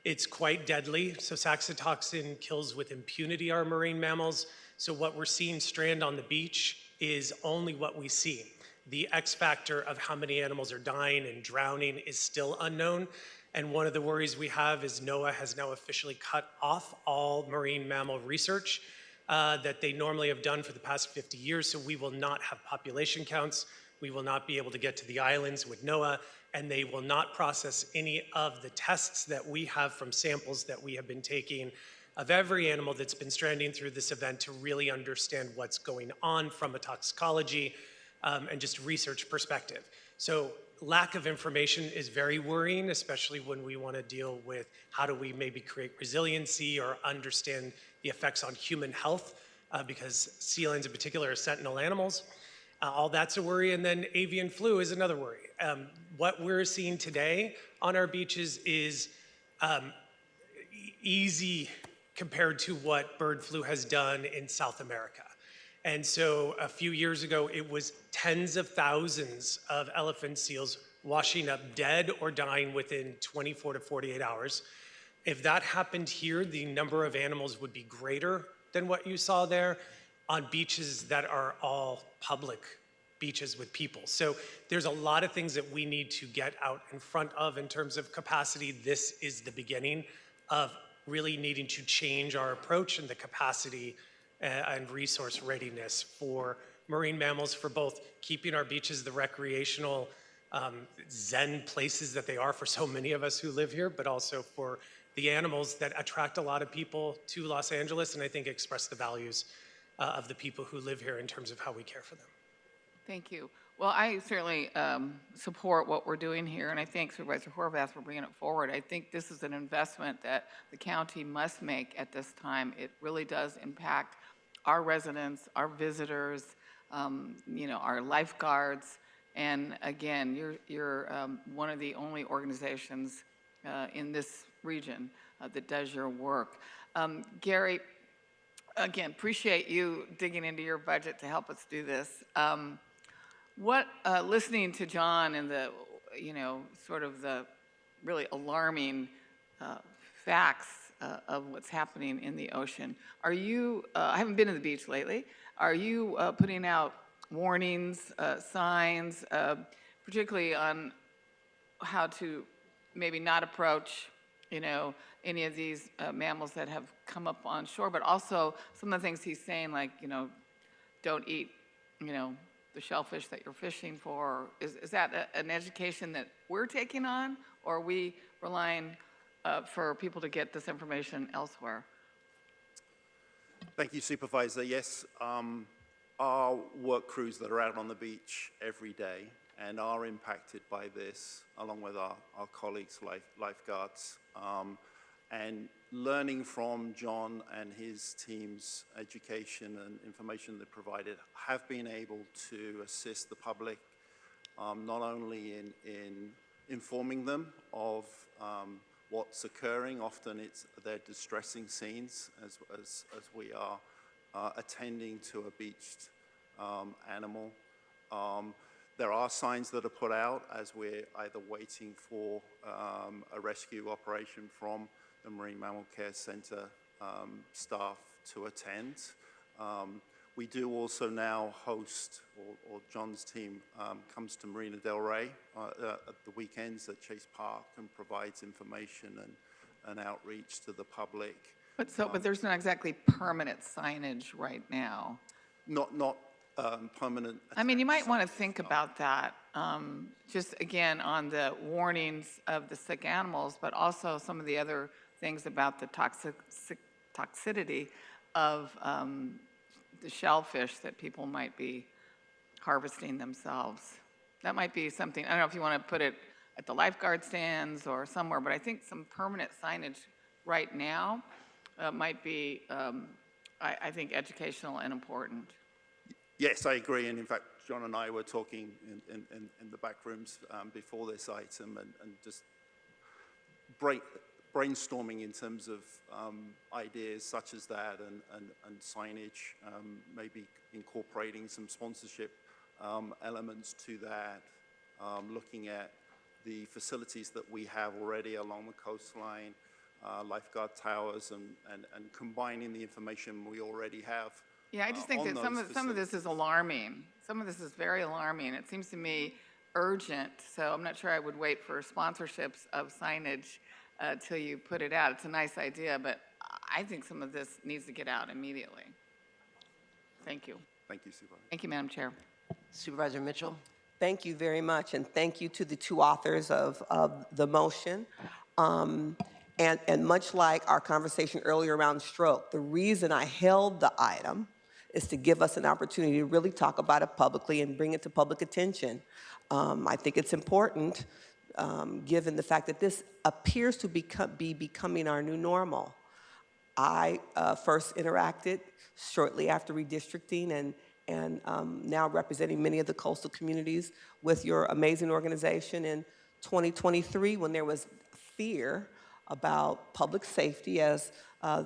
It's quite deadly. So saxitoxin kills with impunity our marine mammals. So what we're seeing strand on the beach is only what we see. The X factor of how many animals are dying and drowning is still unknown. And one of the worries we have is NOAA has now officially cut off all marine mammal research that they normally have done for the past 50 years. So we will not have population counts. We will not be able to get to the islands with NOAA, and they will not process any of the tests that we have from samples that we have been taking of every animal that's been stranding through this event to really understand what's going on from a toxicology and just research perspective. So lack of information is very worrying, especially when we want to deal with how do we maybe create resiliency or understand the effects on human health, because sea lions in particular are sentinel animals. All that's a worry, and then avian flu is another worry. What we're seeing today on our beaches is easy compared to what bird flu has done in South America. And so a few years ago, it was tens of thousands of elephant seals washing up dead or dying within 24 to 48 hours. If that happened here, the number of animals would be greater than what you saw there on beaches that are all public beaches with people. So there's a lot of things that we need to get out in front of in terms of capacity. This is the beginning of really needing to change our approach and the capacity and resource readiness for marine mammals, for both keeping our beaches the recreational zen places that they are for so many of us who live here, but also for the animals that attract a lot of people to Los Angeles and I think express the values of the people who live here in terms of how we care for them. Thank you. Well, I certainly support what we're doing here, and I thank Supervisor Horvath for bringing it forward. I think this is an investment that the county must make at this time. It really does impact our residents, our visitors, our lifeguards, and again, you're one of the only organizations in this region that does your work. Gary, again, appreciate you digging into your budget to help us do this. Listening to John and the, sort of the really alarming facts of what's happening in the ocean, are you, I haven't been to the beach lately, are you putting out warnings, signs, particularly on how to maybe not approach, any of these mammals that have come up on shore, but also some of the things he's saying, like, don't eat, the shellfish that you're fishing for? Is that an education that we're taking on, or are we relying for people to get this information elsewhere? Thank you, Supervisor. Yes, our work crews that are out on the beach every day and are impacted by this, along with our colleagues, lifeguards, and learning from John and his team's education and information they provided, have been able to assist the public not only in informing them of what's occurring. Often they're distressing scenes as we are attending to a beached animal. There are signs that are put out as we're either waiting for a rescue operation from the Marine Mammal Care Center staff to attend. We do also now host, or John's team comes to Marina Del Rey at the weekends at Chase Park and provides information and outreach to the public. But there's not exactly permanent signage right now. Not permanent. I mean, you might want to think about that, just again on the warnings of the sick animals, but also some of the other things about the toxicity of the shellfish that people might be harvesting themselves. That might be something, I don't know if you want to put it at the lifeguard stands or somewhere, but I think some permanent signage right now might be, I think, educational and important. Yes, I agree. And in fact, John and I were talking in the back rooms before this item and just brainstorming in terms of ideas such as that and signage, maybe incorporating some sponsorship elements to that, looking at the facilities that we have already along the coastline, lifeguard towers, and combining the information we already have. Yeah, I just think that some of this is alarming. Some of this is very alarming. It seems to me urgent, so I'm not sure I would wait for sponsorships of signage till you put it out. It's a nice idea, but I think some of this needs to get out immediately. Thank you. Thank you, Supervisor. Thank you, Madam Chair. Supervisor Mitchell? Thank you very much, and thank you to the two authors of the motion. And much like our conversation earlier around stroke, the reason I held the item is to give us an opportunity to really talk about it publicly and bring it to public attention. I think it's important, given the fact that this appears to be becoming our new normal. I first interacted shortly after redistricting and now representing many of the coastal communities with your amazing organization in 2023 when there was fear about public safety, as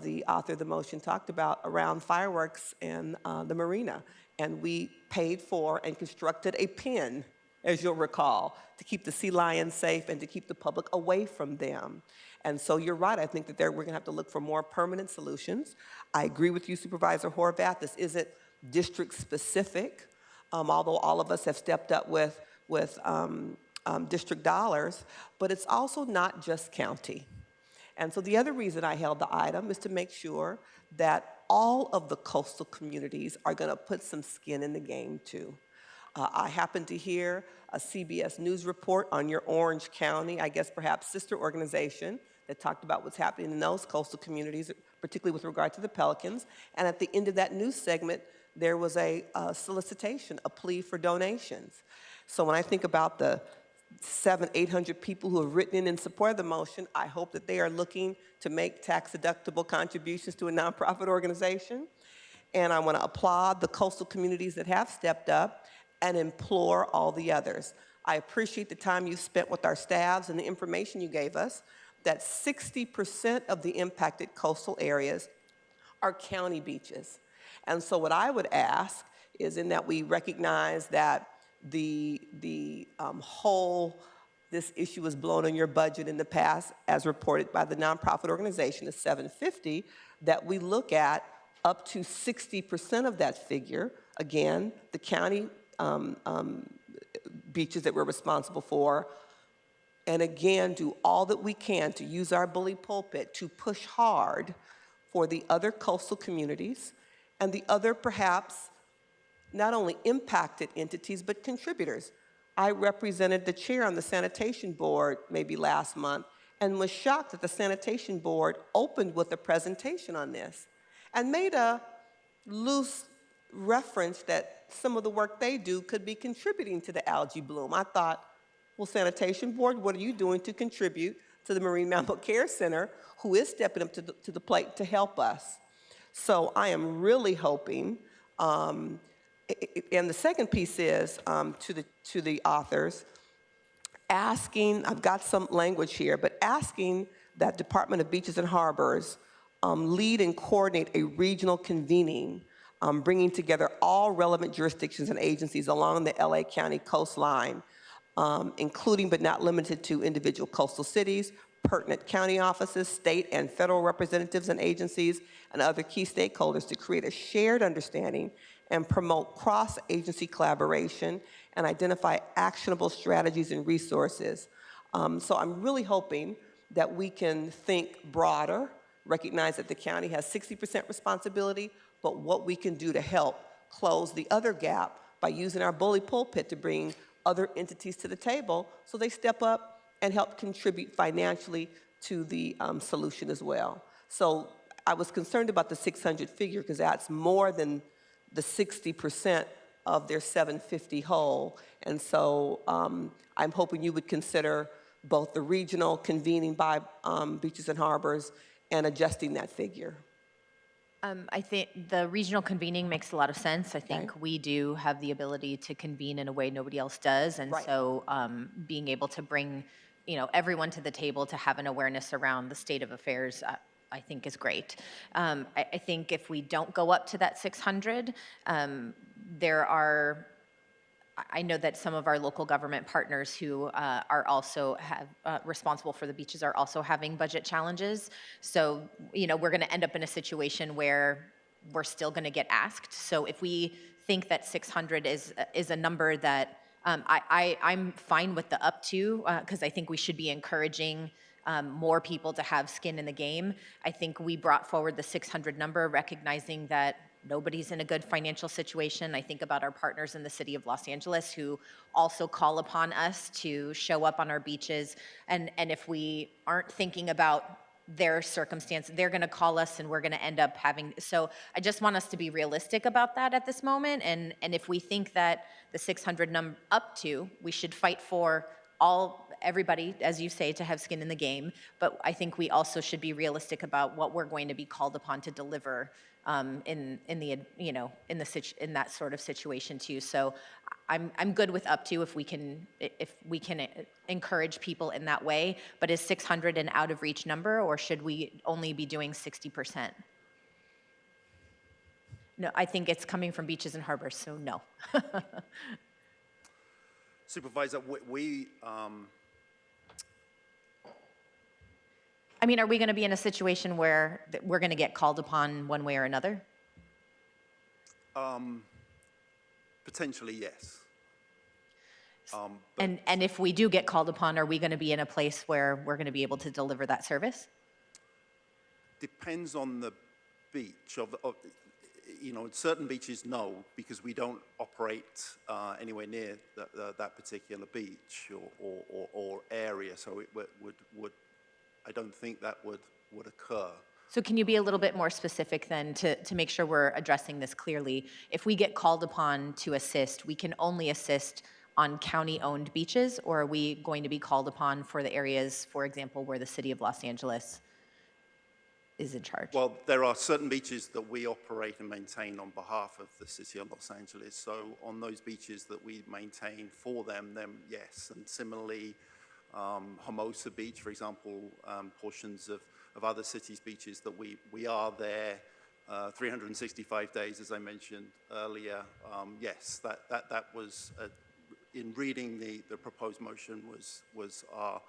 the author of the motion talked about, around fireworks and the marina. And we paid for and constructed a pen, as you'll recall, to keep the sea lions safe and to keep the public away from them. And so you're right, I think that we're gonna have to look for more permanent solutions. I agree with you, Supervisor Horvath, this isn't district specific, although all of us have stepped up with district dollars, but it's also not just county. And so the other reason I held the item is to make sure that all of the coastal communities are gonna put some skin in the game too. I happened to hear a CBS News report on your Orange County, I guess perhaps sister organization, that talked about what's happening in those coastal communities, particularly with regard to the Pelicans. And at the end of that news segment, there was a solicitation, a plea for donations. So when I think about the 700-800 people who have written in support of the motion, I hope that they are looking to make tax-deductible contributions to a nonprofit organization. And I want to applaud the coastal communities that have stepped up and implore all the others. I appreciate the time you spent with our staffs and the information you gave us, that 60% of the impacted coastal areas are county beaches. And so what I would ask is in that we recognize that this issue was blown on your budget in the past, as reported by the nonprofit organization, is $750, that we look at up to 60% of that figure, again, the county beaches that we're responsible for, and again, do all that we can to use our bully pulpit to push hard for the other coastal communities and the other perhaps not only impacted entities, but contributors. I represented the chair on the sanitation board maybe last month and was shocked that the sanitation board opened with a presentation on this and made a loose reference that some of the work they do could be contributing to the algae bloom. I thought, well, sanitation board, what are you doing to contribute to the Marine Mammal Care Center, who is stepping up to the plate to help us? So I am really hoping, and the second piece is to the authors, asking, I've got some language here, but asking that Department of Beaches and Harbors lead and coordinate a regional convening, bringing together all relevant jurisdictions and agencies along the LA County coastline, including but not limited to individual coastal cities, pertinent county offices, state and federal representatives and agencies, and other key stakeholders to create a shared understanding and promote cross-agency collaboration and identify actionable strategies and resources. So I'm really hoping that we can think broader, recognize that the county has 60% responsibility, but what we can do to help close the other gap by using our bully pulpit to bring other entities to the table so they step up and help contribute financially to the solution as well. So I was concerned about the 600 figure because that's more than the 60% of their 750 whole. And so I'm hoping you would consider both the regional convening by beaches and harbors and adjusting that figure. I think the regional convening makes a lot of sense. I think we do have the ability to convene in a way nobody else does. And so being able to bring, everyone to the table to have an awareness around the state of affairs, I think is great. I think if we don't go up to that 600, I know that some of our local government partners who are also responsible for the beaches are also having budget challenges. So, we're going to end up in a situation where we're still going to get asked. So if we think that 600 is a number that I'm fine with the up to, because I think we should be encouraging more people to have skin in the game. I think we brought forward the 600 number, recognizing that nobody's in a good financial situation. I think about our partners in the city of Los Angeles who also call upon us to show up on our beaches. And if we aren't thinking about their circumstance, they're going to call us and we're going to end up having. So I just want us to be realistic about that at this moment. And if we think that the 600 number up to, we should fight for everybody, as you say, to have skin in the game. But I think we also should be realistic about what we're going to be called upon to deliver in that sort of situation too. So I'm good with up to if we can encourage people in that way. But is 600 an out of reach number, or should we only be doing 60%? No, I think it's coming from beaches and harbors, so no. Supervisor, I mean, are we going to be in a situation where we're going to get called upon one way or another? Potentially, yes. And if we do get called upon, are we going to be in a place where we're going to be able to deliver that service? Depends on the beach. Certain beaches, no, because we don't operate anywhere near that particular beach or area. So it would I don't think that would occur. So can you be a little bit more specific then to make sure we're addressing this clearly? If we get called upon to assist, we can only assist on county-owned beaches, or are we going to be called upon for the areas, for example, where the city of Los Angeles is in charge? Well, there are certain beaches that we operate and maintain on behalf of the city of Los Angeles. So on those beaches that we maintain for them, then yes. And similarly, Hermosa Beach, for example, portions of other cities' beaches that we are there 365 days, as I mentioned earlier. Yes, that was, in reading the proposed motion, was our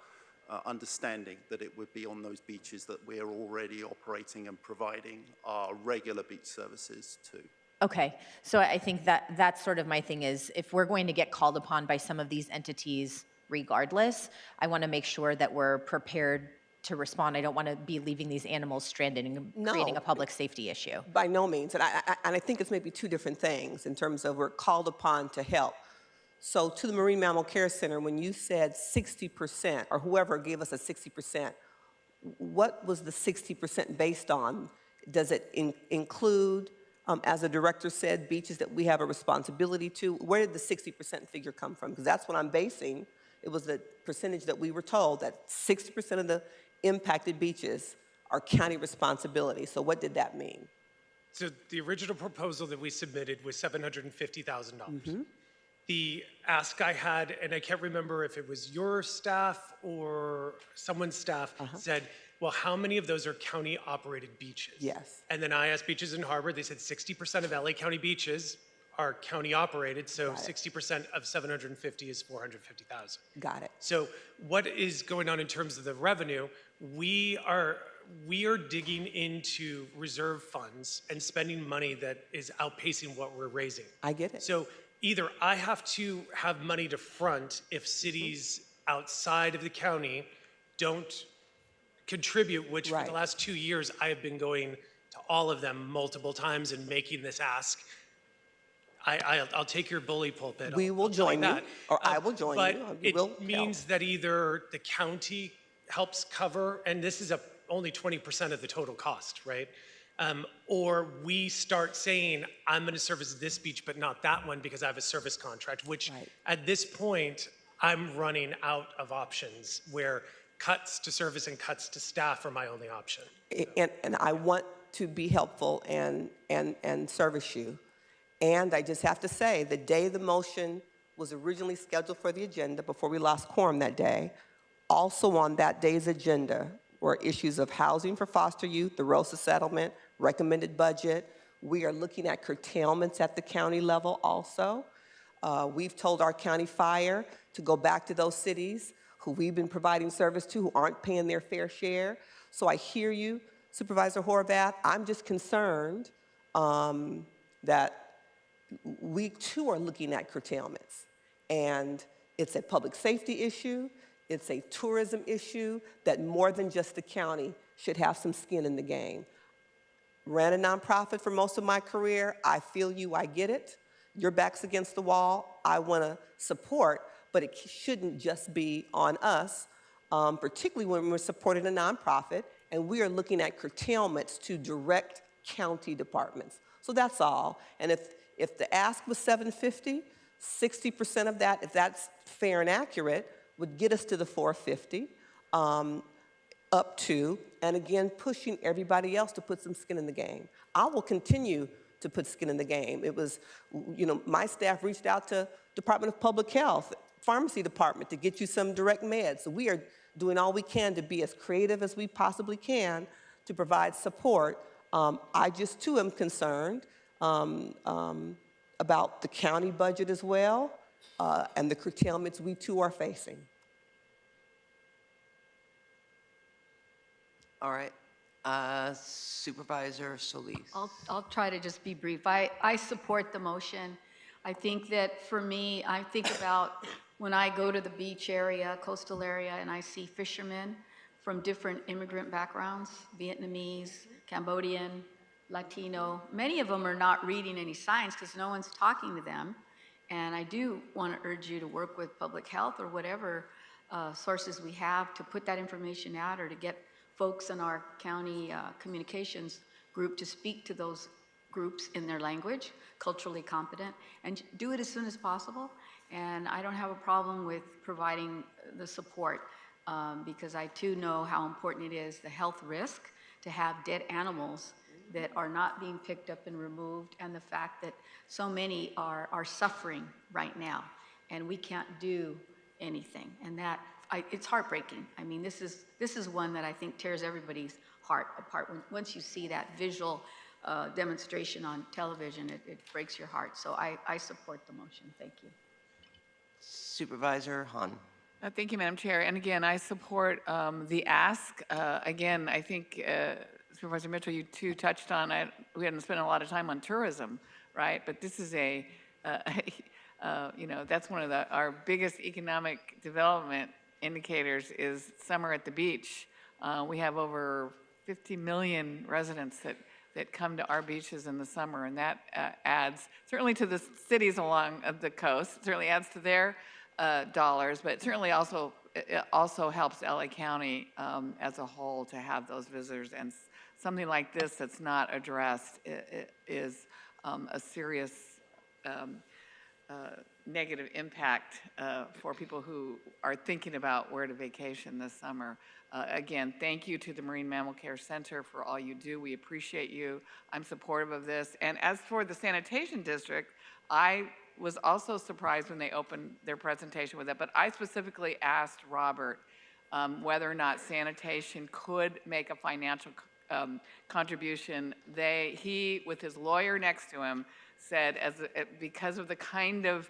understanding that it would be on those beaches that we are already operating and providing our regular beach services to. Okay, so I think that's sort of my thing is, if we're going to get called upon by some of these entities regardless, I want to make sure that we're prepared to respond. I don't want to be leaving these animals stranded and creating a public safety issue. By no means, and I think it's maybe two different things in terms of we're called upon to help. So to the Marine Mammal Care Center, when you said 60%, or whoever gave us a 60%, what was the 60% based on? Does it include, as the director said, beaches that we have a responsibility to? Where did the 60% figure come from? Because that's what I'm basing. It was the percentage that we were told, that 60% of the impacted beaches are county responsibility. So what did that mean? So the original proposal that we submitted was $750,000. Mm-hmm. The ask I had, and I can't remember if it was your staff or someone's staff, said, well, how many of those are county-operated beaches? Yes. And then I asked Beaches and Harbor, they said 60% of LA County beaches are county-operated, so 60% of 750 is 450,000. Got it. So what is going on in terms of the revenue? We are digging into reserve funds and spending money that is outpacing what we're raising. I get it. So either I have to have money to front if cities outside of the county don't contribute, which for the last 2 years, I have been going to all of them multiple times and making this ask. I'll take your bully pulpit. We will join you, or I will join you. But it means that either the county helps cover, and this is only 20% of the total cost, right? Or we start saying, I'm going to service this beach, but not that one because I have a service contract, which at this point, I'm running out of options where cuts to service and cuts to staff are my only option. And I want to be helpful and service you. And I just have to say, the day the motion was originally scheduled for the agenda, before we lost quorum that day, also on that day's agenda were issues of housing for foster youth, the ROSA settlement, recommended budget. We are looking at curtailments at the county level also. We've told our county fire to go back to those cities who we've been providing service to who aren't paying their fair share. So I hear you, Supervisor Horvath. I'm just concerned that we too are looking at curtailments. And it's a public safety issue. It's a tourism issue that more than just the county should have some skin in the game. Ran a nonprofit for most of my career. I feel you, I get it. Your back's against the wall. I want to support, but it shouldn't just be on us, particularly when we're supporting a nonprofit and we are looking at curtailments to direct county departments. So that's all. And if the ask was $750, 60% of that, if that's fair and accurate, would get us to the $450, up to, and again, pushing everybody else to put some skin in the game. I will continue to put skin in the game. It was, my staff reached out to Department of Public Health, Pharmacy Department to get you some direct meds. So we are doing all we can to be as creative as we possibly can to provide support. I just too am concerned about the county budget as well, and the curtailments we too are facing. All right. Supervisor Solis. I'll try to just be brief. I support the motion. I think that for me, I think about when I go to the beach area, coastal area, and I see fishermen from different immigrant backgrounds, Vietnamese, Cambodian, Latino. Many of them are not reading any signs because no one's talking to them. And I do want to urge you to work with public health or whatever sources we have to put that information out or to get folks in our county communications group to speak to those groups in their language, culturally competent, and do it as soon as possible. And I don't have a problem with providing the support because I too know how important it is, the health risk to have dead animals that are not being picked up and removed, and the fact that so many are suffering right now, and we can't do anything. And that, it's heartbreaking. I mean, this is one that I think tears everybody's heart apart. Once you see that visual demonstration on television, it breaks your heart. So I support the motion. Thank you. Supervisor Hahn. Thank you, Madam Chair. And again, I support the ask. Again, I think Supervisor Mitchell, you too touched on, we hadn't spent a lot of time on tourism, right? But this is that's one of our biggest economic development indicators is summer at the beach. We have over 50 million residents that come to our beaches in the summer, and that adds certainly to the cities along the coast. It certainly adds to their dollars, but it certainly also helps LA County as a whole to have those visitors. And something like this that's not addressed is a serious negative impact for people who are thinking about where to vacation this summer. Again, thank you to the Marine Mammal Care Center for all you do. We appreciate you. I'm supportive of this. And as for the sanitation district, I was also surprised when they opened their presentation with that, but I specifically asked Robert whether or not sanitation could make a financial contribution. He, with his lawyer next to him, said because of the kind of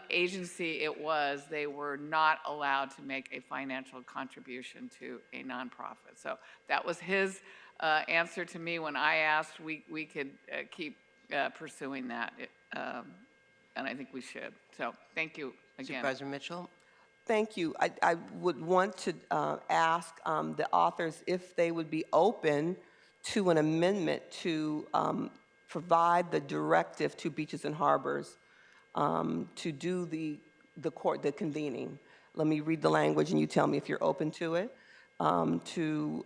agency it was, they were not allowed to make a financial contribution to a nonprofit. So that was his answer to me when I asked. We could keep pursuing that, and I think we should. So thank you again. Supervisor Mitchell. Thank you. I would want to ask the authors if they would be open to an amendment to provide the directive to beaches and harbors to do the convening. Let me read the language and you tell me if you're open to it. To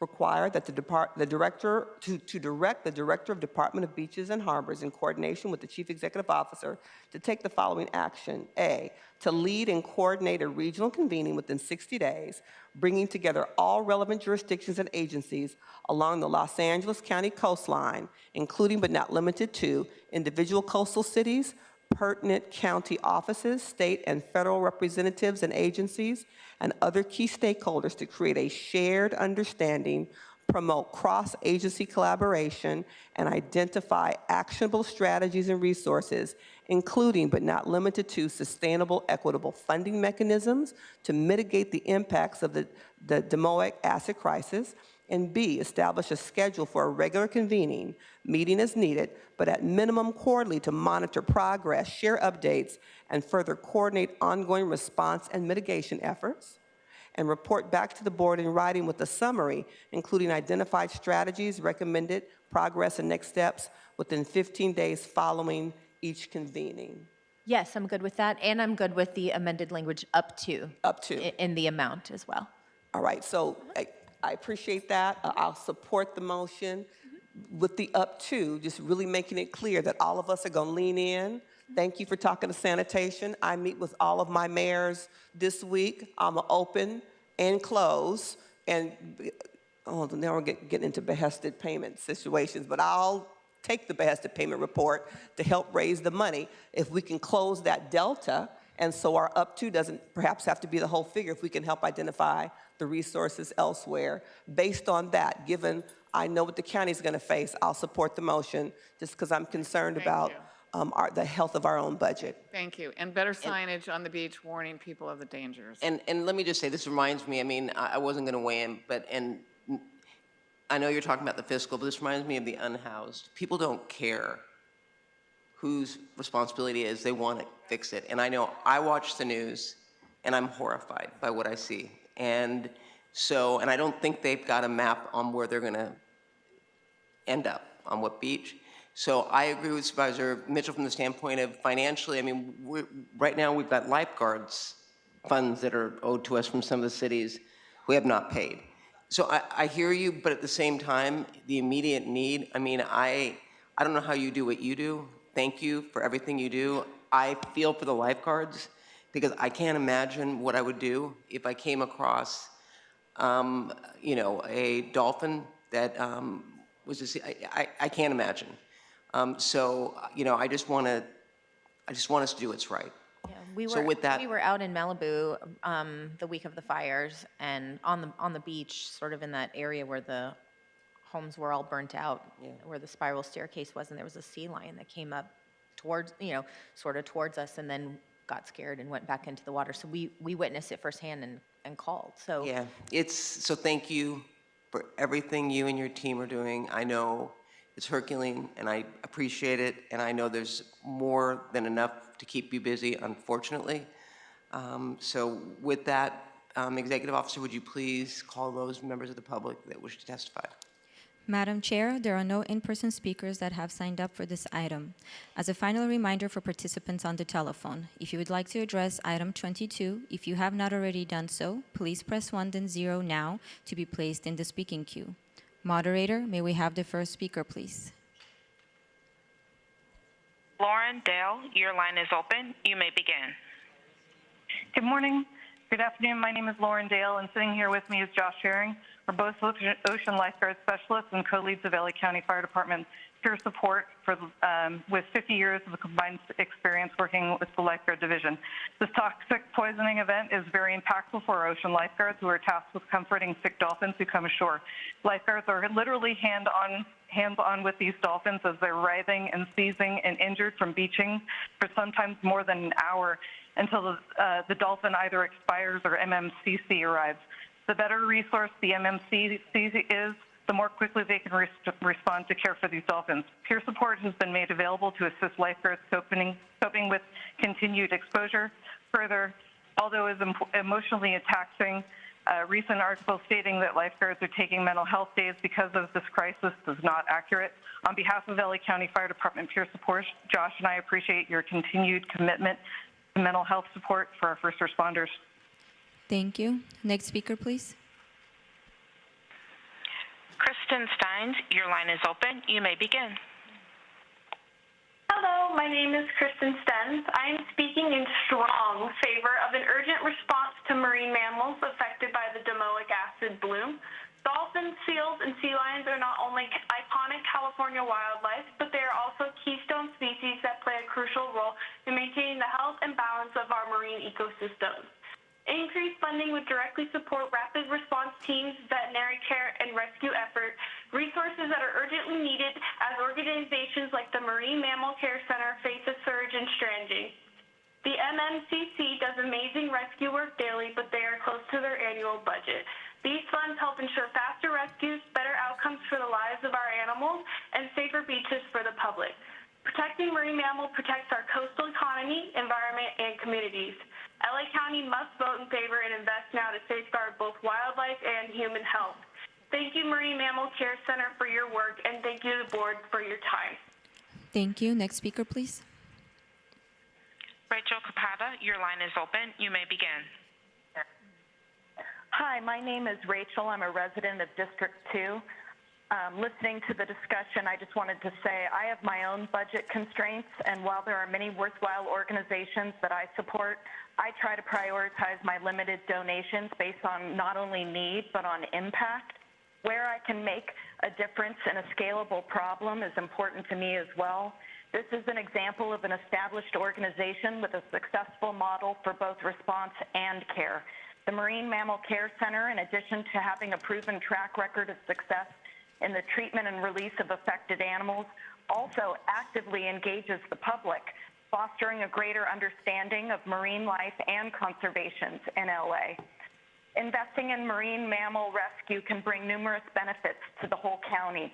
require that direct the Director of Department of Beaches and Harbors in coordination with the Chief Executive Officer to take the following action. A, to lead and coordinate a regional convening within 60 days, bringing together all relevant jurisdictions and agencies along the Los Angeles County coastline, including but not limited to individual coastal cities, pertinent county offices, state and federal representatives and agencies, and other key stakeholders to create a shared understanding, promote cross-agency collaboration, and identify actionable strategies and resources, including but not limited to sustainable, equitable funding mechanisms to mitigate the impacts of the Demoic acid crisis, and B, establish a schedule for a regular convening, meeting as needed, but at minimum quarterly to monitor progress, share updates, and further coordinate ongoing response and mitigation efforts, and report back to the board in writing with a summary, including identified strategies, recommended progress, and next steps within 15 days following each convening. Yes, I'm good with that, and I'm good with the amended language up to. In the amount as well. All right, so I appreciate that. I'll support the motion with the up to, just really making it clear that all of us are going to lean in. Thank you for talking to sanitation. I meet with all of my mayors this week. I'm open and close. And now we're getting into behested payment situations, but I'll take the behested payment report to help raise the money. If we can close that delta, and so our up to doesn't perhaps have to be the whole figure, if we can help identify the resources elsewhere. Based on that, given I know what the county's going to face, I'll support the motion just because I'm concerned about the health of our own budget. Thank you. And better signage on the beach warning people of the dangers. And let me just say, this reminds me, I mean, I wasn't going to weigh in, but, and I know you're talking about the fiscal, but this reminds me of the unhoused. People don't care whose responsibility it is. They want to fix it. And I know I watch the news, and I'm horrified by what I see. And so, and I don't think they've got a map on where they're going to end up, on what beach. So I agree with Supervisor Mitchell from the standpoint of financially. I mean, right now we've got lifeguards funds that are owed to us from some of the cities who have not paid. So I hear you, but at the same time, the immediate need, I mean, I don't know how you do what you do. Thank you for everything you do. I feel for the lifeguards because I can't imagine what I would do if I came across, you know, a dolphin that was just, I can't imagine. So, you know, I just want us to do what's right. Yeah, we So with that, we were out in Malibu the week of the fires, and on the beach, sort of in that area where the homes were all burnt out, where the spiral staircase was, and there was a sea lion that came up towards, you know, sort of towards us, and then got scared and went back into the water. So we witnessed it firsthand and called. So yeah, so thank you for everything you and your team are doing. I know it's Herculean, and I appreciate it, and I know there's more than enough to keep you busy, unfortunately. So with that, Executive Officer, would you please call those members of the public that wish to testify? Madam Chair, there are no in-person speakers that have signed up for this item. As a final reminder for participants on the telephone, if you would like to address item 22, if you have not already done so, please press 1 then 0 now to be placed in the speaking queue. Moderator, may we have the first speaker, please? Lauren Dale, your line is open. You may begin. Good morning. Good afternoon. My name is Lauren Dale, and sitting here with me is Josh Herring. We're both ocean lifeguard specialists and co-leads of LA County Fire Department peer support for, with 50 years of combined experience working with the lifeguard division. This toxic poisoning event is very impactful for our ocean lifeguards who are tasked with comforting sick dolphins who come ashore. Lifeguards are literally hands-on with these dolphins as they're writhing and seizing and injured from beaching for sometimes more than an hour until the dolphin either expires or MMCC arrives. The better resource the MMCC is, the more quickly they can respond to care for these dolphins. Peer support has been made available to assist lifeguards coping with continued exposure. Further, although it is emotionally taxing, a recent article stating that lifeguards are taking mental health days because of this crisis is not accurate. On behalf of LA County Fire Department peer support, Josh and I appreciate your continued commitment to mental health support for our first responders. Thank you. Next speaker, please. Kristen Steins, your line is open. You may begin. Hello, my name is Kristen Steins. I am speaking in strong favor of an urgent response to marine mammals affected by the domoic acid bloom. Dolphins, seals, and sea lions are not only iconic California wildlife, but they are also keystone species that play a crucial role in maintaining the health and balance of our marine ecosystems. Increased funding would directly support rapid response teams, veterinary care, and rescue efforts, resources that are urgently needed as organizations like the Marine Mammal Care Center face a surge in stranding. The MMCC does amazing rescue work daily, but they are close to their annual budget. These funds help ensure faster rescues, better outcomes for the lives of our animals, and safer beaches for the public. Protecting marine mammal protects our coastal economy, environment, and communities. LA County must vote in favor and invest now to safeguard both wildlife and human health. Thank you, Marine Mammal Care Center, for your work, and thank you to the board for your time. Thank you. Next speaker, please. Rachel Capata, your line is open. You may begin. Hi, my name is Rachel. I'm a resident of District 2. Listening to the discussion, I just wanted to say I have my own budget constraints, and while there are many worthwhile organizations that I support, I try to prioritize my limited donations based on not only need, but on impact. Where I can make a difference in a scalable problem is important to me as well. This is an example of an established organization with a successful model for both response and care. The Marine Mammal Care Center, in addition to having a proven track record of success in the treatment and release of affected animals, also actively engages the public, fostering a greater understanding of marine life and conservation in LA. Investing in marine mammal rescue can bring numerous benefits to the whole county.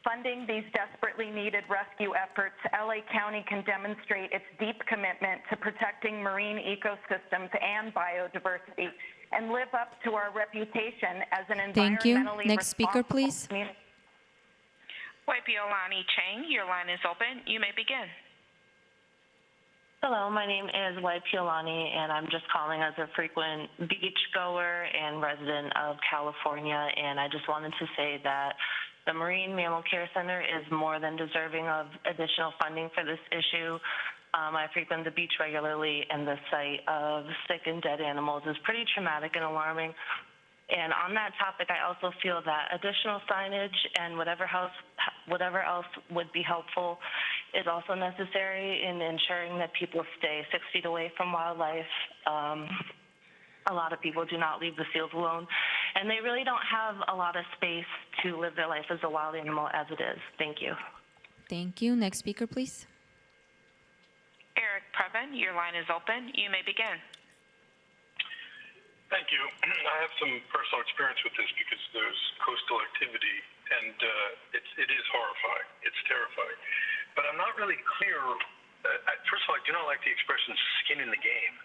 Funding these desperately needed rescue efforts, LA County can demonstrate its deep commitment to protecting marine ecosystems and biodiversity and live up to our reputation as an Thank you. environmentally Next speaker, responsible please. community. Waipiolani Chang, your line is open. You may begin. Hello, my name is Waipiolani, and I'm just calling as a frequent beach goer and resident of California, and I just wanted to say that the Marine Mammal Care Center is more than deserving of additional funding for this issue. I frequent the beach regularly, and the sight of sick and dead animals is pretty traumatic and alarming. And on that topic, I also feel that additional signage and whatever else would be helpful is also necessary in ensuring that people stay 6 feet away from wildlife. A lot of people do not leave the seals alone, and they really don't have a lot of space to live their life as a wild animal as it is. Thank you. Thank you. Next speaker, please. Eric Previn, your line is open. You may begin. Thank you. I have some personal experience with this because there's coastal activity, and it is horrifying. It's terrifying. But I'm not really clear. First of all, I do not like the expression "skin in the game."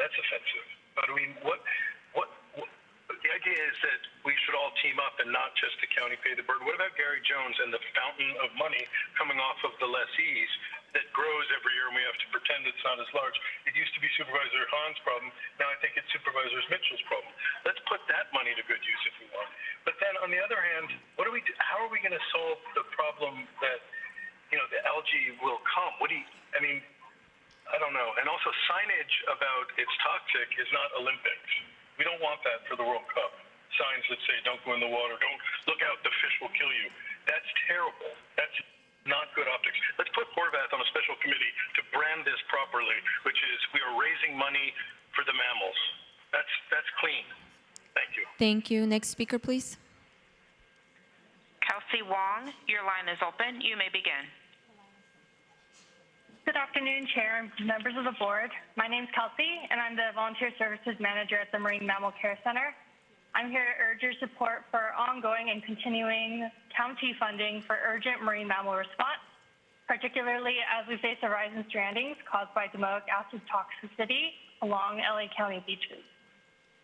That's offensive. But I mean, the idea is that we should all team up and not just the county pay the burden. What about Gary Jones and the fountain of money coming off of the lessees that grows every year, and we have to pretend it's not as large? It used to be Supervisor Hahn's problem. Now I think it's Supervisor Mitchell's problem. Let's put that money to good use if we want. But then on the other hand, what do we do? How are we going to solve the problem that, you know, the algae will come? I don't know. And also signage about it's toxic is not Olympics. We don't want that for the World Cup. Signs that say don't go in the water, don't look out, the fish will kill you. That's terrible. That's not good optics. Let's put Horvath on a special committee to brand this properly, which is we are raising money for the mammals. That's clean. Thank you. Thank you. Next speaker, please. Kelsey Wong, your line is open. You may begin. Good afternoon, Chair and members of the board. My name is Kelsey, and I'm the Volunteer Services Manager at the Marine Mammal Care Center. I'm here to urge your support for ongoing and continuing county funding for urgent marine mammal response, particularly as we face a rise in strandings caused by domoic acid toxicity along LA County beaches.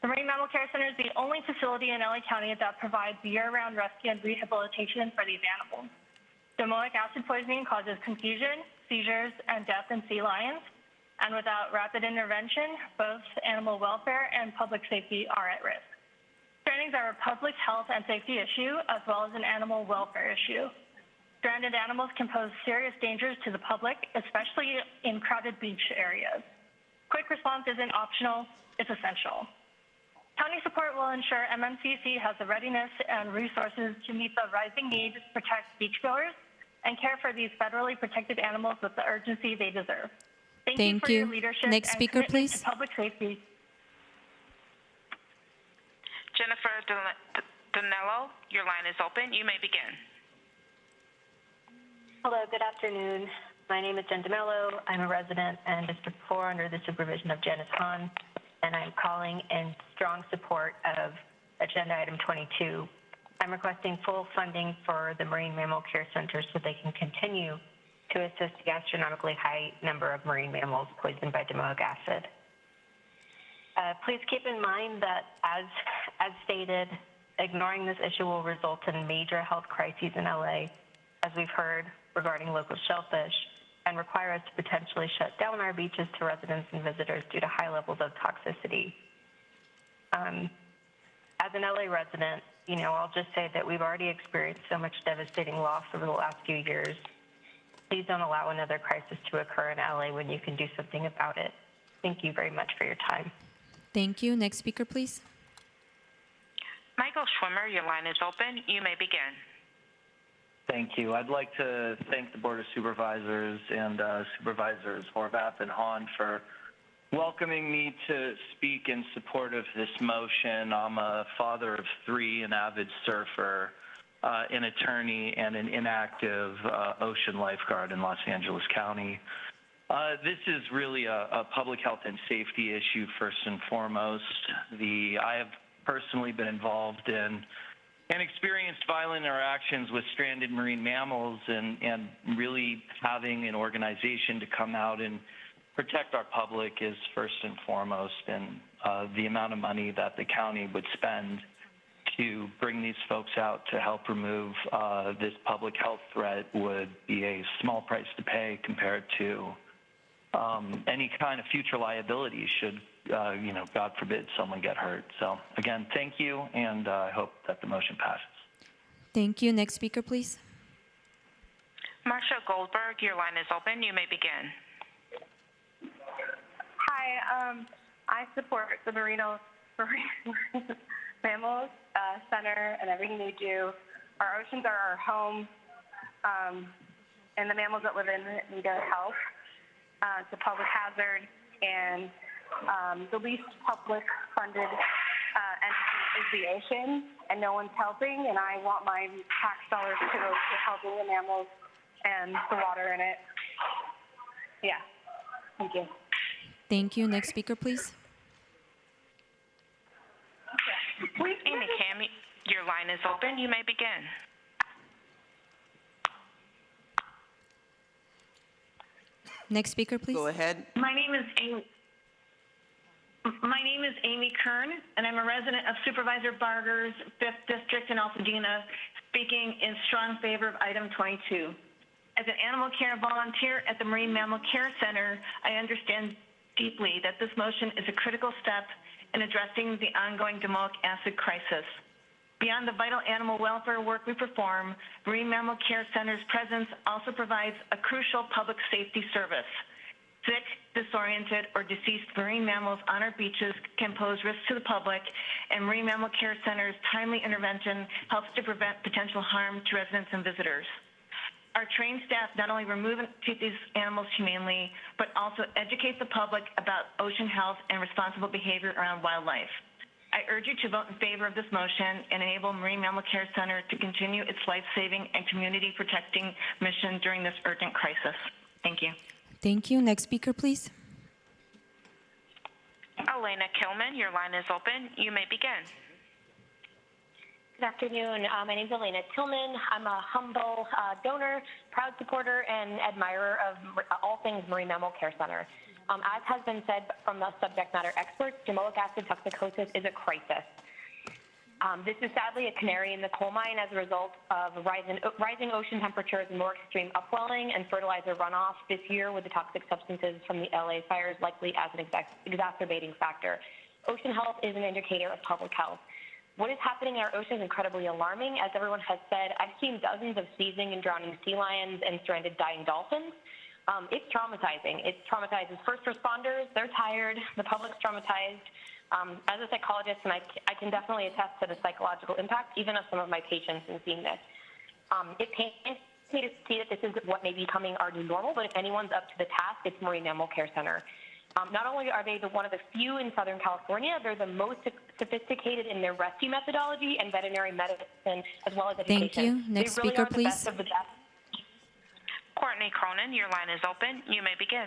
The Marine Mammal Care Center is the only facility in LA County that provides year-round rescue and rehabilitation for these animals. Domoic acid poisoning causes confusion, seizures, and death in sea lions, and without rapid intervention, both animal welfare and public safety are at risk. Strandings are a public health and safety issue as well as an animal welfare issue. Stranded animals can pose serious dangers to the public, especially in crowded beach areas. Quick response isn't optional, it's essential. County support will ensure MMCC has the readiness and resources to meet the rising need to protect beachgoers and care for these federally protected animals with the urgency they deserve. Thank you for your leadership Next and speaker, commitment please. to public safety. Jennifer Donello, your line is open. You may begin. Hello, good afternoon. My name is Jen DeMello. I'm a resident in District 4 under the supervision of Janice Hahn, and I'm calling in strong support of Agenda Item 22. I'm requesting full funding for the Marine Mammal Care Center so they can continue to assist the astronomically high number of marine mammals poisoned by domoic acid. Please keep in mind that, as stated, ignoring this issue will result in major health crises in LA, as we've heard regarding local shellfish, and require us to potentially shut down our beaches to residents and visitors due to high levels of toxicity. As an LA resident, I'll just say that we've already experienced so much devastating loss over the last few years. Please don't allow another crisis to occur in LA when you can do something about it. Thank you very much for your time. Thank you. Next speaker, please. Michael Schwimmer, your line is open. You may begin. Thank you. I'd like to thank the Board of Supervisors and Supervisors Horvath and Hahn for welcoming me to speak in support of this motion. I'm a father of 3, an avid surfer, an attorney, and an inactive ocean lifeguard in Los Angeles County. This is really a public health and safety issue first and foremost. I have personally been involved in and experienced violent interactions with stranded marine mammals, and really having an organization to come out and protect our public is first and foremost. And the amount of money that the county would spend to bring these folks out to help remove this public health threat would be a small price to pay compared to any kind of future liability should, God forbid, someone get hurt. So again, thank you, and I hope that the motion passes. Thank you. Next speaker, please. Marcia Goldberg, your line is open. You may begin. Hi, I support the Marine Mammals Center and everything they do. Our oceans are our home, and the mammals that live in it need our help. It's a public hazard, and the least public funded entity is the ocean, and no one's helping, and I want my tax dollars to go to helping the mammals and the water in it. Yeah, thank you. Thank you. Next speaker, please. Amy Cam, your line is open. You may begin. Next speaker, please. Go ahead. My name is Amy Kern, and I'm a resident of Supervisor Barger's 5th District in Altadena, speaking in strong favor of item 22. As an animal care volunteer at the Marine Mammal Care Center, I understand deeply that this motion is a critical step in addressing the ongoing domoic acid crisis. Beyond the vital animal welfare work we perform, Marine Mammal Care Center's presence also provides a crucial public safety service. Sick, disoriented, or deceased marine mammals on our beaches can pose risks to the public, and Marine Mammal Care Center's timely intervention helps to prevent potential harm to residents and visitors. Our trained staff not only remove and treat these animals humanely, but also educate the public about ocean health and responsible behavior around wildlife. I urge you to vote in favor of this motion and enable Marine Mammal Care Center to continue its life-saving and community-protecting mission during this urgent crisis. Thank you. Thank you. Next speaker, please. Elena Kilman, your line is open. You may begin. Good afternoon. My name is Elena Tillman. I'm a humble donor, proud supporter, and admirer of all things Marine Mammal Care Center. As has been said from the subject matter experts, domoic acid toxicosis is a crisis. This is sadly a canary in the coal mine as a result of rising ocean temperatures and more extreme upwelling and fertilizer runoff this year, with the toxic substances from the LA fires likely as an exacerbating factor. Ocean health is an indicator of public health. What is happening in our ocean is incredibly alarming. As everyone has said, I've seen dozens of seizing and drowning sea lions and stranded dying dolphins. It's traumatizing. It traumatizes first responders. They're tired. The public's traumatized. As a psychologist, and I can definitely attest to the psychological impact, even of some of my patients in seeing this. It pains me to see that this is what may be becoming our new normal, but if anyone's up to the task, it's Marine Mammal Care Center. Not only are they one of the few in Southern California, they're the most sophisticated in their rescue methodology and veterinary medicine, as well as education. Thank you. Next they really speaker, are the please. best of the best. Courtney Cronin, your line is open. You may begin.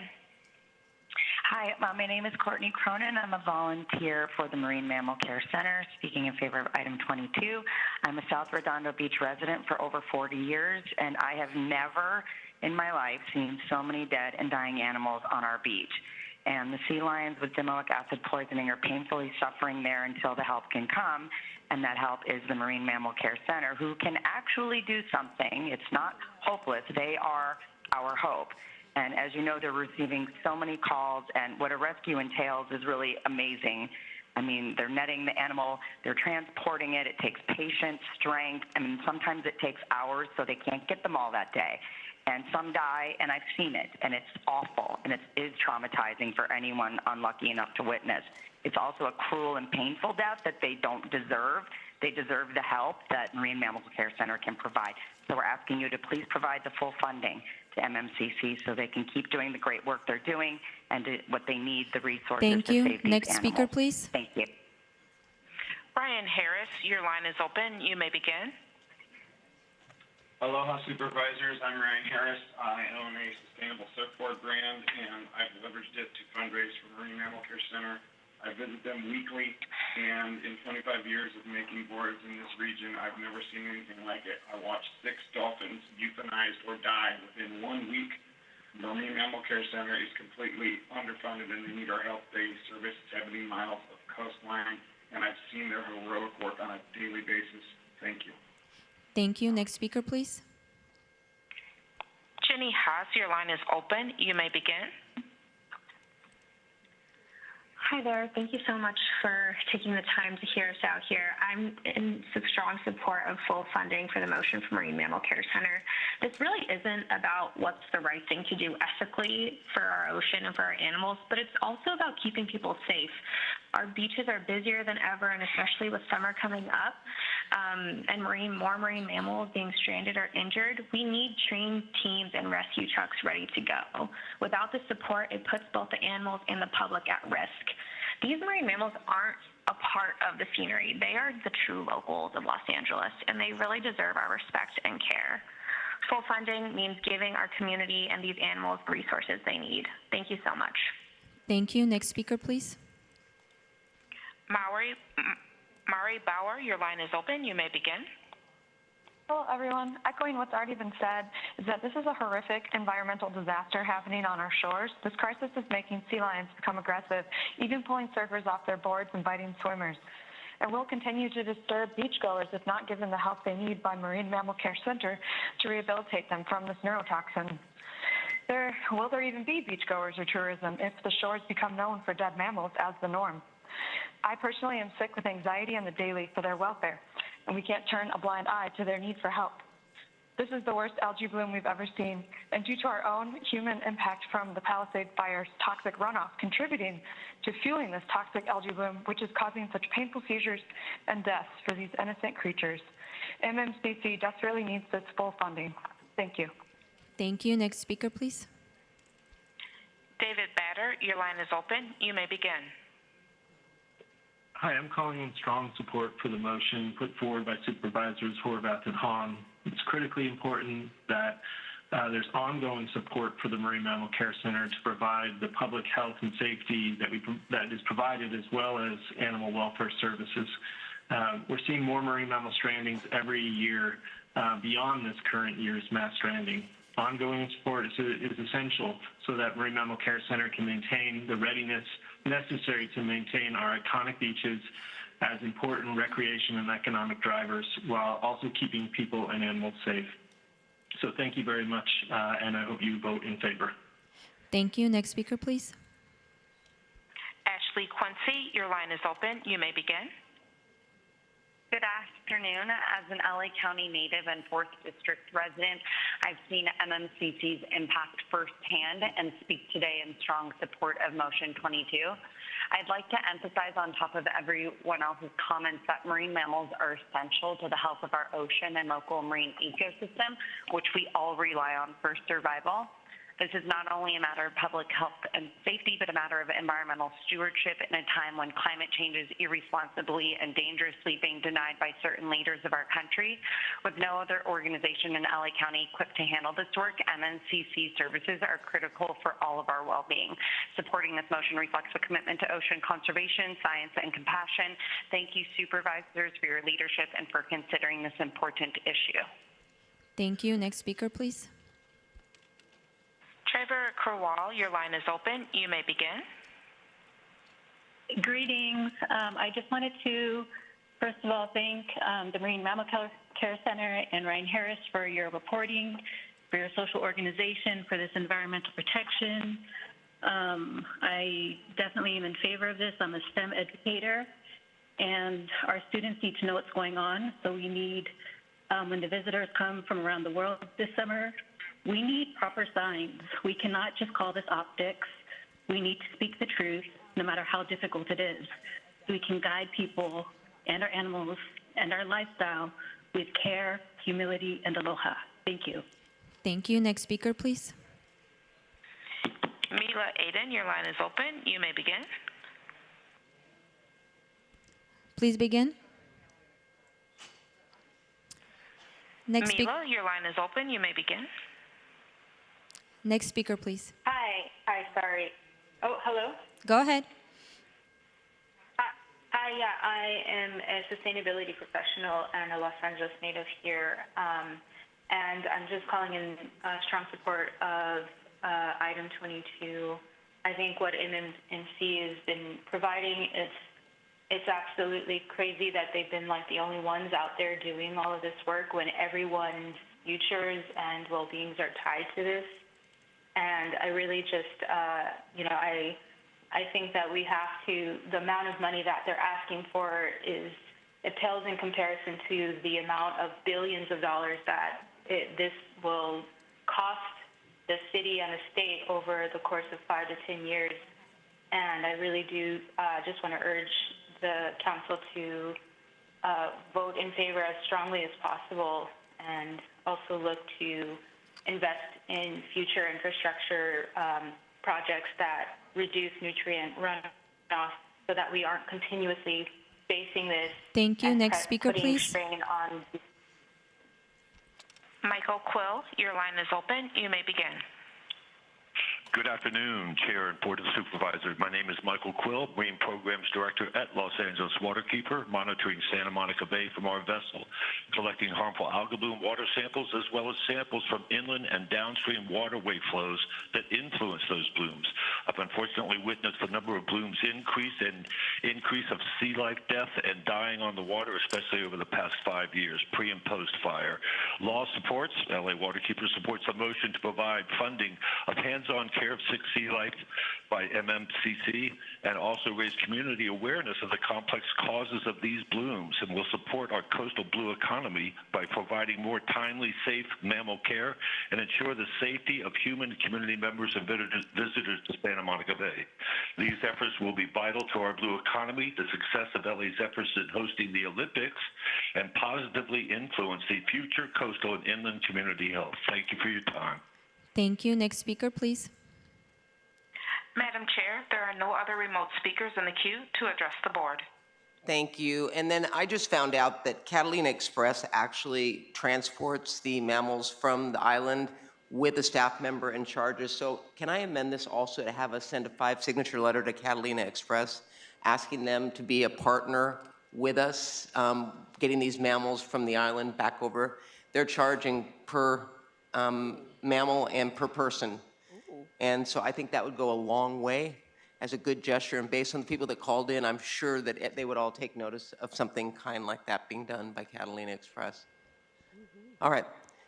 Hi, my name is Courtney Cronin. I'm a volunteer for the Marine Mammal Care Center, speaking in favor of item 22. I'm a South Redondo Beach resident for over 40 years, and I have never in my life seen so many dead and dying animals on our beach. And the sea lions with domoic acid poisoning are painfully suffering there until the help can come, and that help is the Marine Mammal Care Center, who can actually do something. It's not hopeless. They are our hope. And as you know, they're receiving so many calls, and what a rescue entails is really amazing. I mean, they're netting the animal, they're transporting it, it takes patience, strength. I mean, sometimes it takes hours, so they can't get them all that day. And some die, and I've seen it, and it's awful, and it is traumatizing for anyone unlucky enough to witness. It's also a cruel and painful death that they don't deserve. They deserve the help that Marine Mammal Care Center can provide. So we're asking you to please provide the full funding to MMCC so they can keep doing the great work they're doing and what they need, the resources Thank to you. save these Next animals. speaker, please. Thank you. Brian Harris, your line is open. You may begin. Aloha Supervisors, I'm Ryan Harris. I own a sustainable surfboard brand, and I've leveraged it to fundraise for Marine Mammal Care Center. I visit them weekly, and in 25 years of making boards in this region, I've never seen anything like it. I watched 6 dolphins euthanized or die within 1 week. Marine Mammal Care Center is completely underfunded, and they need our help. They service 70 miles of coastline, and I've seen their heroic work on a daily basis. Thank you. Thank you. Next speaker, please. Jenny Haas, your line is open. You may begin. Hi there. Thank you so much for taking the time to hear us out here. I'm in strong support of full funding for the motion for Marine Mammal Care Center. This really isn't about what's the right thing to do ethically for our ocean and for our animals, but it's also about keeping people safe. Our beaches are busier than ever, and especially with summer coming up, and more marine mammals being stranded or injured, we need trained teams and rescue trucks ready to go. Without the support, it puts both the animals and the public at risk. These marine mammals aren't a part of the scenery. They are the true locals of Los Angeles, and they really deserve our respect and care. Full funding means giving our community and these animals the resources they need. Thank you so much. Thank you. Next speaker, please. Mari Bauer, your line is open. You may begin. Hello, everyone. Echoing what's already been said is that this is a horrific environmental disaster happening on our shores. This crisis is making sea lions become aggressive, even pulling surfers off their boards and biting swimmers. It will continue to disturb beachgoers if not given the help they need by Marine Mammal Care Center to rehabilitate them from this neurotoxin. Will there even be beachgoers or tourism if the shores become known for dead mammals as the norm? I personally am sick with anxiety on the daily for their welfare, and we can't turn a blind eye to their need for help. This is the worst algae bloom we've ever seen, and due to our own human impact from the Palisades Fire's toxic runoff contributing to fueling this toxic algae bloom, which is causing such painful seizures and deaths for these innocent creatures. MMCC desperately needs this full funding. Thank you. Thank you. Next speaker, please. David Batter, your line is open. You may begin. Hi, I'm calling in strong support for the motion put forward by Supervisors Horvath and Hahn. It's critically important that there's ongoing support for the Marine Mammal Care Center to provide the public health and safety that is provided, as well as animal welfare services. We're seeing more marine mammal strandings every year beyond this current year's mass stranding. Ongoing support is essential so that Marine Mammal Care Center can maintain the readiness necessary to maintain our iconic beaches as important recreation and economic drivers while also keeping people and animals safe. So thank you very much, and I hope you vote in favor. Thank you. Next speaker, please. Ashley Quincy, your line is open. You may begin. Good afternoon. As an LA County native and 4th District resident, I've seen MMCC's impact firsthand and speak today in strong support of Motion 22. I'd like to emphasize on top of everyone else's comments that marine mammals are essential to the health of our ocean and local marine ecosystem, which we all rely on for survival. This is not only a matter of public health and safety, but a matter of environmental stewardship in a time when climate change is irresponsibly and dangerously being denied by certain leaders of our country. With no other organization in LA County equipped to handle this work, MNCC services are critical for all of our well-being. Supporting this motion reflects a commitment to ocean conservation, science, and compassion. Thank you, supervisors, for your leadership and for considering this important issue. Thank you. Next speaker, please. Trevor Kerwal, your line is open. You may begin. Greetings. I just wanted to, first of all, thank the Marine Mammal Care Center and Ryan Harris for your reporting, for your social organization, for this environmental protection. I definitely am in favor of this. I'm a STEM educator, and our students need to know what's going on. So we need, when the visitors come from around the world this summer, we need proper signs. We cannot just call this optics. We need to speak the truth, no matter how difficult it is. We can guide people and our animals and our lifestyle with care, humility, and aloha. Thank you. Thank you. Next speaker, please. Mila Aiden, your line is open. You may begin. Please begin. Next Mila, your line is open. You may begin. Next speaker, please. Hi, sorry. Oh, hello? Go ahead. Yeah, I am a sustainability professional and a Los Angeles native here, and I'm just calling in strong support of item 22. I think what MMC has been providing, it's absolutely crazy that they've been like the only ones out there doing all of this work when everyone's futures and well-beings are tied to this. And I really just, I think that we have to, the amount of money that they're asking for it pales in comparison to the amount of billions of dollars that this will cost the city and the state over the course of 5 to 10 years. And I really do just want to urge the council to vote in favor as strongly as possible and also look to invest in future infrastructure projects that reduce nutrient runoff so that we aren't continuously facing this. Thank you. Next speaker, please. Strain on. Michael Quill, your line is open. You may begin. Good afternoon, Chair and Board of Supervisors. My name is Michael Quill, Marine Programs Director at Los Angeles Waterkeeper, monitoring Santa Monica Bay from our vessel, collecting harmful algal bloom water samples as well as samples from inland and downstream waterway flows that influence those blooms. I've unfortunately witnessed the number of blooms increase and increase of sea life death and dying on the water, especially over the past 5 years, pre and post fire. Law supports, LA Waterkeeper supports a motion to provide funding of hands-on care of sick sea life by MMCC and also raise community awareness of the complex causes of these blooms, and will support our coastal blue economy by providing more timely, safe mammal care and ensure the safety of human and community members and visitors to Santa Monica Bay. These efforts will be vital to our blue economy, the success of LA's efforts in hosting the Olympics, and positively influence the future coastal and inland community health. Thank you for your time. Thank you. Next speaker, please. Madam Chair, there are no other remote speakers in the queue to address the board. Thank you. And then I just found out that Catalina Express actually transports the mammals from the island with a staff member in charge. So can I amend this also to have us send a 5-signature letter to Catalina Express asking them to be a partner with us, getting these mammals from the island back over? They're charging per mammal and per person. And so I think that would go a long way as a good gesture. And based on the people that called in, I'm sure that they would all take notice of something kind like that being done by Catalina Express. All right.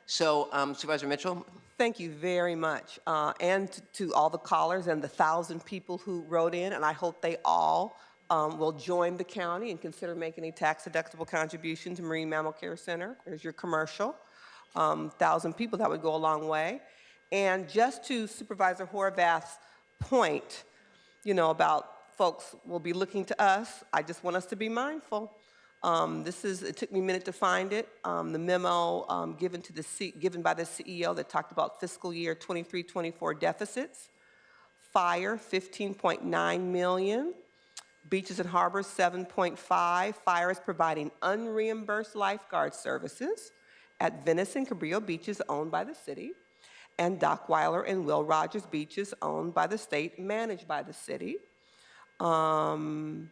So Supervisor Mitchell. Thank you very much. And to all the callers and the 1,000 people who wrote in, and I hope they all will join the county and consider making a tax-deductible contribution to Marine Mammal Care Center. There's your commercial. 1,000 people, that would go a long way. And just to Supervisor Horvath's point, you know, about folks will be looking to us, I just want us to be mindful. It took me a minute to find it, the memo given by the CEO that talked about fiscal year 23-24 deficits. Fire, 15.9 million. Beaches and harbors, 7.5. Fire is providing unreimbursed lifeguard services at Venice and Cabrillo beaches owned by the city, and Dockweiler and Will Rogers beaches owned by the state, managed by the city. And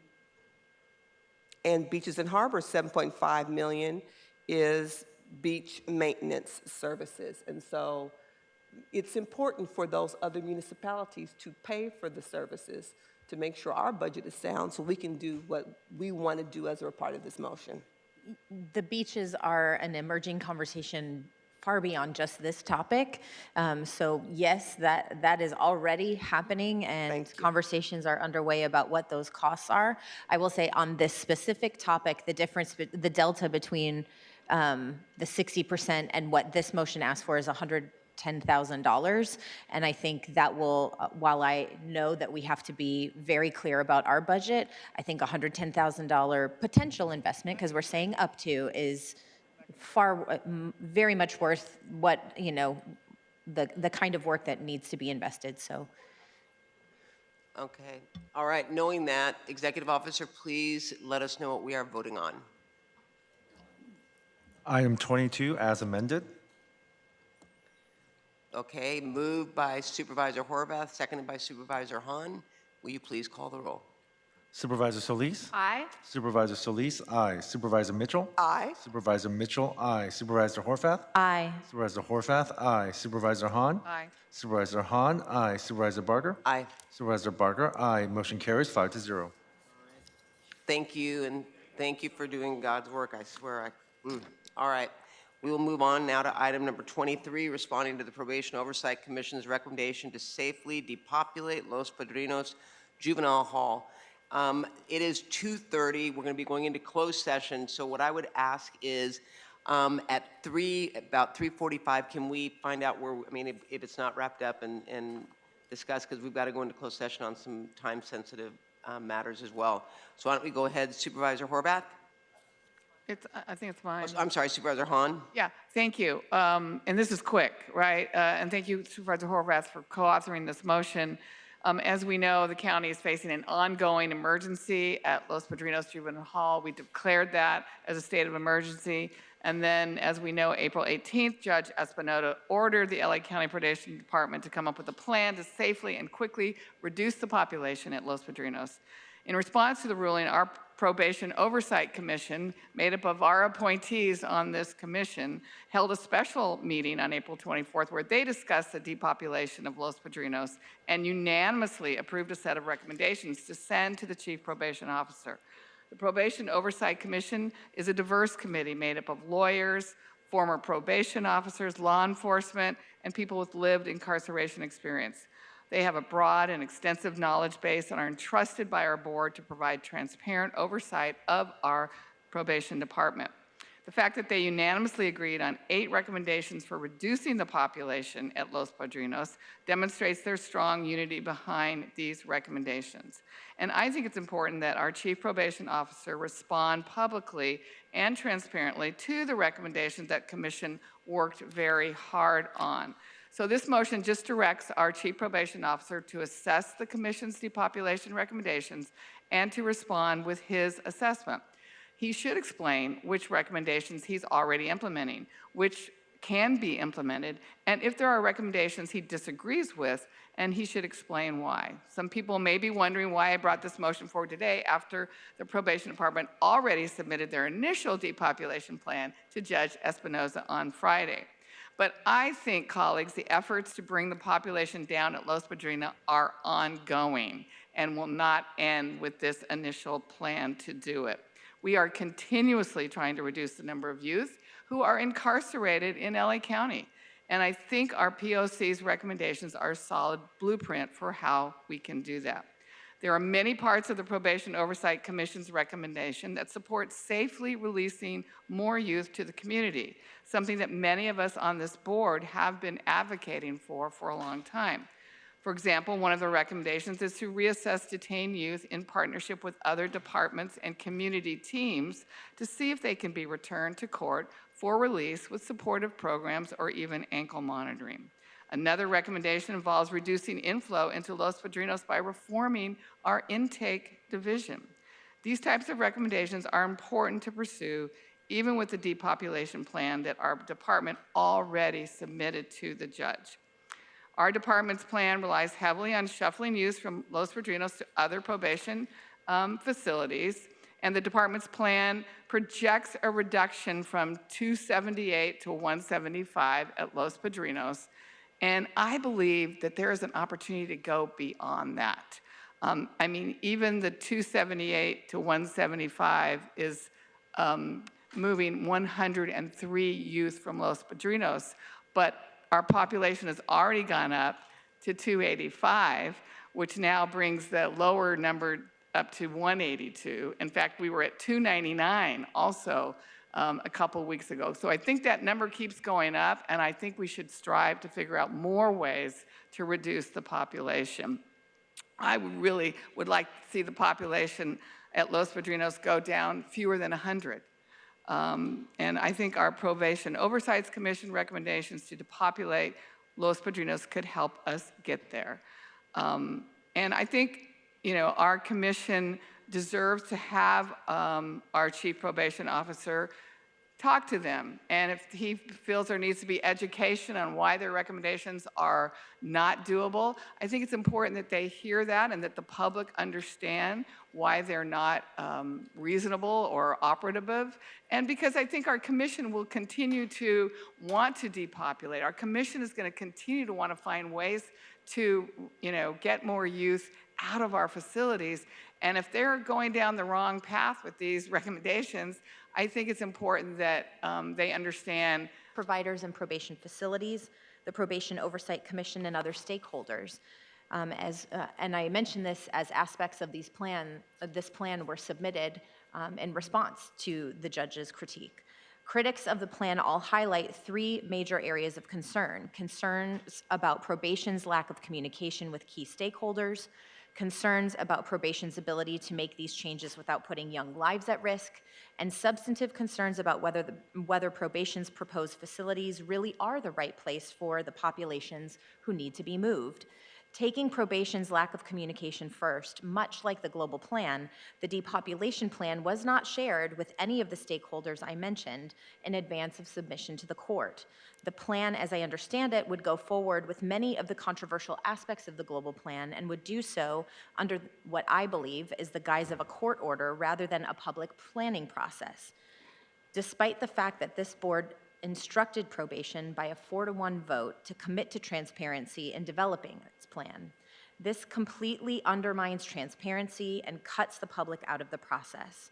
beaches and harbors, 7.5 million is beach maintenance services. And so it's important for those other municipalities to pay for the services to make sure our budget is sound so we can do what we want to do as we're part of this motion. The beaches are an emerging conversation far beyond just this topic. So yes, that is already happening, and conversations are underway about what those costs are. I will say on this specific topic, the delta between the 60% and what this motion asks for is $110,000. And I think that will, while I know that we have to be very clear about our budget, I think $110,000 potential investment, because we're saying up to, is very much worth what, you know, the kind of work that needs to be invested. So. Okay. All right. Knowing that, Executive Officer, please let us know what we are voting on. Item 22 as amended. Okay. Moved by Supervisor Horvath, seconded by Supervisor Hahn. Will you please call the roll? Supervisor Solis? Aye. Supervisor Solis, aye. Supervisor Mitchell? Aye. Supervisor Mitchell, aye. Supervisor Horvath? Aye. Supervisor Horvath, aye. Supervisor Hahn? Aye. Supervisor Hahn, aye. Supervisor Barger? Aye. Supervisor Barger, aye. Motion carries 5-0. Thank you, and thank you for doing God's work. I swear. All right. We will move on now to item number 23, responding to the Probation Oversight Commission's recommendation to safely depopulate Los Padrinos Juvenile Hall. It is 2:30. We're going to be going into closed session. So what I would ask is at about 3:45, can we find out where, I mean, if it's not wrapped up and discuss, because we've got to go into closed session on some time-sensitive matters as well. So why don't we go ahead, Supervisor Horvath? I think it's fine. Oh, I'm sorry, Supervisor Hahn? Yeah, thank you. And this is quick, right? And thank you, Supervisor Horvath, for co-authoring this motion. As we know, the county is facing an ongoing emergency at Los Padrinos Juvenile Hall. We declared that as a state of emergency. And then, as we know, April 18th, Judge Espinoza ordered the LA County Probation Department to come up with a plan to safely and quickly reduce the population at Los Padrinos. In response to the ruling, our Probation Oversight Commission, made up of our appointees on this commission, held a special meeting on April 24th where they discussed the depopulation of Los Padrinos and unanimously approved a set of recommendations to send to the Chief Probation Officer. The Probation Oversight Commission is a diverse committee made up of lawyers, former probation officers, law enforcement, and people with lived incarceration experience. They have a broad and extensive knowledge base and are entrusted by our board to provide transparent oversight of our probation department. The fact that they unanimously agreed on 8 recommendations for reducing the population at Los Padrinos demonstrates their strong unity behind these recommendations. And I think it's important that our Chief Probation Officer respond publicly and transparently to the recommendations that Commission worked very hard on. So this motion just directs our Chief Probation Officer to assess the Commission's depopulation recommendations and to respond with his assessment. He should explain which recommendations he's already implementing, which can be implemented, and if there are recommendations he disagrees with, and he should explain why. Some people may be wondering why I brought this motion forward today after the Probation Department already submitted their initial depopulation plan to Judge Espinoza on Friday. But I think, colleagues, the efforts to bring the population down at Los Padrinos are ongoing and will not end with this initial plan to do it. We are continuously trying to reduce the number of youth who are incarcerated in LA County. And I think our POC's recommendations are a solid blueprint for how we can do that. There are many parts of the Probation Oversight Commission's recommendation that support safely releasing more youth to the community, something that many of us on this board have been advocating for a long time. For example, one of the recommendations is to reassess detained youth in partnership with other departments and community teams to see if they can be returned to court for release with supportive programs or even ankle monitoring. Another recommendation involves reducing inflow into Los Padrinos by reforming our intake division. These types of recommendations are important to pursue, even with the depopulation plan that our department already submitted to the judge. Our department's plan relies heavily on shuffling youth from Los Padrinos to other probation facilities, and the department's plan projects a reduction from 278 to 175 at Los Padrinos. And I believe that there is an opportunity to go beyond that. I mean, even the 278 to 175 is moving 103 youth from Los Padrinos, but our population has already gone up to 285, which now brings the lower number up to 182. In fact, we were at 299 also a couple weeks ago. So I think that number keeps going up, and I think we should strive to figure out more ways to reduce the population. I really would like to see the population at Los Padrinos go down fewer than 100. And I think our Probation Oversight Commission recommendations to depopulate Los Padrinos could help us get there. And I think, you know, our commission deserves to have our chief probation officer talk to them. And if he feels there needs to be education on why their recommendations are not doable, I think it's important that they hear that and that the public understand why they're not reasonable or operative. And because I think our commission will continue to want to depopulate. Our commission is going to continue to want to find ways to, you know, get more youth out of our facilities. And if they're going down the wrong path with these recommendations, I think it's important that they understand. Providers and probation facilities, the Probation Oversight Commission, and other stakeholders. And I mention this as aspects of this plan were submitted in response to the judge's critique. Critics of the plan all highlight three major areas of concern: concerns about probation's lack of communication with key stakeholders, concerns about probation's ability to make these changes without putting young lives at risk, and substantive concerns about whether probation's proposed facilities really are the right place for the populations who need to be moved. Taking probation's lack of communication first, much like the global plan, the depopulation plan was not shared with any of the stakeholders I mentioned in advance of submission to the court. The plan, as I understand it, would go forward with many of the controversial aspects of the global plan and would do so under what I believe is the guise of a court order rather than a public planning process. Despite the fact that this board instructed probation by a 4-to-1 vote to commit to transparency in developing its plan, this completely undermines transparency and cuts the public out of the process.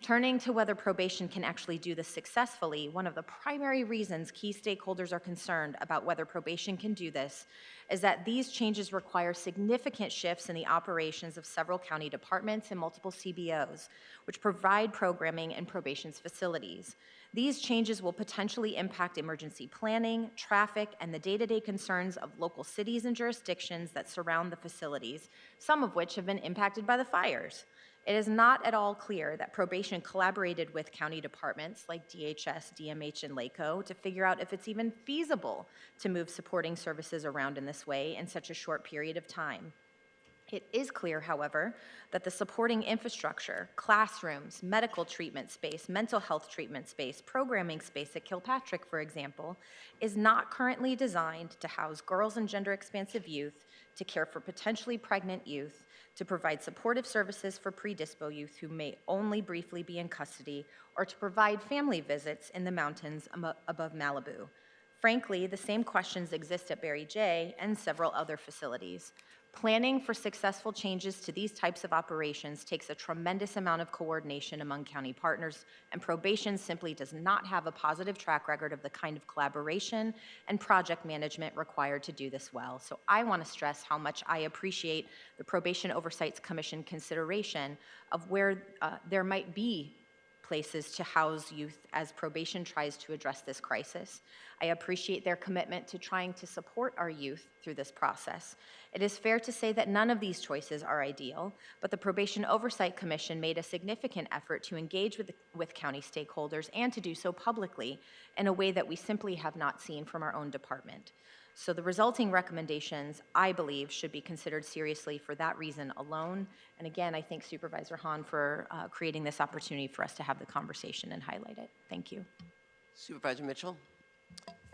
Turning to whether probation can actually do this successfully, one of the primary reasons key stakeholders are concerned about whether probation can do this is that these changes require significant shifts in the operations of several county departments and multiple CBOs, which provide programming in probation's facilities. These changes will potentially impact emergency planning, traffic, and the day-to-day concerns of local cities and jurisdictions that surround the facilities, some of which have been impacted by the fires. It is not at all clear that probation collaborated with county departments like DHS, DMH, and LACO to figure out if it's even feasible to move supporting services around in this way in such a short period of time. It is clear, however, that the supporting infrastructure, classrooms, medical treatment space, mental health treatment space, programming space at Kilpatrick, for example, is not currently designed to house girls and gender-expansive youth, to care for potentially pregnant youth, to provide supportive services for pre-dispo youth who may only briefly be in custody, or to provide family visits in the mountains above Malibu. Frankly, the same questions exist at Barry J. and several other facilities. Planning for successful changes to these types of operations takes a tremendous amount of coordination among county partners, and probation simply does not have a positive track record of the kind of collaboration and project management required to do this well. So I want to stress how much I appreciate the Probation Oversight Commission consideration of where there might be places to house youth as probation tries to address this crisis. I appreciate their commitment to trying to support our youth through this process. It is fair to say that none of these choices are ideal, but the Probation Oversight Commission made a significant effort to engage with county stakeholders and to do so publicly in a way that we simply have not seen from our own department. So the resulting recommendations, I believe, should be considered seriously for that reason alone. And again, I thank Supervisor Hahn for creating this opportunity for us to have the conversation and highlight it. Thank you. Supervisor Mitchell.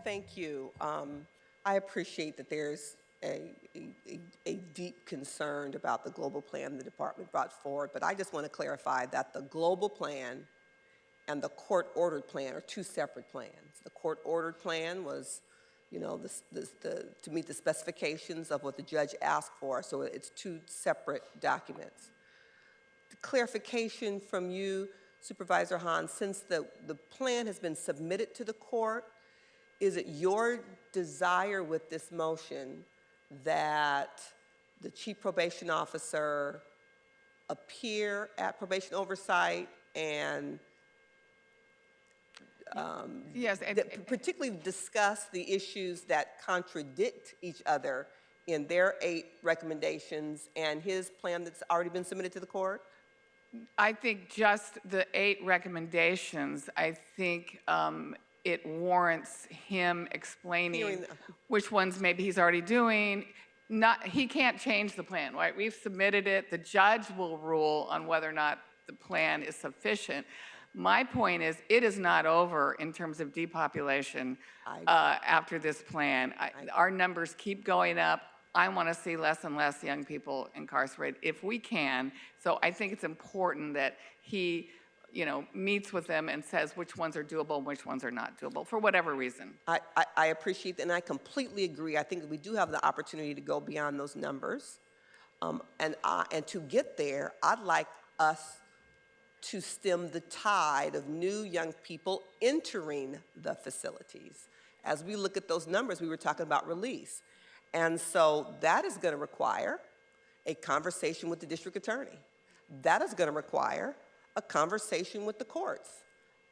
Thank you. I appreciate that there's a deep concern about the global plan the department brought forward, but I just want to clarify that the global plan and the court-ordered plan are two separate plans. The court-ordered plan was, you know, to meet the specifications of what the judge asked for, so it's two separate documents. The clarification from you, Supervisor Hahn, since the plan has been submitted to the court, is it your desire with this motion that the chief probation officer appear at probation oversight and yes, particularly discuss the issues that contradict each other in their 8 recommendations and his plan that's already been submitted to the court? I think just the 8 recommendations, I think it warrants him explaining which ones maybe he's already doing. He can't change the plan, right? We've submitted it. The judge will rule on whether or not the plan is sufficient. My point is, it is not over in terms of depopulation after this plan. Our numbers keep going up. I want to see less and less young people incarcerated if we can. So I think it's important that he, you know, meets with them and says which ones are doable and which ones are not doable for whatever reason. I appreciate that, and I completely agree. I think we do have the opportunity to go beyond those numbers. And to get there, I'd like us to stem the tide of new young people entering the facilities. As we look at those numbers, we were talking about release. And so that is going to require a conversation with the district attorney. That is going to require a conversation with the courts.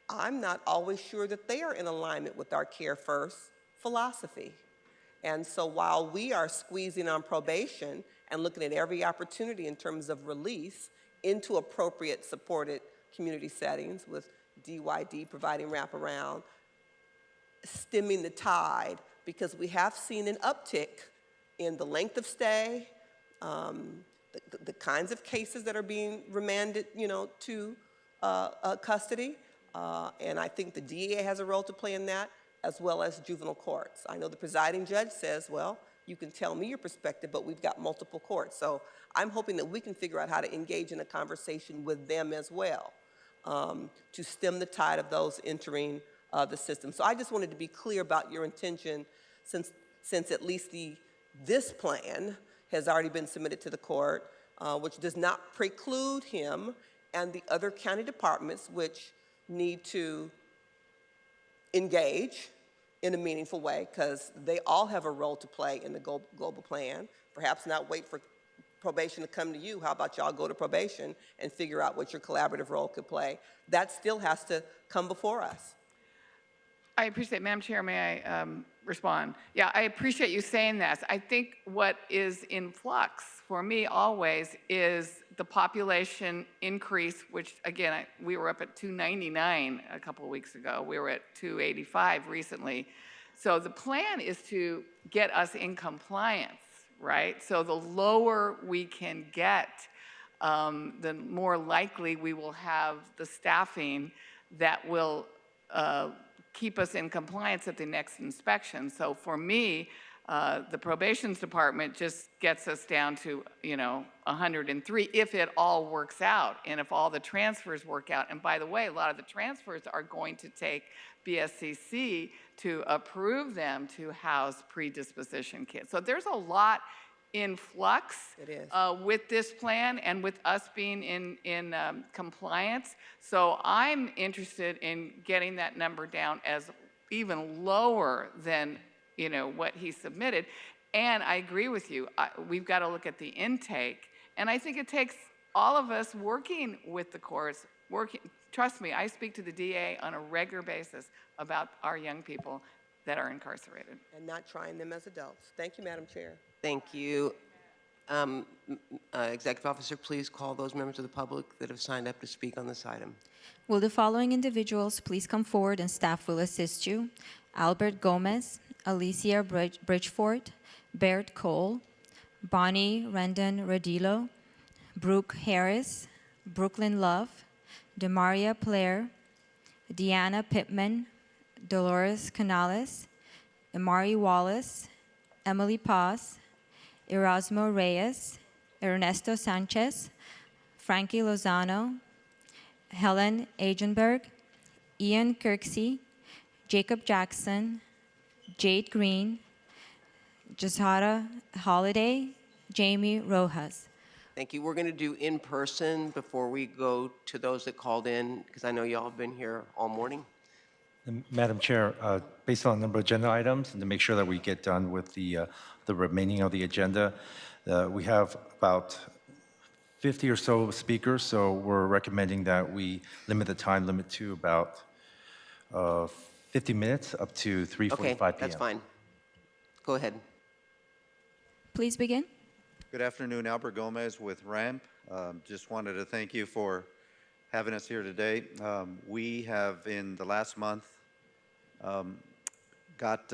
I'm not always sure that they are in alignment with our Care First philosophy. And so while we are squeezing on probation and looking at every opportunity in terms of release into appropriate supported community settings with DYD providing wraparound, stemming the tide, because we have seen an uptick in the length of stay, the kinds of cases that are being remanded, you know, to custody, and I think the DA has a role to play in that, as well as juvenile courts. I know the presiding judge says, well, you can tell me your perspective, but we've got multiple courts. So I'm hoping that we can figure out how to engage in a conversation with them as well to stem the tide of those entering the system. So I just wanted to be clear about your intention, since at least this plan has already been submitted to the court, which does not preclude him and the other county departments which need to engage in a meaningful way, because they all have a role to play in the global plan. Perhaps not wait for probation to come to you. How about y'all go to probation and figure out what your collaborative role could play? That still has to come before us. I appreciate, Madam Chair, may I respond? Yeah, I appreciate you saying that. I think what is in flux for me always is the population increase, which again, we were up at 299 a couple of weeks ago. We were at 285 recently. So the plan is to get us in compliance, right? So the lower we can get, the more likely we will have the staffing that will keep us in compliance at the next inspection. So for me, the probations department just gets us down to, 103 if it all works out and if all the transfers work out. And by the way, a lot of the transfers are going to take BSCC to approve them to house predisposition kids. So there's a lot in flux. It is. With this plan and with us being in compliance. So I'm interested in getting that number down as even lower than, you know, what he submitted. And I agree with you. We've got to look at the intake. And I think it takes all of us working with the courts, trust me, I speak to the DA on a regular basis about our young people that are incarcerated. And not trying them as adults. Thank you, Madam Chair. Thank you. Executive Officer, please call those members of the public that have signed up to speak on this item. Will the following individuals please come forward and staff will assist you? Albert Gomez, Alicia Bridgeford, Baird Cole, Bonnie Rendon Rodillo, Brooke Harris, Brooklyn Love, Demaria Player, Deanna Pittman, Dolores Canales, Amari Wallace, Emily Paz, Erasmo Reyes, Ernesto Sanchez, Frankie Lozano, Helen Agenberg, Ian Kirksey, Jacob Jackson, Jade Green, Jasara Holiday, Jamie Rojas. Thank you. We're going to do in person before we go to those that called in, because I know y'all have been here all morning. Madam Chair, based on the number of agenda items, and to make sure that we get done with the remaining of the agenda, we have about 50 or so speakers, so we're recommending that we limit the time limit to about 50 minutes up to 3:45 p.m. Okay, that's fine. Go ahead. Please begin. Good afternoon, Albert Gomez with RAMP. Just wanted to thank you for having us here today. We have, in the last month, got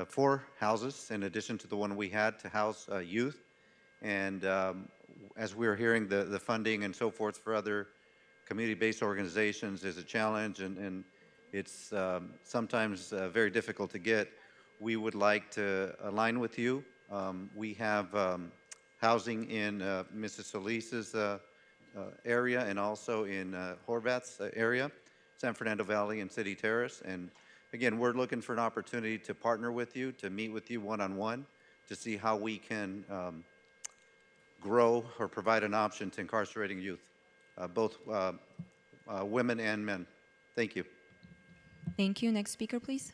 4 houses in addition to the one we had to house youth. And as we were hearing, the funding and so forth for other community-based organizations is a challenge, and it's sometimes very difficult to get. We would like to align with you. We have housing in Mrs. Solis's area and also in Horvath's area, San Fernando Valley and City Terrace. And again, we're looking for an opportunity to partner with you, to meet with you one-on-one, to see how we can grow or provide an option to incarcerating youth, both women and men. Thank you. Thank you. Next speaker, please.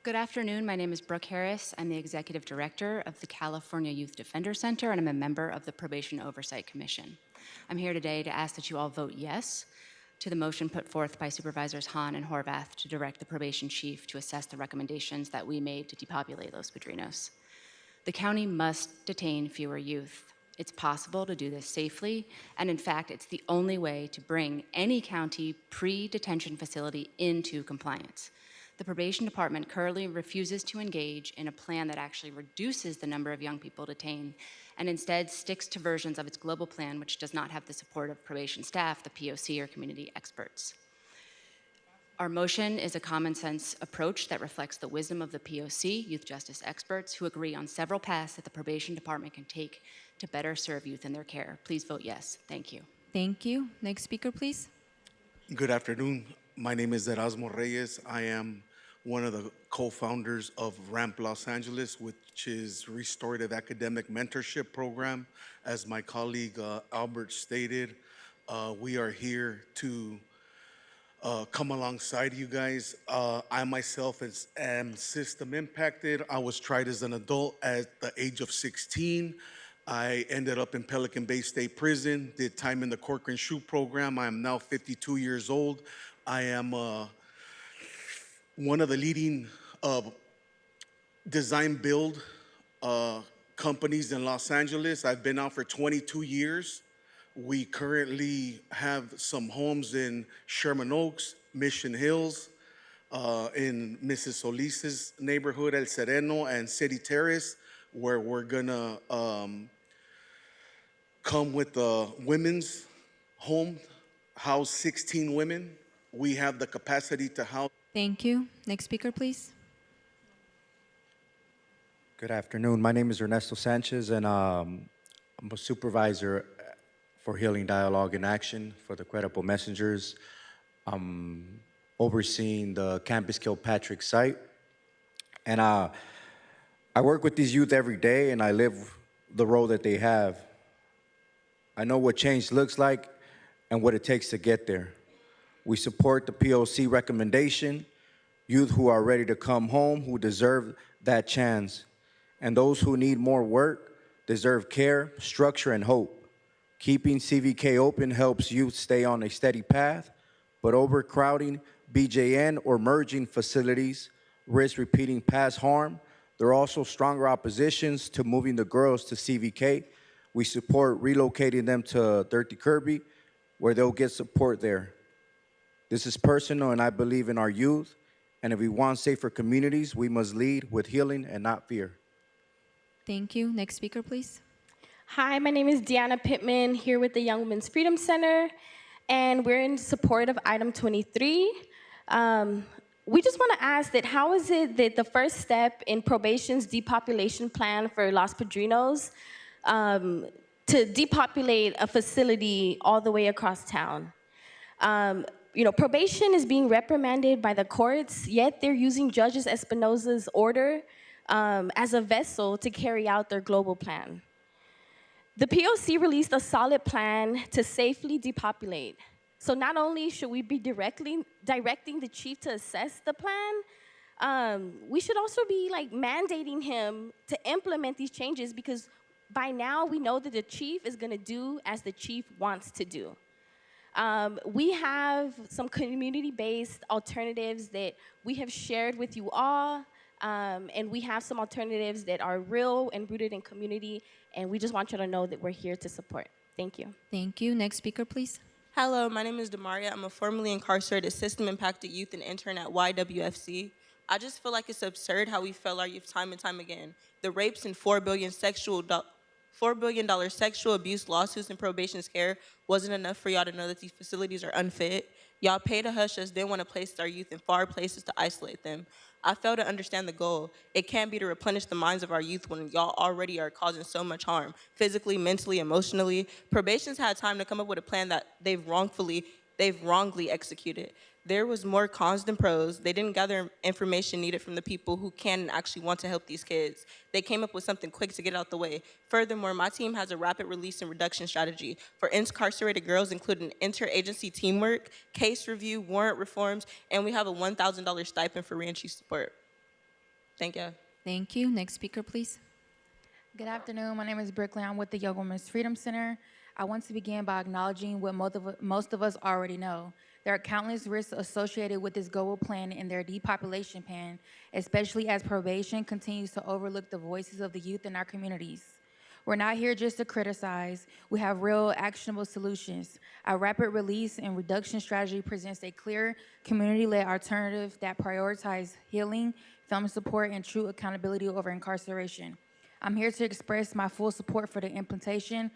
Good afternoon. My name is Brooke Harris. I'm the Executive Director of the California Youth Defender Center, and I'm a member of the Probation Oversight Commission. I'm here today to ask that you all vote yes to the motion put forth by Supervisors Hahn and Horvath to direct the probation chief to assess the recommendations that we made to depopulate Los Padrinos. The county must detain fewer youth. It's possible to do this safely, and in fact, it's the only way to bring any county pre-detention facility into compliance. The probation department currently refuses to engage in a plan that actually reduces the number of young people detained and instead sticks to versions of its global plan which does not have the support of probation staff, the POC, or community experts. Our motion is a common sense approach that reflects the wisdom of the POC, youth justice experts, who agree on several paths that the probation department can take to better serve youth in their care. Please vote yes. Thank you. Thank you. Next speaker, please. Good afternoon. My name is Erasmo Reyes. I am one of the co-founders of RAMP Los Angeles, which is Restorative Academic Mentorship Program. As my colleague Albert stated, we are here to come alongside you guys. I myself am system impacted. I was tried as an adult at the age of 16. I ended up in Pelican Bay State Prison, did time in the Corcoran Shoe program. I am now 52 years old. I am one of the leading design build companies in Los Angeles. I've been out for 22 years. We currently have some homes in Sherman Oaks, Mission Hills, in Mrs. Solis's neighborhood, El Sereno, and City Terrace, where we're gonna come with the women's home, house 16 women. We have the capacity to house. Thank you. Next speaker, please. Good afternoon. My name is Ernesto Sanchez, and I'm a supervisor for Healing Dialogue in Action for the Credible Messengers. I'm overseeing the Campus Kilpatrick site. And I work with these youth every day, and I live the role that they have. I know what change looks like and what it takes to get there. We support the POC recommendation, youth who are ready to come home, who deserve that chance. And those who need more work deserve care, structure, and hope. Keeping CVK open helps youth stay on a steady path, but overcrowding BJN or merging facilities risk repeating past harm. There are also stronger oppositions to moving the girls to CVK. We support relocating them to 30 Kirby, where they'll get support there. This is personal, and I believe in our youth. And if we want safer communities, we must lead with healing and not fear. Thank you. Next speaker, please. Hi, my name is Deanna Pittman, here with the Young Women's Freedom Center, and we're in support of item 23. We just want to ask that how is it that the first step in probation's depopulation plan for Los Padrinos to depopulate a facility all the way across town? Probation is being reprimanded by the courts, yet they're using Judge Espinosa's order as a vessel to carry out their global plan. The POC released a solid plan to safely depopulate. So not only should we be directing the chief to assess the plan, we should also be mandating him to implement these changes, because by now we know that the chief is gonna do as the chief wants to do. We have some community-based alternatives that we have shared with you all, and we have some alternatives that are real and rooted in community, and we just want you to know that we're here to support. Thank you. Thank you. Next speaker, please. Hello, my name is Demaria. I'm a formerly incarcerated system-impacted youth and intern at YWFC. I just feel like it's absurd how we fail our youth time and time again. The rapes and $4 billion sexual abuse lawsuits in probation's care wasn't enough for y'all to know that these facilities are unfit. Y'all pay to hush us, then want to place our youth in far places to isolate them. I fail to understand the goal. It can't be to replenish the minds of our youth when y'all already are causing so much harm, physically, mentally, emotionally. Probation's had time to come up with a plan that they've wrongly executed. There was more cons than pros. They didn't gather information needed from the people who can and actually want to help these kids. They came up with something quick to get out the way. Furthermore, my team has a rapid release and reduction strategy for incarcerated girls, including interagency teamwork, case review, warrant reforms, and we have a $1,000 stipend for reentry support. Thank you. Thank you. Next speaker, please. Good afternoon. My name is Brickley. I'm with the Young Women's Freedom Center. I want to begin by acknowledging what most of us already know. There are countless risks associated with this global plan and their depopulation plan, especially as probation continues to overlook the voices of the youth in our communities. We're not here just to criticize. We have real actionable solutions. Our rapid release and reduction strategy presents a clear community-led alternative that prioritizes healing, family support, and true accountability over incarceration. I'm here to express my full support for the implementation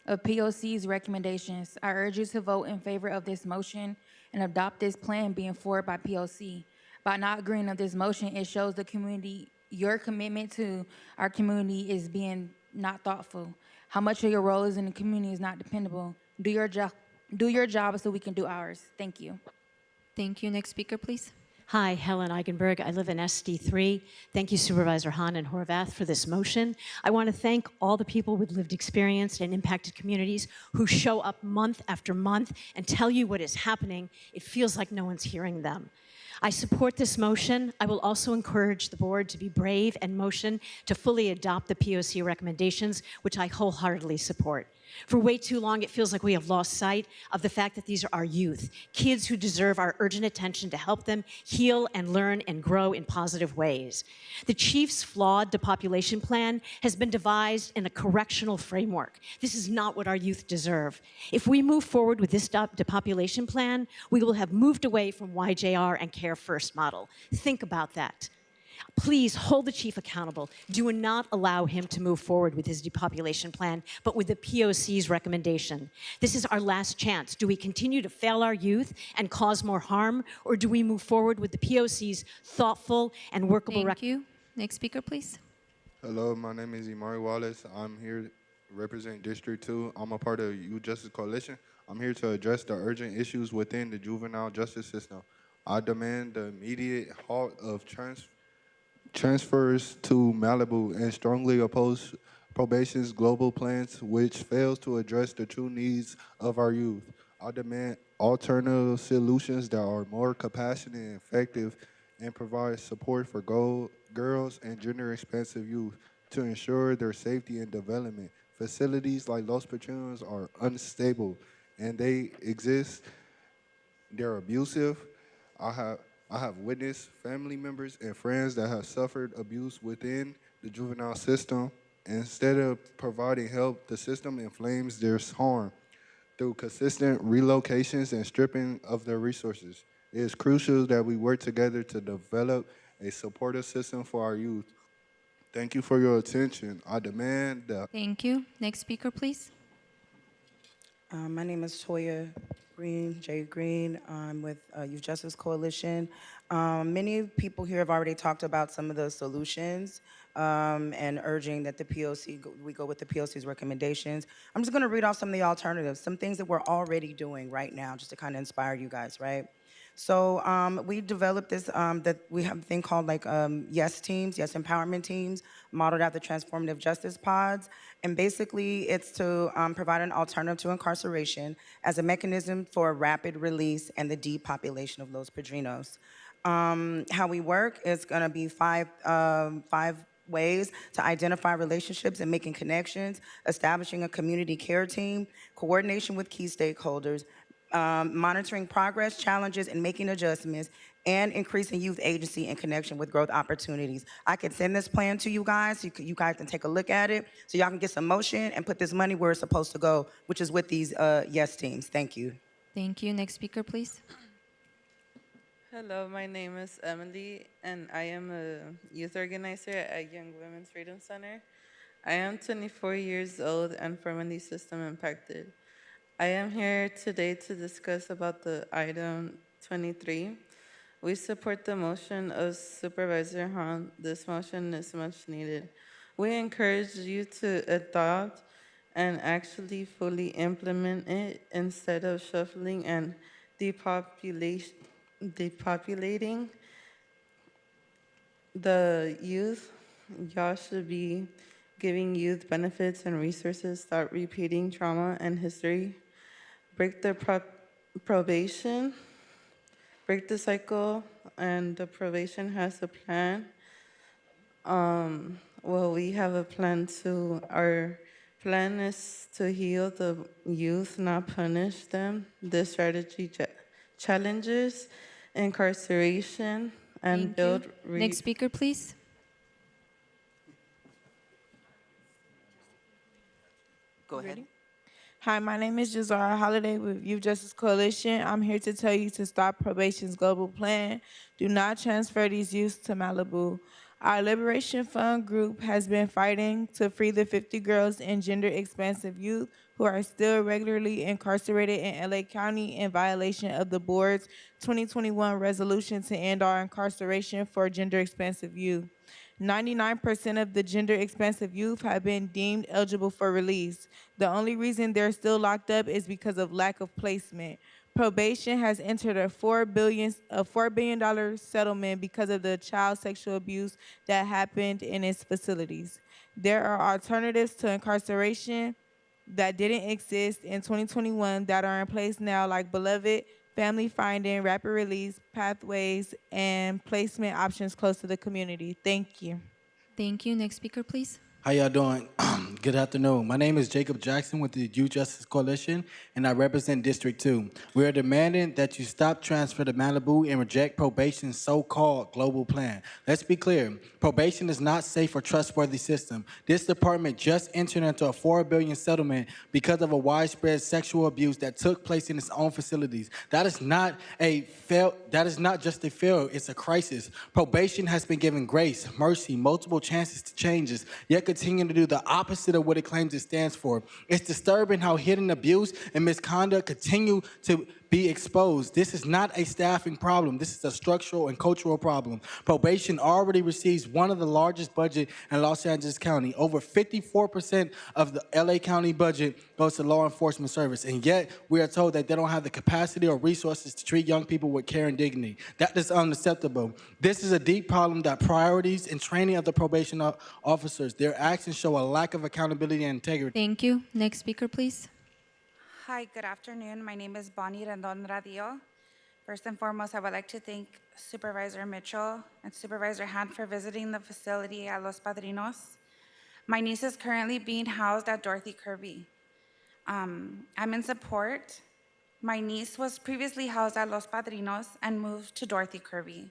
of POC's recommendations. I urge you to vote in favor of this motion and adopt this plan being forwarded by POC. By not agreeing on this motion, it shows the community, your commitment to our community is being not thoughtful. How much of your role is in the community is not dependable. Do your job so we can do ours. Thank you. Thank you. Next speaker, please. Hi, Helen Eigenberg. I live in SD3. Thank you, Supervisor Hahn and Horvath, for this motion. I want to thank all the people with lived experience and impacted communities who show up month after month and tell you what is happening. It feels like no one's hearing them. I support this motion. I will also encourage the board to be brave and motion to fully adopt the POC recommendations, which I wholeheartedly support. For way too long, it feels like we have lost sight of the fact that these are our youth, kids who deserve our urgent attention to help them heal and learn and grow in positive ways. The chief's flawed depopulation plan has been devised in a correctional framework. This is not what our youth deserve. If we move forward with this depopulation plan, we will have moved away from YJR and Care First model. Think about that. Please hold the chief accountable. Do not allow him to move forward with his depopulation plan, but with the POC's recommendation. This is our last chance. Do we continue to fail our youth and cause more harm, or do we move forward with the POC's thoughtful and workable recommendation? Thank you. Next speaker, please. Hello, my name is Imari Wallace. I'm here representing District 2. I'm a part of Youth Justice Coalition. I'm here to address the urgent issues within the juvenile justice system. I demand the immediate halt of transfers to Malibu and strongly oppose probation's global plans, which fails to address the true needs of our youth. I demand alternative solutions that are more compassionate and effective and provide support for girls and gender-expansive youth to ensure their safety and development. Facilities like Los Patronos are unstable, and they exist. They're abusive. I have witnessed family members and friends that have suffered abuse within the juvenile system. Instead of providing help, the system inflames their harm through consistent relocations and stripping of their resources. It is crucial that we work together to develop a supportive system for our youth. Thank you for your attention. I demand that. Thank you. Next speaker, please. My name is Toya Green, Jay Green. I'm with Youth Justice Coalition. Many people here have already talked about some of the solutions and urging that the POC, we go with the POC's recommendations. I'm just gonna read off some of the alternatives, some things that we're already doing right now just to kind of inspire you guys, right? So we developed this, that we have a thing called like YES teams, YES empowerment teams, modeled after transformative justice pods. And basically it's to provide an alternative to incarceration as a mechanism for rapid release and the depopulation of Los Padrinos. How we work is gonna be five ways to identify relationships and making connections, establishing a community care team, coordination with key stakeholders, monitoring progress, challenges, and making adjustments, and increasing youth agency in connection with growth opportunities. I could send this plan to you guys, so you guys can take a look at it, so y'all can get some motion and put this money where it's supposed to go, which is with these YES teams. Thank you. Thank you. Next speaker, please. Hello, my name is Emily, and I am a youth organizer at Young Women's Freedom Center. I am 24 years old and formerly system impacted. I am here today to discuss about the item 23. We support the motion of Supervisor Hahn. This motion is much needed. We encourage you to adopt and actually fully implement it instead of shuffling and depopulating the youth. Y'all should be giving youth benefits and resources, start repeating trauma and history, break the probation, break the cycle, and the probation has a plan. Well, we have a plan too. Our plan is to heal the youth, not punish them. This strategy challenges incarceration and build. Next speaker, please. Go ahead. Hi, my name is Jazara Holiday with Youth Justice Coalition. I'm here to tell you to stop probation's global plan. Do not transfer these youths to Malibu. Our Liberation Fund group has been fighting to free the 50 girls and gender-expansive youth who are still regularly incarcerated in LA County in violation of the board's 2021 resolution to end our incarceration for gender-expansive youth. 99% of the gender-expansive youth have been deemed eligible for release. The only reason they're still locked up is because of lack of placement. Probation has entered a $4 billion settlement because of the child sexual abuse that happened in its facilities. There are alternatives to incarceration that didn't exist in 2021 that are in place now, like Beloved, family finding, rapid release, pathways, and placement options close to the community. Thank you. Thank you. Next speaker, please. How y'all doing? Good afternoon. My name is Jacob Jackson with the Youth Justice Coalition, and I represent District 2. We are demanding that you stop transfer to Malibu and reject probation's so-called global plan. Let's be clear. Probation is not safe or trustworthy system. This department just entered into a $4 billion settlement because of a widespread sexual abuse that took place in its own facilities. That is not just a failure, it's a crisis. Probation has been given grace, mercy, multiple chances to changes, yet continue to do the opposite of what it claims it stands for. It's disturbing how hidden abuse and misconduct continue to be exposed. This is not a staffing problem. This is a structural and cultural problem. Probation already receives one of the largest budget in Los Angeles County. Over 54% of the LA County budget goes to law enforcement service, and yet we are told that they don't have the capacity or resources to treat young people with care and dignity. That is unacceptable. This is a deep problem that priorities and training of the probation officers, their actions show a lack of accountability and integrity. Thank you. Next speaker, please. Hi, good afternoon. My name is Bonnie Rendon Radio. First and foremost, I would like to thank Supervisor Mitchell and Supervisor Hunt for visiting the facility at Los Padrinos. My niece is currently being housed at Dorothy Kirby. I'm in support. My niece was previously housed at Los Padrinos and moved to Dorothy Kirby.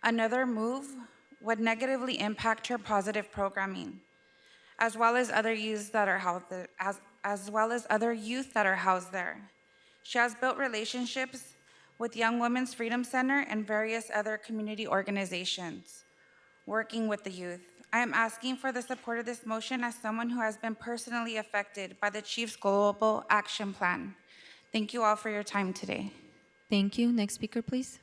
Another move would negatively impact her positive programming, as well as other youth that are housed there, as well as other youth that are housed there. She has built relationships with Young Women's Freedom Center and various other community organizations working with the youth. I am asking for the support of this motion as someone who has been personally affected by the Chief's Global Action Plan. Thank you all for your time today. Thank you. Next speaker, please.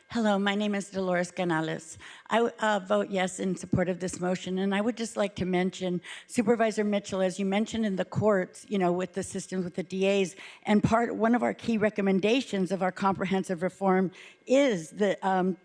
Hello, my name is Dolores Canales. I vote yes in support of this motion, and I would just like to mention, Supervisor Mitchell, as you mentioned in the courts, you know, with the systems, with the DAs, and one of our key recommendations of our comprehensive reform is the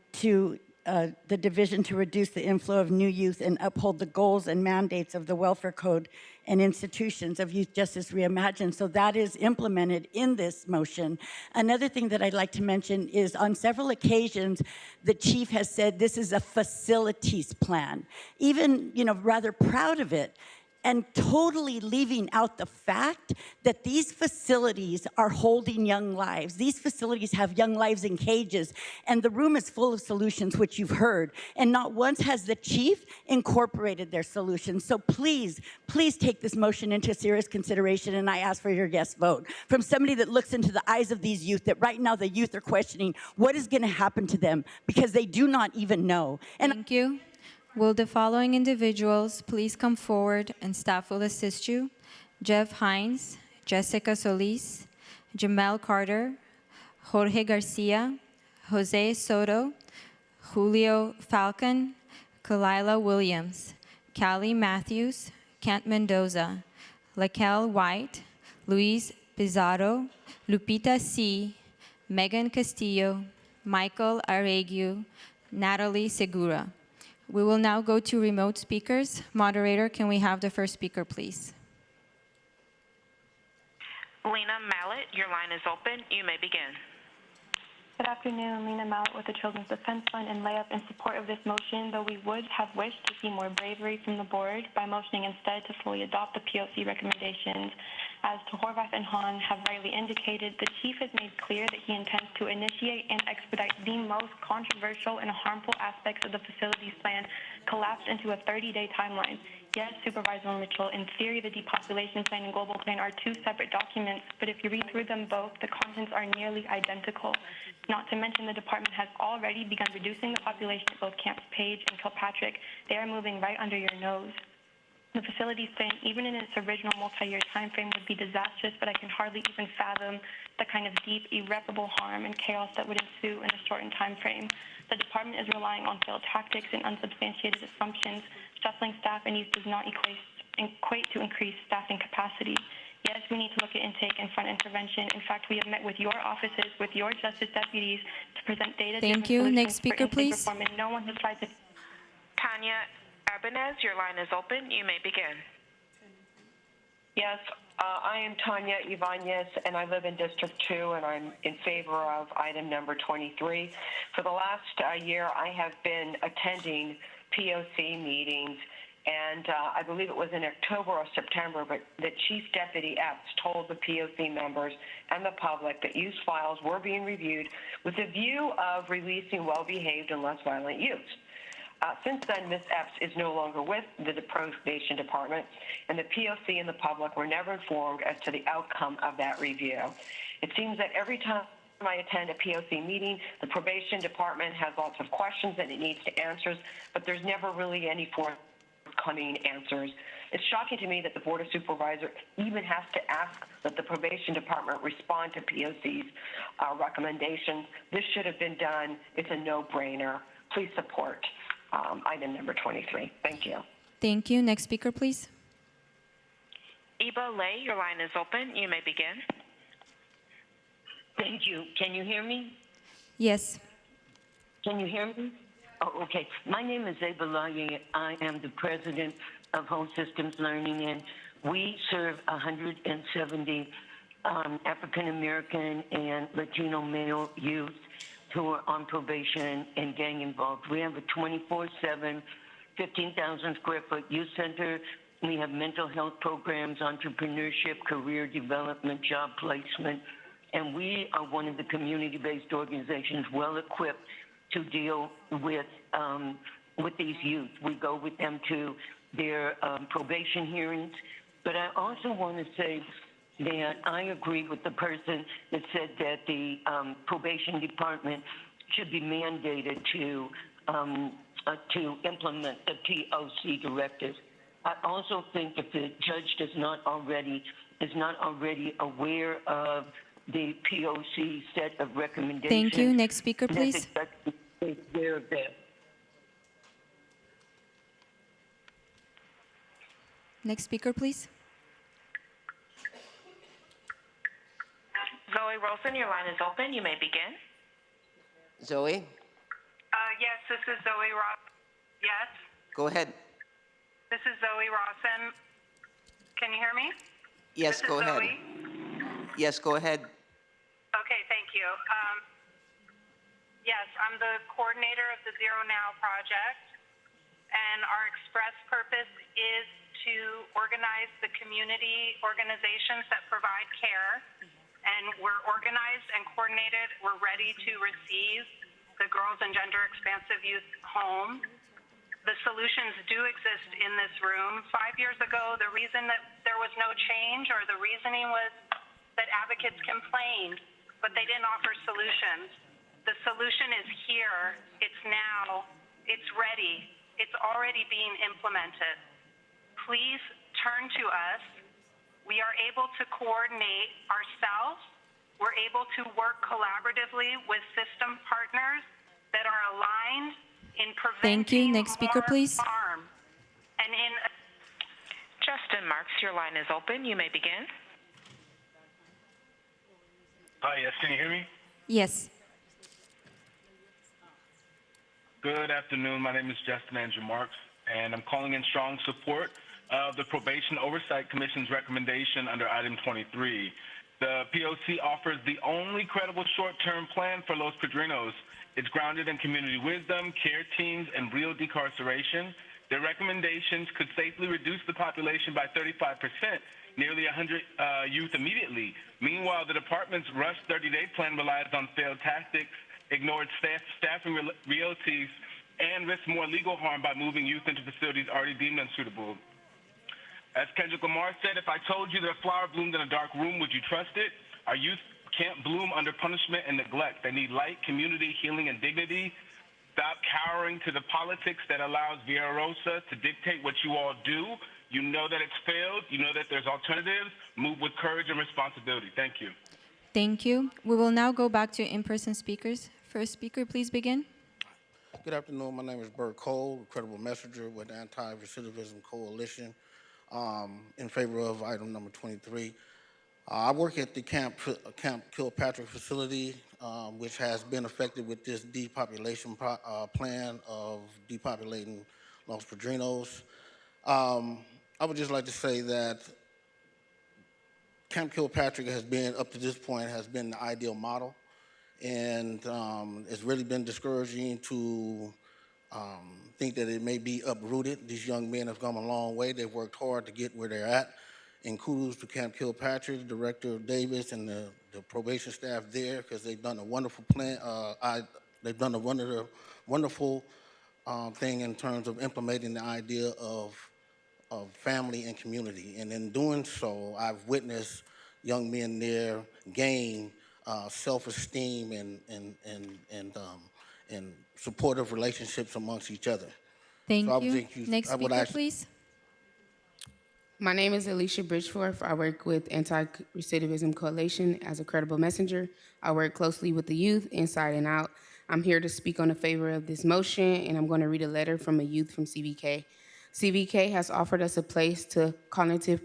division to reduce the inflow of new youth and uphold the goals and mandates of the Welfare Code and institutions of Youth Justice Reimagined. So that is implemented in this motion. Another thing that I'd like to mention is on several occasions, the chief has said this is a facilities plan, even, you know, rather proud of it, and totally leaving out the fact that these facilities are holding young lives. These facilities have young lives in cages, and the room is full of solutions, which you've heard. And not once has the chief incorporated their solutions. So please, please take this motion into serious consideration, and I ask for your yes vote. From somebody that looks into the eyes of these youth, that right now the youth are questioning what is gonna happen to them because they do not even know. And thank you. Will the following individuals please come forward and staff will assist you? Jeff Hines, Jessica Solis, Jamel Carter, Jorge Garcia, Jose Soto, Julio Falcon, Kalila Williams, Callie Matthews, Kent Mendoza, Laquel White, Luis Pizarro, Lupita C., Megan Castillo, Michael Arreguio, Natalie Segura. We will now go to remote speakers. Moderator, can we have the first speaker, please? Lena Mallett, your line is open. You may begin. Good afternoon, Lena Mallett with the Children's Defense Fund, and lay up in support of this motion, though we would have wished to see more bravery from the board by motioning instead to fully adopt the POC recommendations. As to Horvath and Hahn have rightly indicated, the chief has made clear that he intends to initiate and expedite the most controversial and harmful aspects of the facilities plan collapsed into a 30-day timeline. Yes, Supervisor Mitchell, in theory, the depopulation plan and global plan are two separate documents, but if you read through them both, the contents are nearly identical. Not to mention the department has already begun reducing the population at both Camps Page and Kilpatrick. They are moving right under your nose. The facilities plan, even in its original multi-year time frame, would be disastrous, but I can hardly even fathom the kind of deep, irreparable harm and chaos that would ensue in a shortened time frame. The department is relying on failed tactics and unsubstantiated assumptions. Shuffling staff and youth does not equate to increased staffing capacity. Yes, we need to look at intake and front intervention. In fact, we have met with your offices, with your justice deputies, to present data. Thank you. Next speaker, please. Reform, and no one has tried to. Tanya Ibanez, your line is open. You may begin. Yes, I am Tanya Ibanez, and I live in District 2, and I'm in favor of item number 23. For the last year, I have been attending POC meetings, and I believe it was in October or September, but the Chief Deputy Epps told the POC members and the public that youth files were being reviewed with a view of releasing well-behaved and less violent youth. Since then, Ms. Epps is no longer with the Probation Department, and the POC and the public were never informed as to the outcome of that review. It seems that every time I attend a POC meeting, the Probation Department has lots of questions that it needs to answer, but there's never really any forthcoming answers. It's shocking to me that the Board of Supervisors even has to ask that the probation department respond to POC's recommendations. This should have been done. It's a no-brainer. Please support item number 23. Thank you. Thank you. Next speaker, please. Eba Lay, your line is open. You may begin. Thank you. Can you hear me? Yes. Can you hear me? Oh, okay. My name is Eba Lay. I am the president of Home Systems Learning, and we serve 170 African American and Latino male youth who are on probation and gang involved. We have a 24/7, 15,000 square foot youth center. We have mental health programs, entrepreneurship, career development, job placement, and we are one of the community-based organizations well equipped to deal with these youth. We go with them to their probation hearings. But I also want to say that I agree with the person that said that the probation department should be mandated to implement the POC directives. I also think if the judge is not already aware of the POC set of recommendations. Thank you. Next speaker, that please. the judge is aware of that. Next speaker, please. Zoe Wilson, your line is open. You may begin. Zoe, Yes, this is Zoe Ross. Yes, go ahead. this is Zoe Rawson. Can you hear me? Yes, This is go ahead. Zoe. Yes, go ahead. Okay, thank you. Yes, I'm the coordinator of the Zero Now project, and our express purpose is to organize the community organizations that provide care, and we're organized and coordinated. We're ready to receive the Girls and Gender Expansive Youth Home. The solutions do exist in this room. 5 years ago, the reason that there was no change, or the reasoning, was that advocates complained, but they didn't offer solutions. The solution is here. It's now. It's ready. It's already being implemented. Please turn to us. We are able to coordinate ourselves. We're able to work collaboratively with system partners that are aligned in preventing Thank you. Next speaker, more please. harm. And in Justin Marks, your line is open. You may begin. Hi, yes, can you hear me? Yes. Good afternoon. My name is Justin Andrew Marks, and I'm calling in strong support of the Probation Oversight Commission's recommendation under item 23. The POC offers the only credible short-term plan for Los Padrinos. It's grounded in community wisdom, care teams, and real decarceration. Their recommendations could safely reduce the population by 35%, nearly 100 youth immediately. Meanwhile, the department's rushed 30-day plan relies on failed tactics, ignored staffing realities, and risks more legal harm by moving youth into facilities already deemed unsuitable. As Kendrick Lamar said, if I told you that a flower bloomed in a dark room, would you trust it? Our youth can't bloom under punishment and neglect. They need light, community, healing, and dignity. Stop cowering to the politics that allows Villa Rosa to dictate what you all do. You know that it's failed. You know that there's alternatives. Move with courage and responsibility. Thank you. Thank you. We will now go back to in-person speakers. First speaker, please begin. Good afternoon. My name is Bert Cole, credible messenger with the Anti-Recidivism Coalition, in favor of item number 23. I work at the Camp Kilpatrick facility, which has been affected with this depopulation plan of depopulating Los Padrinos. I would just like to say that Camp Kilpatrick has been, up to this point, has been the ideal model. And it's really been discouraging to think that it may be uprooted. These young men have come a long way. They've worked hard to get where they're at. And kudos to Camp Kilpatrick, Director Davis, and the probation staff there, because they've done a wonderful plan. They've done a wonderful thing in terms of implementing the idea of family and community. And in doing so, I've witnessed young men there gain self-esteem and supportive relationships amongst each other. Thank So I would you. think Next I would speaker, ask- please. My name is Alicia Bridgeforth. I work with Anti-Recidivism Coalition as a credible messenger. I work closely with the youth inside and out. I'm here to speak on the favor of this motion, and I'm going to read a letter from a youth from CVK. CVK has offered us a place to cognitive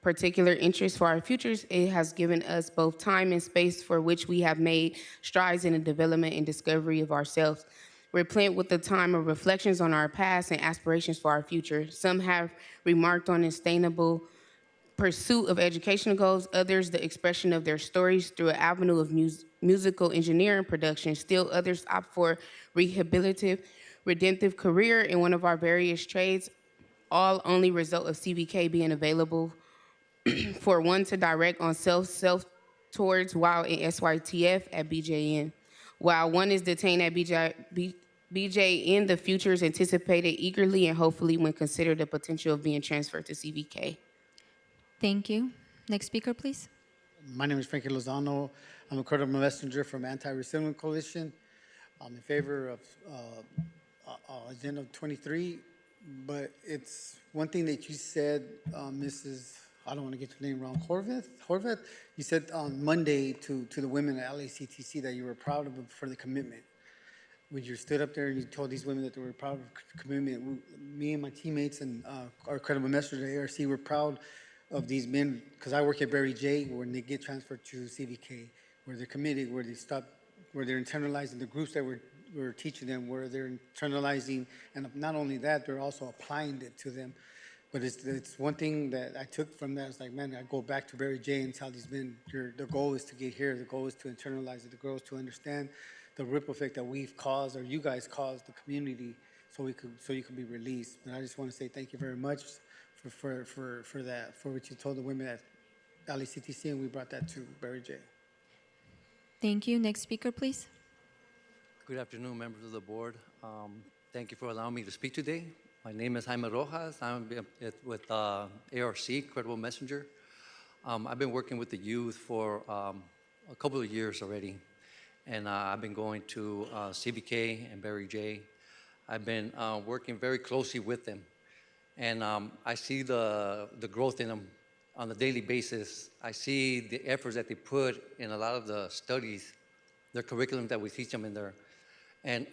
particular interest for our futures. It has given us both time and space for which we have made strides in the development and discovery of ourselves. We're plant with the time of reflections on our past and aspirations for our future. Some have remarked on sustainable pursuit of educational goals, others the expression of their stories through an avenue of musical engineering production. Still others opt for rehabilitative, redemptive career in one of our various trades, all only result of CVK being available for one to direct on self towards while in SYTF at BJN. While one is detained at BJN, the future is anticipated eagerly and hopefully when considered the potential of being transferred to CVK. Thank you. Next speaker, please. My name is Frankie Lozano. I'm a credible messenger from Anti-Recidivism Coalition. I'm in favor of Agenda 23, but it's one thing that you said, Mrs. I don't want to get your name wrong, Horvath? You said on Monday to the women at LACTC that you were proud of them for the commitment. When you stood up there and you told these women that they were proud of the commitment, me and my teammates and our credible messenger at ARC were proud of these men, because I work at Barry J, when they get transferred to CVK, where they're committed, where they stop, where they're internalizing the groups that we're teaching them, where they're internalizing, and not only that, they're also applying it to them. But it's one thing that I took from that. It's like, man, I go back to Barry J and tell these men, the goal is to get here. The goal is to internalize it. The goal is to understand the ripple effect that we've caused, or you guys caused, the community, so you could be released. And I just want to say thank you very much for that, for what you told the women at LACTC, and we brought that to Barry J. Thank you. Next speaker, please. Good afternoon, members of the board. Thank you for allowing me to speak today. My name is Jaime Rojas. I'm with ARC, Credible Messenger. I've been working with the youth for a couple of years already, and I've been going to CVK and Barry J. I've been working very closely with them, and I see the growth in them on a daily basis. I see the efforts that they put in a lot of the studies, their curriculum that we teach them in there, and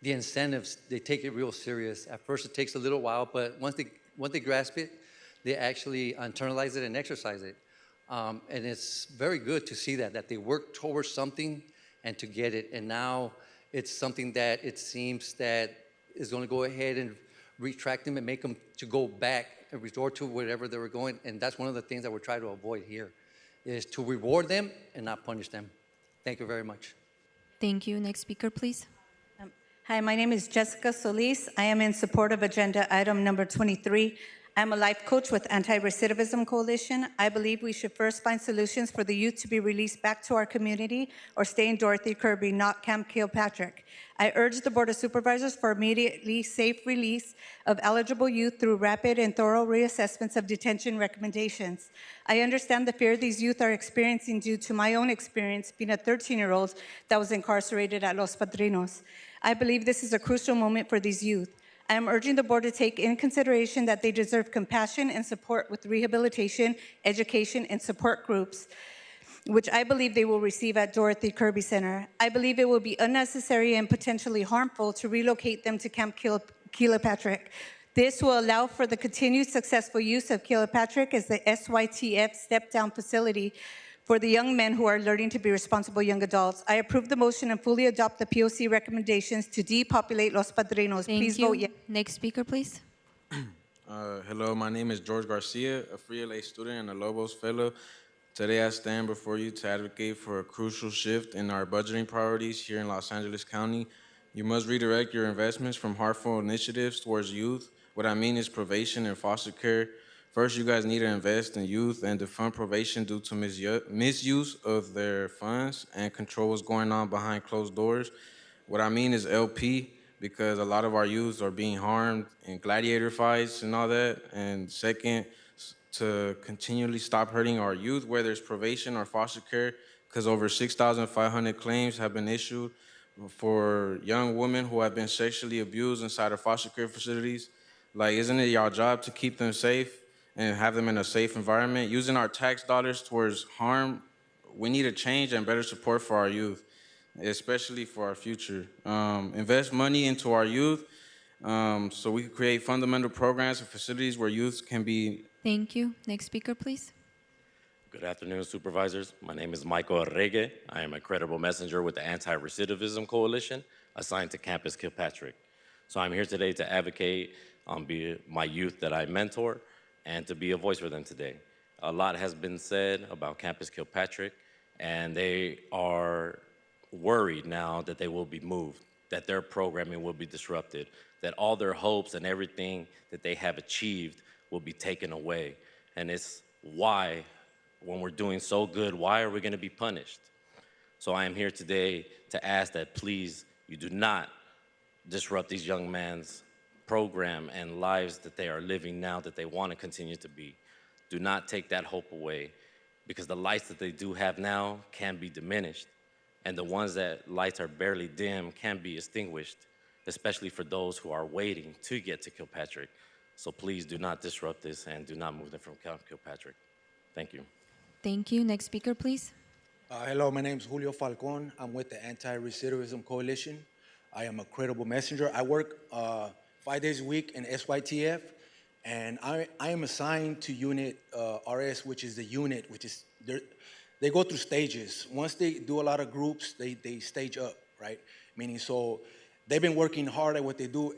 the incentives, they take it real serious. At first, it takes a little while, but once they grasp it, they actually internalize it and exercise it. And it's very good to see that they work towards something and to get it. And now it's something that it seems that is going to go ahead and retract them and make them to go back and resort to whatever they were going. And that's one of the things that we're trying to avoid here, is to reward them and not punish them. Thank you very much. Thank you. Next speaker, please. Hi, my name is Jessica Solis. I am in support of agenda item number 23. I'm a life coach with Anti-Recidivism Coalition. I believe we should first find solutions for the youth to be released back to our community or stay in Dorothy Kirby, not Camp Kilpatrick. I urge the Board of Supervisors for immediately safe release of eligible youth through rapid and thorough reassessments of detention recommendations. I understand the fear these youth are experiencing due to my own experience being a 13-year-old that was incarcerated at Los Padrinos. I believe this is a crucial moment for these youth. I am urging the board to take in consideration that they deserve compassion and support with rehabilitation, education, and support groups, which I believe they will receive at Dorothy Kirby Center. I believe it will be unnecessary and potentially harmful to relocate them to Camp Kilpatrick. This will allow for the continued successful use of Kilpatrick as the SYTF step-down facility for the young men who are learning to be responsible young adults. I approve the motion and fully adopt the POC recommendations to depopulate Los Padrinos. Please vote yes. Next speaker, please. Hello, my name is George Garcia, a Free LA student and a Lobos Fellow. Today I stand before you to advocate for a crucial shift in our budgeting priorities here in Los Angeles County. You must redirect your investments from harmful initiatives towards youth. What I mean is probation and foster care. First, you guys need to invest in youth and defund probation due to misuse of their funds and control what's going on behind closed doors. What I mean is LP, because a lot of our youth are being harmed in gladiator fights and all that. And second, to continually stop hurting our youth, whether it's probation or foster care, because over 6,500 claims have been issued for young women who have been sexually abused inside of foster care facilities. Like, isn't it y'all job to keep them safe? and have them in a safe environment. Using our tax dollars towards harm, we need a change and better support for our youth, especially for our future. Invest money into our youth so we can create fundamental programs and facilities where youth can be. Thank you. Next speaker, please. Good afternoon, supervisors. My name is Michael Arregue. I am a credible messenger with the Anti-Recidivism Coalition assigned to Campus Kilpatrick. So I'm here today to advocate on my youth that I mentor and to be a voice for them today. A lot has been said about Campus Kilpatrick, and they are worried now that they will be moved, that their programming will be disrupted, that all their hopes and everything that they have achieved will be taken away. And it's why, when we're doing so good, why are we going to be punished? So I am here today to ask that please, you do not disrupt these young men's program and lives that they are living now that they want to continue to be. Do not take that hope away, because the lights that they do have now can be diminished, and the ones that lights are barely dim can be extinguished, especially for those who are waiting to get to Kilpatrick. So please do not disrupt this and do not move them from Kilpatrick. Thank you. Thank you. Next speaker, please. Hello, my name is Julio Falcon. I'm with the Anti-Recidivism Coalition. I am a credible messenger. I work 5 days a week in SYTF, and I am assigned to Unit RS, which is the unit, which is, they go through stages. Once they do a lot of groups, they stage up, right? Meaning, so they've been working hard at what they do.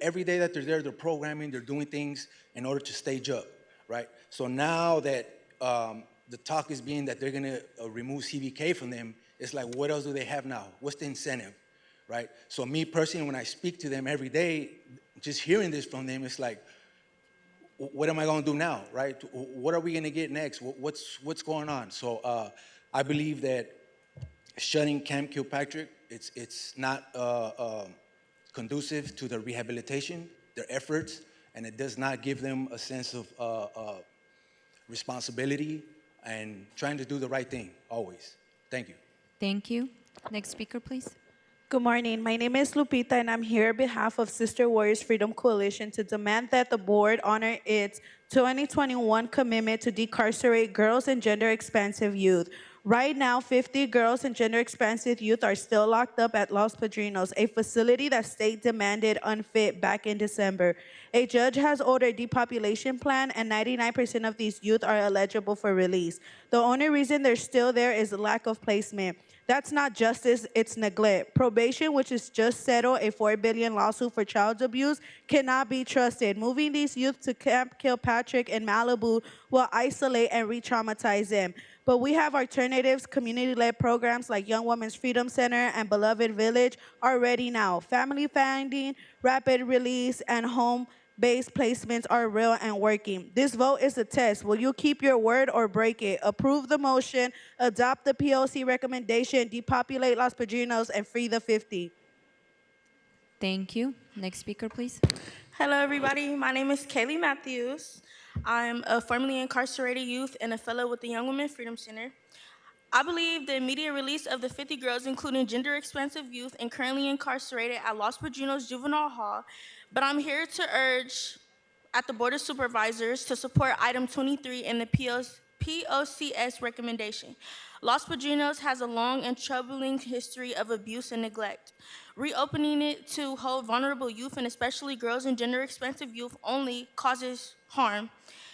Every day that they're there, they're programming, they're doing things in order to stage up, right? So now that the talk is being that they're gonna remove CBK from them, it's like, what else do they have now? What's the incentive, right? So me personally, when I speak to them every day, just hearing this from them, it's like, what am I gonna do now, right? What are we gonna get next? What's going on? So I believe that shutting Camp Kilpatrick, it's not conducive to their rehabilitation, their efforts, and it does not give them a sense of responsibility and trying to do the right thing, always. Thank you. Thank you. Next speaker, please. Good morning. My name is Lupita, and I'm here on behalf of Sister Warriors Freedom Coalition to demand that the board honor its 2021 commitment to decarcerate girls and gender-expansive youth. Right now, 50 girls and gender-expansive youth are still locked up at Los Padrinos, a facility that state demanded unfit back in December. A judge has ordered depopulation plan, and 99% of these youth are eligible for release. The only reason they're still there is the lack of placement. That's not justice, it's neglect. Probation, which is just settled a $4 billion lawsuit for child abuse, cannot be trusted. Moving these youth to Camp Kilpatrick in Malibu will isolate and re-traumatize them. But we have alternatives, community-led programs like Young Women's Freedom Center and Beloved Village are ready now. Family finding, rapid release, and home-based placements are real and working. This vote is a test. Will you keep your word or break it? Approve the motion, adopt the POC recommendation, depopulate Los Padrinos, and free the 50. Thank you. Next speaker, please. Hello, everybody. My name is Kaylee Matthews. I'm a formerly incarcerated youth and a fellow with the Young Women's Freedom Center. I believe the immediate release of the 50 girls, including gender-expansive youth and currently incarcerated at Los Padrinos Juvenile Hall, but I'm here to urge at the Board of Supervisors to support item 23 in the POCS recommendation. Los Padrinos has a long and troubling history of abuse and neglect. Reopening it to hold vulnerable youth, and especially girls and gender-expansive youth, only causes harm.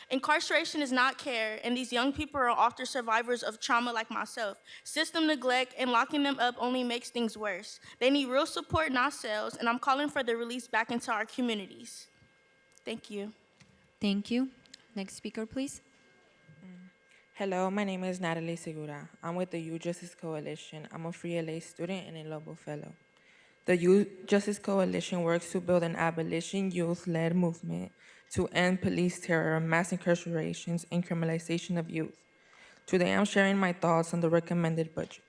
Incarceration is not care, and these young people are often survivors of trauma like myself. System neglect and locking them up only makes things worse. They need real support, not cells, and I'm calling for their release back into our communities. Thank you. Thank you. Next speaker, please. Hello, my name is Natalie Segura. I'm with the Youth Justice Coalition. I'm a Free LA student and a Lobo Fellow. The Youth Justice Coalition works to build an abolition youth-led movement to end police terror, mass incarcerations, and criminalization of youth. Today, I'm sharing my thoughts on the recommended budget.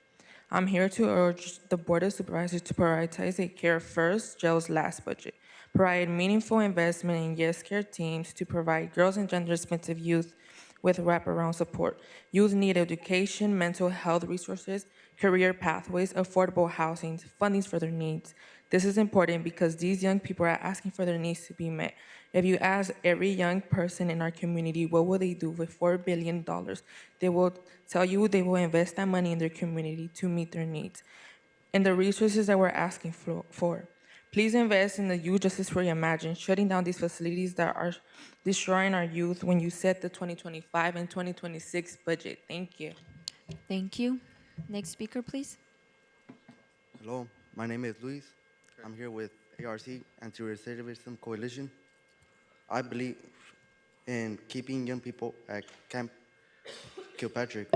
I'm here to urge the Board of Supervisors to prioritize a Care First, jail's last budget, provide meaningful investment in Yes Care teams to provide girls and gender-expansive youth with wraparound support. Youth need education, mental health resources, career pathways, affordable housing, fundings for their needs. This is important because these young people are asking for their needs to be met. If you ask every young person in our community what will they do with $4 billion, they will tell you they will invest that money in their community to meet their needs and the resources that we're asking for. Please invest in the Youth Justice Reimagine, shutting down these facilities that are destroying our youth when you set the 2025 and 2026 budget. Thank you. Thank you. Next speaker, please. Hello, my name is Luis. I'm here with ARC, Anti-Recidivism Coalition. I believe in keeping young people at Camp Kilpatrick.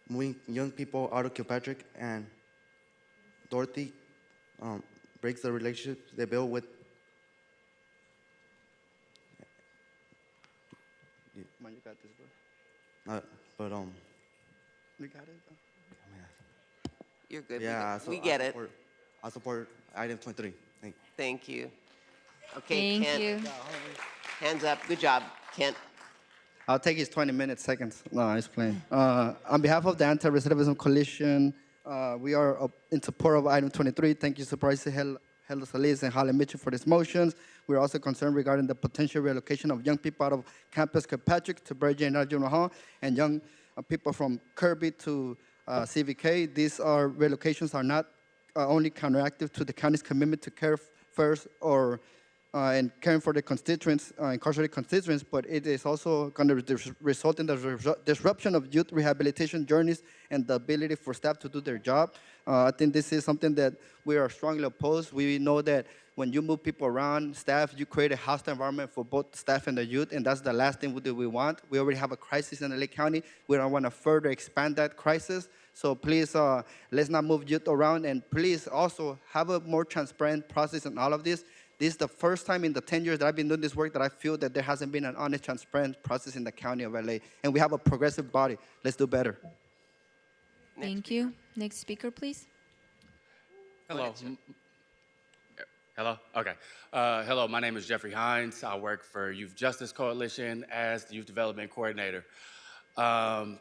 Moving young people out of Kilpatrick and Dorothy breaks the relationship they built with. Man, you got this, bro. You got it. You're good. Yeah, We get it. I support item 23. Thank you. Okay, Thank Kent. you. Hands up. Good job, Kent. I'll take his 20 minutes, seconds. No, I'm just playing. On behalf of the Anti-Recidivism Coalition, we are in support of item 23. Thank you, Supervisor Helo Solis and Holly Mitchell for these motions. We're also concerned regarding the potential relocation of young people out of Campus Kilpatrick to Virgin and Juvenile Hall and young people from Kirby to CVK. These relocations are not only counteractive to the county's commitment to care first and caring for the constituents, incarcerated constituents, but it is also going to result in the disruption of youth rehabilitation journeys and the ability for staff to do their job. I think this is something that we are strongly opposed. We know that when you move people around, staff, you create a hostile environment for both staff and the youth, and that's the last thing we want. We already have a crisis in LA County. We don't want to further expand that crisis. So please, let's not move youth around, and please also have a more transparent process in all of this. This is the first time in the 10 years that I've been doing this work that I feel that there hasn't been an honest, transparent process in the county of LA. And we have a progressive body. Let's do better. Thank you. Next speaker, please. Hello. Hello? Okay. Hello, my name is Jeffrey Hines. I work for Youth Justice Coalition as the Youth Development Coordinator. I've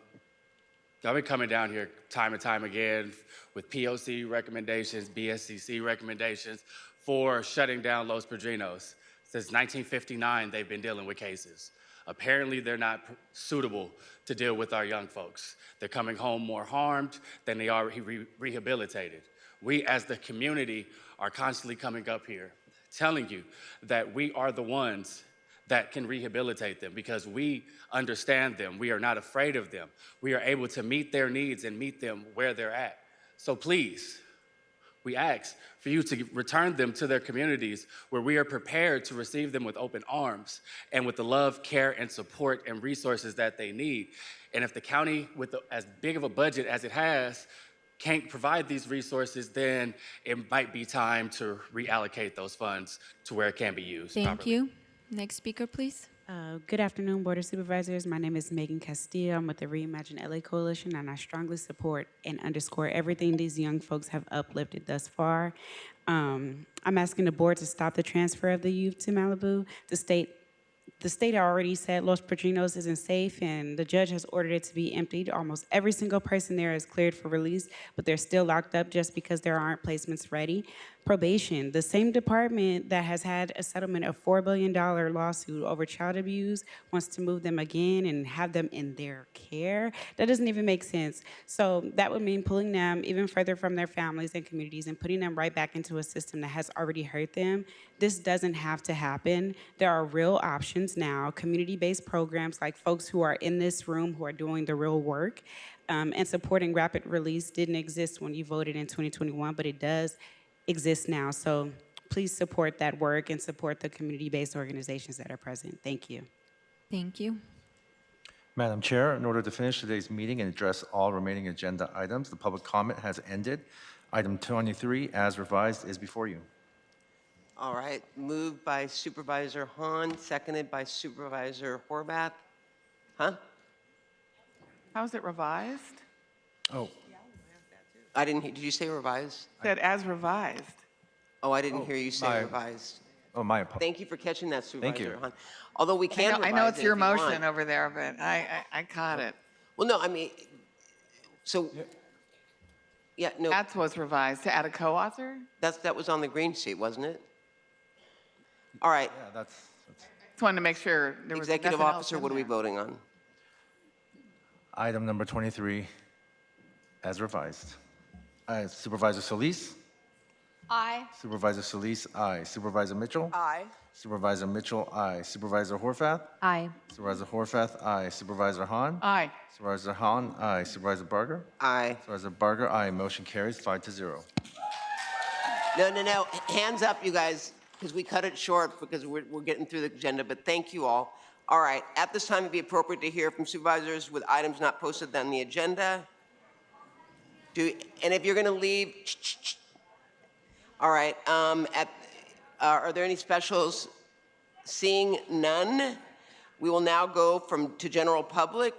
been coming down here time and time again with POC recommendations, BSCC recommendations for shutting down Los Padrinos. Since 1959, they've been dealing with cases. Apparently, they're not suitable to deal with our young folks. They're coming home more harmed than they are rehabilitated. We, as the community, are constantly coming up here telling you that we are the ones that can rehabilitate them because we understand them. We are not afraid of them. We are able to meet their needs and meet them where they're at. So please, we ask for you to return them to their communities where we are prepared to receive them with open arms and with the love, care, and support and resources that they need. And if the county, with as big of a budget as it has, can't provide these resources, then it might be time to reallocate those funds to where it can be used Thank properly. you. Next speaker, please. Good afternoon, Board of Supervisors. My name is Megan Castillo. I'm with the Reimagine LA Coalition, and I strongly support and underscore everything these young folks have uplifted thus far. I'm asking the board to stop the transfer of the youth to Malibu. The state already said Los Padrinos isn't safe, and the judge has ordered it to be emptied. Almost every single person there is cleared for release, but they're still locked up just because there aren't placements ready. Probation, the same department that has had a settlement of $4 billion lawsuit over child abuse, wants to move them again and have them in their care. That doesn't even make sense. So that would mean pulling them even further from their families and communities and putting them right back into a system that has already hurt them. This doesn't have to happen. There are real options now, community-based programs like folks who are in this room who are doing the real work, and supporting rapid release didn't exist when you voted in 2021, but it does exist now. So please support that work and support the community-based organizations that are present. Thank you. Thank you. Madam Chair, in order to finish today's meeting and address all remaining agenda items, the public comment has ended. Item 23, as revised, is before you. All right, moved by Supervisor Hahn, seconded by Supervisor Horvath. Huh? How's it revised? Oh. I didn't hear, did you say revised? Said as revised. Oh, I didn't hear you say revised. Oh, my apologies. Thank you for catching that, Supervisor Thank you. Hahn. Although we can I know revise it's it your if you want. motion over there, but I caught it. Well, no, I mean, so Yeah, no, That was revised to add a co-author? that was on the green sheet, wasn't it? All right. Yeah, that's Just wanted to make sure there was Executive nothing else officer, in what are we there. voting on? item number 23 as revised. Supervisor Solis? Aye. Supervisor Solis, aye. Supervisor Mitchell? Aye. Supervisor Mitchell, aye. Supervisor Horvath? Aye. Supervisor Horvath, aye. Supervisor Hahn? Aye. Supervisor Hahn, aye. Supervisor Barger? Aye. Supervisor Barger, aye. Motion carries 5-0. No. Hands up, you guys, because we cut it short because we're getting through the agenda, but thank you all. All right, at this time, it'd be appropriate to hear from supervisors with items not posted on the agenda. And if you're going to leave, all right, are there any specials? Seeing none, we will now go to general public,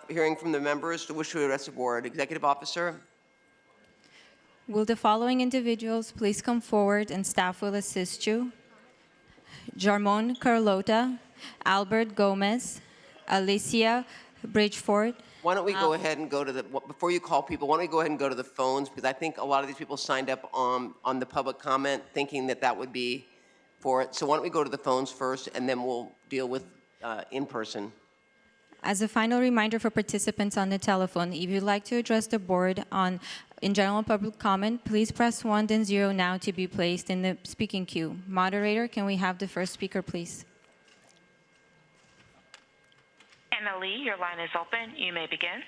hearing from the members who wish to address the board. Executive officer. Will the following individuals please come forward and staff will assist you? Jarmon Carlota, Albert Gomez, Alicia Bridgeford. Why don't we go ahead and go to the, before you call people, why don't we go ahead and go to the phones? Because I think a lot of these people signed up on the public comment thinking that would be for it. So why don't we go to the phones first and then we'll deal with in person. As a final reminder for participants on the telephone, if you'd like to address the board in general public comment, please press 1 then 0 now to be placed in the speaking queue. Moderator, can we have the first speaker, please? Anna Lee, your line is open. You may begin.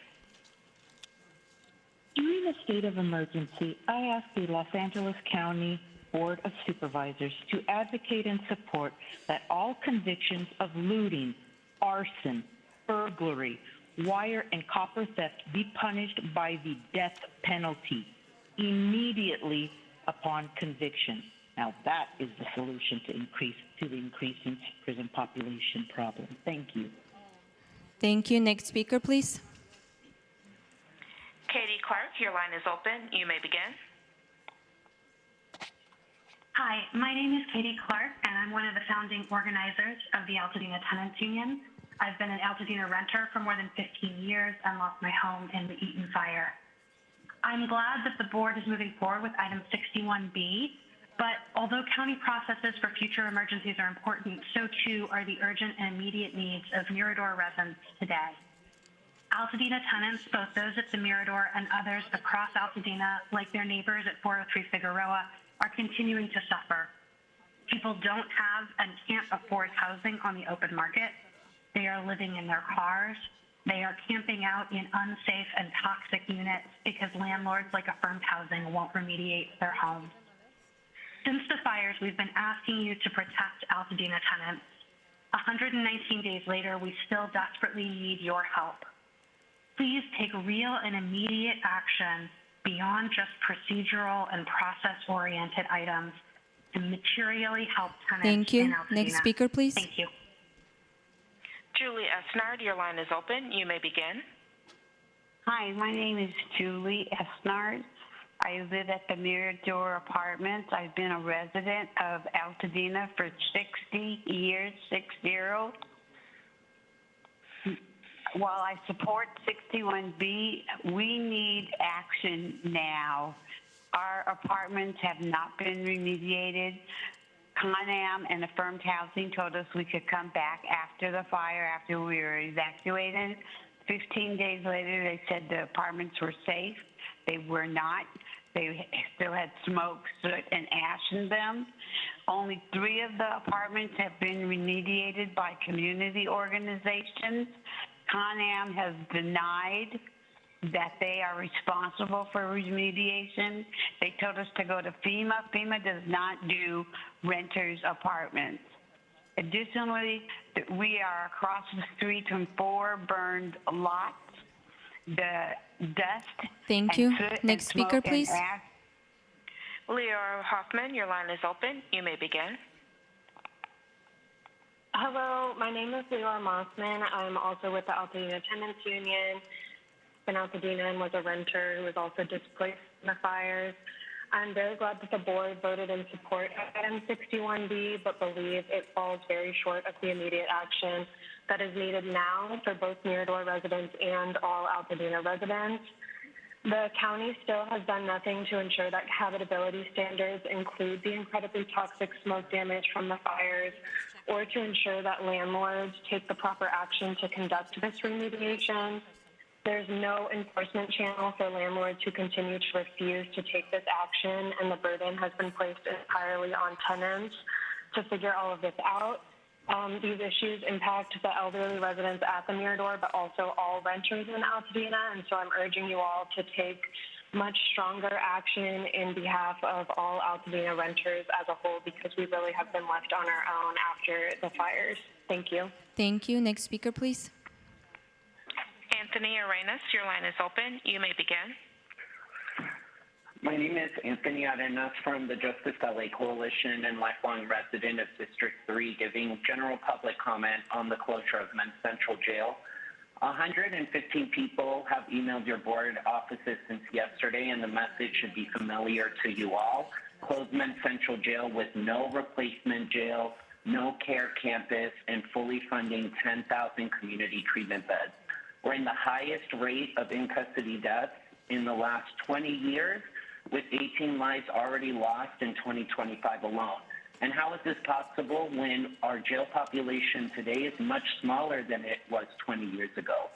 During a state of emergency, I ask the Los Angeles County Board of Supervisors to advocate and support that all convictions of looting, arson, burglary, wire and copper theft be punished by the death penalty immediately upon conviction. Now that is the solution to the increasing prison population problem. Thank you. Thank you. Next speaker, please. Katie Clark, your line is open. You may begin. Hi, my name is Katie Clark, and I'm one of the founding organizers of the Altadena Tenants Union. I've been an Altadena renter for more than 15 years and lost my home in the Eaton fire. I'm glad that the board is moving forward with item 61B, but although county processes for future emergencies are important, so too are the urgent and immediate needs of Mirador residents today. Altadena tenants, both those at the Mirador and others across Altadena, like their neighbors at 403 Figueroa, are continuing to suffer. People don't have and can't afford housing on the open market. They are living in their cars. They are camping out in unsafe and toxic units because landlords like Affirmed Housing won't remediate their homes. Since the fires, we've been asking you to protect Altadena tenants. 119 days later, we still desperately need your help. Please take real and immediate action beyond just procedural and process-oriented items to materially help tenants Thank you. in Altadena. Next speaker, please. Thank you. Julie Esnard, your line is open. You may begin. Hi, my name is Julie Esnard. I live at the Mirador Apartments. I've been a resident of Altadena for 60 years, 60. While I support 61B, we need action now. Our apartments have not been remediated. ConAm and Affirmed Housing told us we could come back after the fire, after we were evacuated. 15 days later, they said the apartments were safe. They were not. They still had smoke, soot, and ash in them. Only 3 of the apartments have been remediated by community organizations. ConAm has denied that they are responsible for remediation. They told us to go to FEMA. FEMA does not do renters' apartments. Additionally, we are across the street from 4 burned lots. The dust. Thank and you. soot Next and smoke speaker, and please. ash. Leora Hoffman, your line is open. You may begin. Hello, my name is Leora Mossman. I'm also with the Altadena Tenants Union. In Altadena and was a renter who was also displaced in the fires. I'm very glad that the board voted in support of item 61B, but believe it falls very short of the immediate action that is needed now for both Mirador residents and all Altadena residents. The county still has done nothing to ensure that habitability standards include the incredibly toxic smoke damage from the fires, or to ensure that landlords take the proper action to conduct this remediation. There's no enforcement channel for landlords who continue to refuse to take this action, and the burden has been placed entirely on tenants to figure all of this out. These issues impact the elderly residents at the Mirador, but also all renters in Altadena, and so I'm urging you all to take much stronger action in behalf of all Altadena renters as a whole, because we really have been left on our own after the fires. Thank you. Thank you. Next speaker, please. Anthony Arenas, your line is open. You may begin. My name is Anthony Arenas from the Justice LA Coalition and lifelong resident of District 3, giving general public comment on the closure of Men's Central Jail. 115 people have emailed your board offices since yesterday, and the message should be familiar to you all. Close Men's Central Jail with no replacement jail, no care campus, and fully funding 10,000 community treatment beds. We're in the highest rate of in-custody deaths in the last 20 years, with 18 lives already lost in 2025 alone. And how is this possible when our jail population today is much smaller than it was 20 years ago?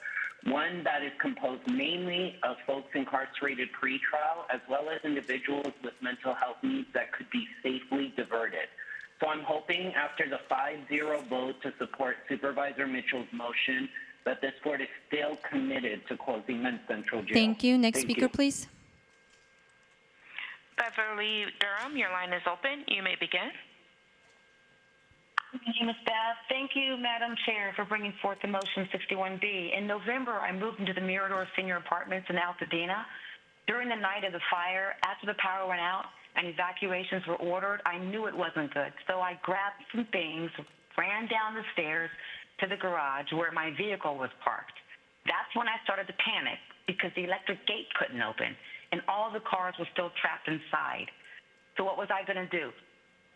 One that is composed mainly of folks incarcerated pre-trial, as well as individuals with mental health needs that could be safely diverted. So I'm hoping after the 5-0 vote to support Supervisor Mitchell's motion that this board is still committed to closing Men's Central Jail. Thank you. Next Thank speaker, you. please. Beverly Durham, your line is open. You may begin. My name is Beth. Thank you, Madam Chair, for bringing forth the motion 61B. In November, I moved into the Mirador Senior Apartments in Altadena. During the night of the fire, after the power went out and evacuations were ordered, I knew it wasn't good. So I grabbed some things, ran down the stairs to the garage where my vehicle was parked. That's when I started to panic because the electric gate couldn't open and all the cars were still trapped inside. So what was I going to do?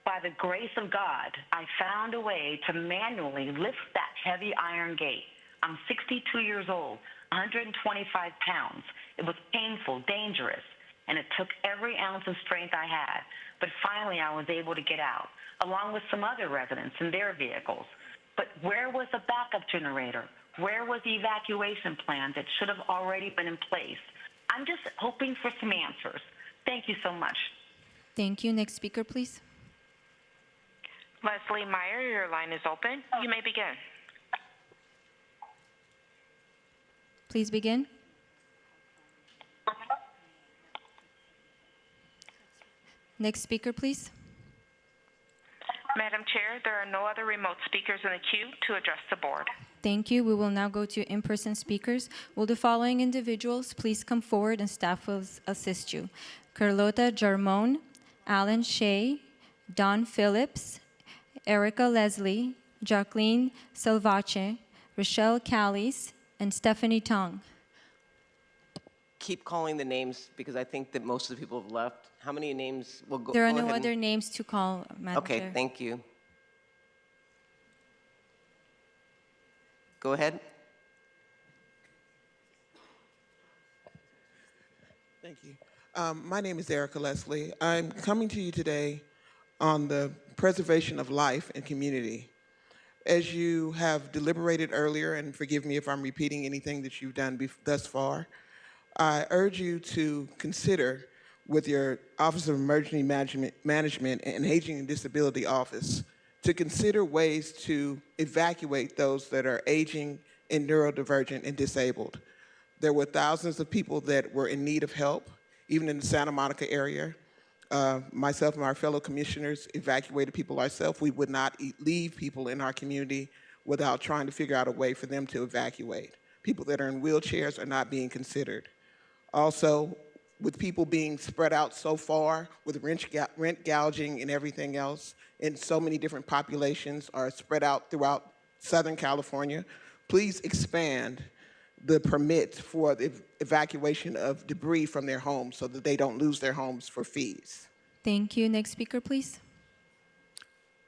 By the grace of God, I found a way to manually lift that heavy iron gate. I'm 62 years old, 125 pounds. It was painful, dangerous, and it took every ounce of strength I had. But finally, I was able to get out, along with some other residents in their vehicles. But where was the backup generator? Where was the evacuation plan that should have already been in place? I'm just hoping for some answers. Thank you so much. Thank you. Next speaker, please. Leslie Meyer, your line is open. You may begin. Please begin. Next speaker, please. Madam Chair, there are no other remote speakers in the queue to address the board. Thank you. We will now go to in-person speakers. Will the following individuals please come forward and staff will assist you? Carlota Jarmon, Alan Shea, Don Phillips, Erica Leslie, Jacqueline Salvace, Rochelle Callis, and Stephanie Tong. Keep calling the names because I think that most of the people have left. How many names will go? There are go no ahead other names to call, Madam Okay, Chair. thank you. Go ahead. Thank you. My name is Erica Leslie. I'm coming to you today on the preservation of life and community. As you have deliberated earlier, and forgive me if I'm repeating anything that you've done thus far, I urge you to consider with your Office of Emergency Management and Aging and Disability Office to consider ways to evacuate those that are aging and neurodivergent and disabled. There were thousands of people that were in need of help, even in the Santa Monica area. Myself and our fellow commissioners evacuated people ourselves. We would not leave people in our community without trying to figure out a way for them to evacuate. People that are in wheelchairs are not being considered. Also, with people being spread out so far, with rent gouging and everything else, and so many different populations are spread out throughout Southern California, please expand the permit for the evacuation of debris from their homes so that they don't lose their homes for fees. Thank you. Next speaker, please.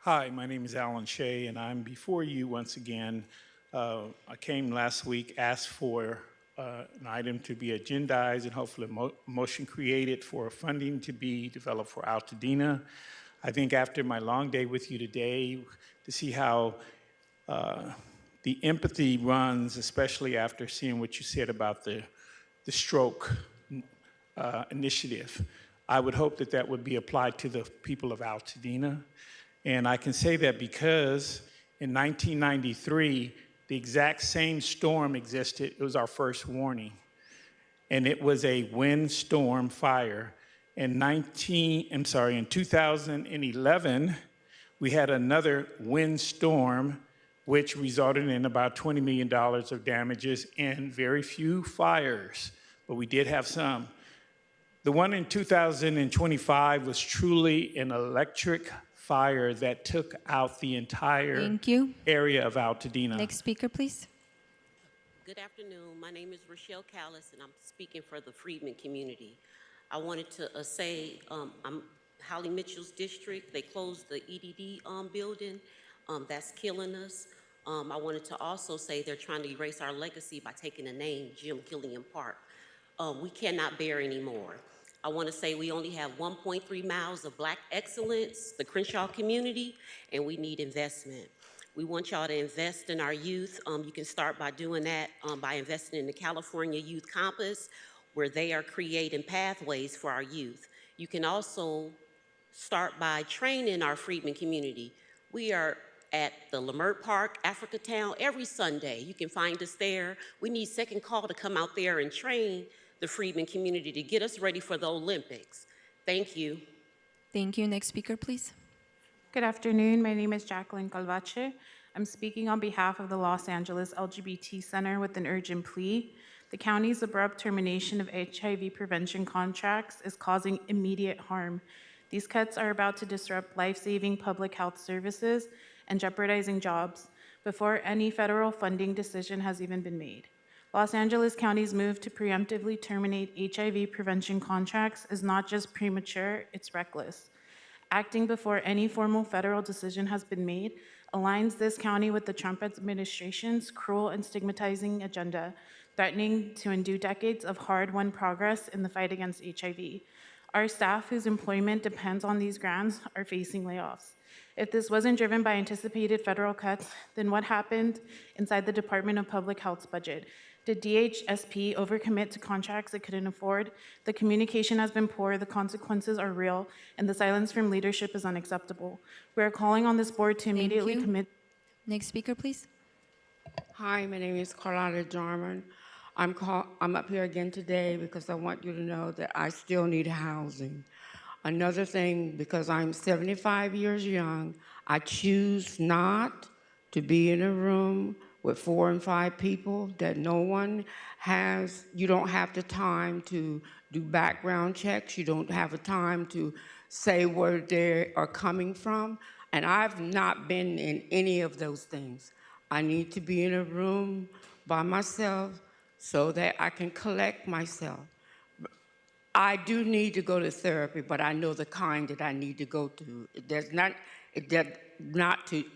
Hi, my name is Alan Shea, and I'm before you once again. I came last week, asked for an item to be agendized and hopefully motion created for funding to be developed for Altadena. I think after my long day with you today, to see how the empathy runs, especially after seeing what you said about the stroke initiative, I would hope that that would be applied to the people of Altadena. And I can say that because in 1993, the exact same storm existed. It was our first warning. And it was a windstorm fire. In 2011, we had another windstorm, which resulted in about $20 million of damages and very few fires, but we did have some. The one in 2025 was truly an electric fire that took out the entire area of Altadena. Next speaker, please. Good afternoon. My name is Rochelle Callis, and I'm speaking for the Freedmen community. I wanted to say I'm Holly Mitchell's district. They closed the EDD building. That's killing us. I wanted to also say they're trying to erase our legacy by taking the name Jim Killian Park. We cannot bear anymore. I want to say we only have 1.3 miles of Black excellence, the Crenshaw community, and we need investment. We want y'all to invest in our youth. You can start by doing that by investing in the California Youth Compass, where they are creating pathways for our youth. You can also start by training our Freedmen community. We are at the Lamert Park, Africa Town, every Sunday. You can find us there. We need Second Call to come out there and train the Freedmen community to get us ready for the Olympics. Thank you. Thank you. Next speaker, please. Good afternoon. My name is Jacqueline Calvache. I'm speaking on behalf of the Los Angeles LGBT Center with an urgent plea. The county's abrupt termination of HIV prevention contracts is causing immediate harm. These cuts are about to disrupt life-saving public health services and jeopardizing jobs before any federal funding decision has even been made. Los Angeles County's move to preemptively terminate HIV prevention contracts is not just premature, it's reckless. Acting before any formal federal decision has been made aligns this county with the Trump administration's cruel and stigmatizing agenda, threatening to undo decades of hard-won progress in the fight against HIV. Our staff, whose employment depends on these grants, are facing layoffs. If this wasn't driven by anticipated federal cuts, then what happened inside the Department of Public Health's budget? Did DHSP overcommit to contracts it couldn't afford? The communication has been poor, the consequences are real, and the silence from leadership is unacceptable. We are calling on this board to immediately commit. Next speaker, please. Hi, my name is Carlotta Jarman. I'm up here again today because I want you to know that I still need housing. Another thing, because I'm 75 years young, I choose not to be in a room with 4 and 5 people that no one has. You don't have the time to do background checks. You don't have the time to say where they are coming from. And I've not been in any of those things. I need to be in a room by myself so that I can collect myself. I do need to go to therapy, but I know the kind that I need to go to. It does not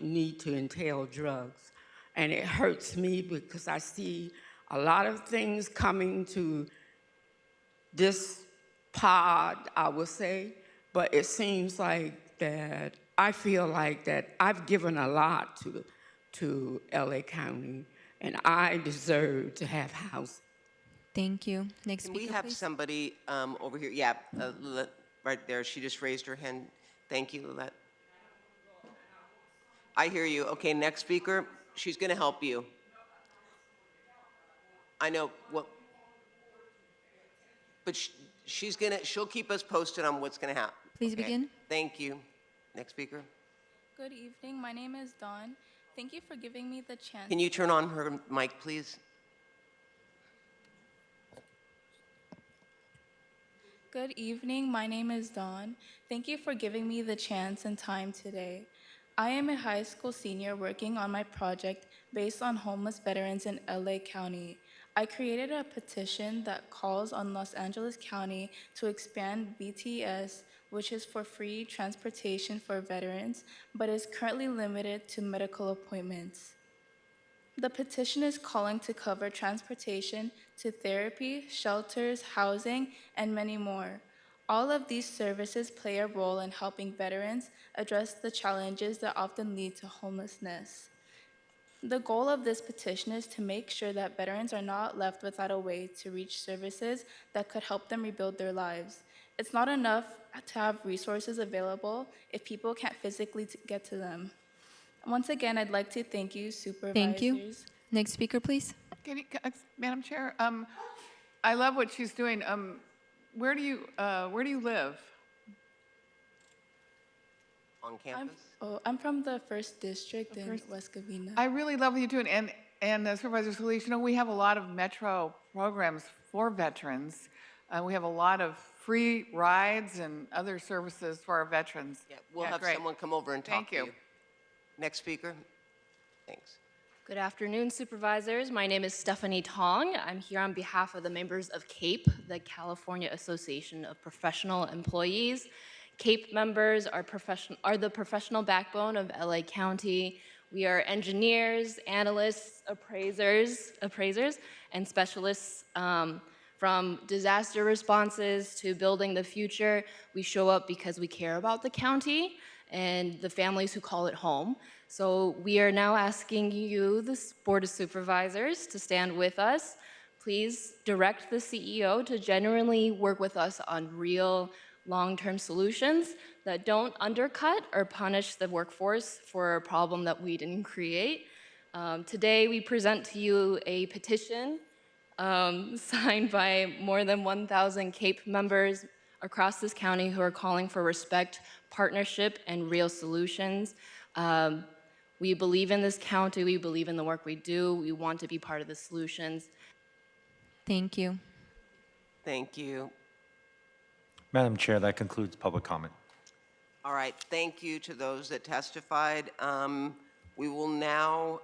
need to entail drugs. And it hurts me because I see a lot of things coming to this pod, I would say, but it seems like that I feel like that I've given a lot to LA County, and I deserve to have housing. Thank you. Next Can speaker, we have please. somebody over here? Yeah, right there. She just raised her hand. Thank you, Lilette. I hear you. Okay, next speaker. She's going to help you. I know. Well, but she'll keep us posted on what's going to happen. Please begin. Thank you. Next speaker. Good evening. My name is Dawn. Thank you for giving me the chance. Can you turn on her mic, please? Good evening. My name is Dawn. Thank you for giving me the chance and time today. I am a high school senior working on my project based on homeless veterans in LA County. I created a petition that calls on Los Angeles County to expand VTS, which is for free transportation for veterans, but is currently limited to medical appointments. The petition is calling to cover transportation to therapy, shelters, housing, and many more. All of these services play a role in helping veterans address the challenges that often lead to homelessness. The goal of this petition is to make sure that veterans are not left without a way to reach services that could help them rebuild their lives. It's not enough to have resources available if people can't physically get to them. Once again, I'd like to thank you, supervisors. Thank you. Next speaker, please. Madam Chair, I love what she's doing. Where do you live? On campus? I'm from the 1st District in West Covina. I really love what you're doing. And Supervisor Solis, you know, we have a lot of metro programs for veterans. We have a lot of free rides and other services for our veterans. Yeah, we'll have someone come over and talk to you. Next speaker. Thanks. Good afternoon, supervisors. My name is Stephanie Tong. I'm here on behalf of the members of CAPE, the California Association of Professional Employees. CAPE members are the professional backbone of LA County. We are engineers, analysts, appraisers, and specialists from disaster responses to building the future. We show up because we care about the county and the families who call it home. So we are now asking you, the Board of Supervisors, to stand with us. Please direct the CEO to genuinely work with us on real long-term solutions that don't undercut or punish the workforce for a problem that we didn't create. Today, we present to you a petition signed by more than 1,000 CAPE members across this county who are calling for respect, partnership, and real solutions. We believe in this county. We believe in the work we do. We want to be part of the solutions. Thank you. Thank you. Madam Chair, that concludes public comment. All right, thank you to those that testified. We will now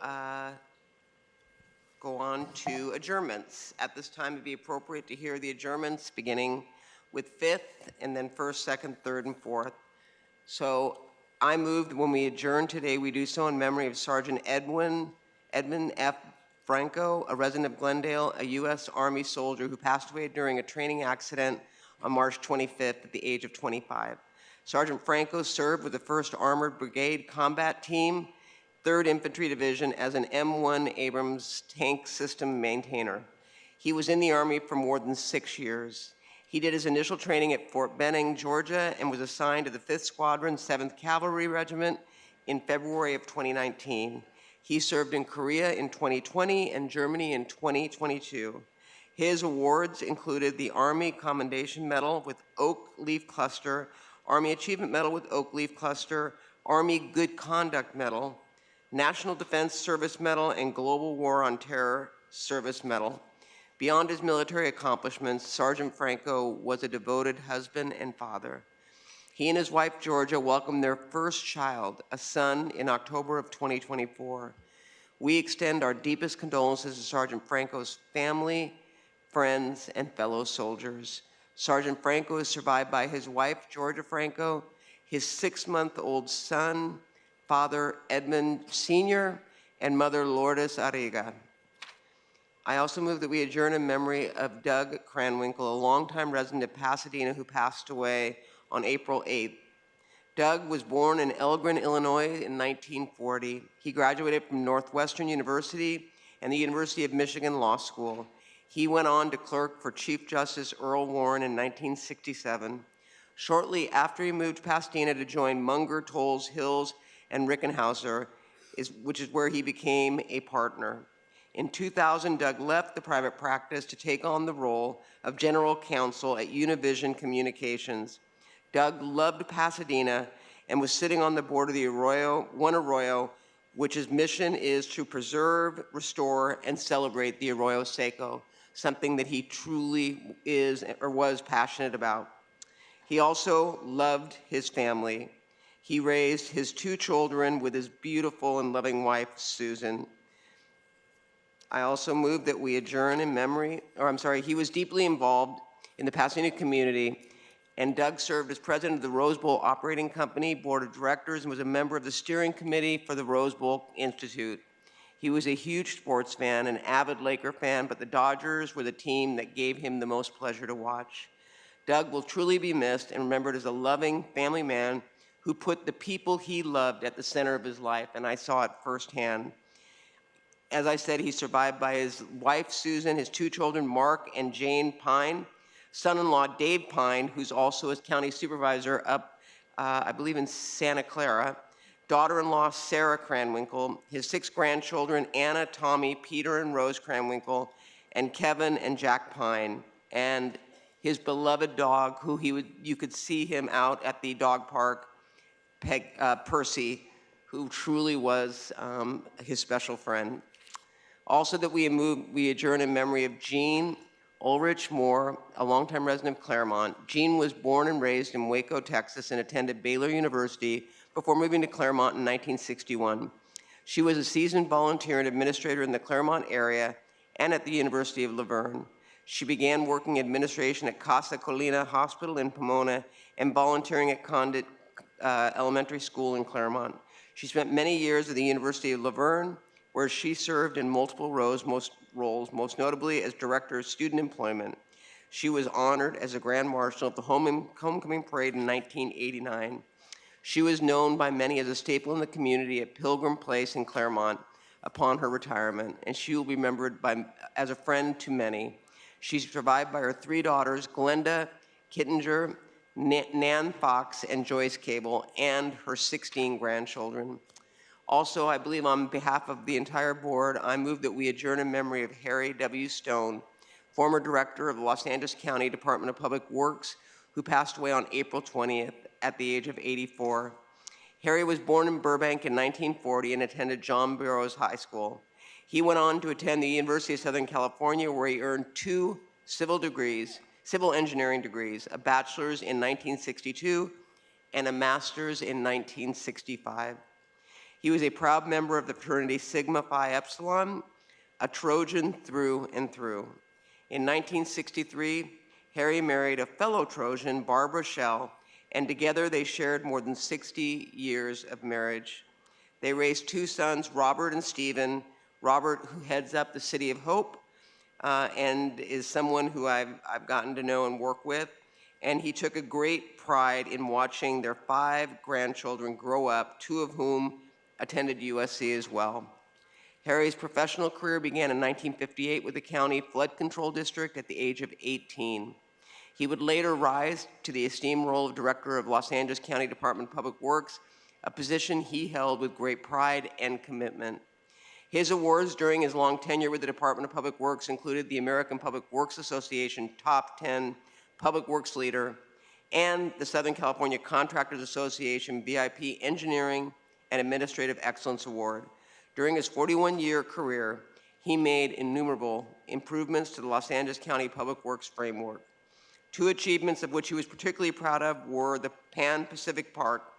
go on to adjournments. At this time, it'd be appropriate to hear the adjournments beginning with 5th and then 1st, 2nd, 3rd, and 4th. So I move that when we adjourn today, we do so in memory of Sergeant Edmund F. Franco, a resident of Glendale, a U.S. Army soldier who passed away during a training accident on March 25th at the age of 25. Sergeant Franco served with the 1st Armored Brigade Combat Team, 3rd Infantry Division as an M1 Abrams tank system maintainer. He was in the Army for more than 6 years. He did his initial training at Fort Benning, Georgia, and was assigned to the 5th Squadron, 7th Cavalry Regiment in February of 2019. He served in Korea in 2020 and Germany in 2022. His awards included the Army Commendation Medal with Oak Leaf Cluster, Army Achievement Medal with Oak Leaf Cluster, Army Good Conduct Medal, National Defense Service Medal, and Global War on Terror Service Medal. Beyond his military accomplishments, Sergeant Franco was a devoted husband and father. He and his wife, Georgia, welcomed their first child, a son, in October of 2024. We extend our deepest condolences to Sergeant Franco's family, friends, and fellow soldiers. Sergeant Franco is survived by his wife, Georgia Franco, his 6-month-old son, Father Edmund Sr., and Mother Lourdes Arriga. I also move that we adjourn in memory of Doug Cranwinkle, a longtime resident of Pasadena who passed away on April 8th. Doug was born in Elgin, Illinois in 1940. He graduated from Northwestern University and the University of Michigan Law School. He went on to clerk for Chief Justice Earl Warren in 1967. Shortly after he moved to Pasadena to join Munger, Tolles, Hills, and Rickenhauser, which is where he became a partner. In 2000, Doug left the private practice to take on the role of general counsel at Univision Communications. Doug loved Pasadena and was sitting on the board of the One Arroyo, which's mission is to preserve, restore, and celebrate the Arroyo Seco, something that he truly is or was passionate about. He also loved his family. He raised his 2 children with his beautiful and loving wife, Susan. I also move that we adjourn in memory, he was deeply involved in the Pasadena community, and Doug served as president of the Rose Bowl Operating Company Board of Directors and was a member of the steering committee for the Rose Bowl Institute. He was a huge sports fan, an avid Laker fan, but the Dodgers were the team that gave him the most pleasure to watch. Doug will truly be missed and remembered as a loving family man who put the people he loved at the center of his life, and I saw it firsthand. As I said, he's survived by his wife, Susan, his two children, Mark and Jane Pine, son-in-law, Dave Pine, who's also his county supervisor up, I believe, in Santa Clara, daughter-in-law, Sarah Cranwinkle, his 6 grandchildren, Anna, Tommy, Peter, and Rose Cranwinkle, and Kevin and Jack Pine, and his beloved dog, who you could see him out at the dog park, Percy, who truly was his special friend. Also that we adjourn in memory of Jean Ulrich Moore, a longtime resident of Claremont. Jean was born and raised in Waco, Texas, and attended Baylor University before moving to Claremont in 1961. She was a seasoned volunteer and administrator in the Claremont area and at the University of La Verne. She began working administration at Casa Colina Hospital in Pomona and volunteering at Condit Elementary School in Claremont. She spent many years at the University of La Verne, where she served in multiple roles, most notably as Director of Student Employment. She was honored as a Grand Marshal of the Homecoming Parade in 1989. She was known by many as a staple in the community at Pilgrim Place in Claremont upon her retirement, and she will be remembered as a friend to many. She's survived by her 3 daughters, Glenda Kittinger, Nan Fox, and Joyce Cable, and her 16 grandchildren. Also, I believe on behalf of the entire board, I move that we adjourn in memory of Harry W. Stone, former director of the Los Angeles County Department of Public Works, who passed away on April 20th at the age of 84. Harry was born in Burbank in 1940 and attended John Burroughs High School. He went on to attend the University of Southern California, where he earned 2 civil engineering degrees, a bachelor's in 1962 and a master's in 1965. He was a proud member of the fraternity Sigma Phi Epsilon, a Trojan through and through. In 1963, Harry married a fellow Trojan, Barbara Schell, and together they shared more than 60 years of marriage. They raised 2 sons, Robert and Stephen. Robert, who heads up the City of Hope, and is someone who I've gotten to know and work with. And he took a great pride in watching their 5 grandchildren grow up, 2 of whom attended USC as well. Harry's professional career began in 1958 with the county flood control district at the age of 18. He would later rise to the esteemed role of director of Los Angeles County Department of Public Works, a position he held with great pride and commitment. His awards during his long tenure with the Department of Public Works included the American Public Works Association Top 10 Public Works Leader and the Southern California Contractors Association VIP Engineering and Administrative Excellence Award. During his 41-year career, he made innumerable improvements to the Los Angeles County Public Works framework. 2 achievements of which he was particularly proud of were the Pan Pacific Park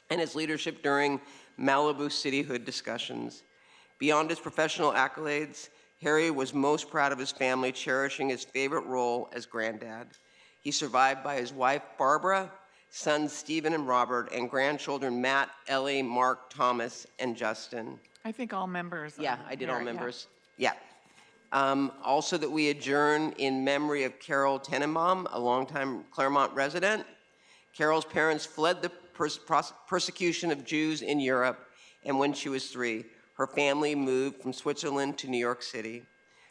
and his leadership during Malibu cityhood discussions. Beyond his professional accolades, Harry was most proud of his family, cherishing his favorite role as granddad. He's survived by his wife, Barbara, sons Stephen and Robert, and grandchildren Matt, Ellie, Mark, Thomas, and Justin. I think all members. Yeah, I did all members. Yeah. Also that we adjourn in memory of Carol Tenenbaum, a longtime Claremont resident. Carol's parents fled the persecution of Jews in Europe, and when she was 3, her family moved from Switzerland to New York City.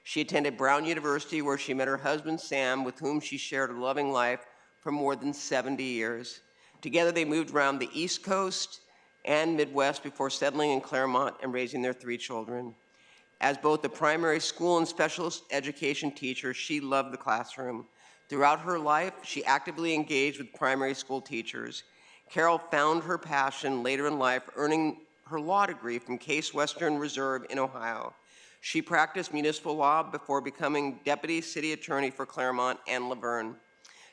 She attended Brown University, where she met her husband, Sam, with whom she shared a loving life for more than 70 years. Together, they moved around the East Coast and Midwest before settling in Claremont and raising their 3 children. As both a primary school and special education teacher, she loved the classroom. Throughout her life, she actively engaged with primary school teachers. Carol found her passion later in life, earning her law degree from Case Western Reserve in Ohio. She practiced municipal law before becoming deputy city attorney for Claremont and La Verne.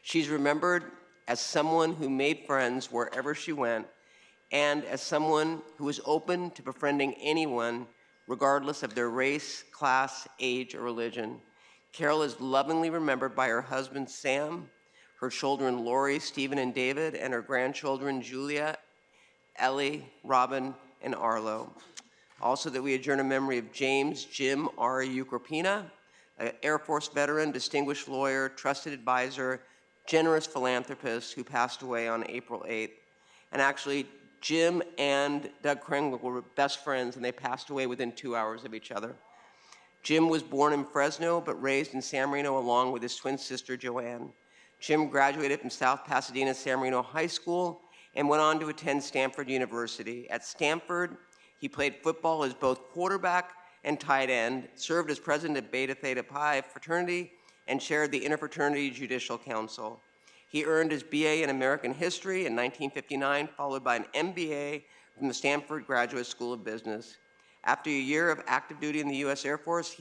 She's remembered as someone who made friends wherever she went, and as someone who was open to befriending anyone, regardless of their race, class, age, or religion. Carol is lovingly remembered by her husband, Sam, her children, Lori, Stephen, and David, and her grandchildren, Julia, Ellie, Robin, and Arlo. Also that we adjourn in memory of James Jim R. Ucropina, an Air Force veteran, distinguished lawyer, trusted advisor, generous philanthropist who passed away on April 8th. And actually, Jim and Doug Kringle were best friends, and they passed away within 2 hours of each other. Jim was born in Fresno, but raised in San Marino along with his twin sister, Joanne. Jim graduated from South Pasadena San Marino High School and went on to attend Stanford University. At Stanford, he played football as both quarterback and tight end, served as president of Beta Theta Pi fraternity, and chaired the Interfraternity Judicial Council. He earned his BA in American History in 1959, followed by an MBA from the Stanford Graduate School of Business. After a year of active duty in the U.S. Air Force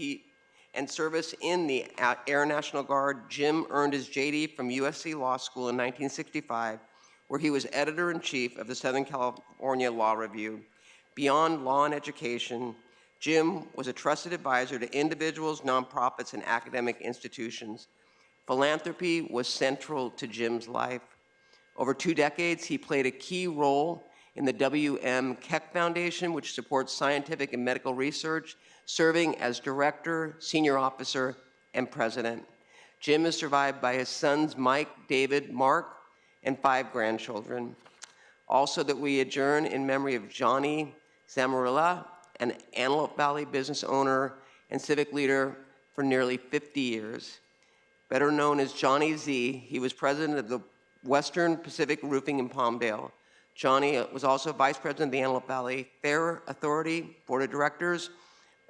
and service in the Air National Guard, Jim earned his JD from USC Law School in 1965, where he was editor-in-chief of the Southern California Law Review. Beyond law and education, Jim was a trusted advisor to individuals, nonprofits, and academic institutions. Philanthropy was central to Jim's life. Over 2 decades, he played a key role in the W.M. Keck Foundation, which supports scientific and medical research, serving as director, senior officer, and president. Jim is survived by his sons, Mike, David, Mark, and 5 grandchildren. Also that we adjourn in memory of Johnny Zamarilla, an Antelope Valley business owner and civic leader for nearly 50 years. Better known as Johnny Z, he was president of the Western Pacific Roofing in Palmdale. Johnny was also vice president of the Antelope Valley Fair Authority Board of Directors,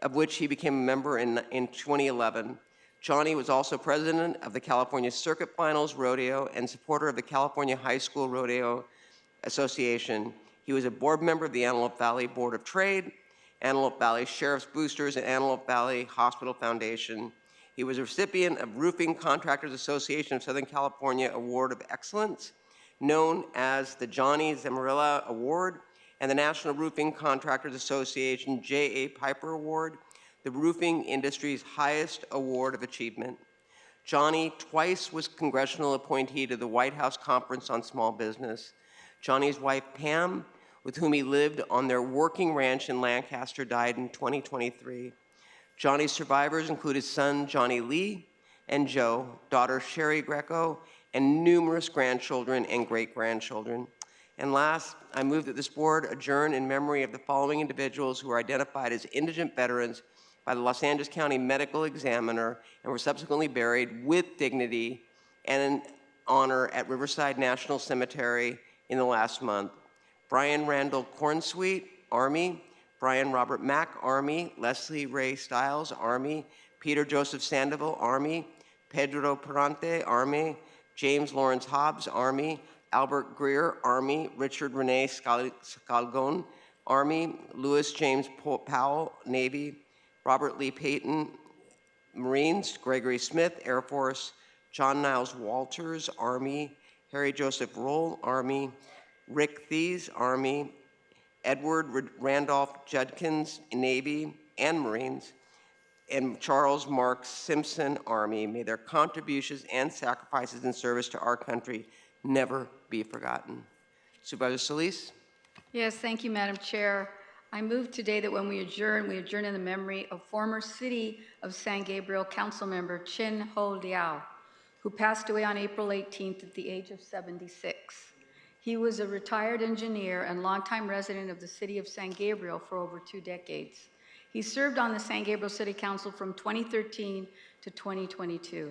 of which he became a member in 2011. Johnny was also president of the California Circuit Finals Rodeo and supporter of the California High School Rodeo Association. He was a board member of the Antelope Valley Board of Trade, Antelope Valley Sheriff's Boosters, and Antelope Valley Hospital Foundation. He was a recipient of Roofing Contractors Association of Southern California Award of Excellence, known as the Johnny Zamarilla Award, and the National Roofing Contractors Association J.A. Piper Award, the roofing industry's highest award of achievement. Johnny twice was congressional appointee to the White House Conference on Small Business. Johnny's wife, Pam, with whom he lived on their working ranch in Lancaster, died in 2023. Johnny's survivors include his son, Johnny Lee, and Joe, daughter Sherry Greco, and numerous grandchildren and great-grandchildren. And last, I move that this board adjourn in memory of the following individuals who are identified as indigent veterans by the Los Angeles County Medical Examiner and were subsequently buried with dignity and in honor at Riverside National Cemetery in the last month. Brian Randall Cornsweet, Army. Brian Robert Mack, Army. Leslie Ray Stiles, Army. Peter Joseph Sandoval, Army. Pedro Perante, Army. James Lawrence Hobbs, Army. Albert Greer, Army. Richard Rene Scalgon, Army. Louis James Powell, Navy. Robert Lee Payton, Marines. Gregory Smith, Air Force. John Niles Walters, Army. Harry Joseph Roll, Army. Rick Thies, Army. Edward Randolph Judkins, Navy and Marines. And Charles Mark Simpson, Army. May their contributions and sacrifices in service to our country never be forgotten. Supervisor Solis? Yes, thank you, Madam Chair. I move today that when we adjourn in the memory of former City of San Gabriel Councilmember Chin Ho Liao, who passed away on April 18th at the age of 76. He was a retired engineer and longtime resident of the City of San Gabriel for over 2 decades. He served on the San Gabriel City Council from 2013 to 2022.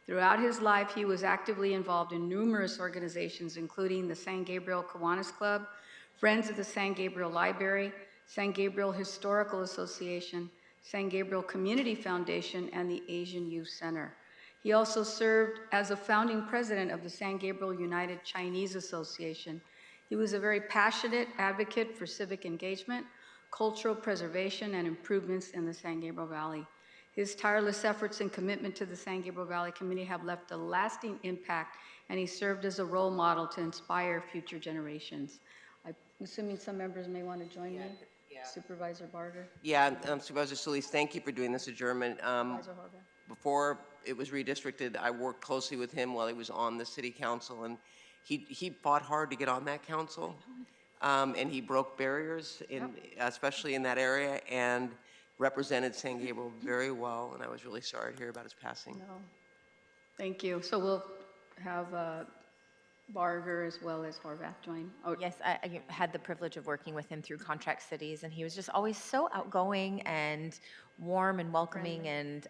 Throughout his life, he was actively involved in numerous organizations, including the San Gabriel Kiwanis Club, Friends of the San Gabriel Library, San Gabriel Historical Association, San Gabriel Community Foundation, and the Asian Youth Center. He also served as a founding president of the San Gabriel United Chinese Association. He was a very passionate advocate for civic engagement, cultural preservation, and improvements in the San Gabriel Valley. His tireless efforts and commitment to the San Gabriel Valley community have left a lasting impact, and he served as a role model to inspire future generations. I'm assuming some members may want to join me. Supervisor Barger? Yeah, Supervisor Solis, thank you for doing this adjournment. Supervisor Horvath? Before it was redistricted, I worked closely with him while he was on the city council, and he fought hard to get on that council. and he broke barriers, especially in that area, and represented San Gabriel very well, and I was really sorry to hear about his passing. No. Thank you. So we'll have Barger as well as Horvath join. Oh. Yes, I had the privilege of working with him through Contract Cities, and he was just always so outgoing and warm and welcoming and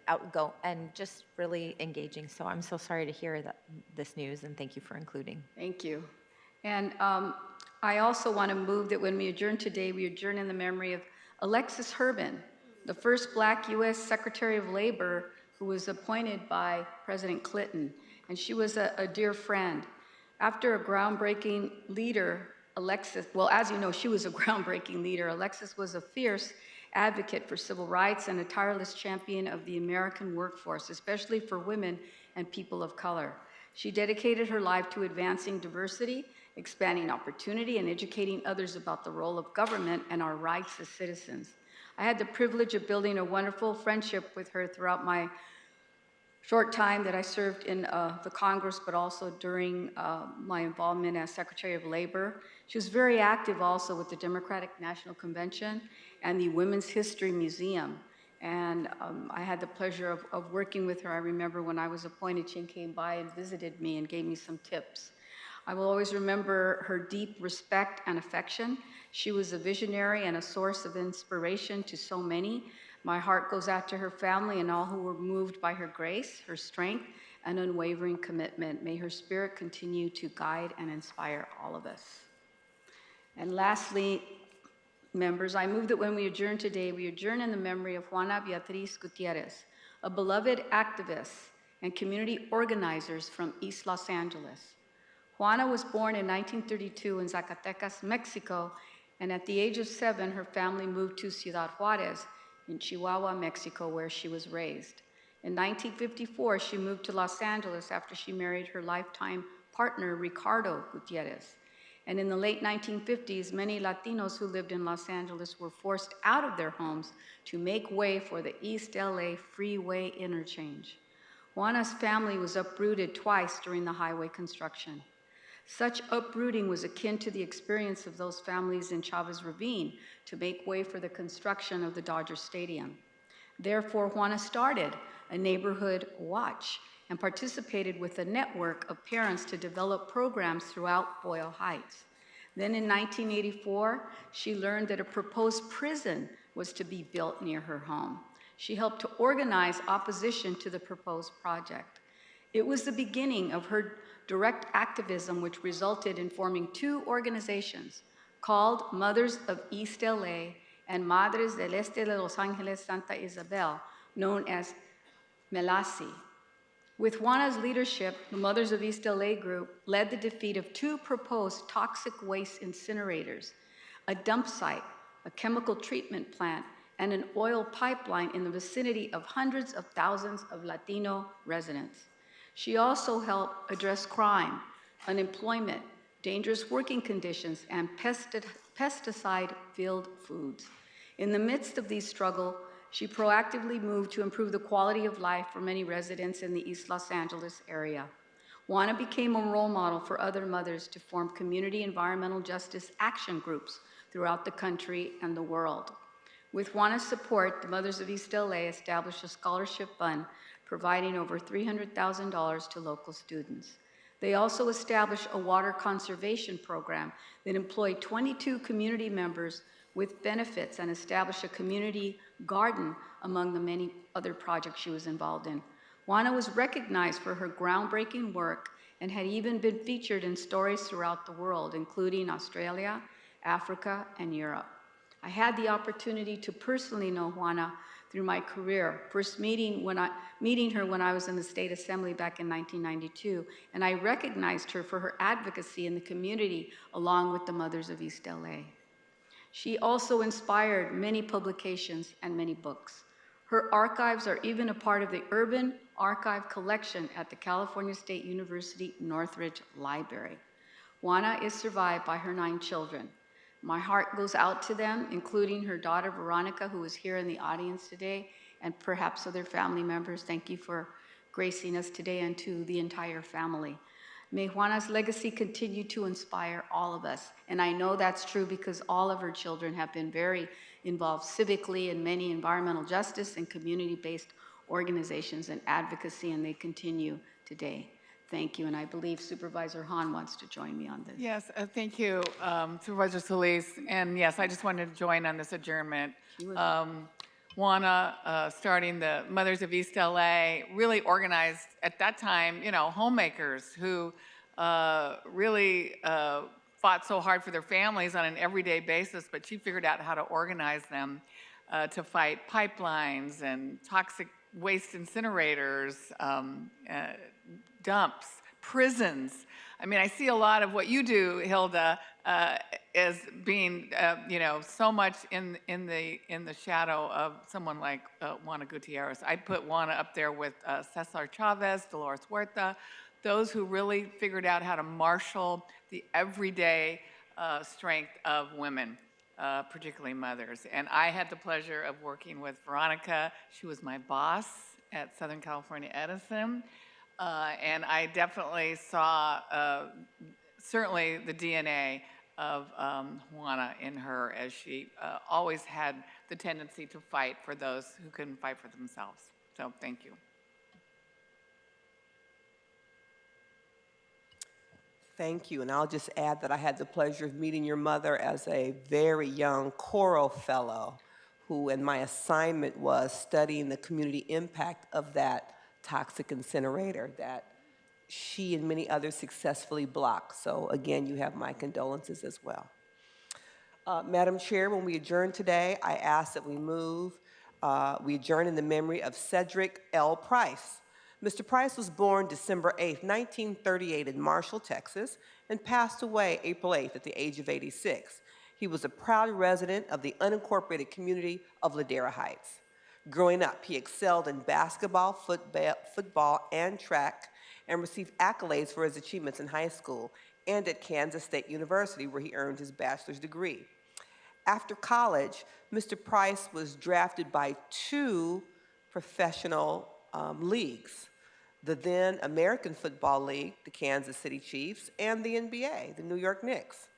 and just really engaging. So I'm so sorry to hear this news, and thank you for including. Thank you. And I also want to move that when we adjourn today, we adjourn in the memory of Alexis Herbin, the first Black U.S. Secretary of Labor who was appointed by President Clinton. And she was a dear friend. After a groundbreaking leader, Alexis, well, as you know, she was a groundbreaking leader. Alexis was a fierce advocate for civil rights and a tireless champion of the American workforce, especially for women and people of color. She dedicated her life to advancing diversity, expanding opportunity, and educating others about the role of government and our rights as citizens. I had the privilege of building a wonderful friendship with her throughout my short time that I served in the Congress, but also during my involvement as Secretary of Labor. She was very active also with the Democratic National Convention and the Women's History Museum. And I had the pleasure of working with her. I remember when I was appointed, she came by and visited me and gave me some tips. I will always remember her deep respect and affection. She was a visionary and a source of inspiration to so many. My heart goes out to her family and all who were moved by her grace, her strength, and unwavering commitment. May her spirit continue to guide and inspire all of us. And lastly, members, I move that when we adjourn today, we adjourn in the memory of Juana Beatriz Gutierrez, a beloved activist and community organizers from East Los Angeles. Juana was born in 1932 in Zacatecas, Mexico, and at the age of 7, her family moved to Ciudad Juarez in Chihuahua, Mexico, where she was raised. In 1954, she moved to Los Angeles after she married her lifetime partner, Ricardo Gutierrez. And in the late 1950s, many Latinos who lived in Los Angeles were forced out of their homes to make way for the East LA freeway interchange. Juana's family was uprooted twice during the highway construction. Such uprooting was akin to the experience of those families in Chavez Ravine to make way for the construction of the Dodger Stadium. Therefore, Juana started a neighborhood watch and participated with a network of parents to develop programs throughout Boyle Heights. Then in 1984, she learned that a proposed prison was to be built near her home. She helped to organize opposition to the proposed project. It was the beginning of her direct activism, which resulted in forming 2 organizations called Mothers of East LA and Madres del Este de Los Angeles Santa Isabel, known as MELASI. With Juana's leadership, the Mothers of East LA group led the defeat of 2 proposed toxic waste incinerators, a dump site, a chemical treatment plant, and an oil pipeline in the vicinity of hundreds of thousands of Latino residents. She also helped address crime, unemployment, dangerous working conditions, and pesticide-filled foods. In the midst of these struggles, she proactively moved to improve the quality of life for many residents in the East Los Angeles area. Juana became a role model for other mothers to form community environmental justice action groups throughout the country and the world. With Juana's support, the Mothers of East LA established a scholarship fund providing over $300,000 to local students. They also established a water conservation program that employed 22 community members with benefits and established a community garden among the many other projects she was involved in. Juana was recognized for her groundbreaking work and had even been featured in stories throughout the world, including Australia, Africa, and Europe. I had the opportunity to personally know Juana through my career, first meeting her when I was in the State Assembly back in 1992, and I recognized her for her advocacy in the community along with the Mothers of East LA. She also inspired many publications and many books. Her archives are even a part of the Urban Archive collection at the California State University Northridge Library. Juana is survived by her 9 children. My heart goes out to them, including her daughter, Veronica, who is here in the audience today, and perhaps other family members. Thank you for gracing us today, and to the entire family. May Juana's legacy continue to inspire all of us. And I know that's true because all of her children have been very involved civically in many environmental justice and community-based organizations and advocacy, and they continue today. Thank you, and I believe Supervisor Hahn wants to join me on this. Yes, thank you, Supervisor Solis. And yes, I just wanted to join on this adjournment. Juana, starting the Mothers of East LA, really organized at that time, homemakers who really fought so hard for their families on an everyday basis, but she figured out how to organize them to fight pipelines and toxic waste incinerators, dumps, prisons. I mean, I see a lot of what you do, Hilda, as being, so much in the shadow of someone like Juana Gutierrez. I put Juana up there with Cesar Chavez, Dolores Huerta, those who really figured out how to marshal the everyday strength of women, particularly mothers. And I had the pleasure of working with Veronica. She was my boss at Southern California Edison. And I definitely saw certainly the DNA of Juana in her, as she always had the tendency to fight for those who couldn't fight for themselves. So thank you. Thank you, and I'll just add that I had the pleasure of meeting your mother as a very young choral fellow and my assignment was studying the community impact of that toxic incinerator that she and many others successfully blocked. So again, you have my condolences as well. Madam Chair, when we adjourn today, I ask that we adjourn in the memory of Cedric L. Price. Mr. Price was born December 8, 1938 in Marshall, Texas, and passed away April 8 at the age of 86. He was a proud resident of the unincorporated community of Ladera Heights. Growing up, he excelled in basketball, football, and track, and received accolades for his achievements in high school and at Kansas State University, where he earned his bachelor's degree. After college, Mr. Price was drafted by two professional leagues, the then American Football League, the Kansas City Chiefs, and the NBA, the New York Knicks,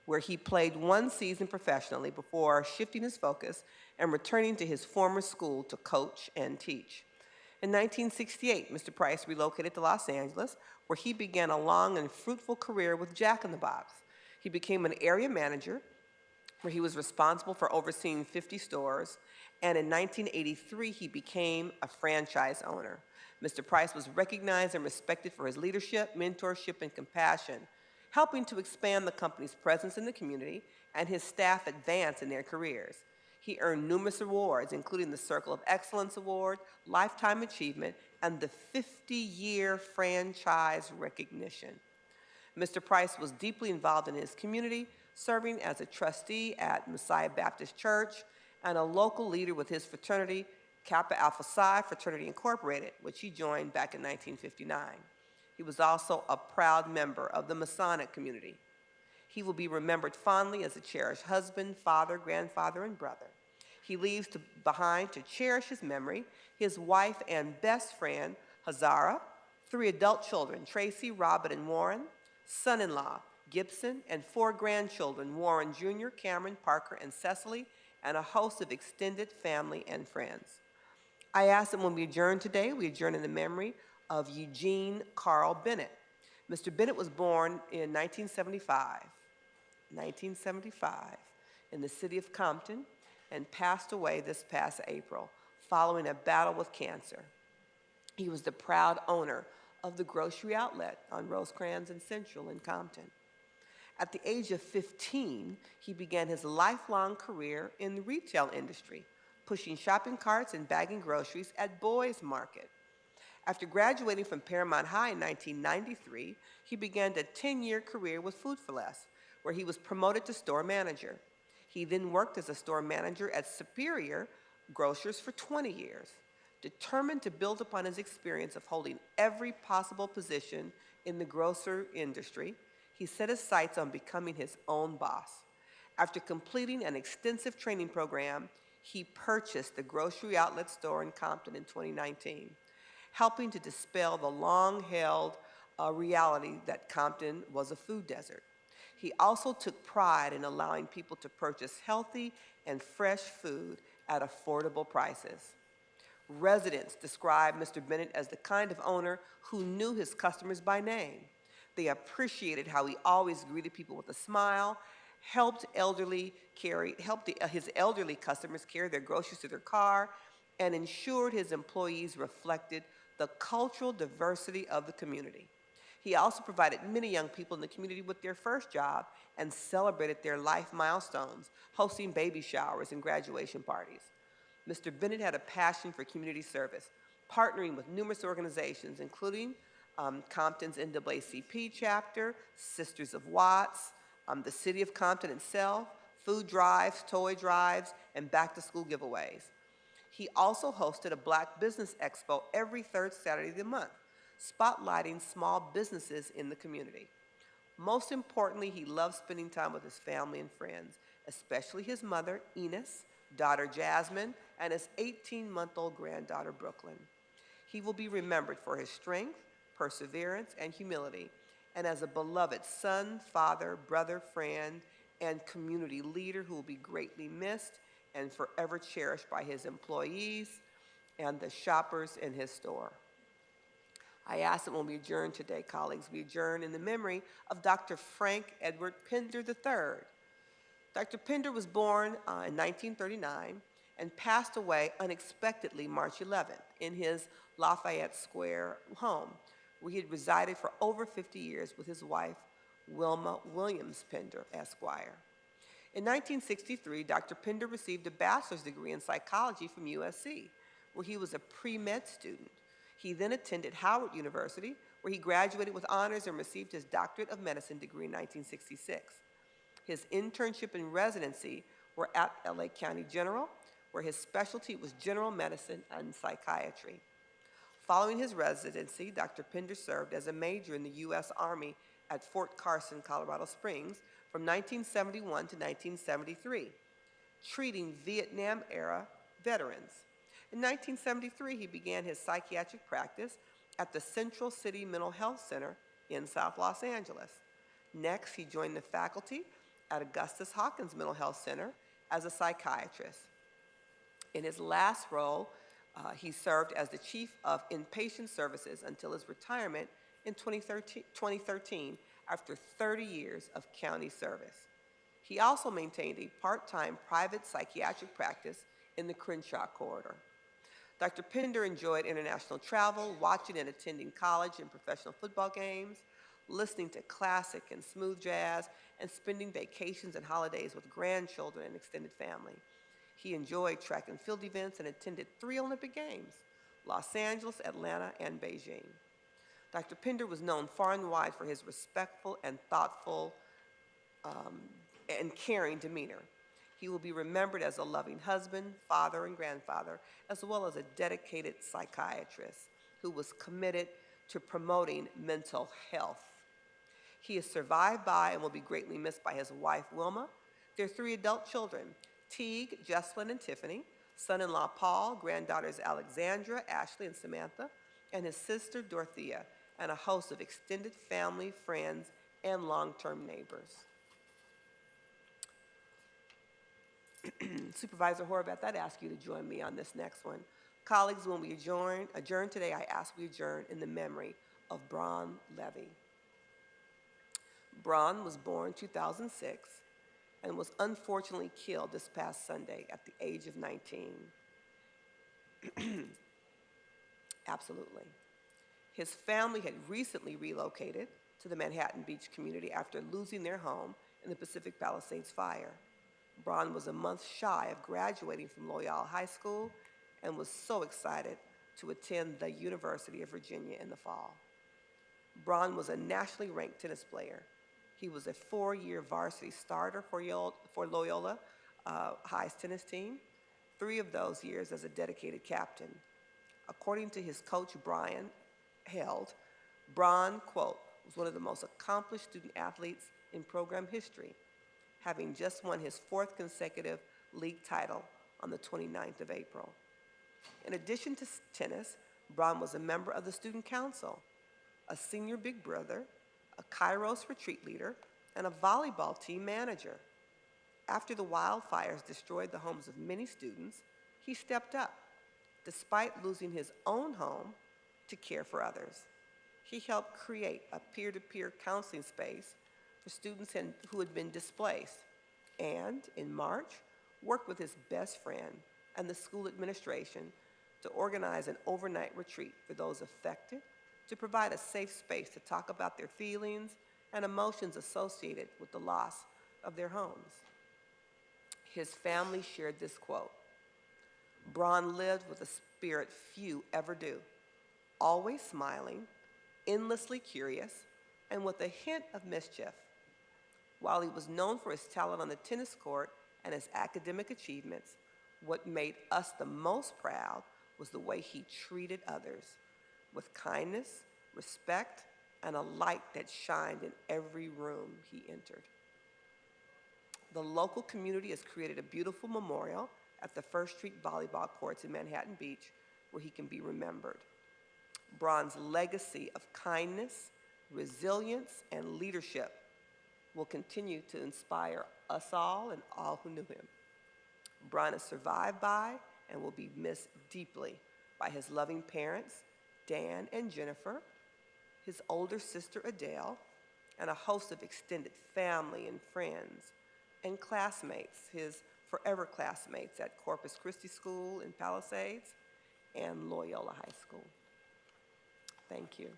where he played one season professionally before shifting his focus and returning to his former school to coach and teach. In 1968, Mr. Price relocated to Los Angeles, where he began a long and fruitful career with Jack in the Box. He became an area manager, where he was responsible for overseeing 50 stores, and in 1983, he became a franchise owner. Mr. Price was recognized and respected for his leadership, mentorship, and compassion, helping to expand the company's presence in the community and his staff advance in their careers. He earned numerous awards, including the Circle of Excellence Award, Lifetime Achievement, and the 50-year franchise recognition. Mr. Price was deeply involved in his community, serving as a trustee at Messiah Baptist Church and a local leader with his fraternity, Kappa Alpha Psi Fraternity Incorporated, which he joined back in 1959. He was also a proud member of the Masonic community. He will be remembered fondly as a cherished husband, father, grandfather, and brother. He leaves behind to cherish his memory, his wife and best friend, Hazara, 3 adult children, Tracy, Robert, and Warren, son-in-law, Gibson, and 4 grandchildren, Warren Jr., Cameron, Parker, and Cecily, and a host of extended family and friends. I ask that when we adjourn today, we adjourn in the memory of Eugene Carl Bennett. Mr. Bennett was born in 1975 in the city of Compton and passed away this past April following a battle with cancer. He was the proud owner of the grocery outlet on Rosecrans and Central in Compton. At the age of 15, he began his lifelong career in the retail industry, pushing shopping carts and bagging groceries at Boys Market. After graduating from Paramount High in 1993, he began a 10-year career with Food for Less, where he was promoted to store manager. He then worked as a store manager at Superior Grocers for 20 years. Determined to build upon his experience of holding every possible position in the grocery industry, he set his sights on becoming his own boss. After completing an extensive training program, he purchased the grocery outlet store in Compton in 2019. Helping to dispel the long-held a reality that Compton was a food desert. He also took pride in allowing people to purchase healthy and fresh food at affordable prices. Residents described Mr. Bennett as the kind of owner who knew his customers by name. They appreciated how he always greeted people with a smile, helped his elderly customers carry their groceries to their car, and ensured his employees reflected the cultural diversity of the community. He also provided many young people in the community with their first job and celebrated their life milestones, hosting baby showers and graduation parties. Mr. Bennett had a passion for community service, partnering with numerous organizations, including Compton's NAACP chapter, Sisters of Watts, the City of Compton itself, food drives, toy drives, and back-to-school giveaways. He also hosted a Black Business Expo every third Saturday of the month, spotlighting small businesses in the community. Most importantly, he loved spending time with his family and friends, especially his mother, Enos, daughter Jasmine, and his 18-month-old granddaughter, Brooklyn. He will be remembered for his strength, perseverance, and humility, and as a beloved son, father, brother, friend, and community leader who will be greatly missed and forever cherished by his employees and the shoppers in his store. I ask that when we adjourn today, colleagues, we adjourn in the memory of Dr. Frank Edward Pender III. Dr. Pender was born in 1939 and passed away unexpectedly March 11th in his Lafayette Square home, where he had resided for over 50 years with his wife, Wilma Williams Pender, Esquire. In 1963, Dr. Pender received a bachelor's degree in psychology from USC, where he was a pre-med student. He then attended Howard University, where he graduated with honors and received his doctorate of medicine degree in 1966. His internship and residency were at LA County General, where his specialty was general medicine and psychiatry. Following his residency, Dr. Pender served as a major in the U.S. Army at Fort Carson, Colorado Springs from 1971 to 1973, treating Vietnam-era veterans. In 1973, he began his psychiatric practice at the Central City Mental Health Center in South Los Angeles. Next, he joined the faculty at Augustus Hawkins Mental Health Center as a psychiatrist. In his last role, he served as the Chief of Inpatient Services until his retirement in 2013 after 30 years of county service. He also maintained a part-time private psychiatric practice in the Crenshaw corridor. Dr. Pender enjoyed international travel, watching and attending college and professional football games, listening to classic and smooth jazz, and spending vacations and holidays with grandchildren and extended family. He enjoyed track and field events and attended 3 Olympic Games, Los Angeles, Atlanta, and Beijing. Dr. Pender was known far and wide for his respectful and thoughtful and caring demeanor. He will be remembered as a loving husband, father, and grandfather, as well as a dedicated psychiatrist who was committed to promoting mental health. He is survived by and will be greatly missed by his wife, Wilma, their 3 adult children, Teague, Jesslyn, and Tiffany, son-in-law Paul, granddaughters Alexandra, Ashley, and Samantha, and his sister Dorothea, and a host of extended family, friends, and long-term neighbors. Supervisor Horvath, I'd ask you to join me on this next one. Colleagues, when we adjourn today, I ask we adjourn in the memory of Braun Levy. Braun was born 2006 and was unfortunately killed this past Sunday at the age of 19. Absolutely. His family had recently relocated to the Manhattan Beach community after losing their home in the Pacific Palisades fire. Braun was a month shy of graduating from Loyola High School and was so excited to attend the University of Virginia in the fall. Braun was a nationally ranked tennis player. He was a 4-year varsity starter for Loyola High's tennis team, 3 of those years as a dedicated captain. According to his coach, Brian Held, Braun, quote, was one of the most accomplished student athletes in program history, having just won his 4th consecutive league title on the 29th of April. In addition to tennis, Braun was a member of the Student Council, a senior big brother, a Kairos retreat leader, and a volleyball team manager. After the wildfires destroyed the homes of many students, he stepped up, despite losing his own home, to care for others. He helped create a peer-to-peer counseling space for students who had been displaced, and in March, worked with his best friend and the school administration to organize an overnight retreat for those affected, to provide a safe space to talk about their feelings and emotions associated with the loss of their homes. His family shared this quote: "Bron lived with a spirit few ever do, always smiling, endlessly curious, and with a hint of mischief. While he was known for his talent on the tennis court and his academic achievements, what made us the most proud was the way he treated others, with kindness, respect, and a light that shined in every room he entered." The local community has created a beautiful memorial at the First Street volleyball courts in Manhattan Beach where he can be remembered. Bron's legacy of kindness, resilience, and leadership will continue to inspire us all and all who knew him. Bron is survived by and will be missed deeply by his loving parents, Dan and Jennifer, his older sister Adele, and a host of extended family and friends, and classmates, his forever classmates at Corpus Christi School in Palisades and Loyola High School. Thank you.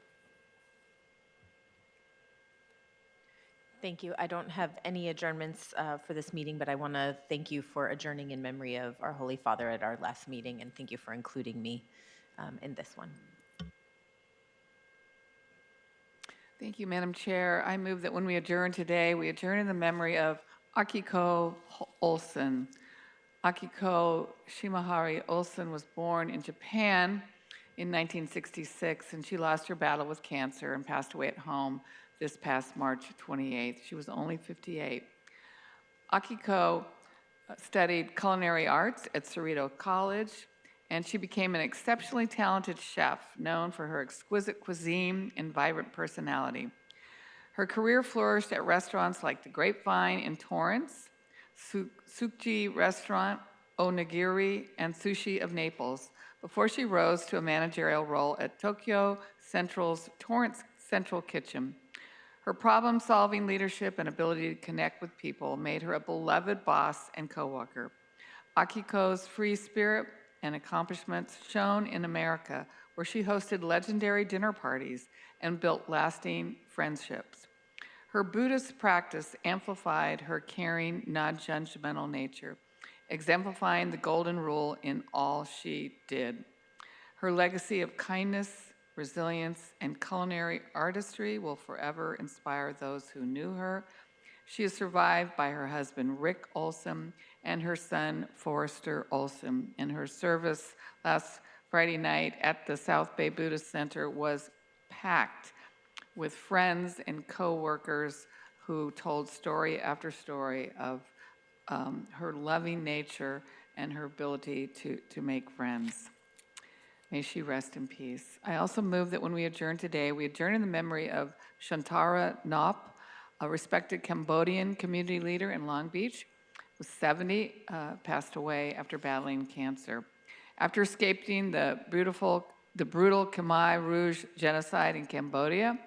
Thank you. I don't have any adjournments for this meeting, but I want to thank you for adjourning in memory of our Holy Father at our last meeting, and thank you for including me in this one. Thank you, Madam Chair. I move that when we adjourn today, we adjourn in the memory of Akiko Olsen. Akiko Shimahari Olsen was born in Japan in 1966, and she lost her battle with cancer and passed away at home this past March 28th. She was only 58. Akiko studied culinary arts at Cerrito College, and she became an exceptionally talented chef known for her exquisite cuisine and vibrant personality. Her career flourished at restaurants like the Grapevine in Torrance, Suki Restaurant, Onigiri, and Sushi of Naples, before she rose to a managerial role at Tokyo Central's Torrance Central Kitchen. Her problem-solving leadership and ability to connect with people made her a beloved boss and coworker. Akiko's free spirit and accomplishments shone in America, where she hosted legendary dinner parties and built lasting friendships. Her Buddhist practice amplified her caring, non-judgmental nature, exemplifying the golden rule in all she did. Her legacy of kindness, resilience, and culinary artistry will forever inspire those who knew her. She is survived by her husband, Rick Olsen, and her son, Forrester Olsen. And her service last Friday night at the South Bay Buddhist Center was packed with friends and co-workers who told story after story of her loving nature and her ability to make friends. May she rest in peace. I also move that when we adjourn today, we adjourn in the memory of Shantara Nop, a respected Cambodian community leader in Long Beach, was 70, passed away after battling cancer. After escaping the brutal Khmer Rouge genocide in Cambodia,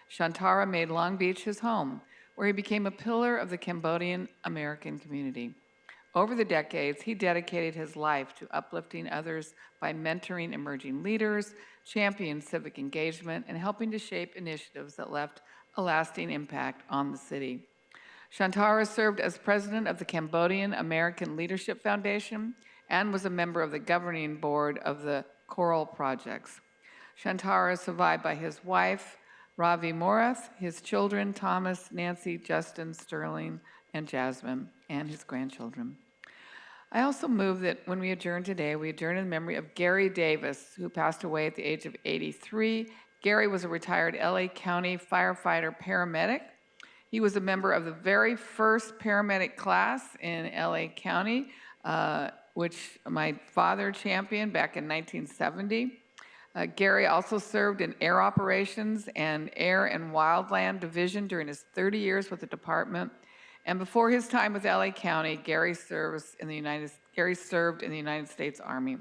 Shantara made Long Beach his home, where he became a pillar of the Cambodian American community. Over the decades, he dedicated his life to uplifting others by mentoring emerging leaders, championing civic engagement, and helping to shape initiatives that left a lasting impact on the city. Shantara served as president of the Cambodian American Leadership Foundation and was a member of the governing board of the Coral Projects. Shantara is survived by his wife, Ravi Morath, his children, Thomas, Nancy, Justin, Sterling, and Jasmine, and his grandchildren. I also move that when we adjourn today, we adjourn in memory of Gary Davis, who passed away at the age of 83. Gary was a retired LA County firefighter paramedic. He was a member of the very first paramedic class in LA County, which my father championed back in 1970. Gary also served in air operations and air and wildland division during his 30 years with the department. And before his time with LA County, Gary served in the United States Army.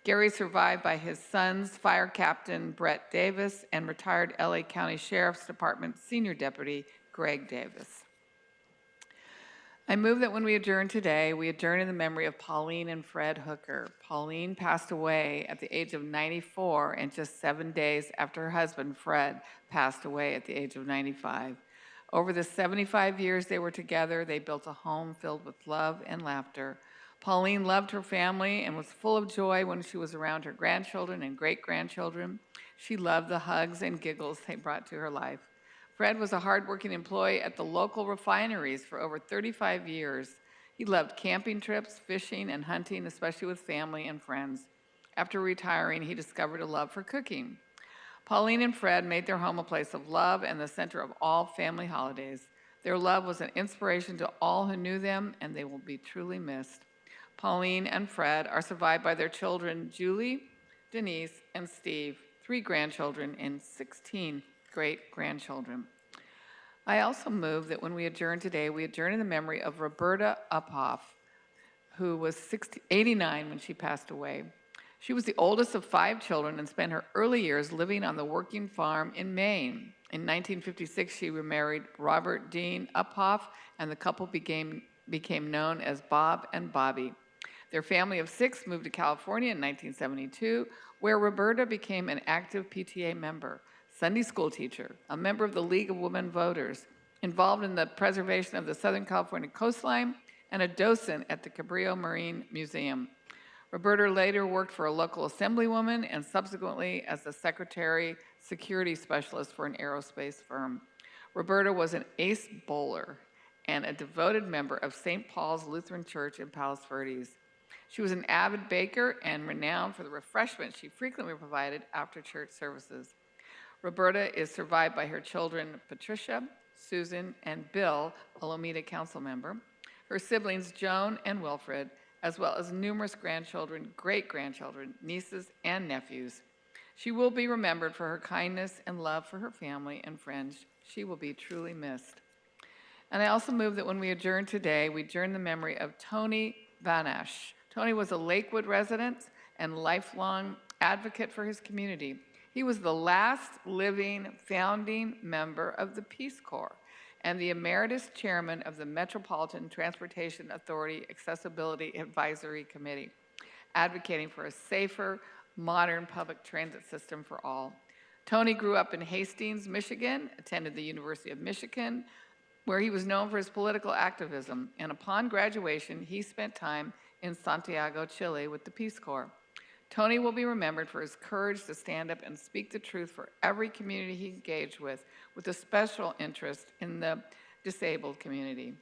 Gary is survived by his sons, Fire Captain Brett Davis and retired LA County Sheriff's Department Senior Deputy Greg Davis. I move that when we adjourn today, we adjourn in the memory of Pauline and Fred Hooker. Pauline passed away at the age of 94 and just 7 days after her husband, Fred, passed away at the age of 95. Over the 75 years they were together, they built a home filled with love and laughter. Pauline loved her family and was full of joy when she was around her grandchildren and great-grandchildren. She loved the hugs and giggles they brought to her life. Fred was a hardworking employee at the local refineries for over 35 years. He loved camping trips, fishing, and hunting, especially with family and friends. After retiring, he discovered a love for cooking. Pauline and Fred made their home a place of love and the center of all family holidays. Their love was an inspiration to all who knew them, and they will be truly missed. Pauline and Fred are survived by their children, Julie, Denise, and Steve, 3 grandchildren and 16 great-grandchildren. I also move that when we adjourn today, we adjourn in the memory of Roberta Uphoff, who was 89 when she passed away. She was the oldest of 5 children and spent her early years living on the working farm in Maine. In 1956, she remarried Robert Dean Uphoff, and the couple became known as Bob and Bobby. Their family of 6 moved to California in 1972, where Roberta became an active PTA member, Sunday school teacher, a member of the League of Women Voters, involved in the preservation of the Southern California coastline, and a docent at the Cabrillo Marine Museum. Roberta later worked for a local assemblywoman and subsequently as the secretary security specialist for an aerospace firm. Roberta was an ace bowler and a devoted member of St. Paul's Lutheran Church in Palos Verdes. She was an avid baker and renowned for the refreshments she frequently provided after church services. Roberta is survived by her children, Patricia, Susan, and Bill, a Lomita council member, her siblings, Joan and Wilfred, as well as numerous grandchildren, great-grandchildren, nieces, and nephews. She will be remembered for her kindness and love for her family and friends. She will be truly missed. And I also move that when we adjourn today, we adjourn the memory of Tony Vanash. Tony was a Lakewood resident and lifelong advocate for his community. He was the last living founding member of the Peace Corps and the emeritus chairman of the Metropolitan Transportation Authority Accessibility Advisory Committee, advocating for a safer, modern public transit system for all. Tony grew up in Hastings, Michigan, attended the University of Michigan, where he was known for his political activism, and upon graduation, he spent time in Santiago, Chile with the Peace Corps. Tony will be remembered for his courage to stand up and speak the truth for every community he engaged with a special interest in the disabled community.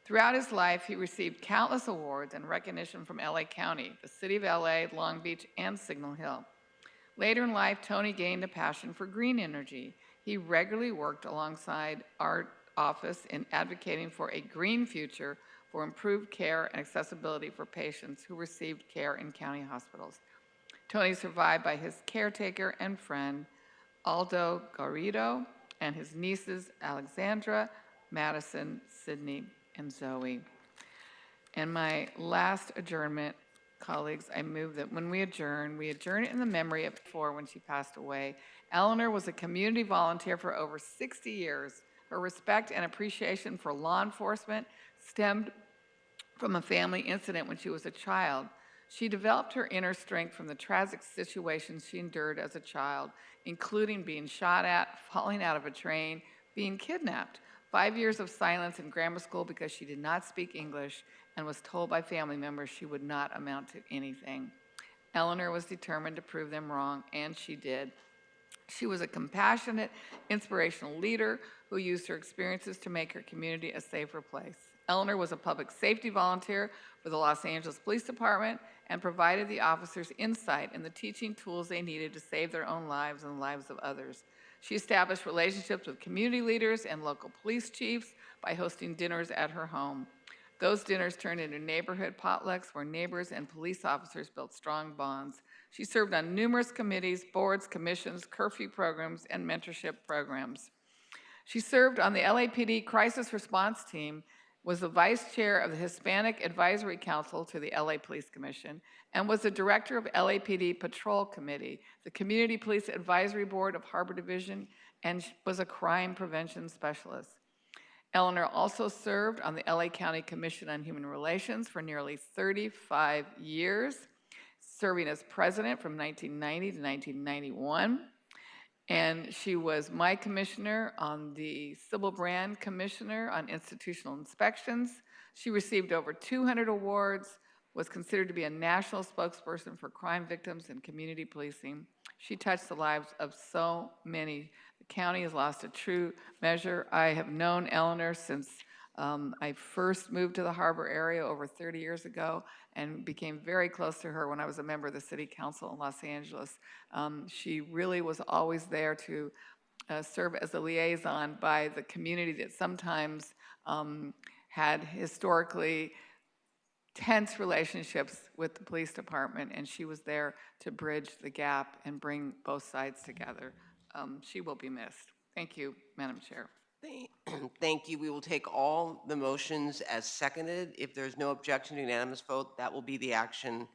Throughout his life, he received countless awards and recognition from LA County, the City of LA, Long Beach, and Signal Hill. Later in life, Tony gained a passion for green energy. He regularly worked alongside our office in advocating for a green future for improved care and accessibility for patients who received care in county hospitals. Tony is survived by his caretaker and friend, Aldo Garrido, and his nieces, Alexandra, Madison, Sydney, and Zoe. And my last adjournment, colleagues, I move that when we adjourn it in the memory of when she passed away. Eleanor was a community volunteer for over 60 years. Her respect and appreciation for law enforcement stemmed from a family incident when she was a child. She developed her inner strength from the tragic situations she endured as a child, including being shot at, falling out of a train, being kidnapped, 5 years of silence in grammar school because she did not speak English and was told by family members she would not amount to anything. Eleanor was determined to prove them wrong, and she did. She was a compassionate, inspirational leader who used her experiences to make her community a safer place. Eleanor was a public safety volunteer for the Los Angeles Police Department and provided the officers insight and the teaching tools they needed to save their own lives and the lives of others. She established relationships with community leaders and local police chiefs by hosting dinners at her home. Those dinners turned into neighborhood potlucks where neighbors and police officers built strong bonds. She served on numerous committees, boards, commissions, curfew programs, and mentorship programs. She served on the LAPD Crisis Response Team, was the vice chair of the Hispanic Advisory Council to the LA Police Commission, and was the director of LAPD Patrol Committee, the Community Police Advisory Board of Harbor Division, and was a crime prevention specialist. Eleanor also served on the LA County Commission on Human Relations for nearly 35 years, serving as president from 1990 to 1991. And she was my commissioner on the Sybil Brand Commissioner on Institutional Inspections. She received over 200 awards, was considered to be a national spokesperson for crime victims and community policing. She touched the lives of so many. The county has lost a true measure. I have known Eleanor since I first moved to the harbor area over 30 years ago and became very close to her when I was a member of the city council in Los Angeles. She really was always there to serve as a liaison by the community that sometimes had historically tense relationships with the police department, and she was there to bridge the gap and bring both sides together. She will be missed. Thank you, Madam Chair. Thank you. We will take all the motions as seconded. If there's no objection to unanimous vote, that will be the action.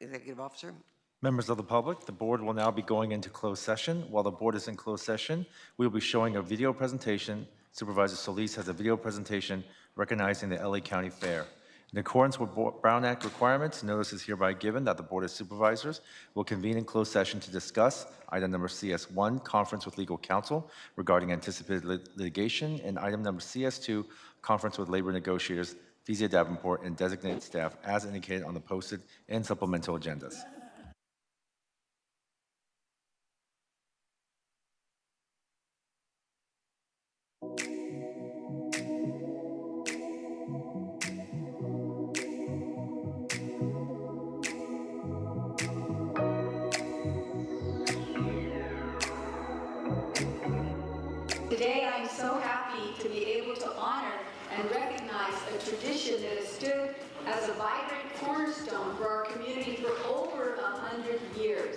Executive Officer? Members of the public, the board will now be going into closed session. While the board is in closed session, we will be showing a video presentation. Supervisor Solis has a video presentation recognizing the LA County Fair. In accordance with Brown Act requirements, notice is hereby given that the Board of Supervisors will convene in closed session to discuss item number CS1, conference with legal counsel regarding anticipated litigation, and item number CS2, conference with labor negotiators, Vezia Davenport, and designated staff as indicated on the posted and supplemental agendas. Today, I'm so happy to be able to honor and recognize a tradition that has stood as a vibrant cornerstone for our community for over 100 years.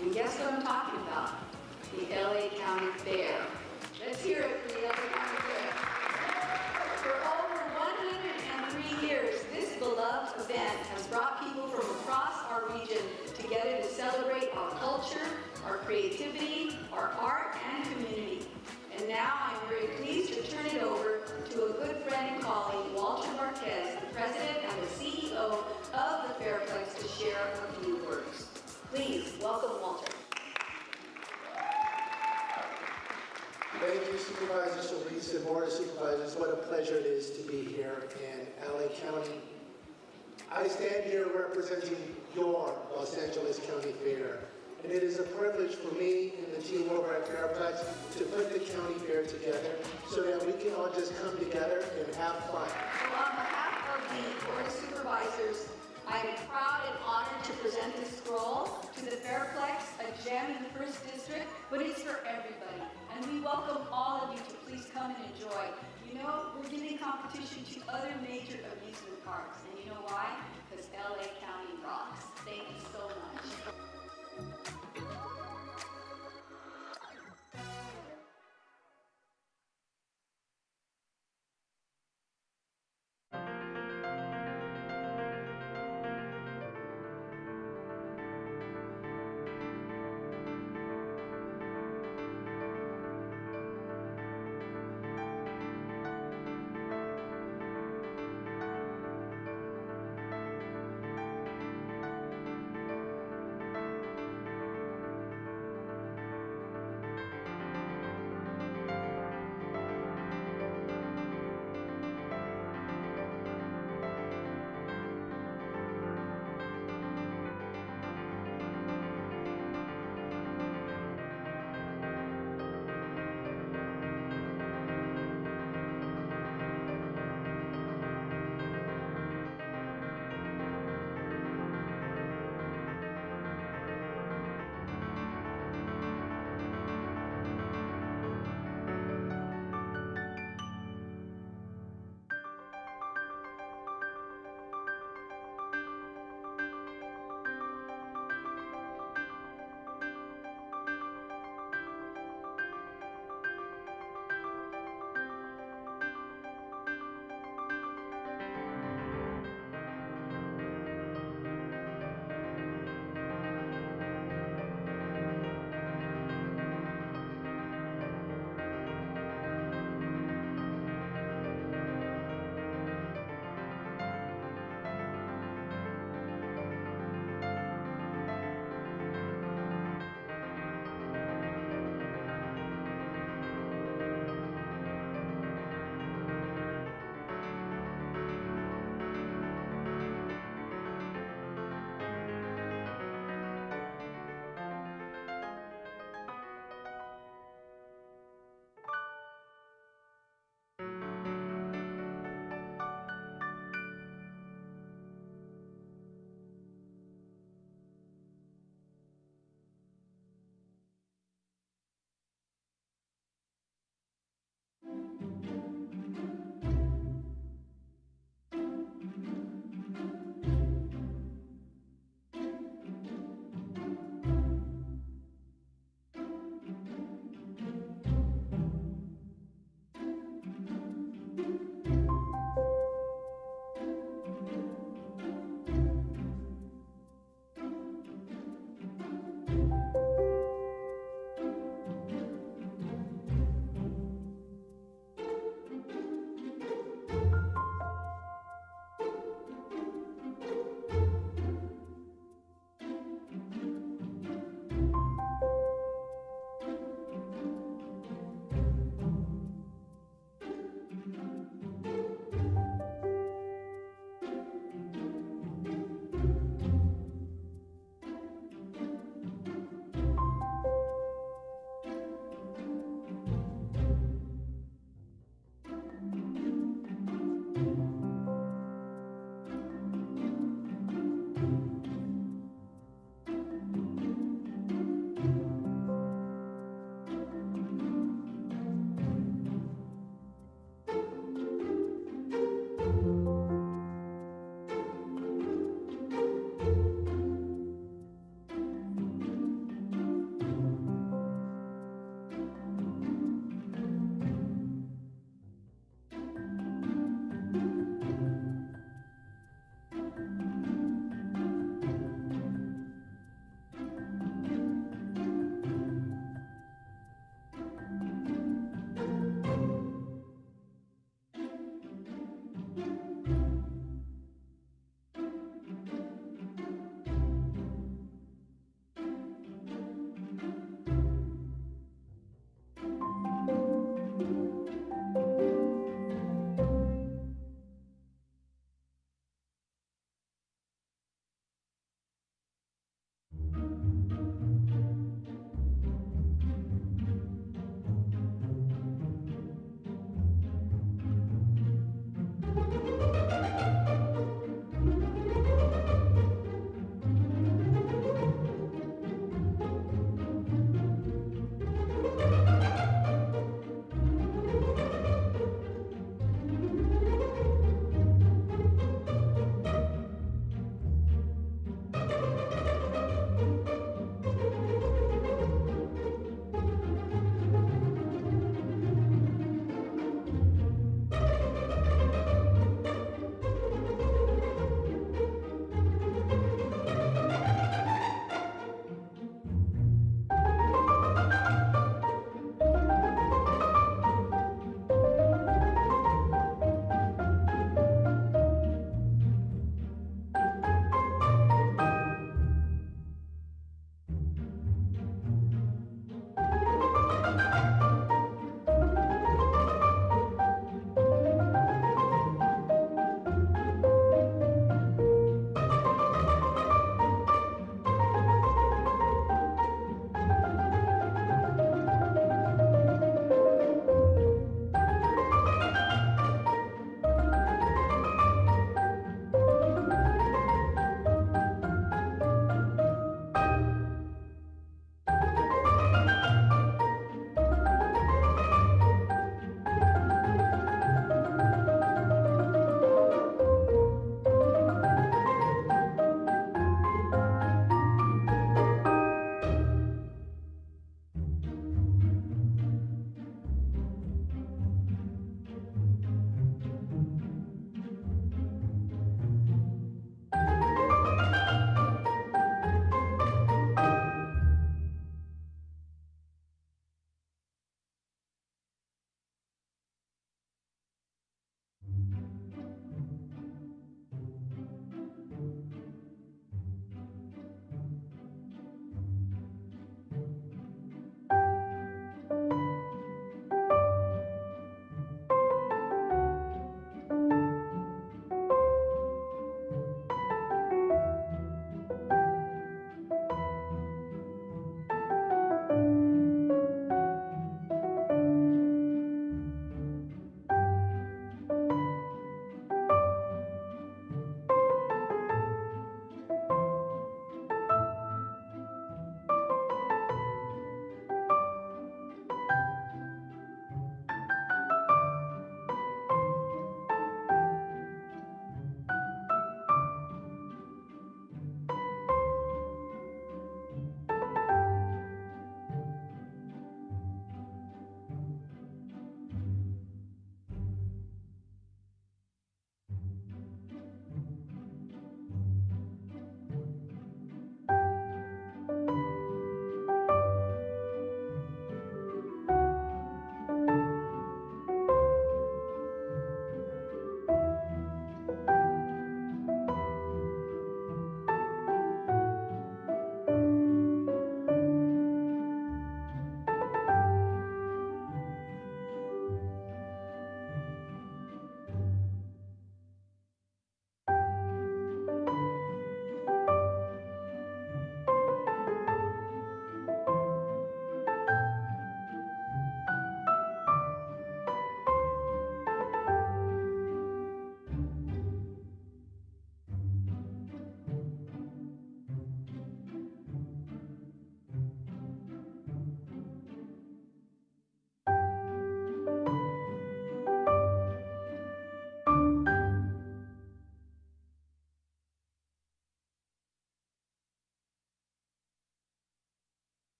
And guess what I'm talking about? The LA County Fair. Let's hear it for the LA County Fair. For over 103 years, this beloved event has brought people from across our region together to celebrate our culture, our creativity, our art, and community. And now I'm very pleased to turn it over to a good friend and colleague, Walter Marquez, the president and the CEO of the Fairplex, to share a few words. Please welcome Walter. Thank you, Supervisor Solis and Board of Supervisors. What a pleasure it is to be here in LA County. I stand here representing your Los Angeles County Fair. And it is a privilege for me and the team over at Fairplex to put the county fair together so that we can all just come together and have fun. So on behalf of the Board of Supervisors, I am proud and honored to present this scroll to the Fairplex, a gem in the 1st District, but it's for everybody. And we welcome all of you to please come and enjoy. You know, we're giving competition to other major amusement parks. And you know why? Because LA County rocks. Thank you so much.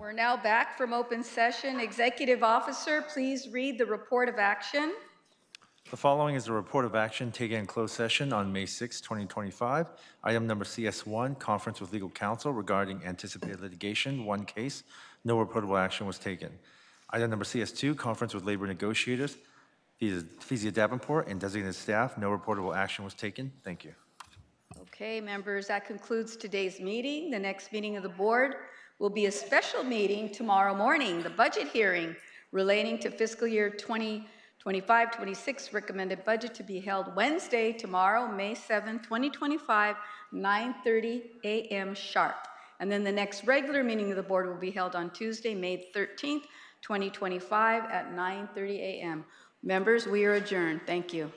We're now back from open session. Executive Officer, please read the report of action. The following is a report of action taken in closed session on May 6, 2025. Item number CS1, conference with legal counsel regarding anticipated litigation, one case. No reportable action was taken. Item number CS2, conference with labor negotiators, Fezia Davenport and designated staff. No reportable action was taken. Thank you. Okay, members, that concludes today's meeting. The next meeting of the board will be a special meeting tomorrow morning, the budget hearing relating to fiscal year 2025-26 recommended budget to be held Wednesday, tomorrow, May 7, 2025, 9:30 a.m. sharp. And then the next regular meeting of the board will be held on Tuesday, May 13th, 2025 at 9:30 a.m. Members, we are adjourned. Thank you.